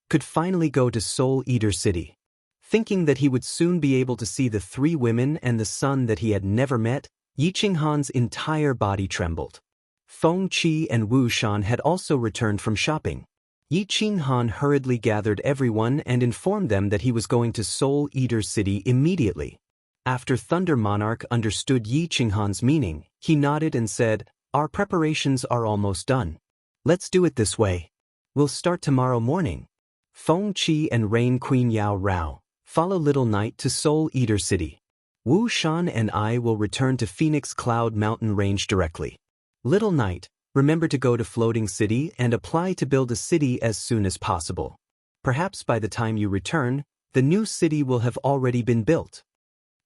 Could finally go to Soul Eater City. Thinking that he would soon be able to see the three women and the son that he had never met, Yi Qinghan's entire body trembled. Feng Qi and Wu Shan had also returned from shopping. Yi Qinghan hurriedly gathered everyone and informed them that he was going to Soul Eater City immediately. After Thunder Monarch understood Yi Qinghan's meaning, he nodded and said, "Our preparations are almost done. Let's do it this way. We'll start tomorrow morning." Feng Qi and Rain Queen Yao Rao follow Little Knight to Soul Eater City. Wu Shan and I will return to Phoenix Cloud Mountain Range directly. Little Knight, remember to go to Floating City and apply to build a city as soon as possible. Perhaps by the time you return, the new city will have already been built.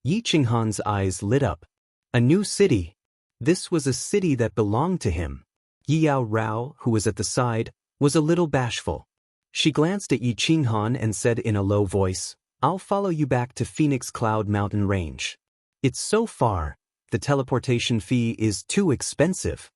Yi Qinghan's eyes lit up. A new city. This was a city that belonged to him. Yi Yao Rao, who was at the side, was a little bashful. She glanced at Yi Qinghan and said in a low voice, "I'll follow you back to Phoenix Cloud Mountain Range. It's so far. The teleportation fee is too expensive.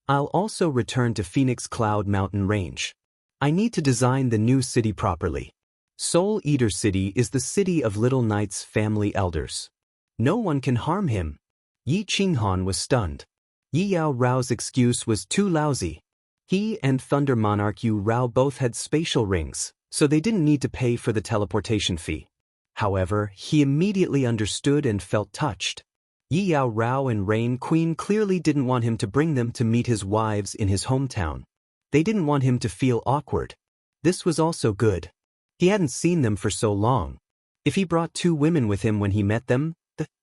I'll also return to Phoenix Cloud Mountain Range. I need to design the new city properly. Soul Eater City is the city of Little Knight's family elders. No one can harm him." Yi Qinghan was stunned. Yi Yao Rao's excuse was too lousy. He and Thunder Monarch Yu Rao both had spatial rings, so they didn't need to pay for the teleportation fee. However, he immediately understood and felt touched. Yi Yao Rao and Rain Queen clearly didn't want him to bring them to meet his wives in his hometown. They didn't want him to feel awkward. This was also good. He hadn't seen them for so long. If he brought two women with him when he met them,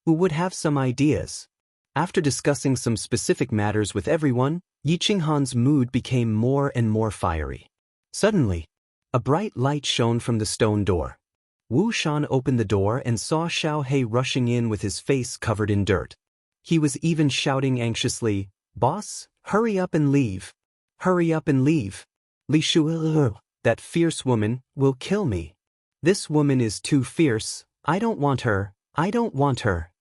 who would have some ideas. After discussing some specific matters with everyone, Yi Qinghan's mood became more and more fiery. Suddenly, a bright light shone from the stone door. Wu Shan opened the door and saw Xiao He rushing in with his face covered in dirt. He was even shouting anxiously, "Boss, hurry up and leave. Hurry up and leave. Li Shu, that fierce woman, will kill me. This woman is too fierce. I don't want her. I don't want her."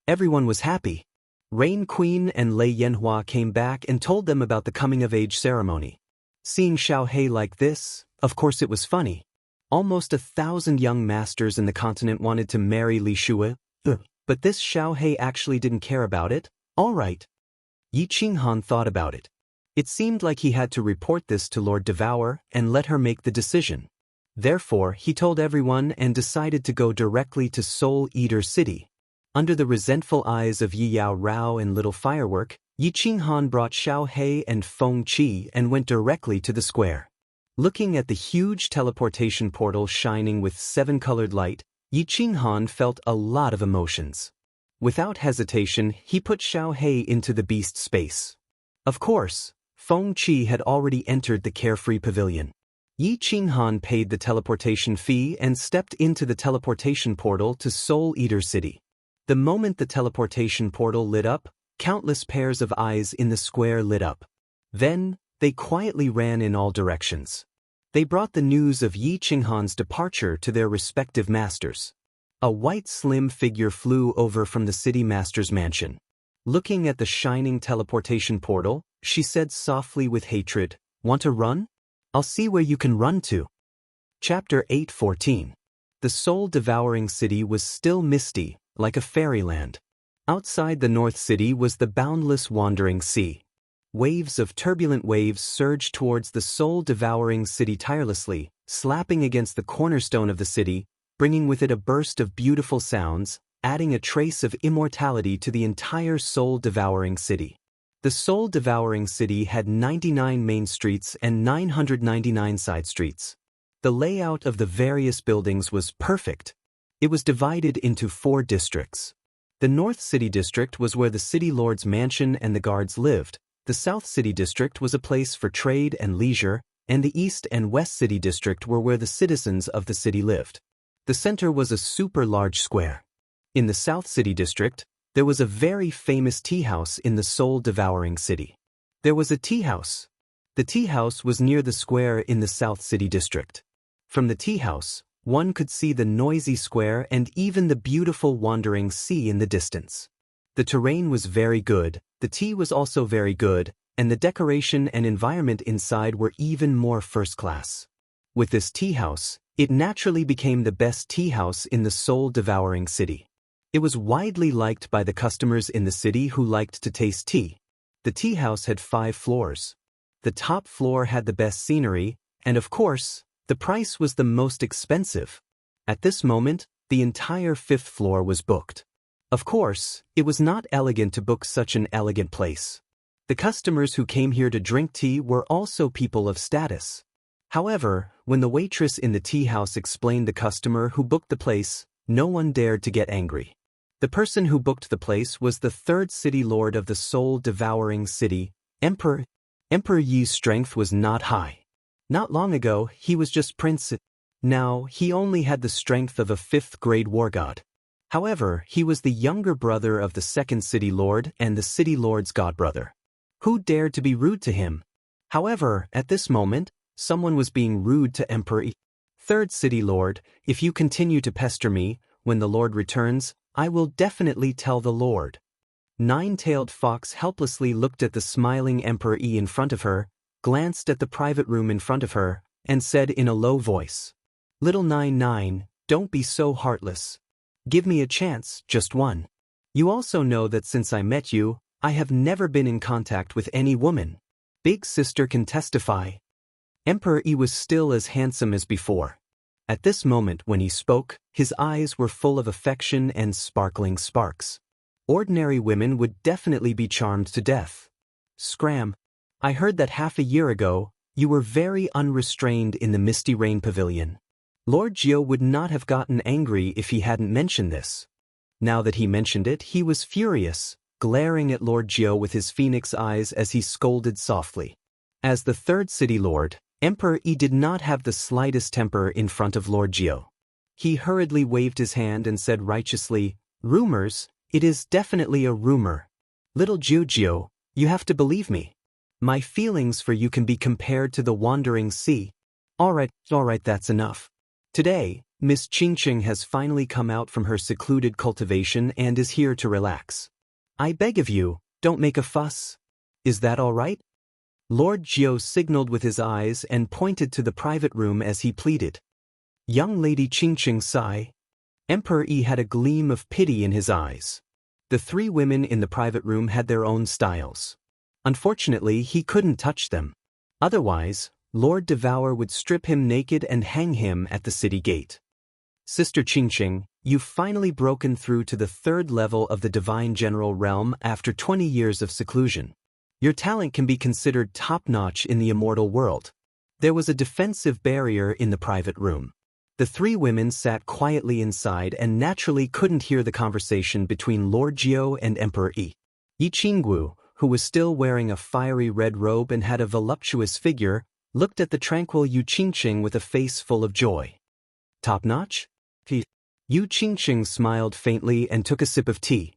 Everyone was happy. Rain Queen and Lei Yanhua came back and told them about the coming-of-age ceremony. Seeing Xiao He like this, of course it was funny. Almost 1,000 young masters in the continent wanted to marry Li Shu, but this Xiao He actually didn't care about it. All right. Yi Qinghan thought about it. It seemed like he had to report this to Lord Devour and let her make the decision. Therefore, he told everyone and decided to go directly to Soul Eater City. Under the resentful eyes of Yi Yao Rao and Little Firework, Yi Qinghan brought Xiao He and Feng Qi and went directly to the square. Looking at the huge teleportation portal shining with 7-colored light, Yi Qinghan felt a lot of emotions. Without hesitation, he put Xiao He into the beast space. Of course, Feng Qi had already entered the carefree pavilion. Yi Qinghan paid the teleportation fee and stepped into the teleportation portal to Soul Eater City. The moment the teleportation portal lit up, countless pairs of eyes in the square lit up. Then, they quietly ran in all directions. They brought the news of Yi Qinghan's departure to their respective masters. A white slim figure flew over from the city master's mansion. Looking at the shining teleportation portal, she said softly with hatred, "Want to run? I'll see where you can run to." Chapter 8:14. The soul-devouring city was still misty, like a fairyland. Outside the North City was the boundless wandering sea. Waves of turbulent waves surged towards the soul-devouring city tirelessly, slapping against the cornerstone of the city, bringing with it a burst of beautiful sounds, adding a trace of immortality to the entire soul-devouring city. The soul-devouring city had 99 main streets and 999 side streets. The layout of the various buildings was perfect. It was divided into 4 districts. The North City District was where the City Lord's mansion and the guards lived. The South City District was a place for trade and leisure, and the East and West City District were where the citizens of the city lived. The center was a super large square. In the South City district, there was a very famous tea house in the soul-devouring city. There was a tea house. The tea house was near the square in the South City district. From the tea house, one could see the noisy square and even the beautiful wandering sea in the distance. The terrain was very good, the tea was also very good, and the decoration and environment inside were even more first class. With this tea house, it naturally became the best tea house in the soul-devouring city. It was widely liked by the customers in the city who liked to taste tea. The tea house had 5 floors. The top floor had the best scenery, and of course, the price was the most expensive. At this moment, the entire 5th floor was booked. Of course, it was not elegant to book such an elegant place. The customers who came here to drink tea were also people of status. However, when the waitress in the tea house explained the customer who booked the place, no one dared to get angry. The person who booked the place was the 3rd city lord of the soul-devouring city, Emperor. Emperor Yi's strength was not high. Not long ago, he was just prince. Now, he only had the strength of a 5th-grade war god. However, he was the younger brother of the 2nd city lord and the city lord's godbrother. Who dared to be rude to him? However, at this moment, someone was being rude to Emperor Yi. 3rd city lord, if you continue to pester me, when the lord returns, I will definitely tell the lord. Nine-tailed fox helplessly looked at the smiling Emperor Yi in front of her, glanced at the private room in front of her, and said in a low voice, "Little 9-9, don't be so heartless. Give me a chance, just one. You also know that since I met you, I have never been in contact with any woman. Big sister can testify." Emperor Yi was still as handsome as before. At this moment when he spoke, his eyes were full of affection and sparkling sparks. Ordinary women would definitely be charmed to death. "Scram. I heard that half a year ago, you were very unrestrained in the Misty Rain Pavilion." Lord Jiao would not have gotten angry if he hadn't mentioned this. Now that he mentioned it, he was furious, glaring at Lord Jiao with his phoenix eyes as he scolded softly. As the 3rd city lord, Emperor Yi did not have the slightest temper in front of Lord Jiao. He hurriedly waved his hand and said righteously, "Rumors, it is definitely a rumor. Little Jiao, you have to believe me. My feelings for you can be compared to the wandering sea." Alright, that's enough. Today, Miss Qingqing has finally come out from her secluded cultivation and is here to relax. I beg of you, don't make a fuss. Is that all right? Lord Jiao signaled with his eyes and pointed to the private room as he pleaded. Young Lady Qingqing sighed. Emperor Yi had a gleam of pity in his eyes. The 3 women in the private room had their own styles. Unfortunately, he couldn't touch them. Otherwise, Lord Devour would strip him naked and hang him at the city gate. Sister Qingqing, you've finally broken through to the 3rd level of the Divine General Realm after 20 years of seclusion. Your talent can be considered top-notch in the immortal world. There was a defensive barrier in the private room. The 3 women sat quietly inside and naturally couldn't hear the conversation between Lord Jiao and Emperor Yi. Yi Qinggu, who was still wearing a fiery red robe and had a voluptuous figure, looked at the tranquil Yu Qingqing with a face full of joy. Top-notch? Yu Qingqing smiled faintly and took a sip of tea.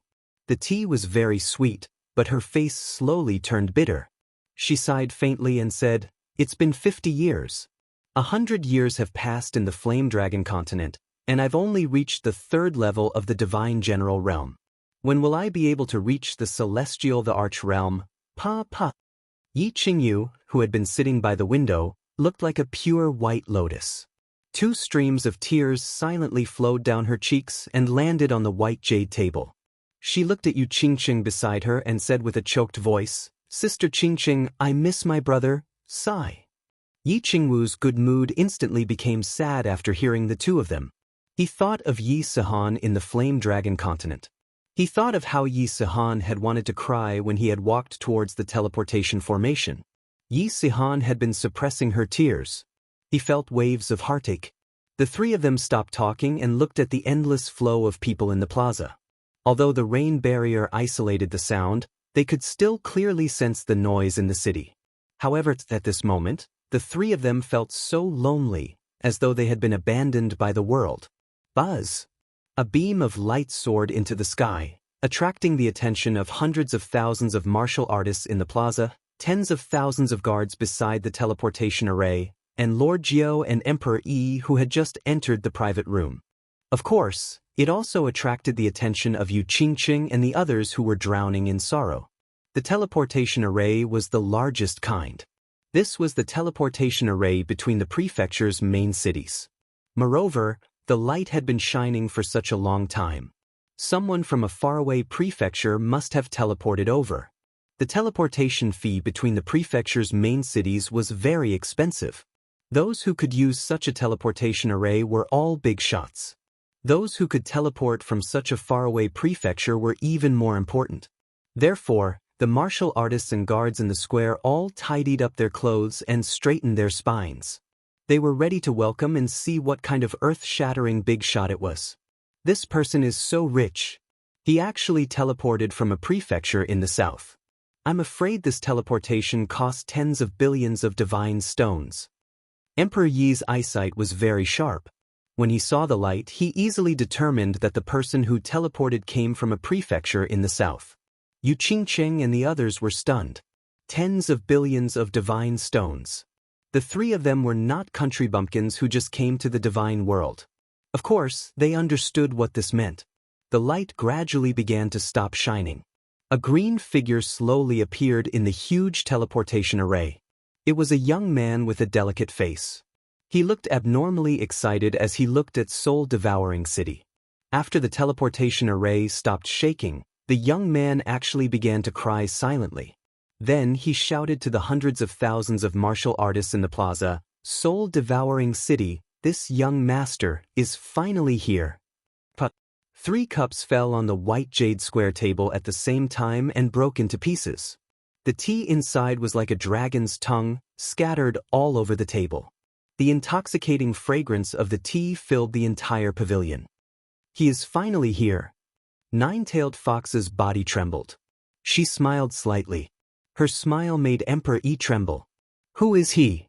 The tea was very sweet, but her face slowly turned bitter. She sighed faintly and said, "It's been 50 years. 100 years have passed in the Flame Dragon continent, and I've only reached the 3rd level of the Divine General Realm. When will I be able to reach the Celestial the Arch Realm? Pa. Yi Qingyu, who had been sitting by the window, looked like a pure white lotus. 2 streams of tears silently flowed down her cheeks and landed on the white jade table. She looked at Yu Qingqing beside her and said with a choked voice, "Sister Qingqing, I miss my brother." Sigh. Yi Qingwu's good mood instantly became sad after hearing the 2 of them. He thought of Yi Sihan in the Flame Dragon continent. He thought of how Yi Sihan had wanted to cry when he had walked towards the teleportation formation. Yi Sihan had been suppressing her tears. He felt waves of heartache. The 3 of them stopped talking and looked at the endless flow of people in the plaza. Although the rain barrier isolated the sound, they could still clearly sense the noise in the city. However, at this moment, the 3 of them felt so lonely, as though they had been abandoned by the world. Buzz. A beam of light soared into the sky, attracting the attention of hundreds of thousands of martial artists in the plaza, tens of thousands of guards beside the teleportation array, and Lord Jiao and Emperor Yi who had just entered the private room. Of course, it also attracted the attention of Yu Qingqing and the others who were drowning in sorrow. The teleportation array was the largest kind. This was the teleportation array between the prefecture's main cities. Moreover, the light had been shining for such a long time. Someone from a faraway prefecture must have teleported over. The teleportation fee between the prefecture's main cities was very expensive. Those who could use such a teleportation array were all big shots. Those who could teleport from such a faraway prefecture were even more important. Therefore, the martial artists and guards in the square all tidied up their clothes and straightened their spines. They were ready to welcome and see what kind of earth-shattering big shot it was. This person is so rich. He actually teleported from a prefecture in the south. I'm afraid this teleportation cost tens of billions of divine stones. Emperor Yi's eyesight was very sharp. When he saw the light, he easily determined that the person who teleported came from a prefecture in the south. Yu Qingqing and the others were stunned. Tens of billions of divine stones. The three of them were not country bumpkins who just came to the divine world. Of course, they understood what this meant. The light gradually began to stop shining. A green figure slowly appeared in the huge teleportation array. It was a young man with a delicate face. He looked abnormally excited as he looked at soul-devouring city. After the teleportation array stopped shaking, the young man actually began to cry silently. Then he shouted to the hundreds of thousands of martial artists in the plaza, "Soul-devouring city, this young master is finally here." But 3 cups fell on the white jade square table at the same time and broke into pieces. The tea inside was like a dragon's tongue, scattered all over the table. The intoxicating fragrance of the tea filled the entire pavilion. He is finally here. Nine-tailed Fox's body trembled. She smiled slightly. Her smile made Emperor Yi tremble. Who is he?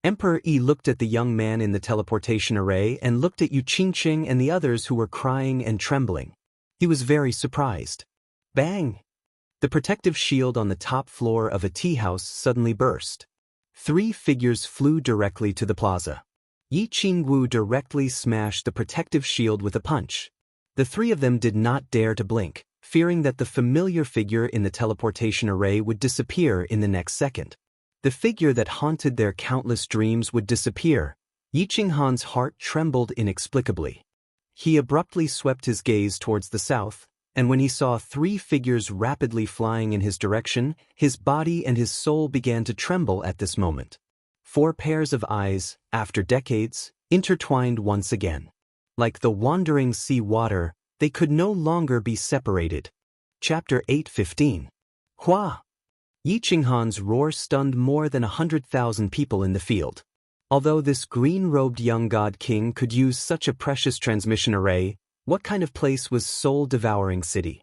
Emperor Yi looked at the young man in the teleportation array and looked at Yu Qingqing and the others who were crying and trembling. He was very surprised. Bang! The protective shield on the top floor of a tea house suddenly burst. 3 figures flew directly to the plaza. Yi Qingwu directly smashed the protective shield with a punch. The 3 of them did not dare to blink, fearing that the familiar figure in the teleportation array would disappear in the next second. The figure that haunted their countless dreams would disappear. Yi Qinghan's heart trembled inexplicably. He abruptly swept his gaze towards the south, and when he saw 3 figures rapidly flying in his direction, his body and his soul began to tremble at this moment. 4 pairs of eyes, after decades, intertwined once again. Like the wandering sea water, they could no longer be separated. Chapter 8:15. Hua! Yi Qinghan's roar stunned more than 100,000 people in the field. Although this green-robed young god king could use such a precious transmission array, what kind of place was soul-devouring city?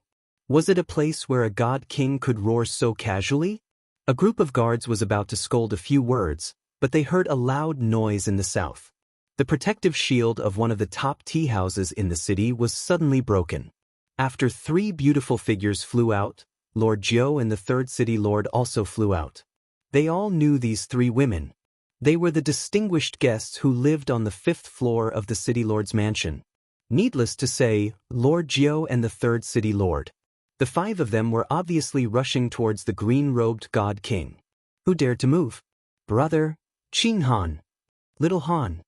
Was it a place where a god king could roar so casually? A group of guards was about to scold a few words, but they heard a loud noise in the south. The protective shield of one of the top tea houses in the city was suddenly broken. After 3 beautiful figures flew out, Lord Jiao and the 3rd city lord also flew out. They all knew these 3 women. They were the distinguished guests who lived on the 5th floor of the city lord's mansion. Needless to say, Lord Jiao and the 3rd city lord. The 5 of them were obviously rushing towards the green-robed god king. Who dared to move? Brother, Qinghan. Little Han.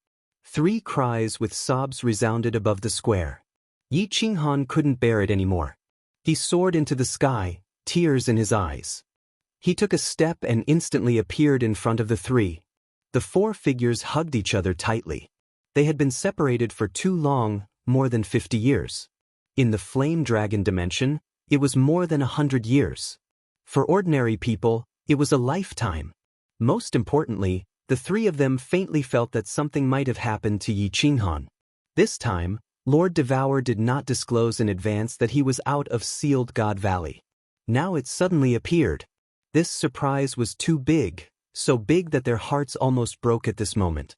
3 cries with sobs resounded above the square. Yi Qinghan couldn't bear it anymore. He soared into the sky, tears in his eyes. He took a step and instantly appeared in front of the 3. The 4 figures hugged each other tightly. They had been separated for too long, more than 50 years. In the flame dragon dimension, it was more than 100 years. For ordinary people, it was a lifetime. Most importantly, the 3 of them faintly felt that something might have happened to Yi Qinghan. This time, Lord Devour did not disclose in advance that he was out of Sealed God Valley. Now it suddenly appeared. This surprise was too big, so big that their hearts almost broke at this moment.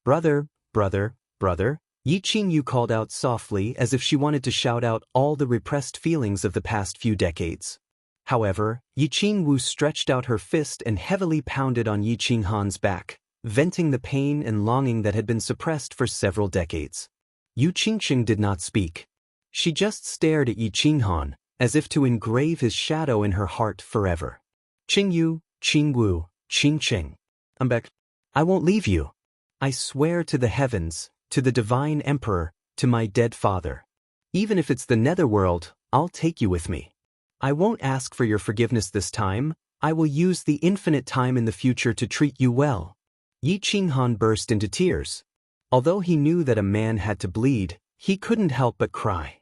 Brother, brother, brother, Yi Qingyu called out softly as if she wanted to shout out all the repressed feelings of the past few decades. However, Yi Qingwu stretched out her fist and heavily pounded on Yi Qinghan's back, venting the pain and longing that had been suppressed for several decades. Yu Qingxing did not speak. She just stared at Yi Qinghan, as if to engrave his shadow in her heart forever. Qingyu, Qingwu, Qingqing. I'm back. I won't leave you. I swear to the heavens, to the divine emperor, to my dead father. Even if it's the netherworld, I'll take you with me. I won't ask for your forgiveness this time. I will use the infinite time in the future to treat you well. Yi Qinghan burst into tears. Although he knew that a man had to bleed, he couldn't help but cry.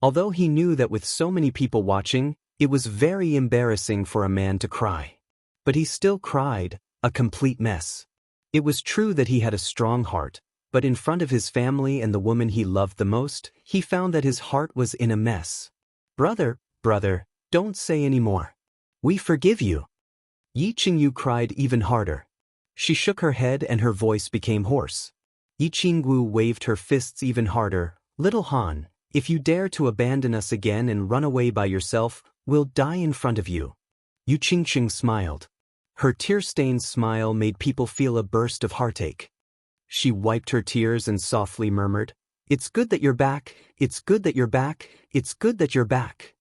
Although he knew that with so many people watching, it was very embarrassing for a man to cry. But he still cried, a complete mess. It was true that he had a strong heart, but in front of his family and the woman he loved the most, he found that his heart was in a mess. Brother, don't say any more. We forgive you. Yi Qingyu cried even harder. She shook her head and her voice became hoarse. Yi Qingwu waved her fists even harder. Little Han, if you dare to abandon us again and run away by yourself, we'll die in front of you. Yu Qingxing smiled. Her tear-stained smile made people feel a burst of heartache. She wiped her tears and softly murmured, "It's good that you're back, it's good that you're back, it's good that you're back."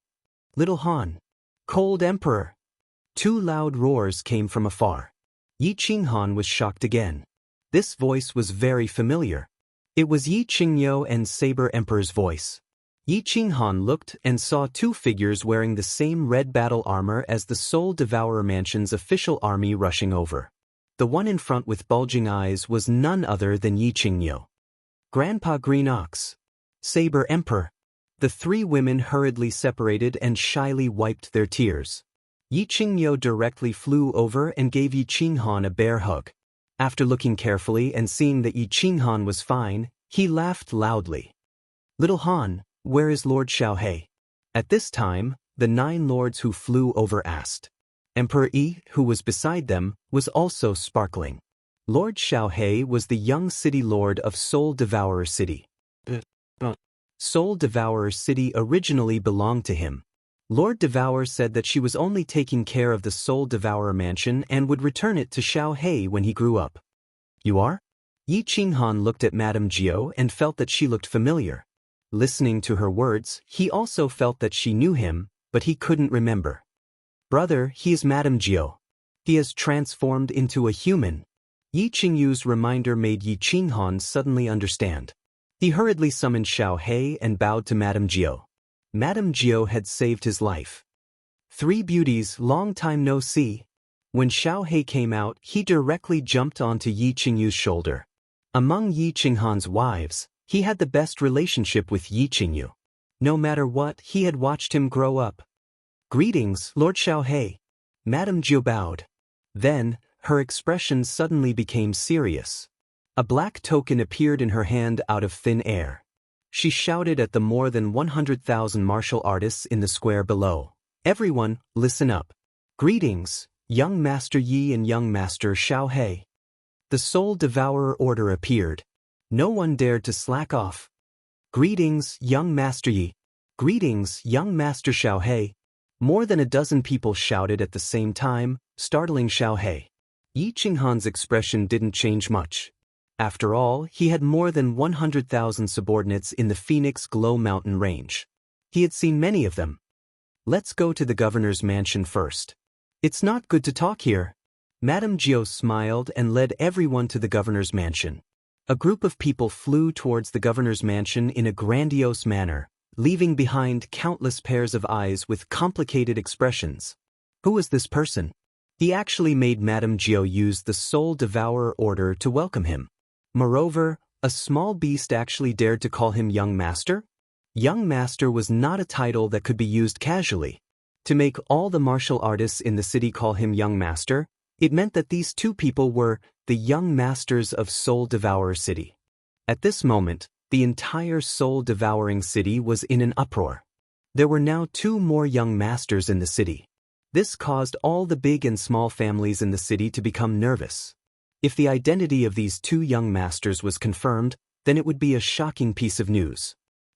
Little Han. Cold Emperor. Two loud roars came from afar. Yi Qinghan was shocked again. This voice was very familiar. It was Yi Qingyo and Saber Emperor's voice. Yi Qinghan looked and saw two figures wearing the same red battle armor as the Soul Devourer Mansion's official army rushing over. The one in front with bulging eyes was none other than Yi Qingyo. Grandpa Green Ox. Saber Emperor. The three women hurriedly separated and shyly wiped their tears. Yi Qingyo directly flew over and gave Yi Qinghan a bear hug. After looking carefully and seeing that Yi Qinghan was fine, he laughed loudly. Little Han, where is Lord Xiaohe? At this time, the 9 lords who flew over asked. Emperor Yi, who was beside them, was also sparkling. Lord Xiaohe was the young city lord of Soul Devourer City. Soul Devourer City originally belonged to him. Lord Devourer said that she was only taking care of the Soul Devourer Mansion and would return it to Xiaohe when he grew up. You are? Yi Qinghan looked at Madame Jiao and felt that she looked familiar. Listening to her words, he also felt that she knew him, but he couldn't remember. Brother, he is Madame Jiao. He has transformed into a human. Yi Qingyu's reminder made Yi Qinghan suddenly understand. He hurriedly summoned Xiaohe and bowed to Madame Jiao. Madame Jiao had saved his life. 3 beauties, long time no see. When Xiaohe came out, he directly jumped onto Yi Qingyu's shoulder. Among Yi Qinghan's wives, he had the best relationship with Yi Qingyu. No matter what, he had watched him grow up. Greetings, Lord Xiaohe. Madame Jiao bowed. Then, her expression suddenly became serious. A black token appeared in her hand out of thin air. She shouted at the more than 100,000 martial artists in the square below. Everyone, listen up. Greetings, young Master Yi and young Master Xiaohe. The Soul Devourer order appeared. No one dared to slack off. Greetings, young Master Yi. Greetings, young Master Xiaohe. More than a dozen people shouted at the same time, startling Xiaohe. Yi Qinghan's expression didn't change much. After all, he had more than 100,000 subordinates in the Phoenix Glow Mountain range. He had seen many of them. Let's go to the governor's mansion first. It's not good to talk here. Madame Jiao smiled and led everyone to the governor's mansion. A group of people flew towards the governor's mansion in a grandiose manner, leaving behind countless pairs of eyes with complicated expressions. Who was this person? He actually made Madame Jiao use the Soul Devourer order to welcome him. Moreover, a small beast actually dared to call him Young Master? Young Master was not a title that could be used casually. To make all the martial artists in the city call him Young Master, it meant that these two people were the Young Masters of Soul Devourer City. At this moment, the entire Soul Devouring City was in an uproar. There were now 2 more Young Masters in the city. This caused all the big and small families in the city to become nervous. If the identity of these 2 young masters was confirmed, then it would be a shocking piece of news.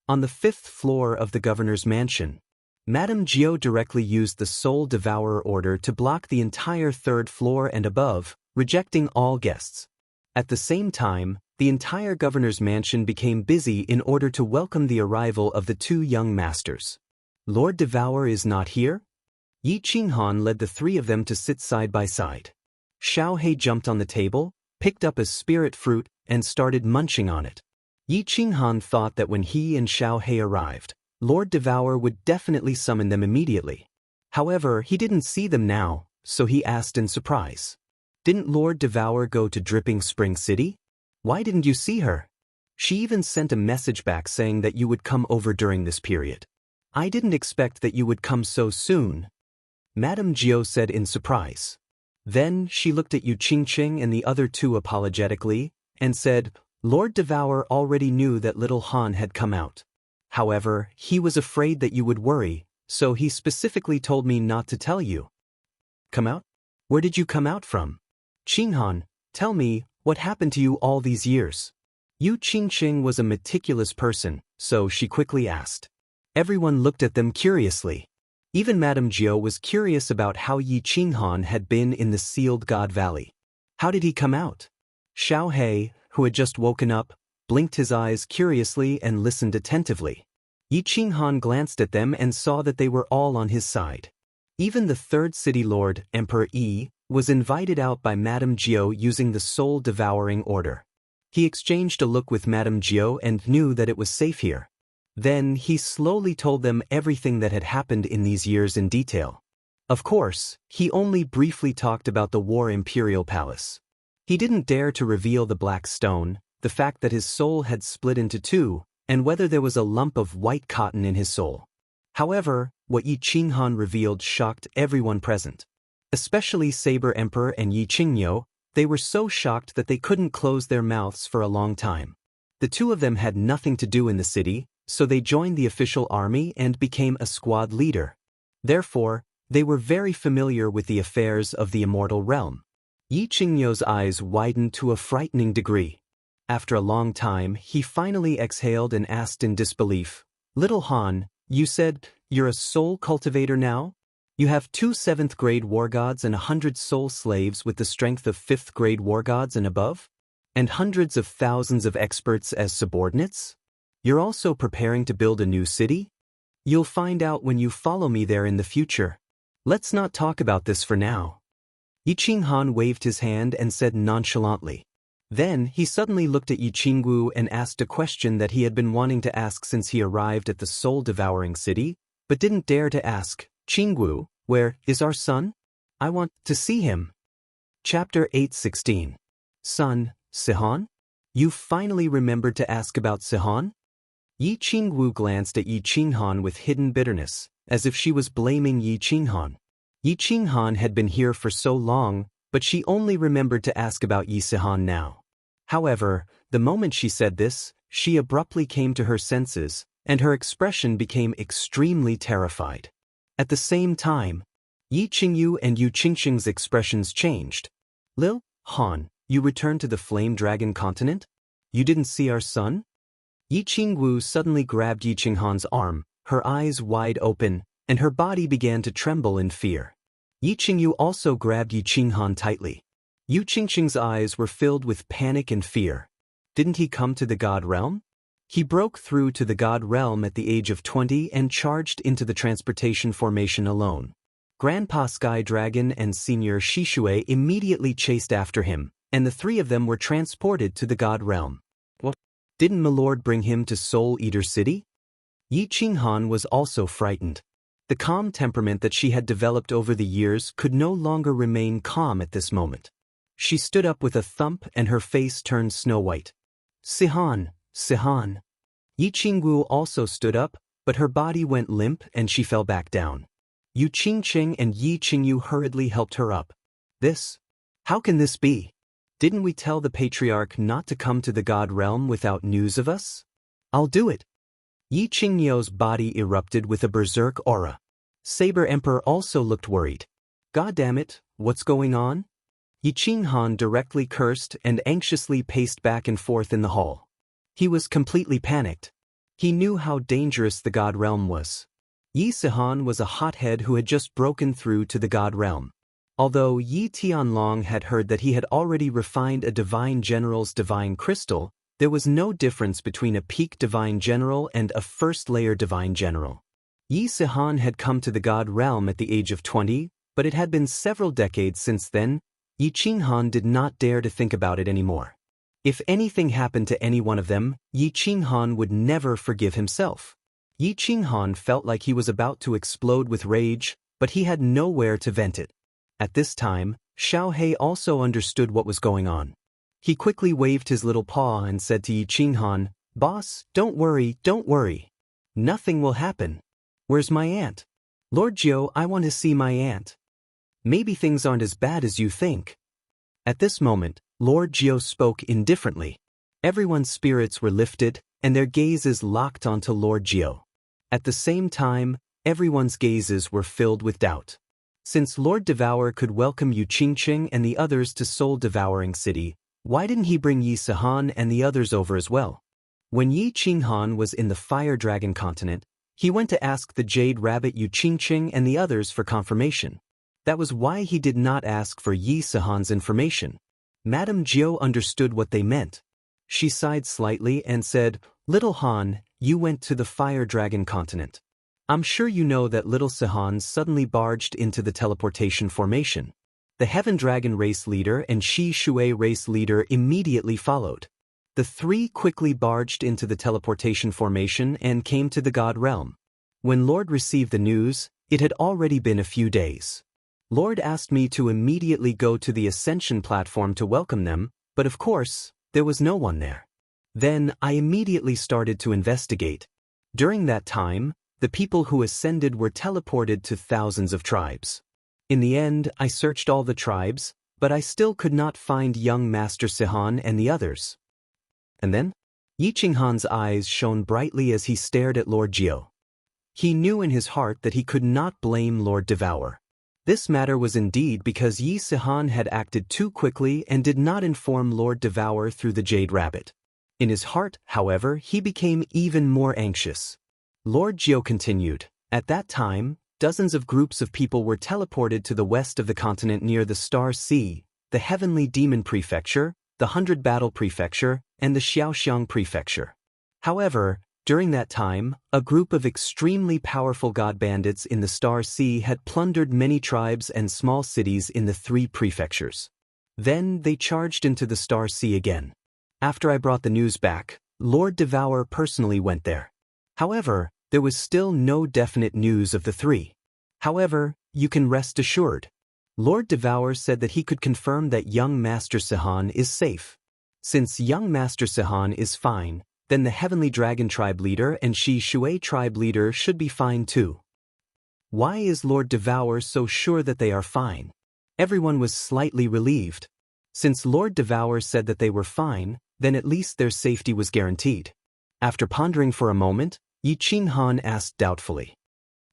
On the 5th floor of the governor's mansion, Madame Jiao directly used the Soul Devourer order to block the entire 3rd floor and above, rejecting all guests. At the same time, the entire governor's mansion became busy in order to welcome the arrival of the 2 young masters. Lord Devourer is not here? Yi Qinghan led the 3 of them to sit side by side. Xiaohei jumped on the table, picked up a spirit fruit, and started munching on it. Yi Qinghan thought that when he and Xiaohei arrived, Lord Devourer would definitely summon them immediately. However, he didn't see them now, so he asked in surprise. Didn't Lord Devourer go to Dripping Spring City? Why didn't you see her? She even sent a message back saying that you would come over during this period. I didn't expect that you would come so soon, Madame Jiao said in surprise. Then she looked at Yu Qingqing and the other 2 apologetically, and said, Lord Devourer already knew that little Han had come out. However, he was afraid that you would worry, so he specifically told me not to tell you. Come out? Where did you come out from? Qinghan, tell me, what happened to you all these years? Yu Qingqing was a meticulous person, so she quickly asked. Everyone looked at them curiously. Even Madame Jiao was curious about how Yi Qinghan had been in the Sealed God Valley. How did he come out? Xiaohei, who had just woken up, blinked his eyes curiously and listened attentively. Yi Qinghan glanced at them and saw that they were all on his side. Even the 3rd city lord, Emperor Yi, was invited out by Madame Jiao using the Soul Devouring order. He exchanged a look with Madame Jiao and knew that it was safe here. Then he slowly told them everything that had happened in these years in detail. Of course, he only briefly talked about the War Imperial Palace. He didn't dare to reveal the black stone, the fact that his soul had split into 2, and whether there was a lump of white cotton in his soul. However, what Yi Qinghan revealed shocked everyone present. Especially Saber Emperor and Yi Qingyo. They were so shocked that they couldn't close their mouths for a long time. The 2 of them had nothing to do in the city, so they joined the official army and became a squad leader. Therefore, they were very familiar with the affairs of the immortal realm. Yi Qingyo's eyes widened to a frightening degree. After a long time, he finally exhaled and asked in disbelief, Little Han, you said, you're a soul cultivator now? You have 2 7th-grade war gods and 100 soul slaves with the strength of 5th-grade war gods and above? And hundreds of thousands of experts as subordinates? You're also preparing to build a new city? You'll find out when you follow me there in the future. Let's not talk about this for now. Yi Qinghan waved his hand and said nonchalantly. Then he suddenly looked at Yi Qingwu and asked a question that he had been wanting to ask since he arrived at the soul-devouring city, but didn't dare to ask. Qingwu, where is our son? I want to see him. Chapter 8:16. Son, Sihan? You finally remembered to ask about Sihan? Yi Qingwu glanced at Yi Qinghan with hidden bitterness, as if she was blaming Yi Qinghan. Yi Qinghan had been here for so long, but she only remembered to ask about Yi Sihan now. However, the moment she said this, she abruptly came to her senses, and her expression became extremely terrified. At the same time, Yi Qingyu and Yu Qingqing's expressions changed. Lil, Han, you returned to the Flame Dragon continent? You didn't see our son? Yi Qingwu suddenly grabbed Yi Qinghan's arm, her eyes wide open, and her body began to tremble in fear. Yi Qingyu also grabbed Yi Qinghan tightly. Yu Qingqing's eyes were filled with panic and fear. Didn't he come to the God Realm? He broke through to the God Realm at the age of 20 and charged into the transportation formation alone. Grandpa Sky Dragon and Senior Shishue immediately chased after him, and the 3 of them were transported to the God Realm. What? Didn't Milord bring him to Soul Eater City? Yi Qinghan was also frightened. The calm temperament that she had developed over the years could no longer remain calm at this moment. She stood up with a thump and her face turned snow-white. Sihan, Sihan. Yi Qingwu also stood up, but her body went limp and she fell back down. Yu Qingqing and Yi Qingyu hurriedly helped her up. This? How can this be? Didn't we tell the Patriarch not to come to the God Realm without news of us? I'll do it. Yi Qingyo's body erupted with a berserk aura. Saber Emperor also looked worried. God damn it, what's going on? Yi Qinghan directly cursed and anxiously paced back and forth in the hall. He was completely panicked. He knew how dangerous the God realm was. Yi Sihan was a hothead who had just broken through to the God realm. Although Yi Tianlong had heard that he had already refined a divine general's divine crystal, there was no difference between a peak divine general and a first-layer divine general. Yi Sihan had come to the God realm at the age of 20, but it had been several decades since then. Yi Qinghan did not dare to think about it anymore. If anything happened to any one of them, Yi Qinghan would never forgive himself. Yi Qinghan felt like he was about to explode with rage, but he had nowhere to vent it. At this time, Xiaohei also understood what was going on. He quickly waved his little paw and said to Yi Qinghan, "Boss, don't worry, don't worry. Nothing will happen. Where's my aunt? Lord Jiu, I want to see my aunt. Maybe things aren't as bad as you think." At this moment, Lord Jiu spoke indifferently. Everyone's spirits were lifted, and their gazes locked onto Lord Jiu. At the same time, everyone's gazes were filled with doubt. Since Lord Devour could welcome Yu Qingqing and the others to Soul Devouring City, why didn't he bring Yi Sihan and the others over as well? When Yi Qinghan was in the Fire Dragon continent, he went to ask the Jade Rabbit Yu Qingqing and the others for confirmation. That was why he did not ask for Yi Sihan's information. Madame Jiu understood what they meant. She sighed slightly and said, "Little Han, you went to the Fire Dragon continent. I'm sure you know that Little Sihan suddenly barged into the teleportation formation. The Heaven Dragon race leader and Shi Shui race leader immediately followed. The three quickly barged into the teleportation formation and came to the God realm. When Lord received the news, it had already been a few days. Lord asked me to immediately go to the Ascension platform to welcome them, but of course, there was no one there. Then I immediately started to investigate. During that time, the people who ascended were teleported to thousands of tribes. In the end, I searched all the tribes, but I still could not find young Master Sihan and the others." And then? Yi Qinghan's eyes shone brightly as he stared at Lord Jiu. He knew in his heart that he could not blame Lord Devour. This matter was indeed because Yi Sihan had acted too quickly and did not inform Lord Devour through the Jade Rabbit. In his heart, however, he became even more anxious. Lord Jiu continued, "At that time, dozens of groups of people were teleported to the west of the continent near the Star Sea, the Heavenly Demon Prefecture, the 100 Battle Prefecture, and the Xiaoxiang Prefecture. However, during that time, a group of extremely powerful god bandits in the Star Sea had plundered many tribes and small cities in the 3 prefectures. Then they charged into the Star Sea again. After I brought the news back, Lord Devour personally went there. However, there was still no definite news of the 3. However, you can rest assured. Lord Devour said that he could confirm that young Master Sihan is safe. Since young Master Sihan is fine, then the Heavenly Dragon tribe leader and Shi Shui tribe leader should be fine too. Why is Lord Devour so sure that they are fine? Everyone was slightly relieved. Since Lord Devour said that they were fine, then at least their safety was guaranteed. After pondering for a moment, Yi Qinghan asked doubtfully,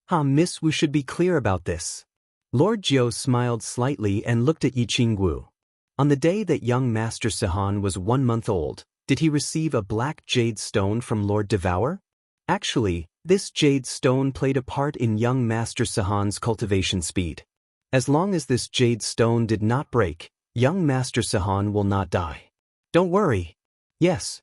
Miss Wu should be clear about this." Lord Jiu smiled slightly and looked at Yi Qingwu. On the day that young Master Sihan was 1 month old, did he receive a black jade stone from Lord Devour? Actually, this jade stone played a part in young Master Sihan's cultivation speed. As long as this jade stone did not break, young Master Sihan will not die. Don't worry. Yes,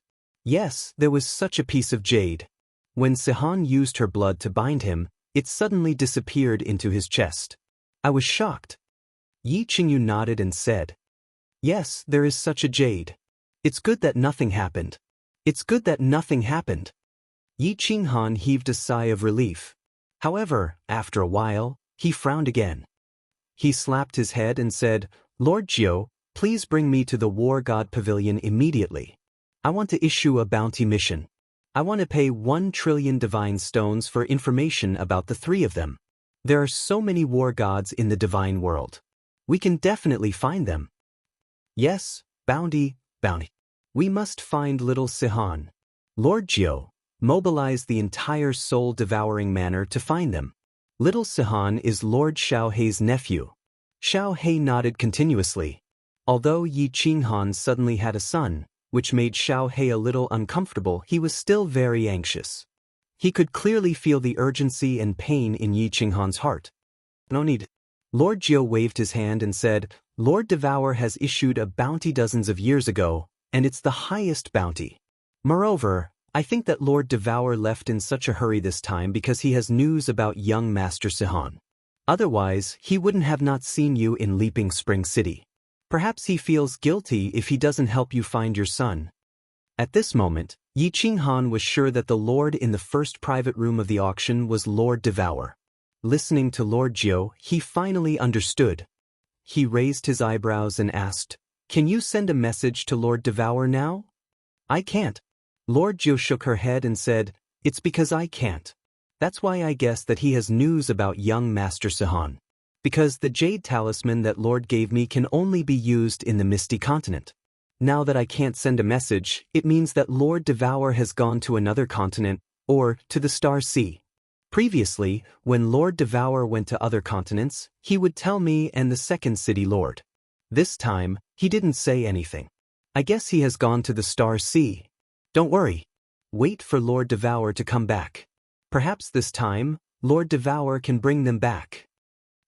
there was such a piece of jade. When Sihan used her blood to bind him, it suddenly disappeared into his chest. I was shocked. Yi Qingyu nodded and said, "Yes, there is such a jade. It's good that nothing happened. It's good that nothing happened." Yi Qinghan heaved a sigh of relief. However, after a while, he frowned again. He slapped his head and said, "Lord Jiu, please bring me to the War God Pavilion immediately. I want to issue a bounty mission. I want to pay 1 trillion divine stones for information about the 3 of them. There are so many war gods in the divine world. We can definitely find them." "Yes, bounty. We must find little Sihan. Lord Jiu, mobilize the entire soul-devouring manor to find them. Little Sihan is Lord Xiaohei's nephew." Xiaohei nodded continuously. Although Yi Qinghan suddenly had a son, which made Xiao He a little uncomfortable. He was still very anxious. He could clearly feel the urgency and pain in Yi Qinghan's heart. No need. Lord Jiu waved his hand and said, Lord Devour has issued a bounty dozens of years ago, and it's the highest bounty. Moreover, I think that Lord Devour left in such a hurry this time because he has news about young Master Sihan. Otherwise, he wouldn't have not seen you in Leaping Spring City. Perhaps he feels guilty if he doesn't help you find your son. At this moment, Yi Qinghan was sure that the lord in the first private room of the auction was Lord Devour. Listening to Lord Jiu, he finally understood. He raised his eyebrows and asked, Can you send a message to Lord Devour now? I can't. Lord Jiu shook her head and said, It's because I can't. That's why I guess that he has news about young Master Sihan. Because the jade talisman that Lord gave me can only be used in the Misty Continent. Now that I can't send a message, it means that Lord Devour has gone to another continent, or to the Star Sea. Previously, when Lord Devour went to other continents, he would tell me and the second city lord. This time, he didn't say anything. I guess he has gone to the Star Sea. Don't worry. Wait for Lord Devour to come back. Perhaps this time, Lord Devour can bring them back.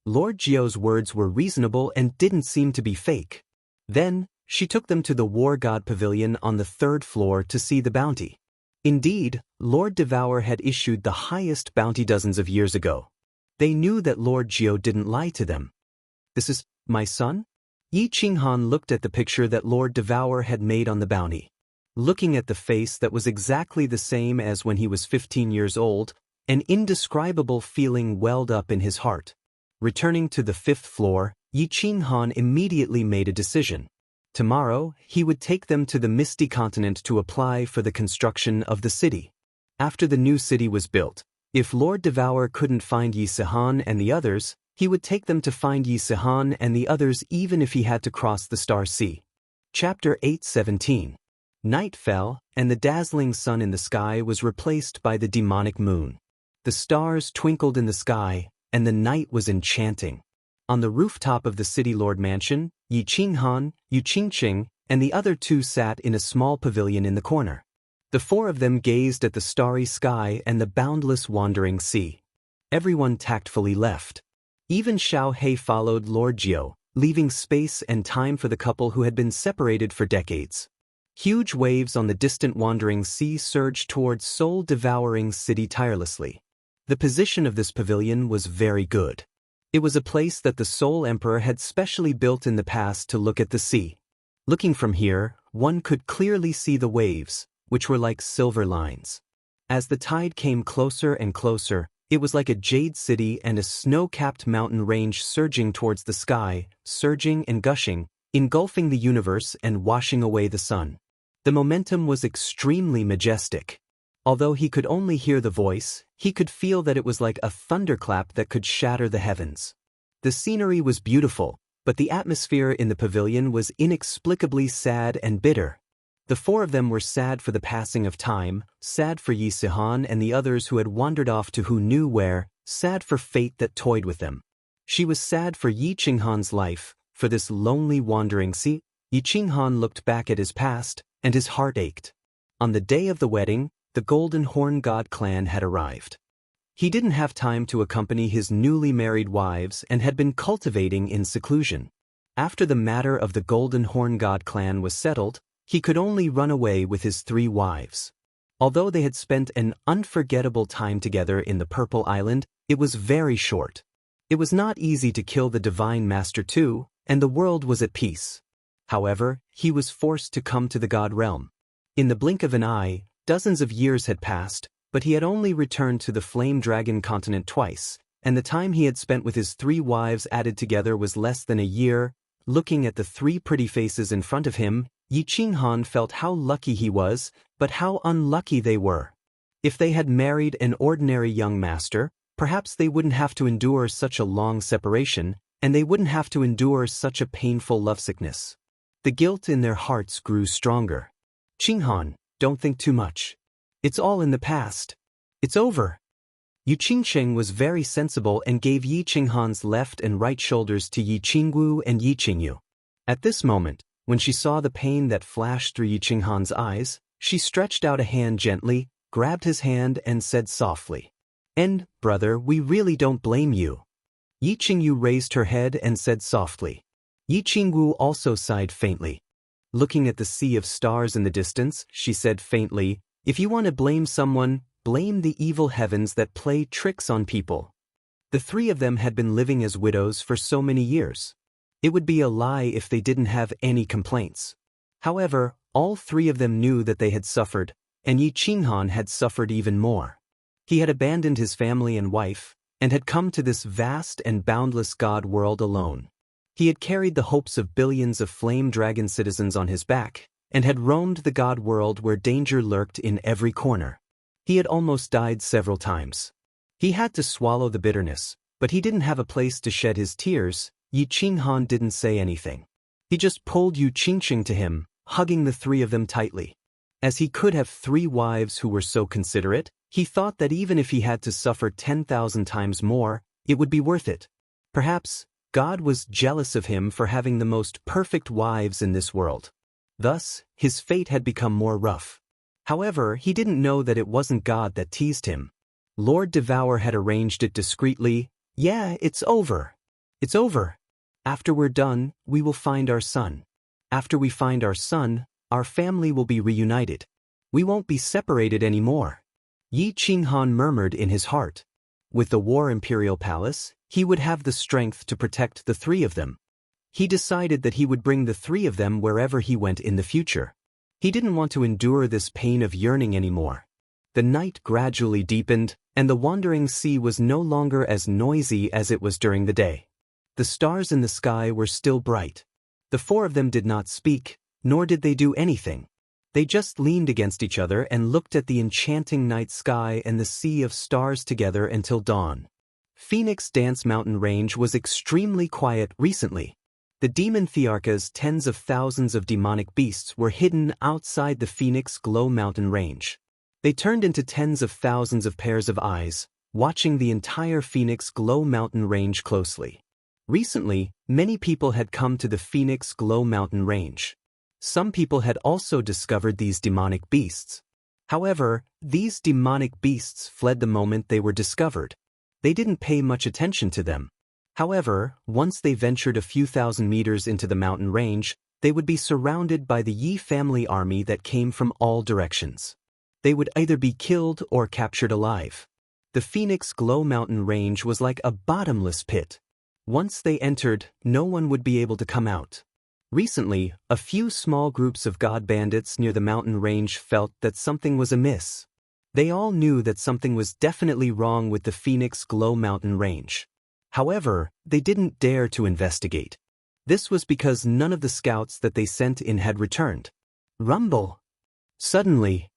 Lord Jiu's words were reasonable and didn't seem to be fake. Then, she took them to the War God Pavilion on the 3rd floor to see the bounty. Indeed, Lord Devour had issued the highest bounty dozens of years ago. They knew that Lord Jiu didn't lie to them. This is my son? Yi Qinghan looked at the picture that Lord Devour had made on the bounty. Looking at the face that was exactly the same as when he was 15 years old, an indescribable feeling welled up in his heart. Returning to the 5th floor, Yi Qinghan immediately made a decision. Tomorrow, he would take them to the Misty Continent to apply for the construction of the city. After the new city was built, if Lord Devour couldn't find Yi Sihan and the others, he would take them to find Yi Sihan and the others even if he had to cross the Star Sea. Chapter 8:17. Night fell, and the dazzling sun in the sky was replaced by the demonic moon. The stars twinkled in the sky, and the night was enchanting. On the rooftop of the city lord mansion, Yi Qinghan, Yu Qingqing, and the other two sat in a small pavilion in the corner. The 4 of them gazed at the starry sky and the boundless wandering sea. Everyone tactfully left. Even Xiao He followed Lord Jiu, leaving space and time for the couple who had been separated for decades. Huge waves on the distant wandering sea surged towards soul-devouring city tirelessly. The position of this pavilion was very good. It was a place that the Soul Emperor had specially built in the past to look at the sea. Looking from here, one could clearly see the waves, which were like silver lines. As the tide came closer and closer, it was like a jade city and a snow-capped mountain range surging towards the sky, surging and gushing, engulfing the universe and washing away the sun. The momentum was extremely majestic. Although he could only hear the voice, he could feel that it was like a thunderclap that could shatter the heavens. The scenery was beautiful, but the atmosphere in the pavilion was inexplicably sad and bitter. The 4 of them were sad for the passing of time, sad for Yi Sihan and the others who had wandered off to who knew where, sad for fate that toyed with them. She was sad for Yi Qinghan's life, for this lonely wandering sea. Yi Qinghan looked back at his past, and his heart ached. On the day of the wedding, the Golden Horn God clan had arrived. He didn't have time to accompany his newly married wives and had been cultivating in seclusion. After the matter of the Golden Horn God clan was settled, he could only run away with his 3 wives. Although they had spent an unforgettable time together in the Purple Island, it was very short. It was not easy to kill the Divine Master too, and the world was at peace. However, he was forced to come to the God realm. In the blink of an eye, dozens of years had passed, but he had only returned to the Flame Dragon continent twice, and the time he had spent with his 3 wives added together was less than a year. Looking at the 3 pretty faces in front of him, Yi Qinghan felt how lucky he was, but how unlucky they were. If they had married an ordinary young master, perhaps they wouldn't have to endure such a long separation, and they wouldn't have to endure such a painful lovesickness. The guilt in their hearts grew stronger. Qinghan, don't think too much. It's all in the past. It's over. Yu Qingqing was very sensible and gave Yi Qinghan's left and right shoulders to Yi Qingwu and Yi Qingyu. At this moment, When she saw the pain that flashed through Yi Qinghan's eyes, she stretched out a hand gently, grabbed his hand and said softly, "And, brother, we really don't blame you." Yi Qingyu raised her head and said softly. Yi Qingwu also sighed faintly. Looking at the sea of stars in the distance, she said faintly, "If you want to blame someone, blame the evil heavens that play tricks on people." The three of them had been living as widows for so many years. It would be a lie if they didn't have any complaints. However, all three of them knew that they had suffered, and Yi Qinghan had suffered even more. He had abandoned his family and wife, and had come to this vast and boundless God world alone. He had carried the hopes of billions of flame dragon citizens on his back, and had roamed the God world where danger lurked in every corner. He had almost died several times. He had to swallow the bitterness, but he didn't have a place to shed his tears. Yi Qinghan didn't say anything. He just pulled Yu Qingxing to him, hugging the three of them tightly. As he could have three wives who were so considerate, he thought that even if he had to suffer 10,000 times more, it would be worth it. Perhaps God was jealous of him for having the most perfect wives in this world. Thus, his fate had become more rough. However, he didn't know that it wasn't God that teased him. Lord Devour had arranged it discreetly. "Yeah, it's over. It's over. After we're done, we will find our son. After we find our son, our family will be reunited. We won't be separated anymore." Yi Qinghan murmured in his heart. With the War Imperial Palace, he would have the strength to protect the three of them. He decided that he would bring the three of them wherever he went in the future. He didn't want to endure this pain of yearning anymore. The night gradually deepened, and the wandering sea was no longer as noisy as it was during the day. The stars in the sky were still bright. The four of them did not speak, nor did they do anything. They just leaned against each other and looked at the enchanting night sky and the sea of stars together until dawn. Phoenix Dance Mountain Range was extremely quiet recently. The demon Thearka's tens of thousands of demonic beasts were hidden outside the Phoenix Glow Mountain Range. They turned into tens of thousands of pairs of eyes, watching the entire Phoenix Glow Mountain Range closely. Recently, many people had come to the Phoenix Glow Mountain Range. Some people had also discovered these demonic beasts. However, these demonic beasts fled the moment they were discovered. They didn't pay much attention to them. However, once they ventured a few thousand meters into the mountain range, they would be surrounded by the Yi family army that came from all directions. They would either be killed or captured alive. The Phoenix Glow Mountain Range was like a bottomless pit. Once they entered, no one would be able to come out. Recently, a few small groups of god bandits near the mountain range felt that something was amiss. They all knew that something was definitely wrong with the Phoenix Glow Mountain Range. However, they didn't dare to investigate. This was because none of the scouts that they sent in had returned. Rumble! Suddenly,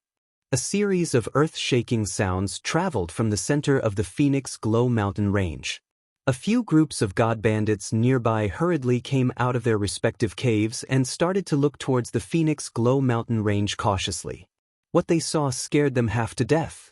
a series of earth-shaking sounds traveled from the center of the Phoenix Glow Mountain Range. A few groups of god bandits nearby hurriedly came out of their respective caves and started to look towards the Phoenix Glow Mountain Range cautiously. What they saw scared them half to death.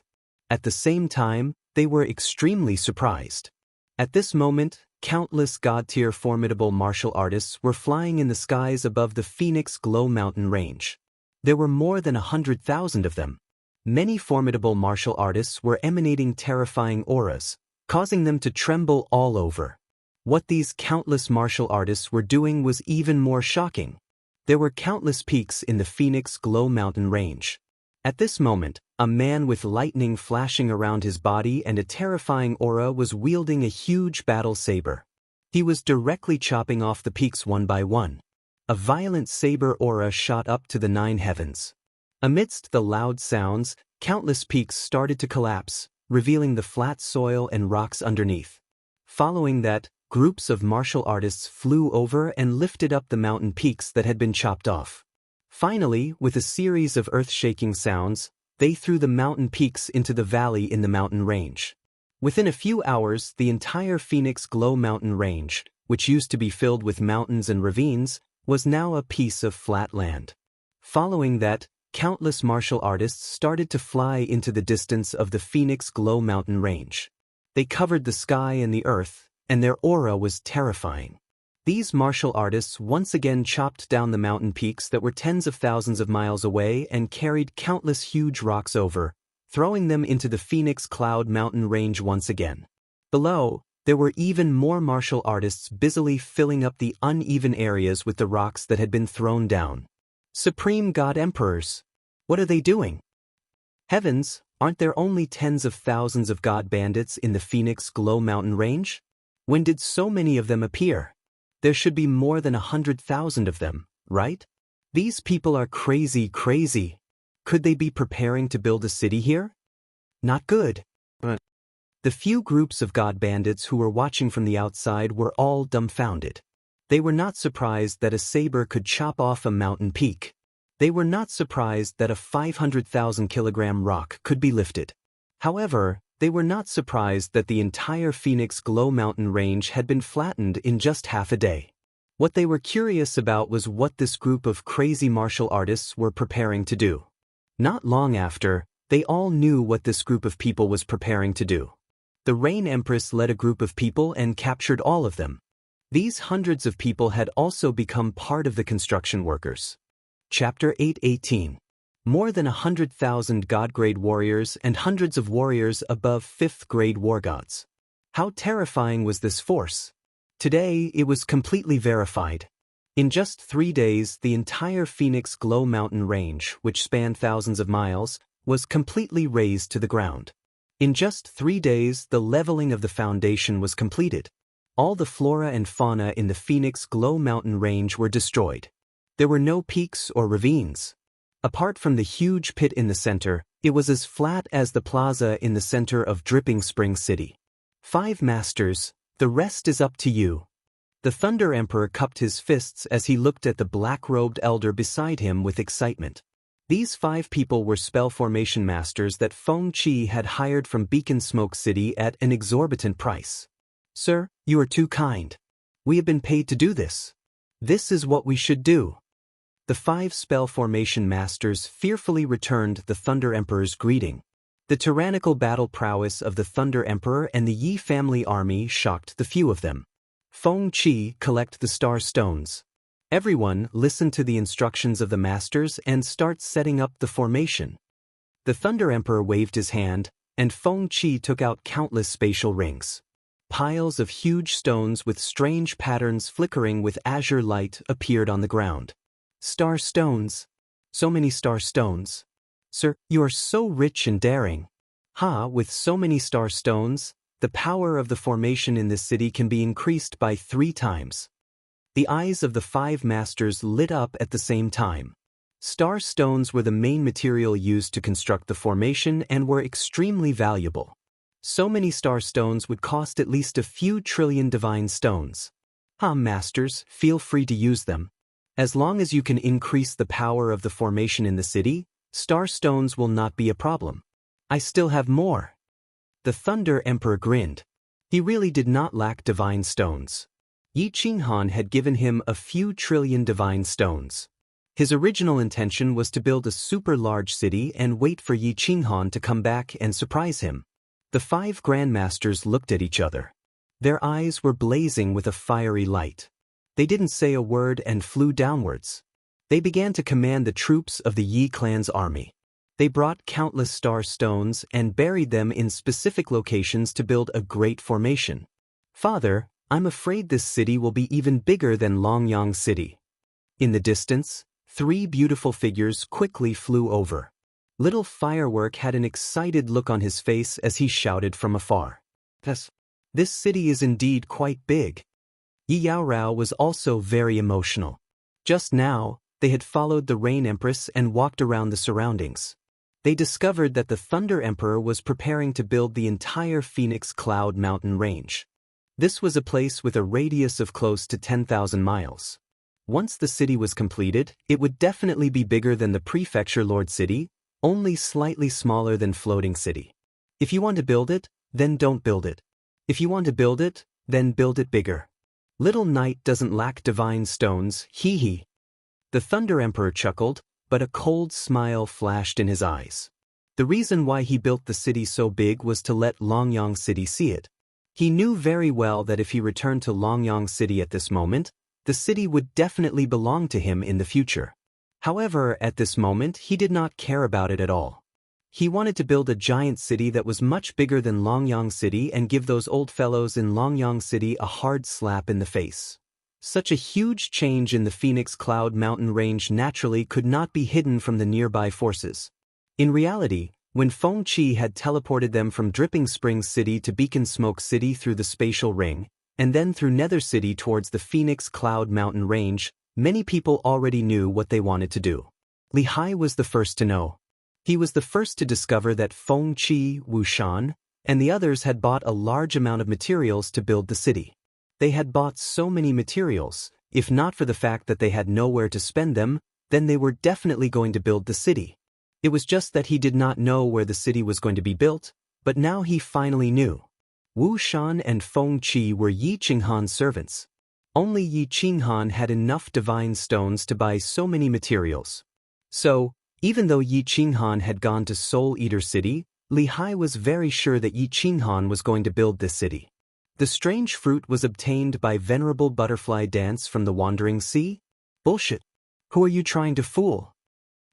At the same time, they were extremely surprised. At this moment, countless god-tier formidable martial artists were flying in the skies above the Phoenix Glow Mountain Range. There were more than 100,000 of them. Many formidable martial artists were emanating terrifying auras, causing them to tremble all over. What these countless martial artists were doing was even more shocking. There were countless peaks in the Phoenix Glow Mountain Range. At this moment, a man with lightning flashing around his body and a terrifying aura was wielding a huge battle saber. He was directly chopping off the peaks one by one. A violent saber aura shot up to the 9 heavens. Amidst the loud sounds, countless peaks started to collapse, revealing the flat soil and rocks underneath. Following that, groups of martial artists flew over and lifted up the mountain peaks that had been chopped off. Finally, with a series of earth-shaking sounds, they threw the mountain peaks into the valley in the mountain range. Within a few hours, the entire Phoenix Glow Mountain Range, which used to be filled with mountains and ravines, was now a piece of flat land. Following that, countless martial artists started to fly into the distance of the Phoenix Glow Mountain Range. They covered the sky and the earth, and their aura was terrifying. These martial artists once again chopped down the mountain peaks that were tens of thousands of miles away and carried countless huge rocks over, throwing them into the Phoenix Cloud mountain range once again. Below, there were even more martial artists busily filling up the uneven areas with the rocks that had been thrown down. Supreme God Emperors! What are they doing? Heavens, aren't there only tens of thousands of God bandits in the Phoenix Glow mountain range? When did so many of them appear? There should be more than 100,000 of them, right? These people are crazy. Could they be preparing to build a city here? Not good. The few groups of God bandits who were watching from the outside were all dumbfounded. They were not surprised that a saber could chop off a mountain peak. They were not surprised that a 500,000-kilogram rock could be lifted. However, they were not surprised that the entire Phoenix Glow mountain range had been flattened in just half a day. What they were curious about was what this group of crazy martial artists were preparing to do. Not long after, they all knew what this group of people was preparing to do. The Rain Empress led a group of people and captured all of them. These hundreds of people had also become part of the construction workers. Chapter 8:18. More than 100,000 God-grade warriors and hundreds of warriors above 5th-grade war gods. How terrifying was this force? Today, it was completely verified. In just 3 days, the entire Phoenix Glow mountain range, which spanned thousands of miles, was completely razed to the ground. In just 3 days, the leveling of the foundation was completed. All the flora and fauna in the Phoenix Glow mountain range were destroyed. There were no peaks or ravines. Apart from the huge pit in the center, it was as flat as the plaza in the center of Dripping Spring City. 5 masters, the rest is up to you. The Thunder Emperor cupped his fists as he looked at the black-robed elder beside him with excitement. These 5 people were spell formation masters that Feng Qi had hired from Beacon Smoke City at an exorbitant price. Sir, you are too kind. We have been paid to do this. This is what we should do. The 5 spell formation masters fearfully returned the Thunder Emperor's greeting. The tyrannical battle prowess of the Thunder Emperor and the Yi family army shocked the few of them. Feng Qi, collect the star stones. Everyone, listen to the instructions of the masters and start setting up the formation. The Thunder Emperor waved his hand, and Feng Qi took out countless spatial rings. Piles of huge stones with strange patterns flickering with azure light appeared on the ground. Star stones. So many star stones. Sir, you are so rich and daring. With so many star stones, the power of the formation in this city can be increased by 3 times. The eyes of the 5 masters lit up at the same time. Star stones were the main material used to construct the formation and were extremely valuable. So many star stones would cost at least a few trillion divine stones. Masters, feel free to use them. As long as you can increase the power of the formation in the city, star stones will not be a problem. I still have more. The Thunder Emperor grinned. He really did not lack divine stones. Yi Qinghan had given him a few trillion divine stones. His original intention was to build a super large city and wait for Yi Qinghan to come back and surprise him. The 5 grandmasters looked at each other. Their eyes were blazing with a fiery light. They didn't say a word and flew downwards. They began to command the troops of the Yi clan's army. They brought countless star stones and buried them in specific locations to build a great formation. Father, I'm afraid this city will be even bigger than Longyang City. In the distance, 3 beautiful figures quickly flew over. Little Firework had an excited look on his face as he shouted from afar. This city is indeed quite big. Yi Yaorao was also very emotional. Just now, they had followed the Rain Empress and walked around the surroundings. They discovered that the Thunder Emperor was preparing to build the entire Phoenix Cloud mountain range. This was a place with a radius of close to 10,000 miles. Once the city was completed, it would definitely be bigger than the Prefecture Lord City, only slightly smaller than Floating City. If you want to build it, then don't build it. If you want to build it, then build it bigger. Little Knight doesn't lack divine stones, hee. The Thunder Emperor chuckled, but a cold smile flashed in his eyes. The reason why he built the city so big was to let Longyang City see it. He knew very well that if he returned to Longyang City at this moment, the city would definitely belong to him in the future. However, at this moment he did not care about it at all. He wanted to build a giant city that was much bigger than Longyang City and give those old fellows in Longyang City a hard slap in the face. Such a huge change in the Phoenix Cloud mountain range naturally could not be hidden from the nearby forces. In reality, when Feng Qi had teleported them from Dripping Springs City to Beacon Smoke City through the spatial ring, and then through Nether City towards the Phoenix Cloud mountain range, many people already knew what they wanted to do. Li Hai was the first to know. He was the first to discover that Feng Qi, Wu Shan, and the others had bought a large amount of materials to build the city. They had bought so many materials, if not for the fact that they had nowhere to spend them, then they were definitely going to build the city. It was just that he did not know where the city was going to be built, but now he finally knew. Wu Shan and Feng Qi were Yi Qinghan's servants. Only Yi Qinghan had enough divine stones to buy so many materials. So, even though Yi Qinghan had gone to Soul Eater City, Li Hai was very sure that Yi Qinghan was going to build this city. The strange fruit was obtained by Venerable Butterfly Dance from the Wandering Sea? Bullshit. Who are you trying to fool?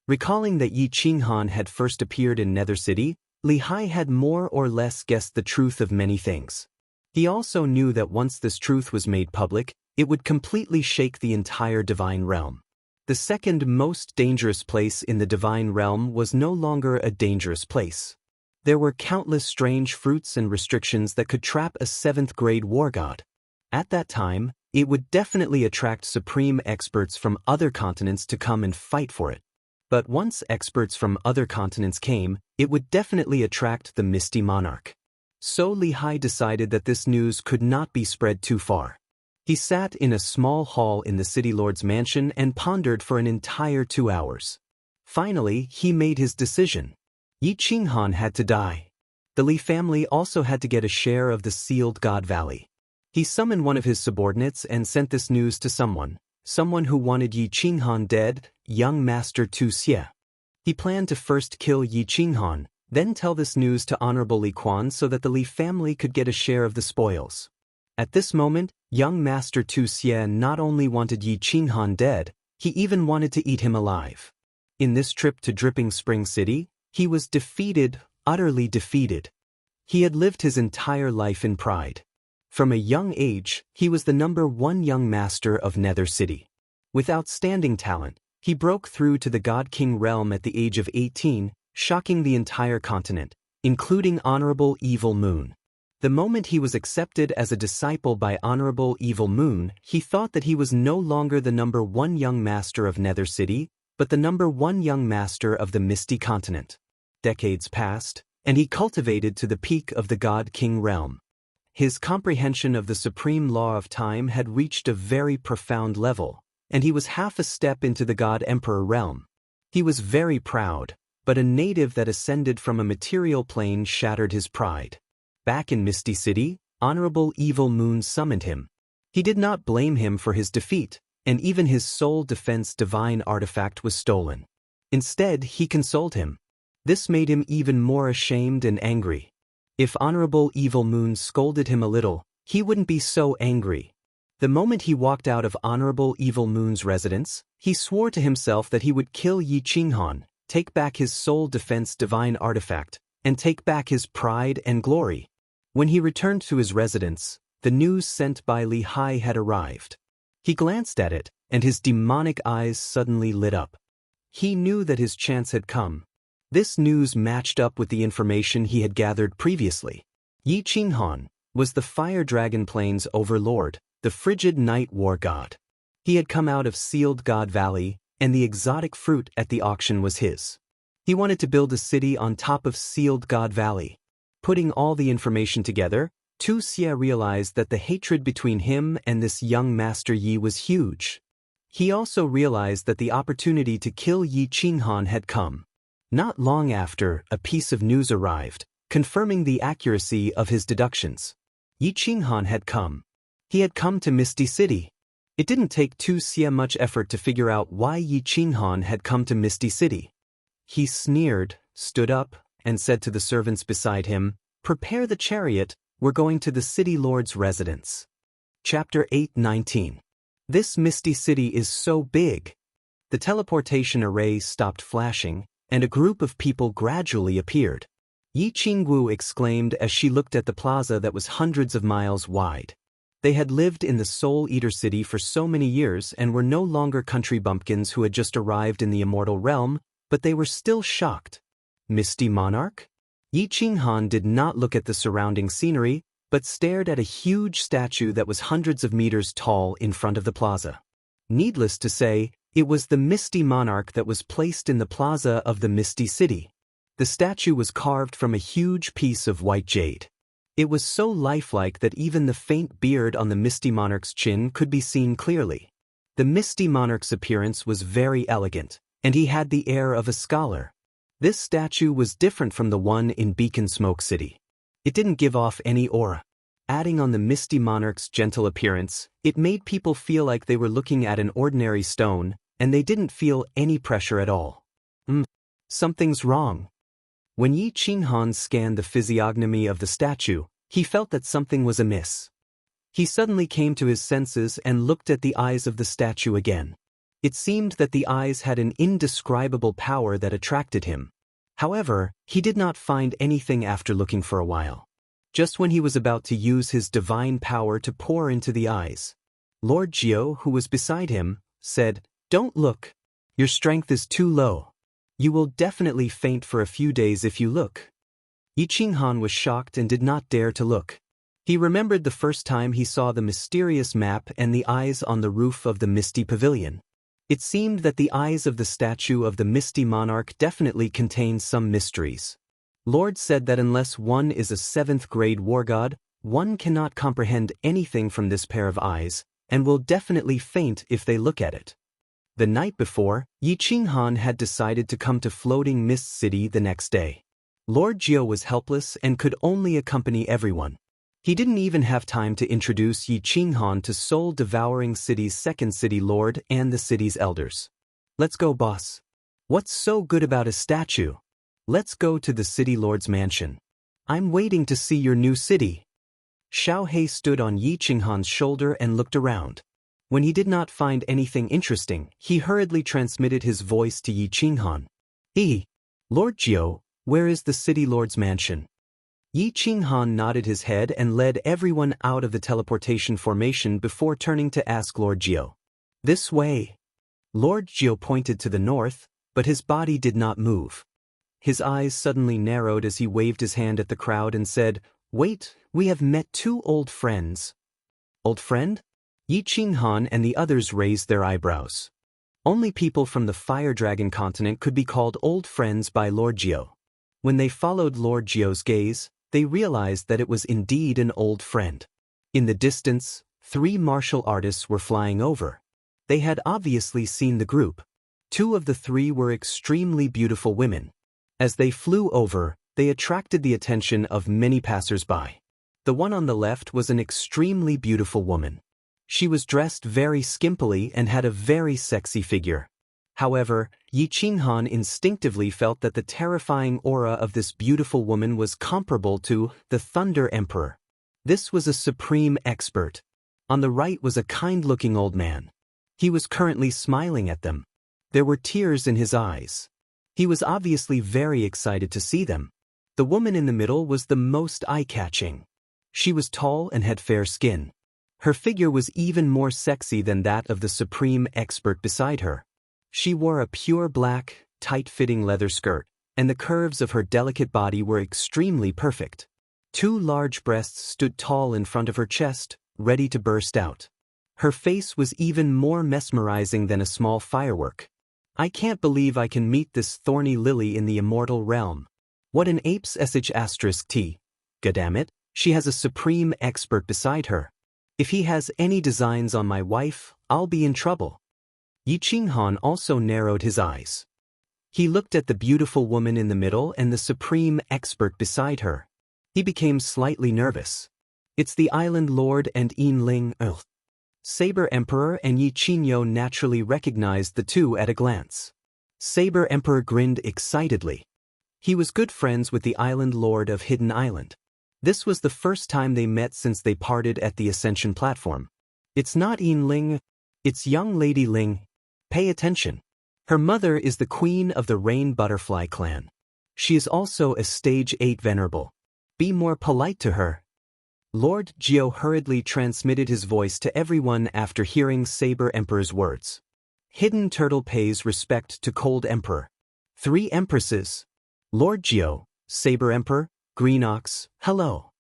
Recalling that Yi Qinghan had first appeared in Nether City, Li Hai had more or less guessed the truth of many things. He also knew that once this truth was made public, it would completely shake the entire divine realm. The second most dangerous place in the divine realm was no longer a dangerous place. There were countless strange fruits and restrictions that could trap a 7th grade war god. At that time, it would definitely attract supreme experts from other continents to come and fight for it. But once experts from other continents came, it would definitely attract the Misty Monarch. So Li Hai decided that this news could not be spread too far. He sat in a small hall in the City Lord's mansion and pondered for an entire 2 hours. Finally, he made his decision. Yi Qinghan had to die. The Li family also had to get a share of the sealed God Valley. He summoned one of his subordinates and sent this news to someone who wanted Yi Qinghan dead, young Master Tu Xie. He planned to first kill Yi Qinghan, then tell this news to Honorable Li Quan so that the Li family could get a share of the spoils. At this moment, young Master Tu Xie not only wanted Yi Qinghan dead, he even wanted to eat him alive. In this trip to Dripping Spring City, he was defeated, utterly defeated. He had lived his entire life in pride. From a young age, he was the #1 young master of Nether City. With outstanding talent, he broke through to the God King realm at the age of 18, shocking the entire continent, including Honorable Evil Moon. The moment he was accepted as a disciple by Honorable Evil Moon, he thought that he was no longer the #1 young master of Nether City, but the #1 young master of the Misty Continent. Decades passed, and he cultivated to the peak of the God King realm. His comprehension of the supreme law of time had reached a very profound level, and he was half a step into the God Emperor realm. He was very proud, but a native that ascended from a material plane shattered his pride. Back in Misty City, Honorable Evil Moon summoned him. He did not blame him for his defeat, and even his soul defense divine artifact was stolen. Instead, he consoled him. This made him even more ashamed and angry. If Honorable Evil Moon scolded him a little, he wouldn't be so angry. The moment he walked out of Honorable Evil Moon's residence, he swore to himself that he would kill Yi Qinghan, take back his soul defense divine artifact, and take back his pride and glory. When he returned to his residence, the news sent by Li Hai had arrived. He glanced at it, and his demonic eyes suddenly lit up. He knew that his chance had come. This news matched up with the information he had gathered previously. Yi Qinghan was the Fire Dragon Plains overlord, the frigid night war god. He had come out of Sealed God Valley, and the exotic fruit at the auction was his. He wanted to build a city on top of Sealed God Valley. Putting all the information together, Tu Xie realized that the hatred between him and this young Master Yi was huge. He also realized that the opportunity to kill Yi Qinghan had come. Not long after, a piece of news arrived, confirming the accuracy of his deductions. Yi Qinghan had come. He had come to Misty City. It didn't take Tu Xie much effort to figure out why Yi Qinghan had come to Misty City. He sneered, stood up, and said to the servants beside him, "Prepare the chariot, We're going to the city lord's residence. Chapter 8:19. This misty city is so big. The teleportation array stopped flashing, and a group of people gradually appeared. Yi Qingwu exclaimed as she looked at the plaza that was hundreds of miles wide. They had lived in the Soul Eater City for so many years and were no longer country bumpkins who had just arrived in the immortal realm, but they were still shocked. Misty Monarch? Yi Qinghan did not look at the surrounding scenery, but stared at a huge statue that was hundreds of meters tall in front of the plaza. Needless to say, it was the Misty Monarch that was placed in the plaza of the Misty City. The statue was carved from a huge piece of white jade. It was so lifelike that even the faint beard on the Misty Monarch's chin could be seen clearly. The Misty Monarch's appearance was very elegant, and he had the air of a scholar. This statue was different from the one in Beacon Smoke City. It didn't give off any aura. Adding on the Misty Monarch's gentle appearance, it made people feel like they were looking at an ordinary stone, and they didn't feel any pressure at all. Something's wrong. When Yi Qinghan scanned the physiognomy of the statue, he felt that something was amiss. He suddenly came to his senses and looked at the eyes of the statue again. It seemed that the eyes had an indescribable power that attracted him. However, he did not find anything after looking for a while. Just when he was about to use his divine power to pour into the eyes, Lord Jiao, who was beside him, said, "Don't look. Your strength is too low. You will definitely faint for a few days if you look." Yi Qinghan was shocked and did not dare to look. He remembered the first time he saw the mysterious map and the eyes on the roof of the Misty Pavilion. It seemed that the eyes of the statue of the Misty Monarch definitely contained some mysteries. Lord said that unless one is a 7th-grade war god, one cannot comprehend anything from this pair of eyes, and will definitely faint if they look at it. The night before, Yi Qinghan had decided to come to Floating Mist City the next day. Lord Jiao was helpless and could only accompany everyone. He didn't even have time to introduce Yi Qinghan to Soul Devouring City's second city lord and the city's elders. "Let's go, boss. What's so good about his statue? Let's go to the city lord's mansion. I'm waiting to see your new city." Xiao He stood on Yi Qinghan's shoulder and looked around. When he did not find anything interesting, he hurriedly transmitted his voice to Yi Qinghan. "Lord Jiao, where is the city lord's mansion?" Yi Qinghan nodded his head and led everyone out of the teleportation formation before turning to ask Lord Jiao. "This way." Lord Jiao pointed to the north, but his body did not move. His eyes suddenly narrowed as he waved his hand at the crowd and said, "Wait, we have met two old friends." "Old friend?" Yi Qinghan and the others raised their eyebrows. Only people from the Fire Dragon continent could be called old friends by Lord Jiao. When they followed Lord Jiao's gaze, they realized that it was indeed an old friend. In the distance, 3 martial artists were flying over. They had obviously seen the group. 2 of the 3 were extremely beautiful women. As they flew over, they attracted the attention of many passers-by. The one on the left was an extremely beautiful woman. She was dressed very skimpily and had a very sexy figure. However, Yi Qinghan instinctively felt that the terrifying aura of this beautiful woman was comparable to the Thunder Emperor. This was a supreme expert. On the right was a kind-looking old man. He was currently smiling at them. There were tears in his eyes. He was obviously very excited to see them. The woman in the middle was the most eye-catching. She was tall and had fair skin. Her figure was even more sexy than that of the supreme expert beside her. She wore a pure black, tight-fitting leather skirt, and the curves of her delicate body were extremely perfect. 2 large breasts stood tall in front of her chest, ready to burst out. Her face was even more mesmerizing than a small firework. "I can't believe I can meet this thorny lily in the immortal realm. What an ape's sh*t. Goddammit, she has a supreme expert beside her. If he has any designs on my wife, I'll be in trouble." Yi Qinghan also narrowed his eyes. He looked at the beautiful woman in the middle and the supreme expert beside her. He became slightly nervous. It's the Island Lord and Yinling. Saber Emperor and Yi Qingyou naturally recognized the two at a glance. Saber Emperor grinned excitedly. He was good friends with the Island Lord of Hidden Island. This was the first time they met since they parted at the Ascension platform. It's not Yin Ling, it's young Lady Ling. Pay attention. Her mother is the queen of the Rain Butterfly clan. She is also a stage 8 venerable. Be more polite to her. Lord Jiao hurriedly transmitted his voice to everyone after hearing Saber Emperor's words. Hidden Turtle pays respect to Cold Emperor. 3 Empresses. Lord Jiao, Saber Emperor, Green Ox, hello.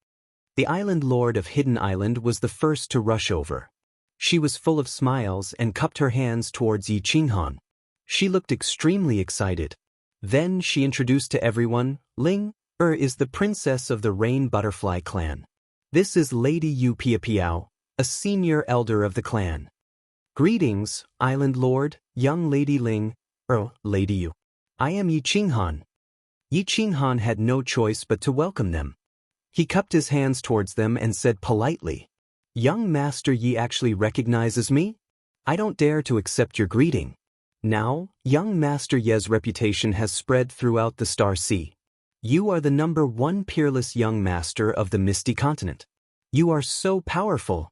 The Island Lord of Hidden Island was the first to rush over. She was full of smiles and cupped her hands towards Yi Qinghan. She looked extremely excited. Then she introduced to everyone, Ling is the princess of the Rain Butterfly clan. This is Lady Yu Piapiao, a senior elder of the clan. Greetings, Island Lord, young Lady Ling, Lady Yu. I am Yi Qinghan. Yi Qinghan had no choice but to welcome them. He cupped his hands towards them and said politely, Young Master Yi actually recognizes me? I don't dare to accept your greeting. Now, young Master Ye's reputation has spread throughout the Star Sea. You are the #1 peerless young master of the Misty Continent. You are so powerful.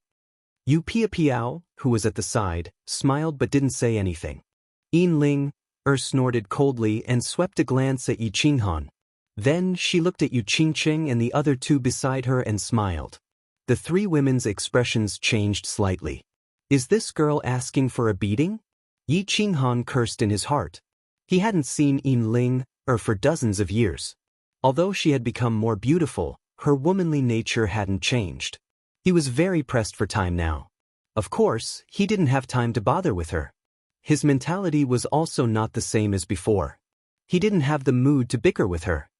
Yu Piapiao, who was at the side, smiled but didn't say anything. Yin Ling snorted coldly and swept a glance at Yi Qinghan. Then she looked at Yu Qingqing and the other 2 beside her and smiled. The 3 women's expressions changed slightly. Is this girl asking for a beating? Yi Qinghan cursed in his heart. He hadn't seen Yin Ling for dozens of years. Although she had become more beautiful, her womanly nature hadn't changed. He was very pressed for time now. Of course, he didn't have time to bother with her. His mentality was also not the same as before. He didn't have the mood to bicker with her.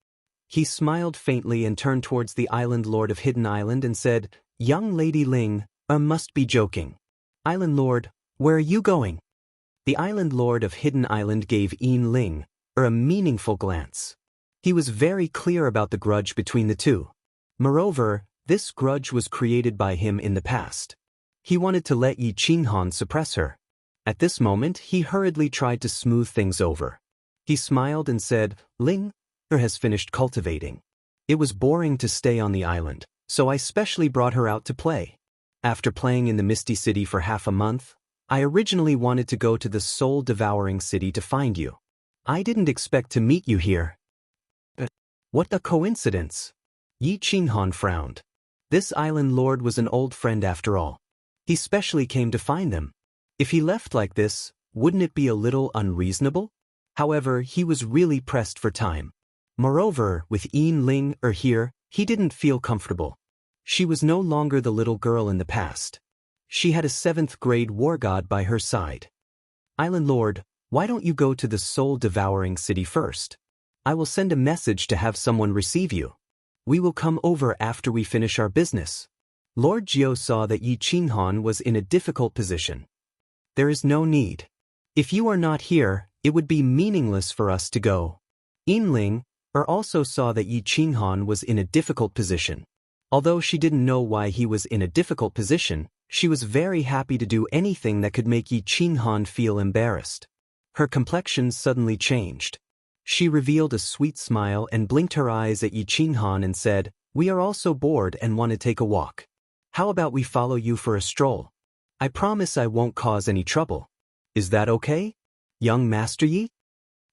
He smiled faintly and turned towards the Island Lord of Hidden Island and said, Young Lady Ling, must be joking. Island Lord, where are you going? The Island Lord of Hidden Island gave Yin Ling a meaningful glance. He was very clear about the grudge between the 2. Moreover, this grudge was created by him in the past. He wanted to let Yi Qinghan suppress her. At this moment, he hurriedly tried to smooth things over. He smiled and said, Ling has finished cultivating. It was boring to stay on the island, so I specially brought her out to play. After playing in the Misty City for half a month, I originally wanted to go to the soul-devouring city to find you. I didn't expect to meet you here. What a coincidence! Yi Qinghan frowned. This Island Lord was an old friend after all. He specially came to find them. If he left like this, wouldn't it be a little unreasonable? However, he was really pressed for time. Moreover, with Yin Ling here, he didn't feel comfortable. She was no longer the little girl in the past. She had a 7th grade war god by her side. Island Lord, why don't you go to the soul-devouring city first? I will send a message to have someone receive you. We will come over after we finish our business. Lord Jiao saw that Yi Qinghan was in a difficult position. There is no need. If you are not here, it would be meaningless for us to go. Yin Ling also saw that Yi Qinghan was in a difficult position. Although she didn't know why he was in a difficult position, she was very happy to do anything that could make Yi Qinghan feel embarrassed. Her complexion suddenly changed. She revealed a sweet smile and blinked her eyes at Yi Qinghan and said, We are also bored and want to take a walk. How about we follow you for a stroll? I promise I won't cause any trouble. Is that okay? Young Master Yi?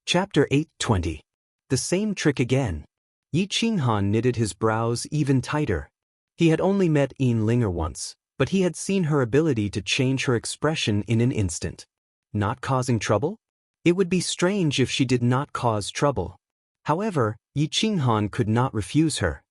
Chapter 8:20. The same trick again. Yi Qinghan knitted his brows even tighter. He had only met Yin Linger once, but he had seen her ability to change her expression in an instant. Not causing trouble? It would be strange if she did not cause trouble. However, Yi Qinghan could not refuse her.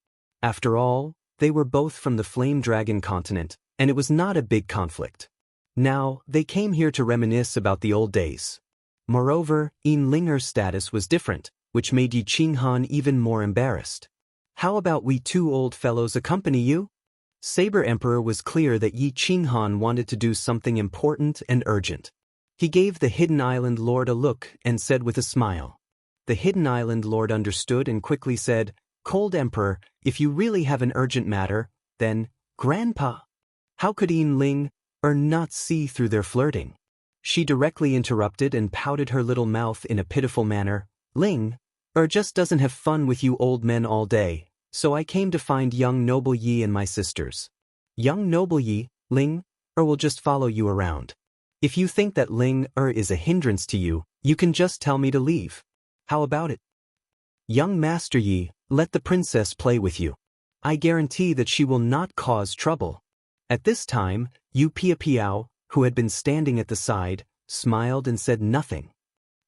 After all, they were both from the Flame Dragon continent, and it was not a big conflict. Now, they came here to reminisce about the old days. Moreover, Yin Linger's status was different, which made Yi Qinghan even more embarrassed. How about we 2 old fellows accompany you? Saber Emperor was clear that Yi Qinghan wanted to do something important and urgent. He gave the Hidden Island Lord a look and said with a smile. The Hidden Island Lord understood and quickly said, Cold Emperor, if you really have an urgent matter, then, Grandpa. How could Yin Ling not see through their flirting? She directly interrupted and pouted her little mouth in a pitiful manner. Ling just doesn't have fun with you old men all day, So I came to find young noble Yi and my sisters. Young noble Yi, Ling, will just follow you around. If you think that Ling is a hindrance to you, you can just tell me to leave. How about it? Young Master Yi, let the princess play with you. I guarantee that she will not cause trouble. At this time, Yu Piao, who had been standing at the side, smiled and said nothing.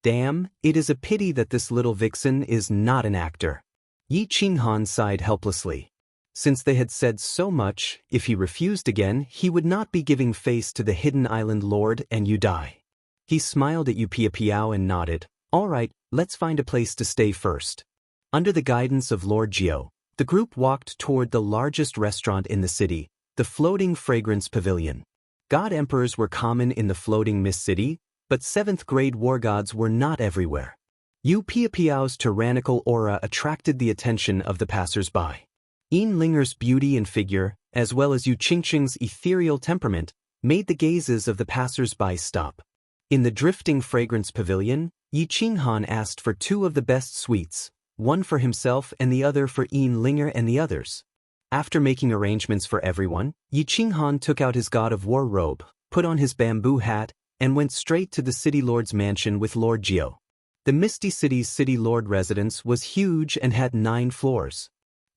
Damn, it is a pity that this little vixen is not an actor. Yi Qinghan sighed helplessly. Since they had said so much, if he refused again, he would not be giving face to the hidden island lord and Yu Dai. He smiled at Yu Piao and nodded. All right, let's find a place to stay first. Under the guidance of Lord Jiao, the group walked toward the largest restaurant in the city, the Floating Fragrance Pavilion. God Emperors were common in the Floating Mist City, but 7th-grade war gods were not everywhere. Yu Piao's tyrannical aura attracted the attention of the passers-by. Yin Linger's beauty and figure, as well as Yu Qingqing's ethereal temperament, made the gazes of the passers-by stop. In the Drifting Fragrance Pavilion, Yi Qinghan asked for 2 of the best sweets, one for himself and the other for Yin Linger and the others. After making arrangements for everyone, Yi Qinghan took out his god of war robe, put on his bamboo hat, and went straight to the city lord's mansion with Lord Jiao. The Misty City's city lord residence was huge and had 9 floors.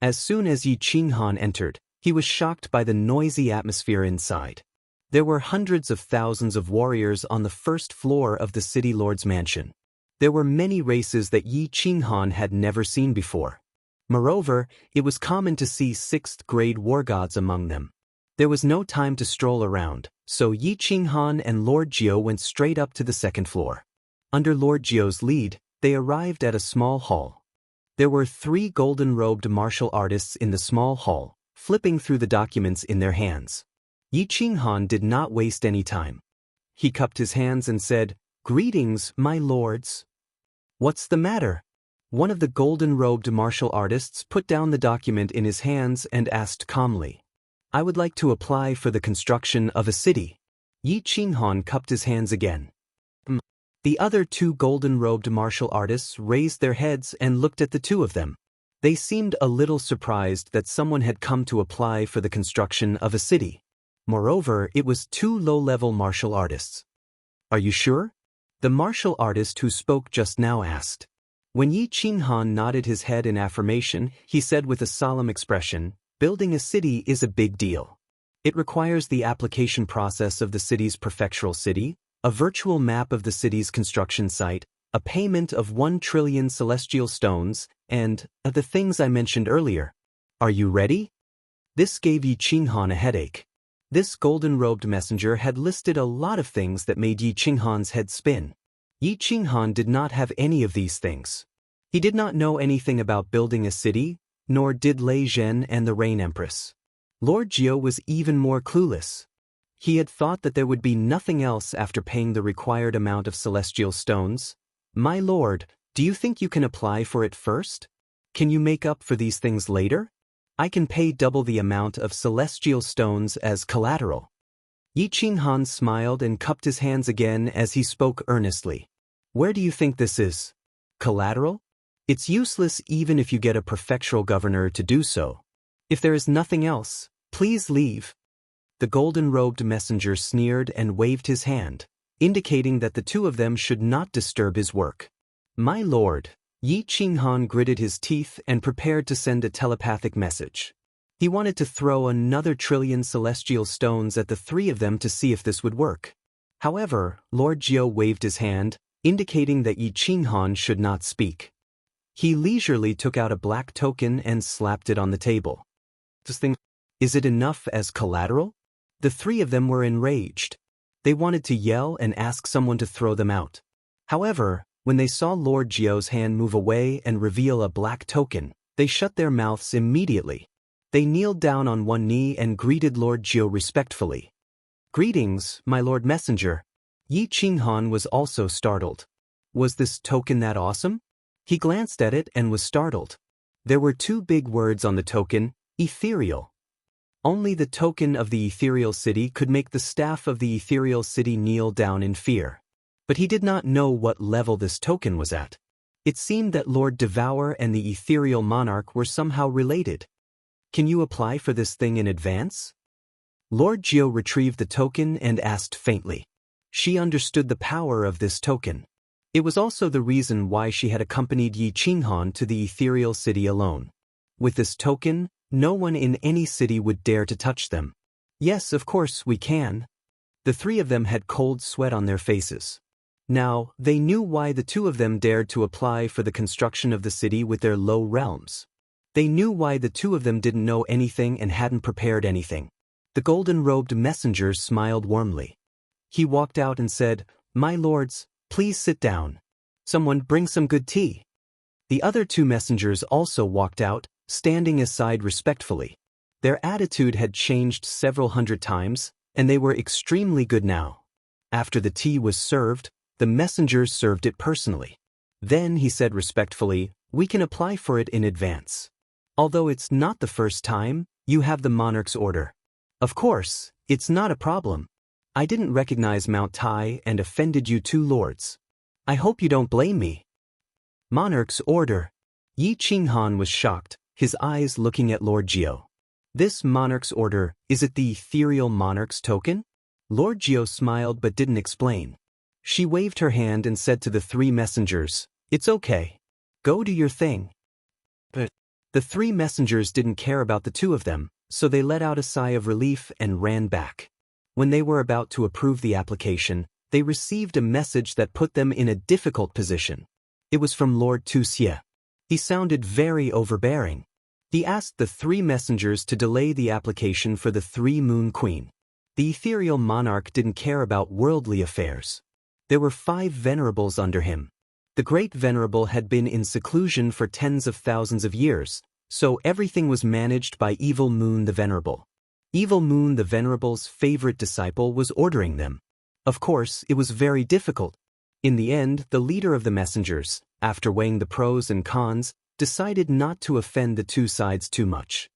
As soon as Yi Qinghan entered, he was shocked by the noisy atmosphere inside. There were hundreds of thousands of warriors on the first floor of the city lord's mansion. There were many races that Yi Qinghan had never seen before. Moreover, it was common to see 6th-grade war gods among them. There was no time to stroll around, so Yi Qinghan and Lord Jiao went straight up to the 2nd floor. Under Lord Jiao's lead, they arrived at a small hall. There were 3 golden-robed martial artists in the small hall, flipping through the documents in their hands. Yi Qinghan did not waste any time. He cupped his hands and said, "Greetings, my lords." "What's the matter?" One of the golden-robed martial artists put down the document in his hands and asked calmly. "I would like to apply for the construction of a city." Yi Qinghan cupped his hands again. The other 2 golden-robed martial artists raised their heads and looked at the 2 of them. They seemed a little surprised that someone had come to apply for the construction of a city. Moreover, it was 2 low-level martial artists. "Are you sure?" the martial artist who spoke just now asked. When Yi Qinghan nodded his head in affirmation, he said with a solemn expression, "Building a city is a big deal. It requires the application process of the city's prefectural city, a virtual map of the city's construction site, a payment of 1 trillion celestial stones, and the things I mentioned earlier. Are you ready?" This gave Yi Qinghan a headache. This golden-robed messenger had listed a lot of things that made Yi Qinghan's head spin. Yi Qinghan did not have any of these things. He did not know anything about building a city, nor did Lei Zhen and the Rain Empress. Lord Jiao was even more clueless. He had thought that there would be nothing else after paying the required amount of celestial stones. "My lord, do you think you can apply for it first? Can you make up for these things later? I can pay double the amount of celestial stones as collateral." Yi Qinghan smiled and cupped his hands again as he spoke earnestly. "Where do you think this is? Collateral? It's useless even if you get a prefectural governor to do so. If there is nothing else, please leave." The golden-robed messenger sneered and waved his hand, indicating that the 2 of them should not disturb his work. "My lord," Yi Qinghan gritted his teeth and prepared to send a telepathic message. He wanted to throw another 1 trillion celestial stones at the 3 of them to see if this would work. However, Lord Jiao waved his hand, indicating that Yi Qinghan should not speak. He leisurely took out a black token and slapped it on the table. "This thing, is it enough as collateral?" The 3 of them were enraged. They wanted to yell and ask someone to throw them out. However, when they saw Lord Jiao's hand move away and reveal a black token, they shut their mouths immediately. They kneeled down on one knee and greeted Lord Jiao respectfully. "Greetings, my lord messenger." Yi Qinghan was also startled. Was this token that awesome? He glanced at it and was startled. There were 2 big words on the token, ethereal. Only the token of the ethereal city could make the staff of the ethereal city kneel down in fear. But he did not know what level this token was at. It seemed that Lord Devour and the ethereal monarch were somehow related. Can you apply for this thing in advance? Lord Geo retrieved the token and asked faintly. She understood the power of this token. It was also the reason why she had accompanied Yi Qinghan to the ethereal city alone. With this token, no one in any city would dare to touch them. Yes, of course we can. The three of them had cold sweat on their faces. Now, they knew why the two of them dared to apply for the construction of the city with their low realms. They knew why the two of them didn't know anything and hadn't prepared anything. The golden-robed messenger smiled warmly. He walked out and said, "My lords, please sit down. Someone bring some good tea." The other two messengers also walked out, standing aside respectfully. Their attitude had changed several hundred times, and they were extremely good now. After the tea was served, the messenger served it personally. Then he said respectfully, "We can apply for it in advance. Although it's not the first time, you have the monarch's order. Of course, it's not a problem. I didn't recognize Mount Tai and offended you two lords. I hope you don't blame me." Monarch's order. Yi Qinghan was shocked, his eyes looking at Lord Geo. This monarch's order, is it the ethereal monarch's token? Lord Geo smiled but didn't explain. She waved her hand and said to the three messengers, "It's okay. Go do your thing." But the three messengers didn't care about the two of them, so they let out a sigh of relief and ran back. When they were about to approve the application, they received a message that put them in a difficult position. It was from Lord Wuxia. He sounded very overbearing. He asked the three messengers to delay the application for the Three-Moon Queen. The ethereal monarch didn't care about worldly affairs. There were 5 venerables under him. The great venerable had been in seclusion for tens of thousands of years, so everything was managed by Evil Moon the Venerable. Evil Moon the Venerable's favorite disciple was ordering them. Of course, it was very difficult. In the end, the leader of the messengers, after weighing the pros and cons, decided not to offend the two sides too much.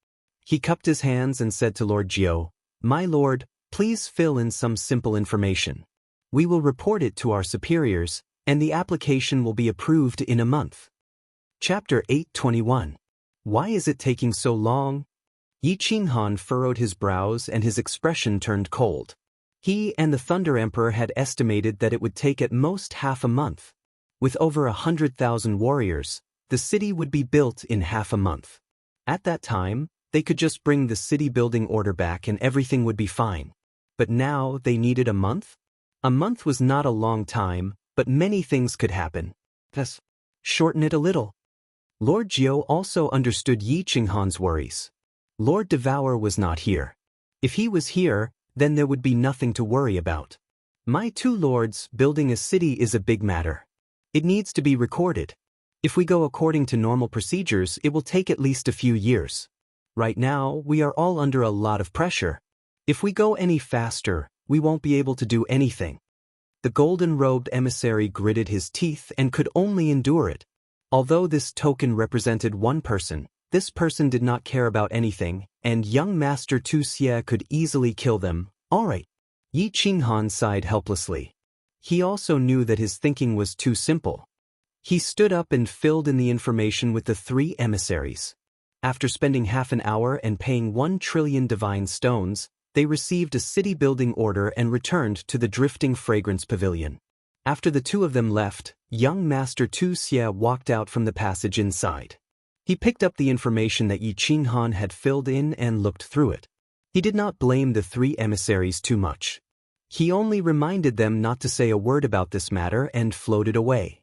He cupped his hands and said to Lord Geo, "My lord, please fill in some simple information. We will report it to our superiors, and the application will be approved in a month." Chapter 821. Why is it taking so long? Yi Qinghan furrowed his brows and his expression turned cold. He and the Thunder Emperor had estimated that it would take at most half a month. With over 100,000 warriors, the city would be built in half a month. At that time, they could just bring the city building order back and everything would be fine. But now they needed a month? A month was not a long time, but many things could happen. Thus, shorten it a little. Lord Geo also understood Yi Qinghan's worries. Lord Devour was not here. If he was here, then there would be nothing to worry about. My two lords, building a city is a big matter. It needs to be recorded. If we go according to normal procedures, it will take at least a few years. Right now, we are all under a lot of pressure. If we go any faster, we won't be able to do anything. The golden-robed emissary gritted his teeth and could only endure it. Although this token represented one person, this person did not care about anything, and young Master Wuxia could easily kill them. All right. Yi Qinghan sighed helplessly. He also knew that his thinking was too simple. He stood up and filled in the information with the 3 emissaries. After spending half an hour and paying 1 trillion divine stones, they received a city-building order and returned to the Drifting Fragrance Pavilion. After the two of them left, young Master Wuxia walked out from the passage inside. He picked up the information that Yi Qinghan had filled in and looked through it. He did not blame the 3 emissaries too much. He only reminded them not to say a word about this matter and floated away.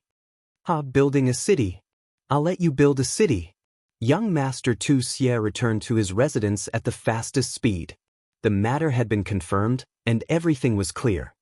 Building a city. I'll let you build a city. Young Master Wuxia returned to his residence at the fastest speed. The matter had been confirmed, and everything was clear.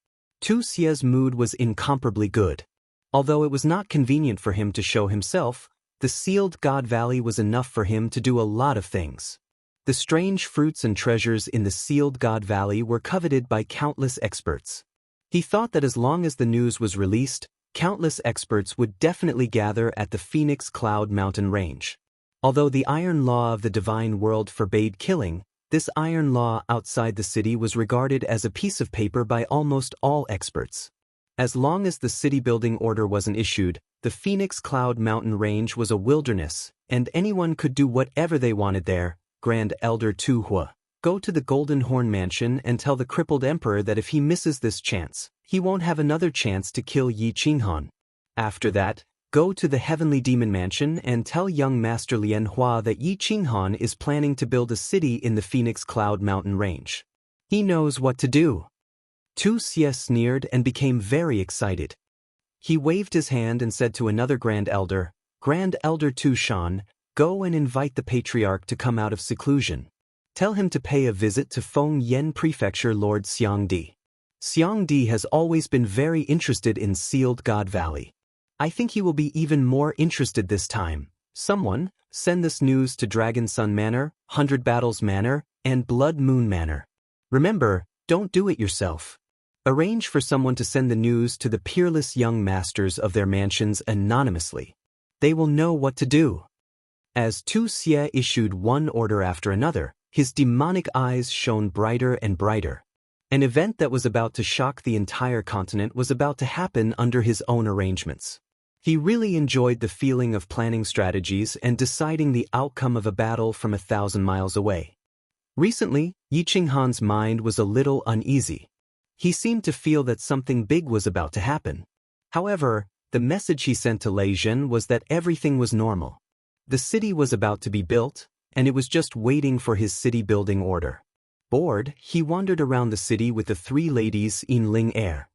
Wuxia's mood was incomparably good. Although it was not convenient for him to show himself, the sealed God Valley was enough for him to do a lot of things. The strange fruits and treasures in the sealed God Valley were coveted by countless experts. He thought that as long as the news was released, countless experts would definitely gather at the Phoenix Cloud Mountain Range. Although the iron law of the divine world forbade killing, this iron law outside the city was regarded as a piece of paper by almost all experts. As long as the city building order wasn't issued, The Phoenix Cloud Mountain Range was a wilderness, and anyone could do whatever they wanted there. Grand Elder Tu Hua, go to the Golden Horn Mansion and tell the crippled emperor that if he misses this chance, he won't have another chance to kill Yi Qinghan. After that, go to the Heavenly Demon Mansion and tell young Master Lian Hua that Yi Qinghan is planning to build a city in the Phoenix Cloud Mountain Range. He knows what to do. Tu Xie sneered and became very excited. He waved his hand and said to another Grand Elder, Grand Elder Tu Shan, go and invite the Patriarch to come out of seclusion. Tell him to pay a visit to Feng Yen Prefecture Lord Xiangdi. Xiangdi has always been very interested in Sealed God Valley. I think he will be even more interested this time. Someone, send this news to Dragon Sun Manor, 100 Battles Manor, and Blood Moon Manor. Remember, don't do it yourself. Arrange for someone to send the news to the peerless young masters of their mansions anonymously. They will know what to do. As Tu Xie issued one order after another, his demonic eyes shone brighter and brighter. An event that was about to shock the entire continent was about to happen under his own arrangements. He really enjoyed the feeling of planning strategies and deciding the outcome of a battle from 1,000 miles away. Recently, Yi Qinghan's mind was a little uneasy. He seemed to feel that something big was about to happen. However, the message he sent to Lei Zhen was that everything was normal. The city was about to be built, and it was just waiting for his city-building order. Bored, he wandered around the city with the three ladies in Ling Air.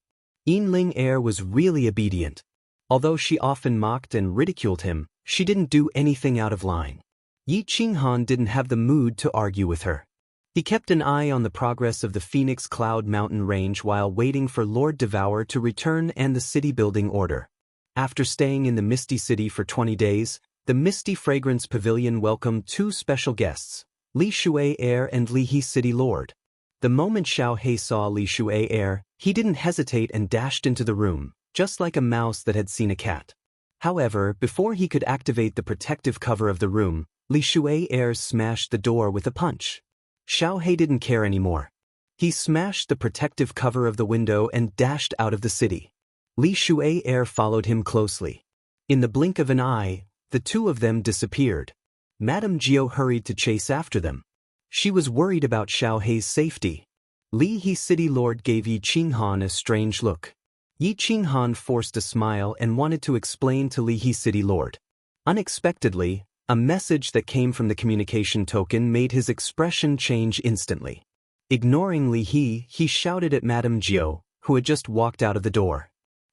In Ling Air was really obedient. Although she often mocked and ridiculed him, she didn't do anything out of line. Yi Qinghan didn't have the mood to argue with her. He kept an eye on the progress of the Phoenix Cloud Mountain Range while waiting for Lord Devour to return and the city-building order. After staying in the Misty City for 20 days, the Misty Fragrance Pavilion welcomed two special guests, Li Shui Heir and Li He City Lord. The moment Xiao He saw Li Shui Heir, he didn't hesitate and dashed into the room, just like a mouse that had seen a cat. However, before he could activate the protective cover of the room, Li Shui Heir smashed the door with a punch. Xiao He didn't care anymore. He smashed the protective cover of the window and dashed out of the city. Li Shui Heir followed him closely. In the blink of an eye, the two of them disappeared. Madame Jiao hurried to chase after them. She was worried about Xiao He's safety. Li He City Lord gave Yi Qinghan a strange look. Yi Qinghan forced a smile and wanted to explain to Li He City Lord. Unexpectedly, a message that came from the communication token made his expression change instantly. Ignoring Li He, he shouted at Madame Jiao, who had just walked out of the door.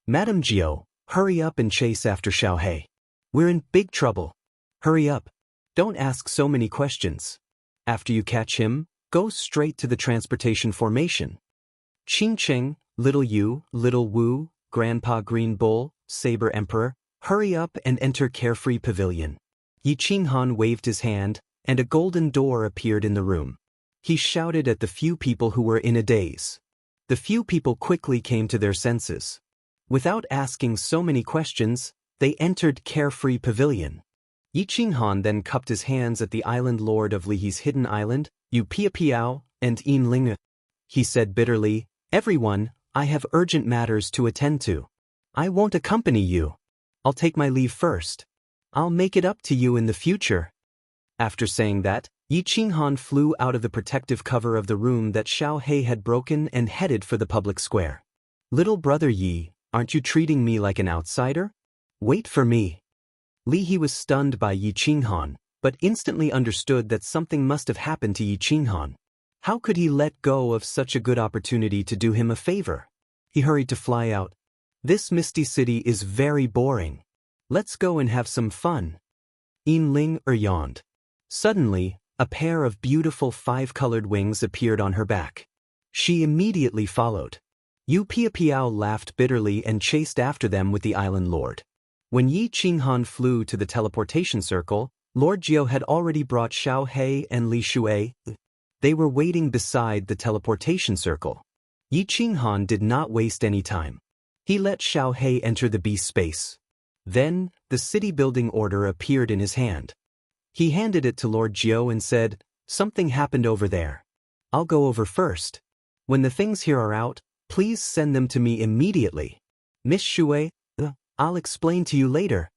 Madame Jiao, hurry up and chase after Xiao He. We're in big trouble. Hurry up. Don't ask so many questions. After you catch him, go straight to the transportation formation. Qing Cheng, Little Yu, Little Wu, Grandpa Green Bull, Saber Emperor, hurry up and enter Carefree Pavilion. Yi Qinghan waved his hand, and a golden door appeared in the room. He shouted at the few people who were in a daze. The few people quickly came to their senses. Without asking so many questions, they entered Carefree Pavilion. Yi Qinghan then cupped his hands at the island lord of Lihi's hidden island, Yu Piao, and Yin Ling. He said bitterly, "Everyone, I have urgent matters to attend to. I won't accompany you. I'll take my leave first. I'll make it up to you in the future." After saying that, Yi Qinghan flew out of the protective cover of the room that Xiao He had broken and headed for the public square. "Little brother Yi, aren't you treating me like an outsider? Wait for me." Li He was stunned by Yi Qinghan, but instantly understood that something must have happened to Yi Qinghan. How could he let go of such a good opportunity to do him a favor? He hurried to fly out. "This misty city is very boring. Let's go and have some fun." Yin Ling yawned. Suddenly, a pair of beautiful five-colored wings appeared on her back. She immediately followed. Yu Piao laughed bitterly and chased after them with the island lord. When Yi Qinghan flew to the teleportation circle, Lord Jiao had already brought Xiao He and Li Shui. They were waiting beside the teleportation circle. Yi Qinghan did not waste any time. He let Xiao He enter the beast space. Then, the city-building order appeared in his hand. He handed it to Lord Jiao and said, "Something happened over there. I'll go over first. When the things here are out, please send them to me immediately. Miss Shui, I'll explain to you later.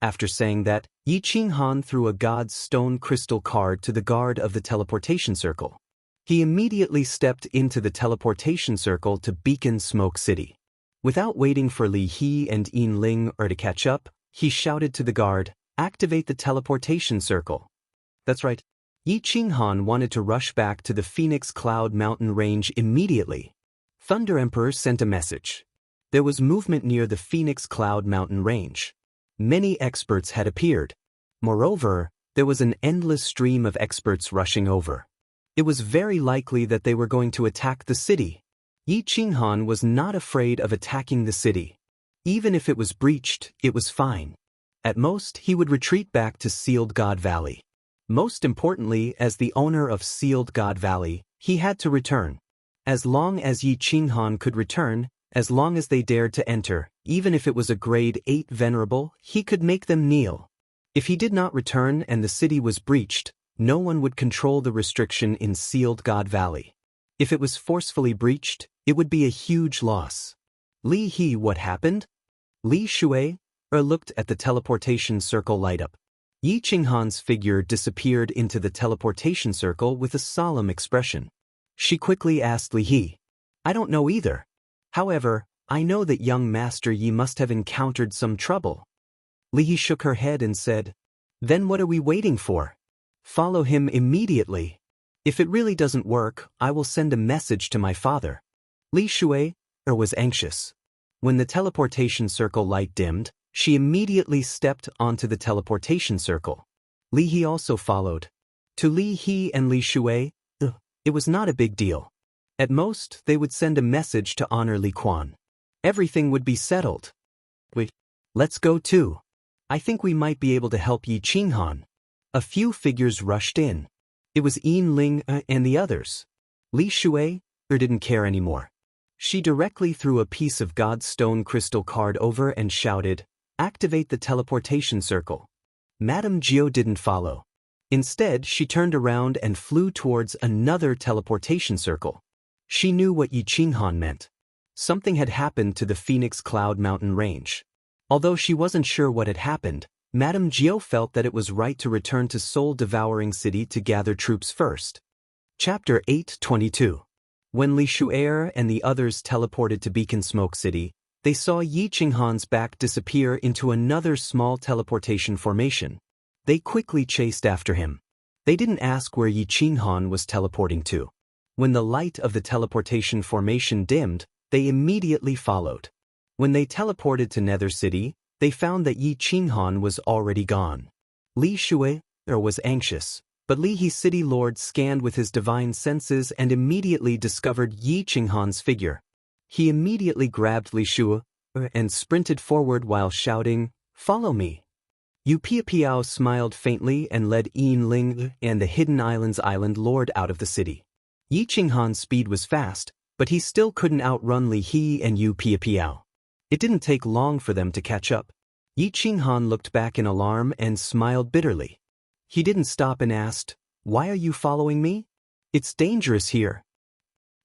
After saying that, Yi Qinghan threw a god's stone crystal card to the guard of the teleportation circle. He immediately stepped into the teleportation circle to Beacon Smoke City. Without waiting for Li He and Yin Ling to catch up, he shouted to the guard, "Activate the teleportation circle." That's right. Yi Qinghan wanted to rush back to the Phoenix Cloud Mountain range immediately. Thunder Emperor sent a message. There was movement near the Phoenix Cloud Mountain range. Many experts had appeared. Moreover, there was an endless stream of experts rushing over. It was very likely that they were going to attack the city. Yi Qinghan was not afraid of attacking the city. Even if it was breached, it was fine. At most, he would retreat back to Sealed God Valley. Most importantly, as the owner of Sealed God Valley, he had to return. As long as Yi Qinghan could return, as long as they dared to enter, even if it was a grade 8 venerable, he could make them kneel. If he did not return and the city was breached, no one would control the restriction in Sealed God Valley. If it was forcefully breached, it would be a huge loss. Li He, what happened? Li Shui looked at the teleportation circle light up. Yi Qinghan's figure disappeared into the teleportation circle with a solemn expression. She quickly asked Li He, "I don't know either. However, I know that young Master Yi must have encountered some trouble." Li He shook her head and said, "Then what are we waiting for? Follow him immediately. If it really doesn't work, I will send a message to my father." Li Shui was anxious. When the teleportation circle light dimmed, she immediately stepped onto the teleportation circle. Li He also followed. To Li He and Li Shui, it was not a big deal. At most, they would send a message to honor Li Quan. Everything would be settled. "Wait, let's go too. I think we might be able to help Yi Qinghan." A few figures rushed in. It was Yin Ling and the others. Li Shui didn't care anymore. She directly threw a piece of God's stone crystal card over and shouted, "Activate the teleportation circle." Madame Jiao didn't follow. Instead, she turned around and flew towards another teleportation circle. She knew what Yi Qinghan meant. Something had happened to the Phoenix Cloud Mountain range. Although she wasn't sure what had happened, Madame Jiao felt that it was right to return to Soul-Devouring City to gather troops first. Chapter 8:22. When Li Shu'er and the others teleported to Beacon Smoke City, they saw Yi Qinghan's back disappear into another small teleportation formation. They quickly chased after him. They didn't ask where Yi Qinghan was teleporting to. When the light of the teleportation formation dimmed, they immediately followed. When they teleported to Nether City, they found that Yi Qinghan was already gone. Li Shui was anxious, but Li He City Lord scanned with his divine senses and immediately discovered Yi Qinghan's figure. He immediately grabbed Li Shui and sprinted forward while shouting, "Follow me." Yu Piao smiled faintly and led Yin Ling and the Hidden Islands Island Lord out of the city. Yi Qinghan's speed was fast, but he still couldn't outrun Li He and Yu Piao. It didn't take long for them to catch up. Yi Qinghan looked back in alarm and smiled bitterly. He didn't stop and asked, "Why are you following me? It's dangerous here."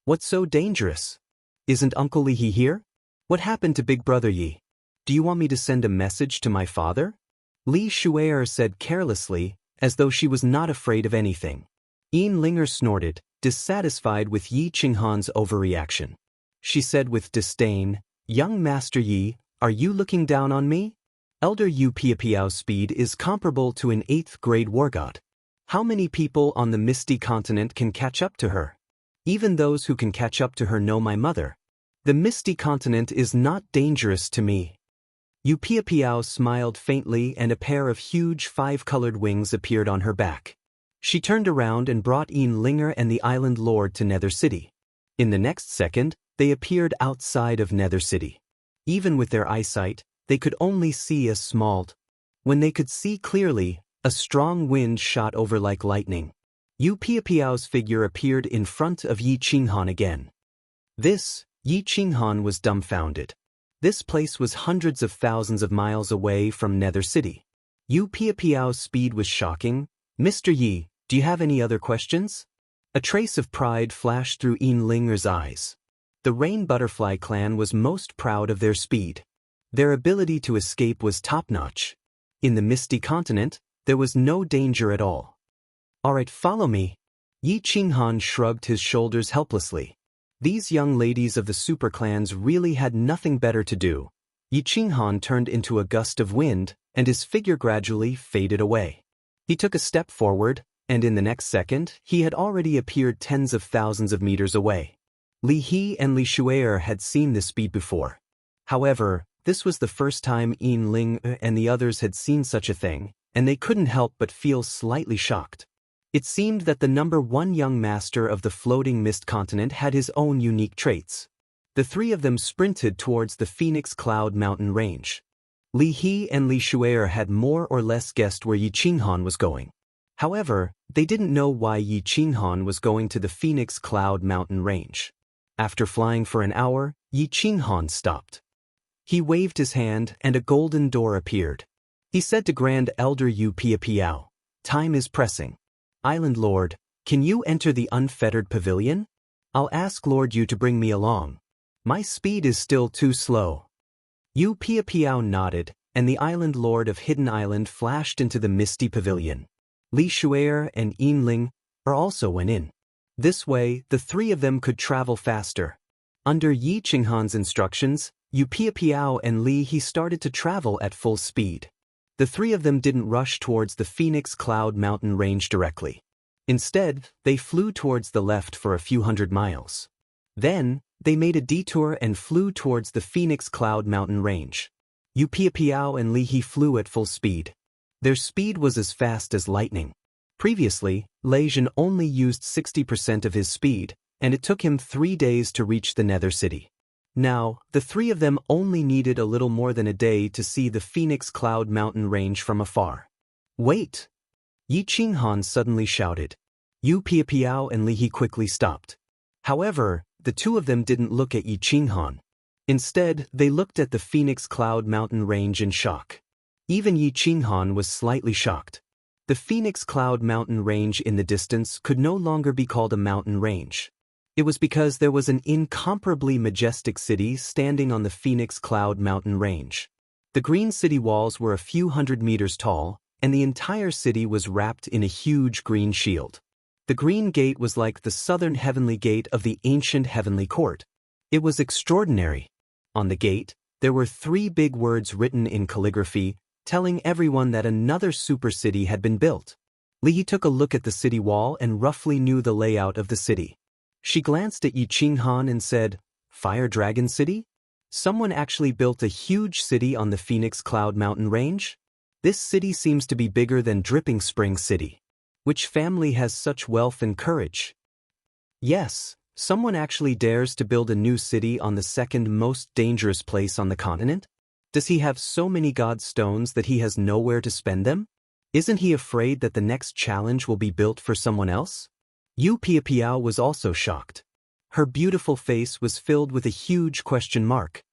"What's so dangerous? Isn't Uncle Li He here? What happened to Big Brother Yi? Do you want me to send a message to my father?" Li Shu'er said carelessly, as though she was not afraid of anything. Yin Linger snorted, dissatisfied with Yi Qinghan's overreaction. She said with disdain, "Young Master Yi, are you looking down on me? Elder Yu Piao's speed is comparable to an 8th grade war god. How many people on the Misty Continent can catch up to her? Even those who can catch up to her know my mother. The Misty Continent is not dangerous to me." Yu Piao smiled faintly and a pair of huge 5-colored wings appeared on her back. She turned around and brought Yin Linger and the Island Lord to Nether City. In the next second, they appeared outside of Nether City. Even with their eyesight, they could only see a small. When they could see clearly, a strong wind shot over like lightning. Yu Piao's figure appeared in front of Yi Qinghan again. Yi Qinghan was dumbfounded. This place was hundreds of thousands of miles away from Nether City. Yu Piao's speed was shocking. "Mr. Yi, do you have any other questions?" A trace of pride flashed through Yin Linger's eyes. The Rain Butterfly clan was most proud of their speed. Their ability to escape was top-notch. In the Misty Continent, there was no danger at all. "Alright, follow me." Yi Qinghan shrugged his shoulders helplessly. These young ladies of the super clans really had nothing better to do. Yi Qinghan turned into a gust of wind, and his figure gradually faded away. He took a step forward, and in the next second, he had already appeared tens of thousands of meters away. Li He and Li Shu'er had seen this speed before. However, this was the first time Yin Ling and the others had seen such a thing, and they couldn't help but feel slightly shocked. It seemed that the number one young master of the floating mist continent had his own unique traits. The three of them sprinted towards the Phoenix Cloud mountain range. Li He and Li Shu'er had more or less guessed where Yi Qinghan was going. However, they didn't know why Yi Qinghan was going to the Phoenix Cloud mountain range. After flying for an hour, Yi Qinghan stopped. He waved his hand and a golden door appeared. He said to Grand Elder Yu Piao, "Time is pressing. Island Lord, can you enter the unfettered pavilion? I'll ask Lord Yu to bring me along. My speed is still too slow." Yu Piao nodded, and the Island Lord of Hidden Island flashed into the misty pavilion. Li Shu'er and Yin Ling also went in. This way, the three of them could travel faster. Under Yi Qinghan's instructions, Yu Piao and Li He started to travel at full speed. The three of them didn't rush towards the Phoenix Cloud mountain range directly. Instead, they flew towards the left for a few hundred miles. Then, they made a detour and flew towards the Phoenix Cloud mountain range. Yu Piao and Li He flew at full speed. Their speed was as fast as lightning. Previously, Lei Zhen only used 60% of his speed, and it took him 3 days to reach the Nether City. Now, the three of them only needed a little more than a day to see the Phoenix Cloud mountain range from afar. "Wait!" Yi Qinghan suddenly shouted. Yu Piao and Li He quickly stopped. However, the two of them didn't look at Yi Qinghan. Instead, they looked at the Phoenix Cloud mountain range in shock. Even Yi Qinghan was slightly shocked. The Phoenix Cloud mountain range in the distance could no longer be called a mountain range. It was because there was an incomparably majestic city standing on the Phoenix Cloud mountain range. The green city walls were a few hundred meters tall, and the entire city was wrapped in a huge green shield. The green gate was like the southern heavenly gate of the ancient heavenly court. It was extraordinary. On the gate, there were 3 big words written in calligraphy, telling everyone that another super city had been built. Li He took a look at the city wall and roughly knew the layout of the city. She glanced at Yi Qinghan and said, "Fire Dragon City? Someone actually built a huge city on the Phoenix Cloud mountain range? This city seems to be bigger than Dripping Spring City. Which family has such wealth and courage?" "Yes, someone actually dares to build a new city on the second most dangerous place on the continent? Does he have so many god stones that he has nowhere to spend them? Isn't he afraid that the next challenge will be built for someone else?" Yu Piao was also shocked. Her beautiful face was filled with a huge question mark.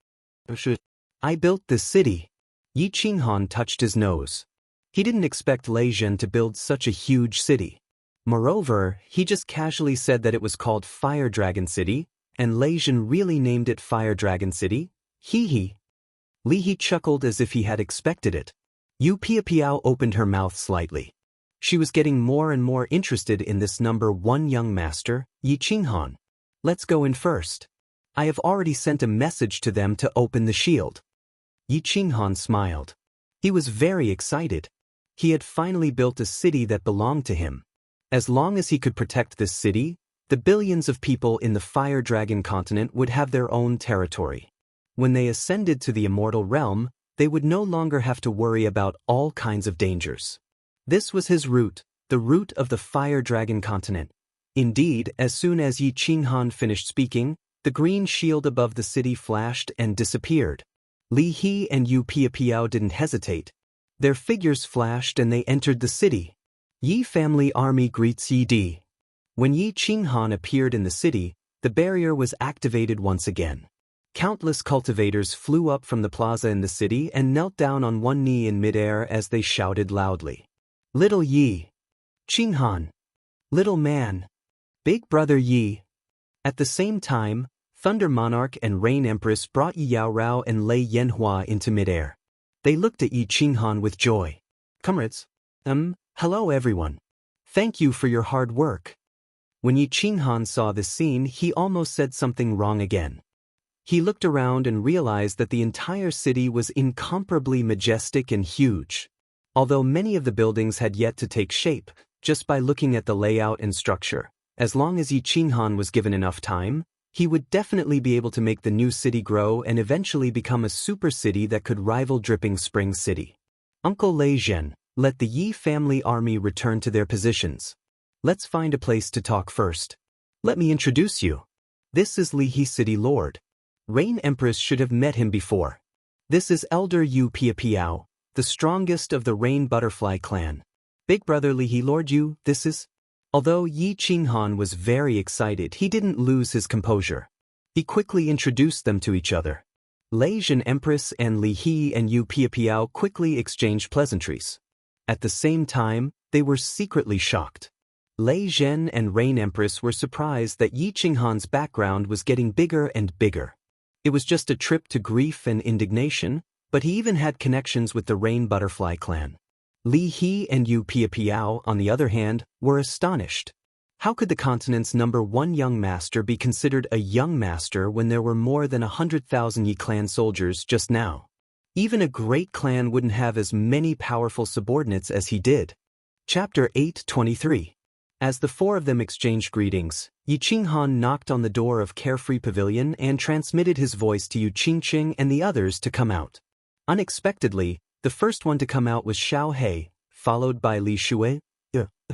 "I built this city." Yi Qinghan touched his nose. He didn't expect Lei Zhen to build such a huge city. Moreover, he just casually said that it was called Fire Dragon City, and Lei Zhen really named it Fire Dragon City? Hee. Li He chuckled as if he had expected it. Yu Piao opened her mouth slightly. She was getting more and more interested in this number one young master, Yi Qinghan. "Let's go in first. I have already sent a message to them to open the shield." Yi Qinghan smiled. He was very excited. He had finally built a city that belonged to him. As long as he could protect this city, the billions of people in the Fire Dragon continent would have their own territory. When they ascended to the immortal realm, they would no longer have to worry about all kinds of dangers. This was his route, the route of the Fire Dragon continent. Indeed, as soon as Yi Qinghan finished speaking, the green shield above the city flashed and disappeared. Li He and Yu Piao didn't hesitate. Their figures flashed and they entered the city. Yi family army greets Yi Di. When Yi Qinghan appeared in the city, the barrier was activated once again. Countless cultivators flew up from the plaza in the city and knelt down on one knee in midair as they shouted loudly. "Little Yi! Qinghan! Little man! Big brother Yi!" At the same time, Thunder Monarch and Rain Empress brought Yi Yao Rao and Lei Yanhua into midair. They looked at Yi Qinghan with joy. Comrades. Hello everyone. Thank you for your hard work. When Yi Qinghan saw this scene, he almost said something wrong again. He looked around and realized that the entire city was incomparably majestic and huge. Although many of the buildings had yet to take shape, just by looking at the layout and structure, as long as Yi Qinghan was given enough time, he would definitely be able to make the new city grow and eventually become a super city that could rival Dripping Spring City. Uncle Lei Zhen, let the Yi family army return to their positions. Let's find a place to talk first. Let me introduce you. This is Li He City Lord. Rain Empress should have met him before. This is Elder Yu Piapiao, the strongest of the Rain Butterfly clan. Big brother Li He Lord Yu, this is... Although Yi Qinghan was very excited, he didn't lose his composure. He quickly introduced them to each other. Lei Zhen Empress and Li He and Yu Piapiao quickly exchanged pleasantries. At the same time, they were secretly shocked. Lei Zhen and Rain Empress were surprised that Yi Qinghan's background was getting bigger and bigger. It was just a trip to grief and indignation, but he even had connections with the Rain Butterfly clan. Li He and Yu Piapiao, on the other hand, were astonished. How could the continent's #1 young master be considered a young master when there were more than 100,000 Yi clan soldiers just now? Even a great clan wouldn't have as many powerful subordinates as he did. Chapter 8:23. As the four of them exchanged greetings, Yi Qinghan knocked on the door of Carefree Pavilion and transmitted his voice to Yu Qingqing and the others to come out. Unexpectedly, the first one to come out was Xiao He, followed by Li Shui,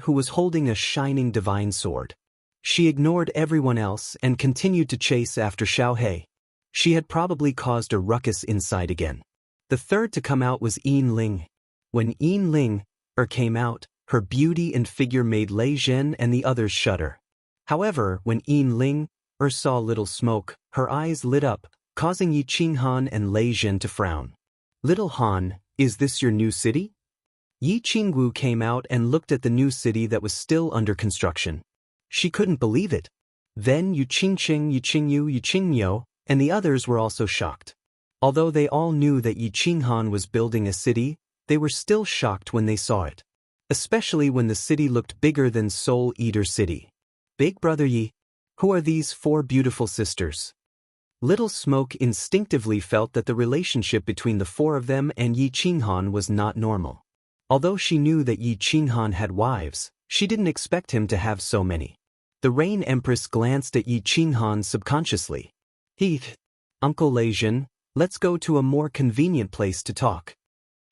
who was holding a shining divine sword. She ignored everyone else and continued to chase after Xiao He. She had probably caused a ruckus inside again. The third to come out was Yin Ling. When Yin Ling came out, her beauty and figure made Lei Zhen and the others shudder. However, when Yin Ling saw little smoke, her eyes lit up, causing Yi Qinghan and Lei Zhen to frown. Little Han, is this your new city? Yi Qingwu came out and looked at the new city that was still under construction. She couldn't believe it. Then Yu Qingqing, Yu Qingyu, Yu Qingyo, and the others were also shocked. Although they all knew that Yi Qinghan was building a city, they were still shocked when they saw it. Especially when the city looked bigger than Soul Eater City. Big brother Yi, who are these four beautiful sisters? Little Smoke instinctively felt that the relationship between the four of them and Yi Qinghan was not normal. Although she knew that Yi Qinghan had wives, she didn't expect him to have so many. The Rain Empress glanced at Yi Qinghan subconsciously. Uncle Lei Zhen, let's go to a more convenient place to talk.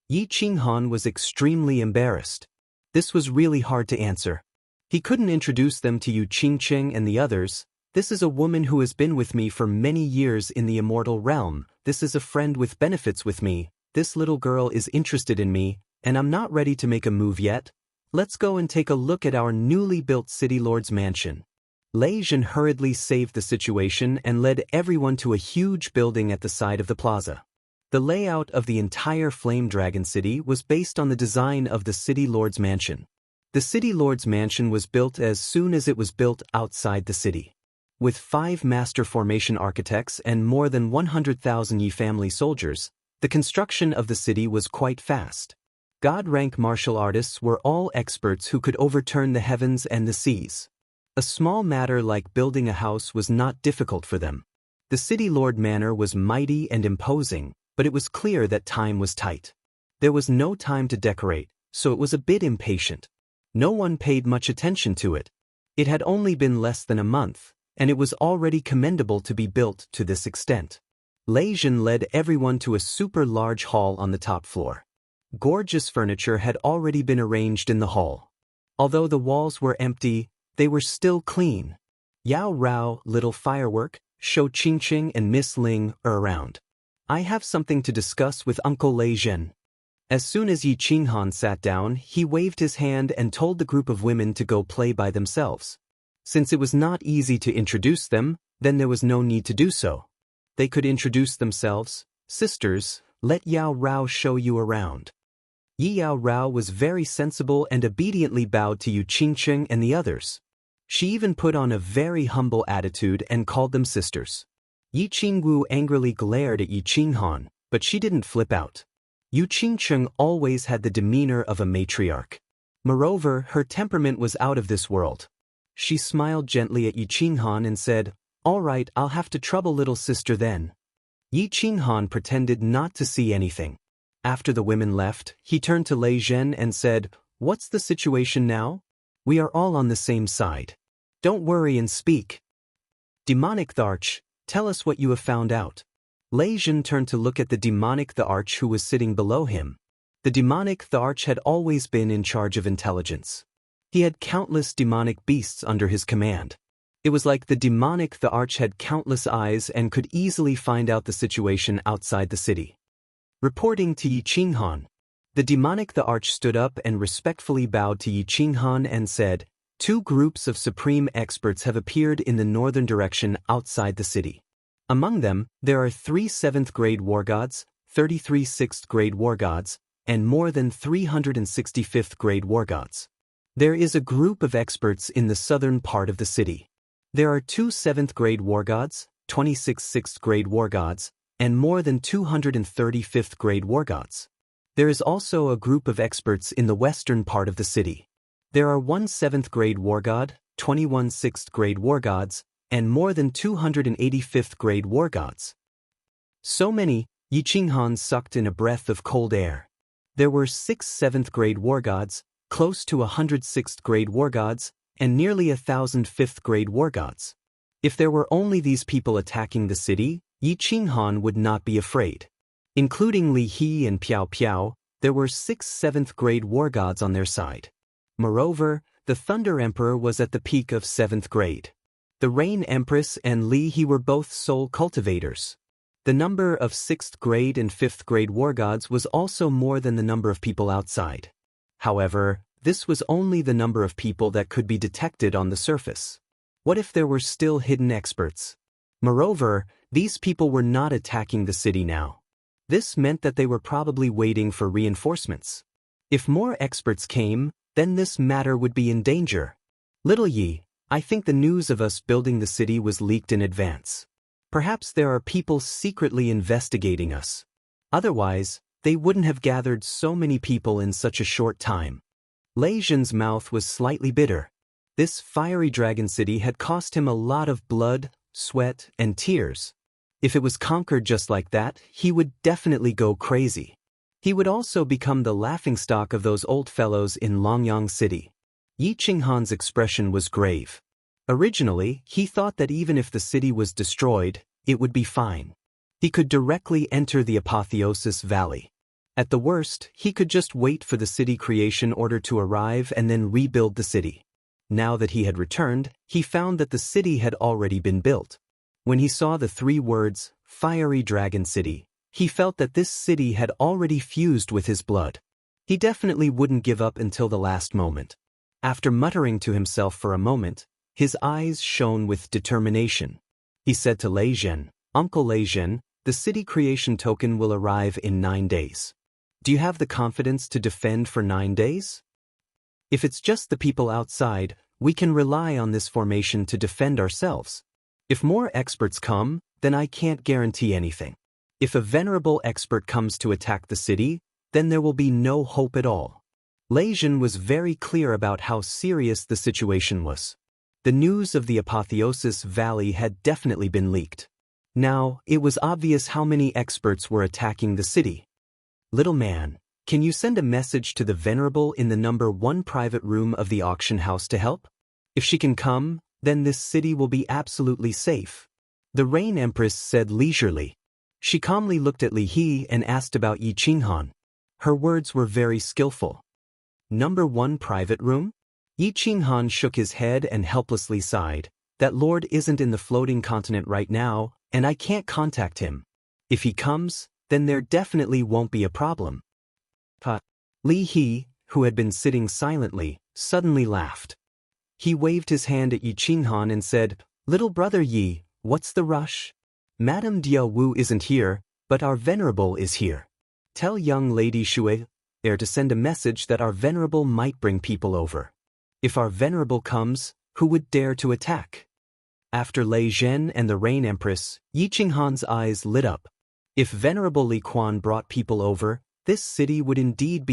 Yi Qinghan was extremely embarrassed. This was really hard to answer. He couldn't introduce them to Yu Qingqing and the others. This is a woman who has been with me for many years in the immortal realm. This is a friend with benefits with me. This little girl is interested in me, and I'm not ready to make a move yet. Let's go and take a look at our newly built City Lord's mansion. Lei Zhen hurriedly saved the situation and led everyone to a huge building at the side of the plaza. The layout of the entire Flame Dragon City was based on the design of the City Lord's mansion. The City Lord's mansion was built as soon as it was built outside the city. With 5 master formation architects and more than 100,000 Yi family soldiers, the construction of the city was quite fast. God-rank martial artists were all experts who could overturn the heavens and the seas. A small matter like building a house was not difficult for them. The City Lord Manor was mighty and imposing, but it was clear that time was tight. There was no time to decorate, so it was a bit impatient. No one paid much attention to it. It had only been less than a month, and it was already commendable to be built to this extent. Lei Zhen led everyone to a super large hall on the top floor. Gorgeous furniture had already been arranged in the hall. Although the walls were empty, they were still clean. Yao Rao, Little Firework, Shou Qingqing and Miss Ling are around. I have something to discuss with Uncle Lei Zhen. As soon as Yi Qinghan sat down, he waved his hand and told the group of women to go play by themselves. Since it was not easy to introduce them, then there was no need to do so. They could introduce themselves. Sisters, let Yao Rao show you around. Yi Yao Rao was very sensible and obediently bowed to Yu Qingqing and the others. She even put on a very humble attitude and called them sisters. Yi Qingwu angrily glared at Yi Qinghan, but she didn't flip out. Yu Qingcheng always had the demeanor of a matriarch. Moreover, her temperament was out of this world. She smiled gently at Yi Qinghan and said, "All right, I'll have to trouble little sister then." Yi Qinghan pretended not to see anything. After the women left, he turned to Lei Zhen and said, "What's the situation now? We are all on the same side. Don't worry and speak. Demonic Tharch, tell us what you have found out." Lei Zhen turned to look at the demonic Tharch who was sitting below him. The demonic Tharch had always been in charge of intelligence. He had countless demonic beasts under his command. It was like the demonic Tharch had countless eyes and could easily find out the situation outside the city. Reporting to Yi Qinghan, the demonic Tharch stood up and respectfully bowed to Yi Qinghan and said, "Two groups of supreme experts have appeared in the northern direction outside the city. Among them, there are 3 7th-grade war gods, 33 6th-grade war gods, and more than 365th-grade war gods. There is a group of experts in the southern part of the city. There are 2 7th-grade war gods, 26 6th-grade war gods, and more than 235th-grade war gods. There is also a group of experts in the western part of the city. There are 1 7th-grade war god, 21 6th-grade war gods, and more than 285th-grade war gods." So many, Yi Qinghan sucked in a breath of cold air. There were 6 7th-grade war gods, close to 100 6th-grade war gods, and nearly 1,000 5th-grade war gods. If there were only these people attacking the city, Yi Qinghan would not be afraid. Including Li He and Piao Piao, there were 6 7th-grade war gods on their side. Moreover, the Thunder Emperor was at the peak of 7th grade. The Rain Empress and Li He were both soul cultivators. The number of 6th grade and 5th grade war gods was also more than the number of people outside. However, this was only the number of people that could be detected on the surface. What if there were still hidden experts? Moreover, these people were not attacking the city now. This meant that they were probably waiting for reinforcements. If more experts came, then this matter would be in danger. "Little Yi, I think the news of us building the city was leaked in advance. Perhaps there are people secretly investigating us. Otherwise, they wouldn't have gathered so many people in such a short time." Lei Zhen's mouth was slightly bitter. This fiery dragon city had cost him a lot of blood, sweat, and tears. If it was conquered just like that, he would definitely go crazy. He would also become the laughingstock of those old fellows in Longyang City. Yi Qinghan's expression was grave. Originally, he thought that even if the city was destroyed, it would be fine. He could directly enter the Apotheosis Valley. At the worst, he could just wait for the city creation order to arrive and then rebuild the city. Now that he had returned, he found that the city had already been built. When he saw the 3 words, Fiery Dragon City, he felt that this city had already fused with his blood. He definitely wouldn't give up until the last moment. After muttering to himself for a moment, his eyes shone with determination. He said to Lei Zhen, "Uncle Lei Zhen, the city creation token will arrive in 9 days. Do you have the confidence to defend for 9 days? If it's just the people outside, we can rely on this formation to defend ourselves. If more experts come, then I can't guarantee anything. If a venerable expert comes to attack the city, then there will be no hope at all." Lei Zhen was very clear about how serious the situation was. The news of the Apotheosis Valley had definitely been leaked. Now, it was obvious how many experts were attacking the city. "Little man, can you send a message to the Venerable in the number 1 private room of the auction house to help? If she can come, then this city will be absolutely safe," the Rain Empress said leisurely. She calmly looked at Li He and asked about Yi Qinghan. Her words were very skillful. "Number 1 private room?" Yi Qinghan shook his head and helplessly sighed. "That lord isn't in the floating continent right now, and I can't contact him. If he comes, then there definitely won't be a problem." Li He, who had been sitting silently, suddenly laughed. He waved his hand at Yi Qinghan and said, "Little brother Yi, what's the rush? Madame Dia Wu isn't here, but our venerable is here. Tell young lady Shui there to send a message that our venerable might bring people over. If our venerable comes, who would dare to attack?" After Lei Zhen and the Rain Empress, Yi Qinghan's eyes lit up. If Venerable Li Quan brought people over, this city would indeed be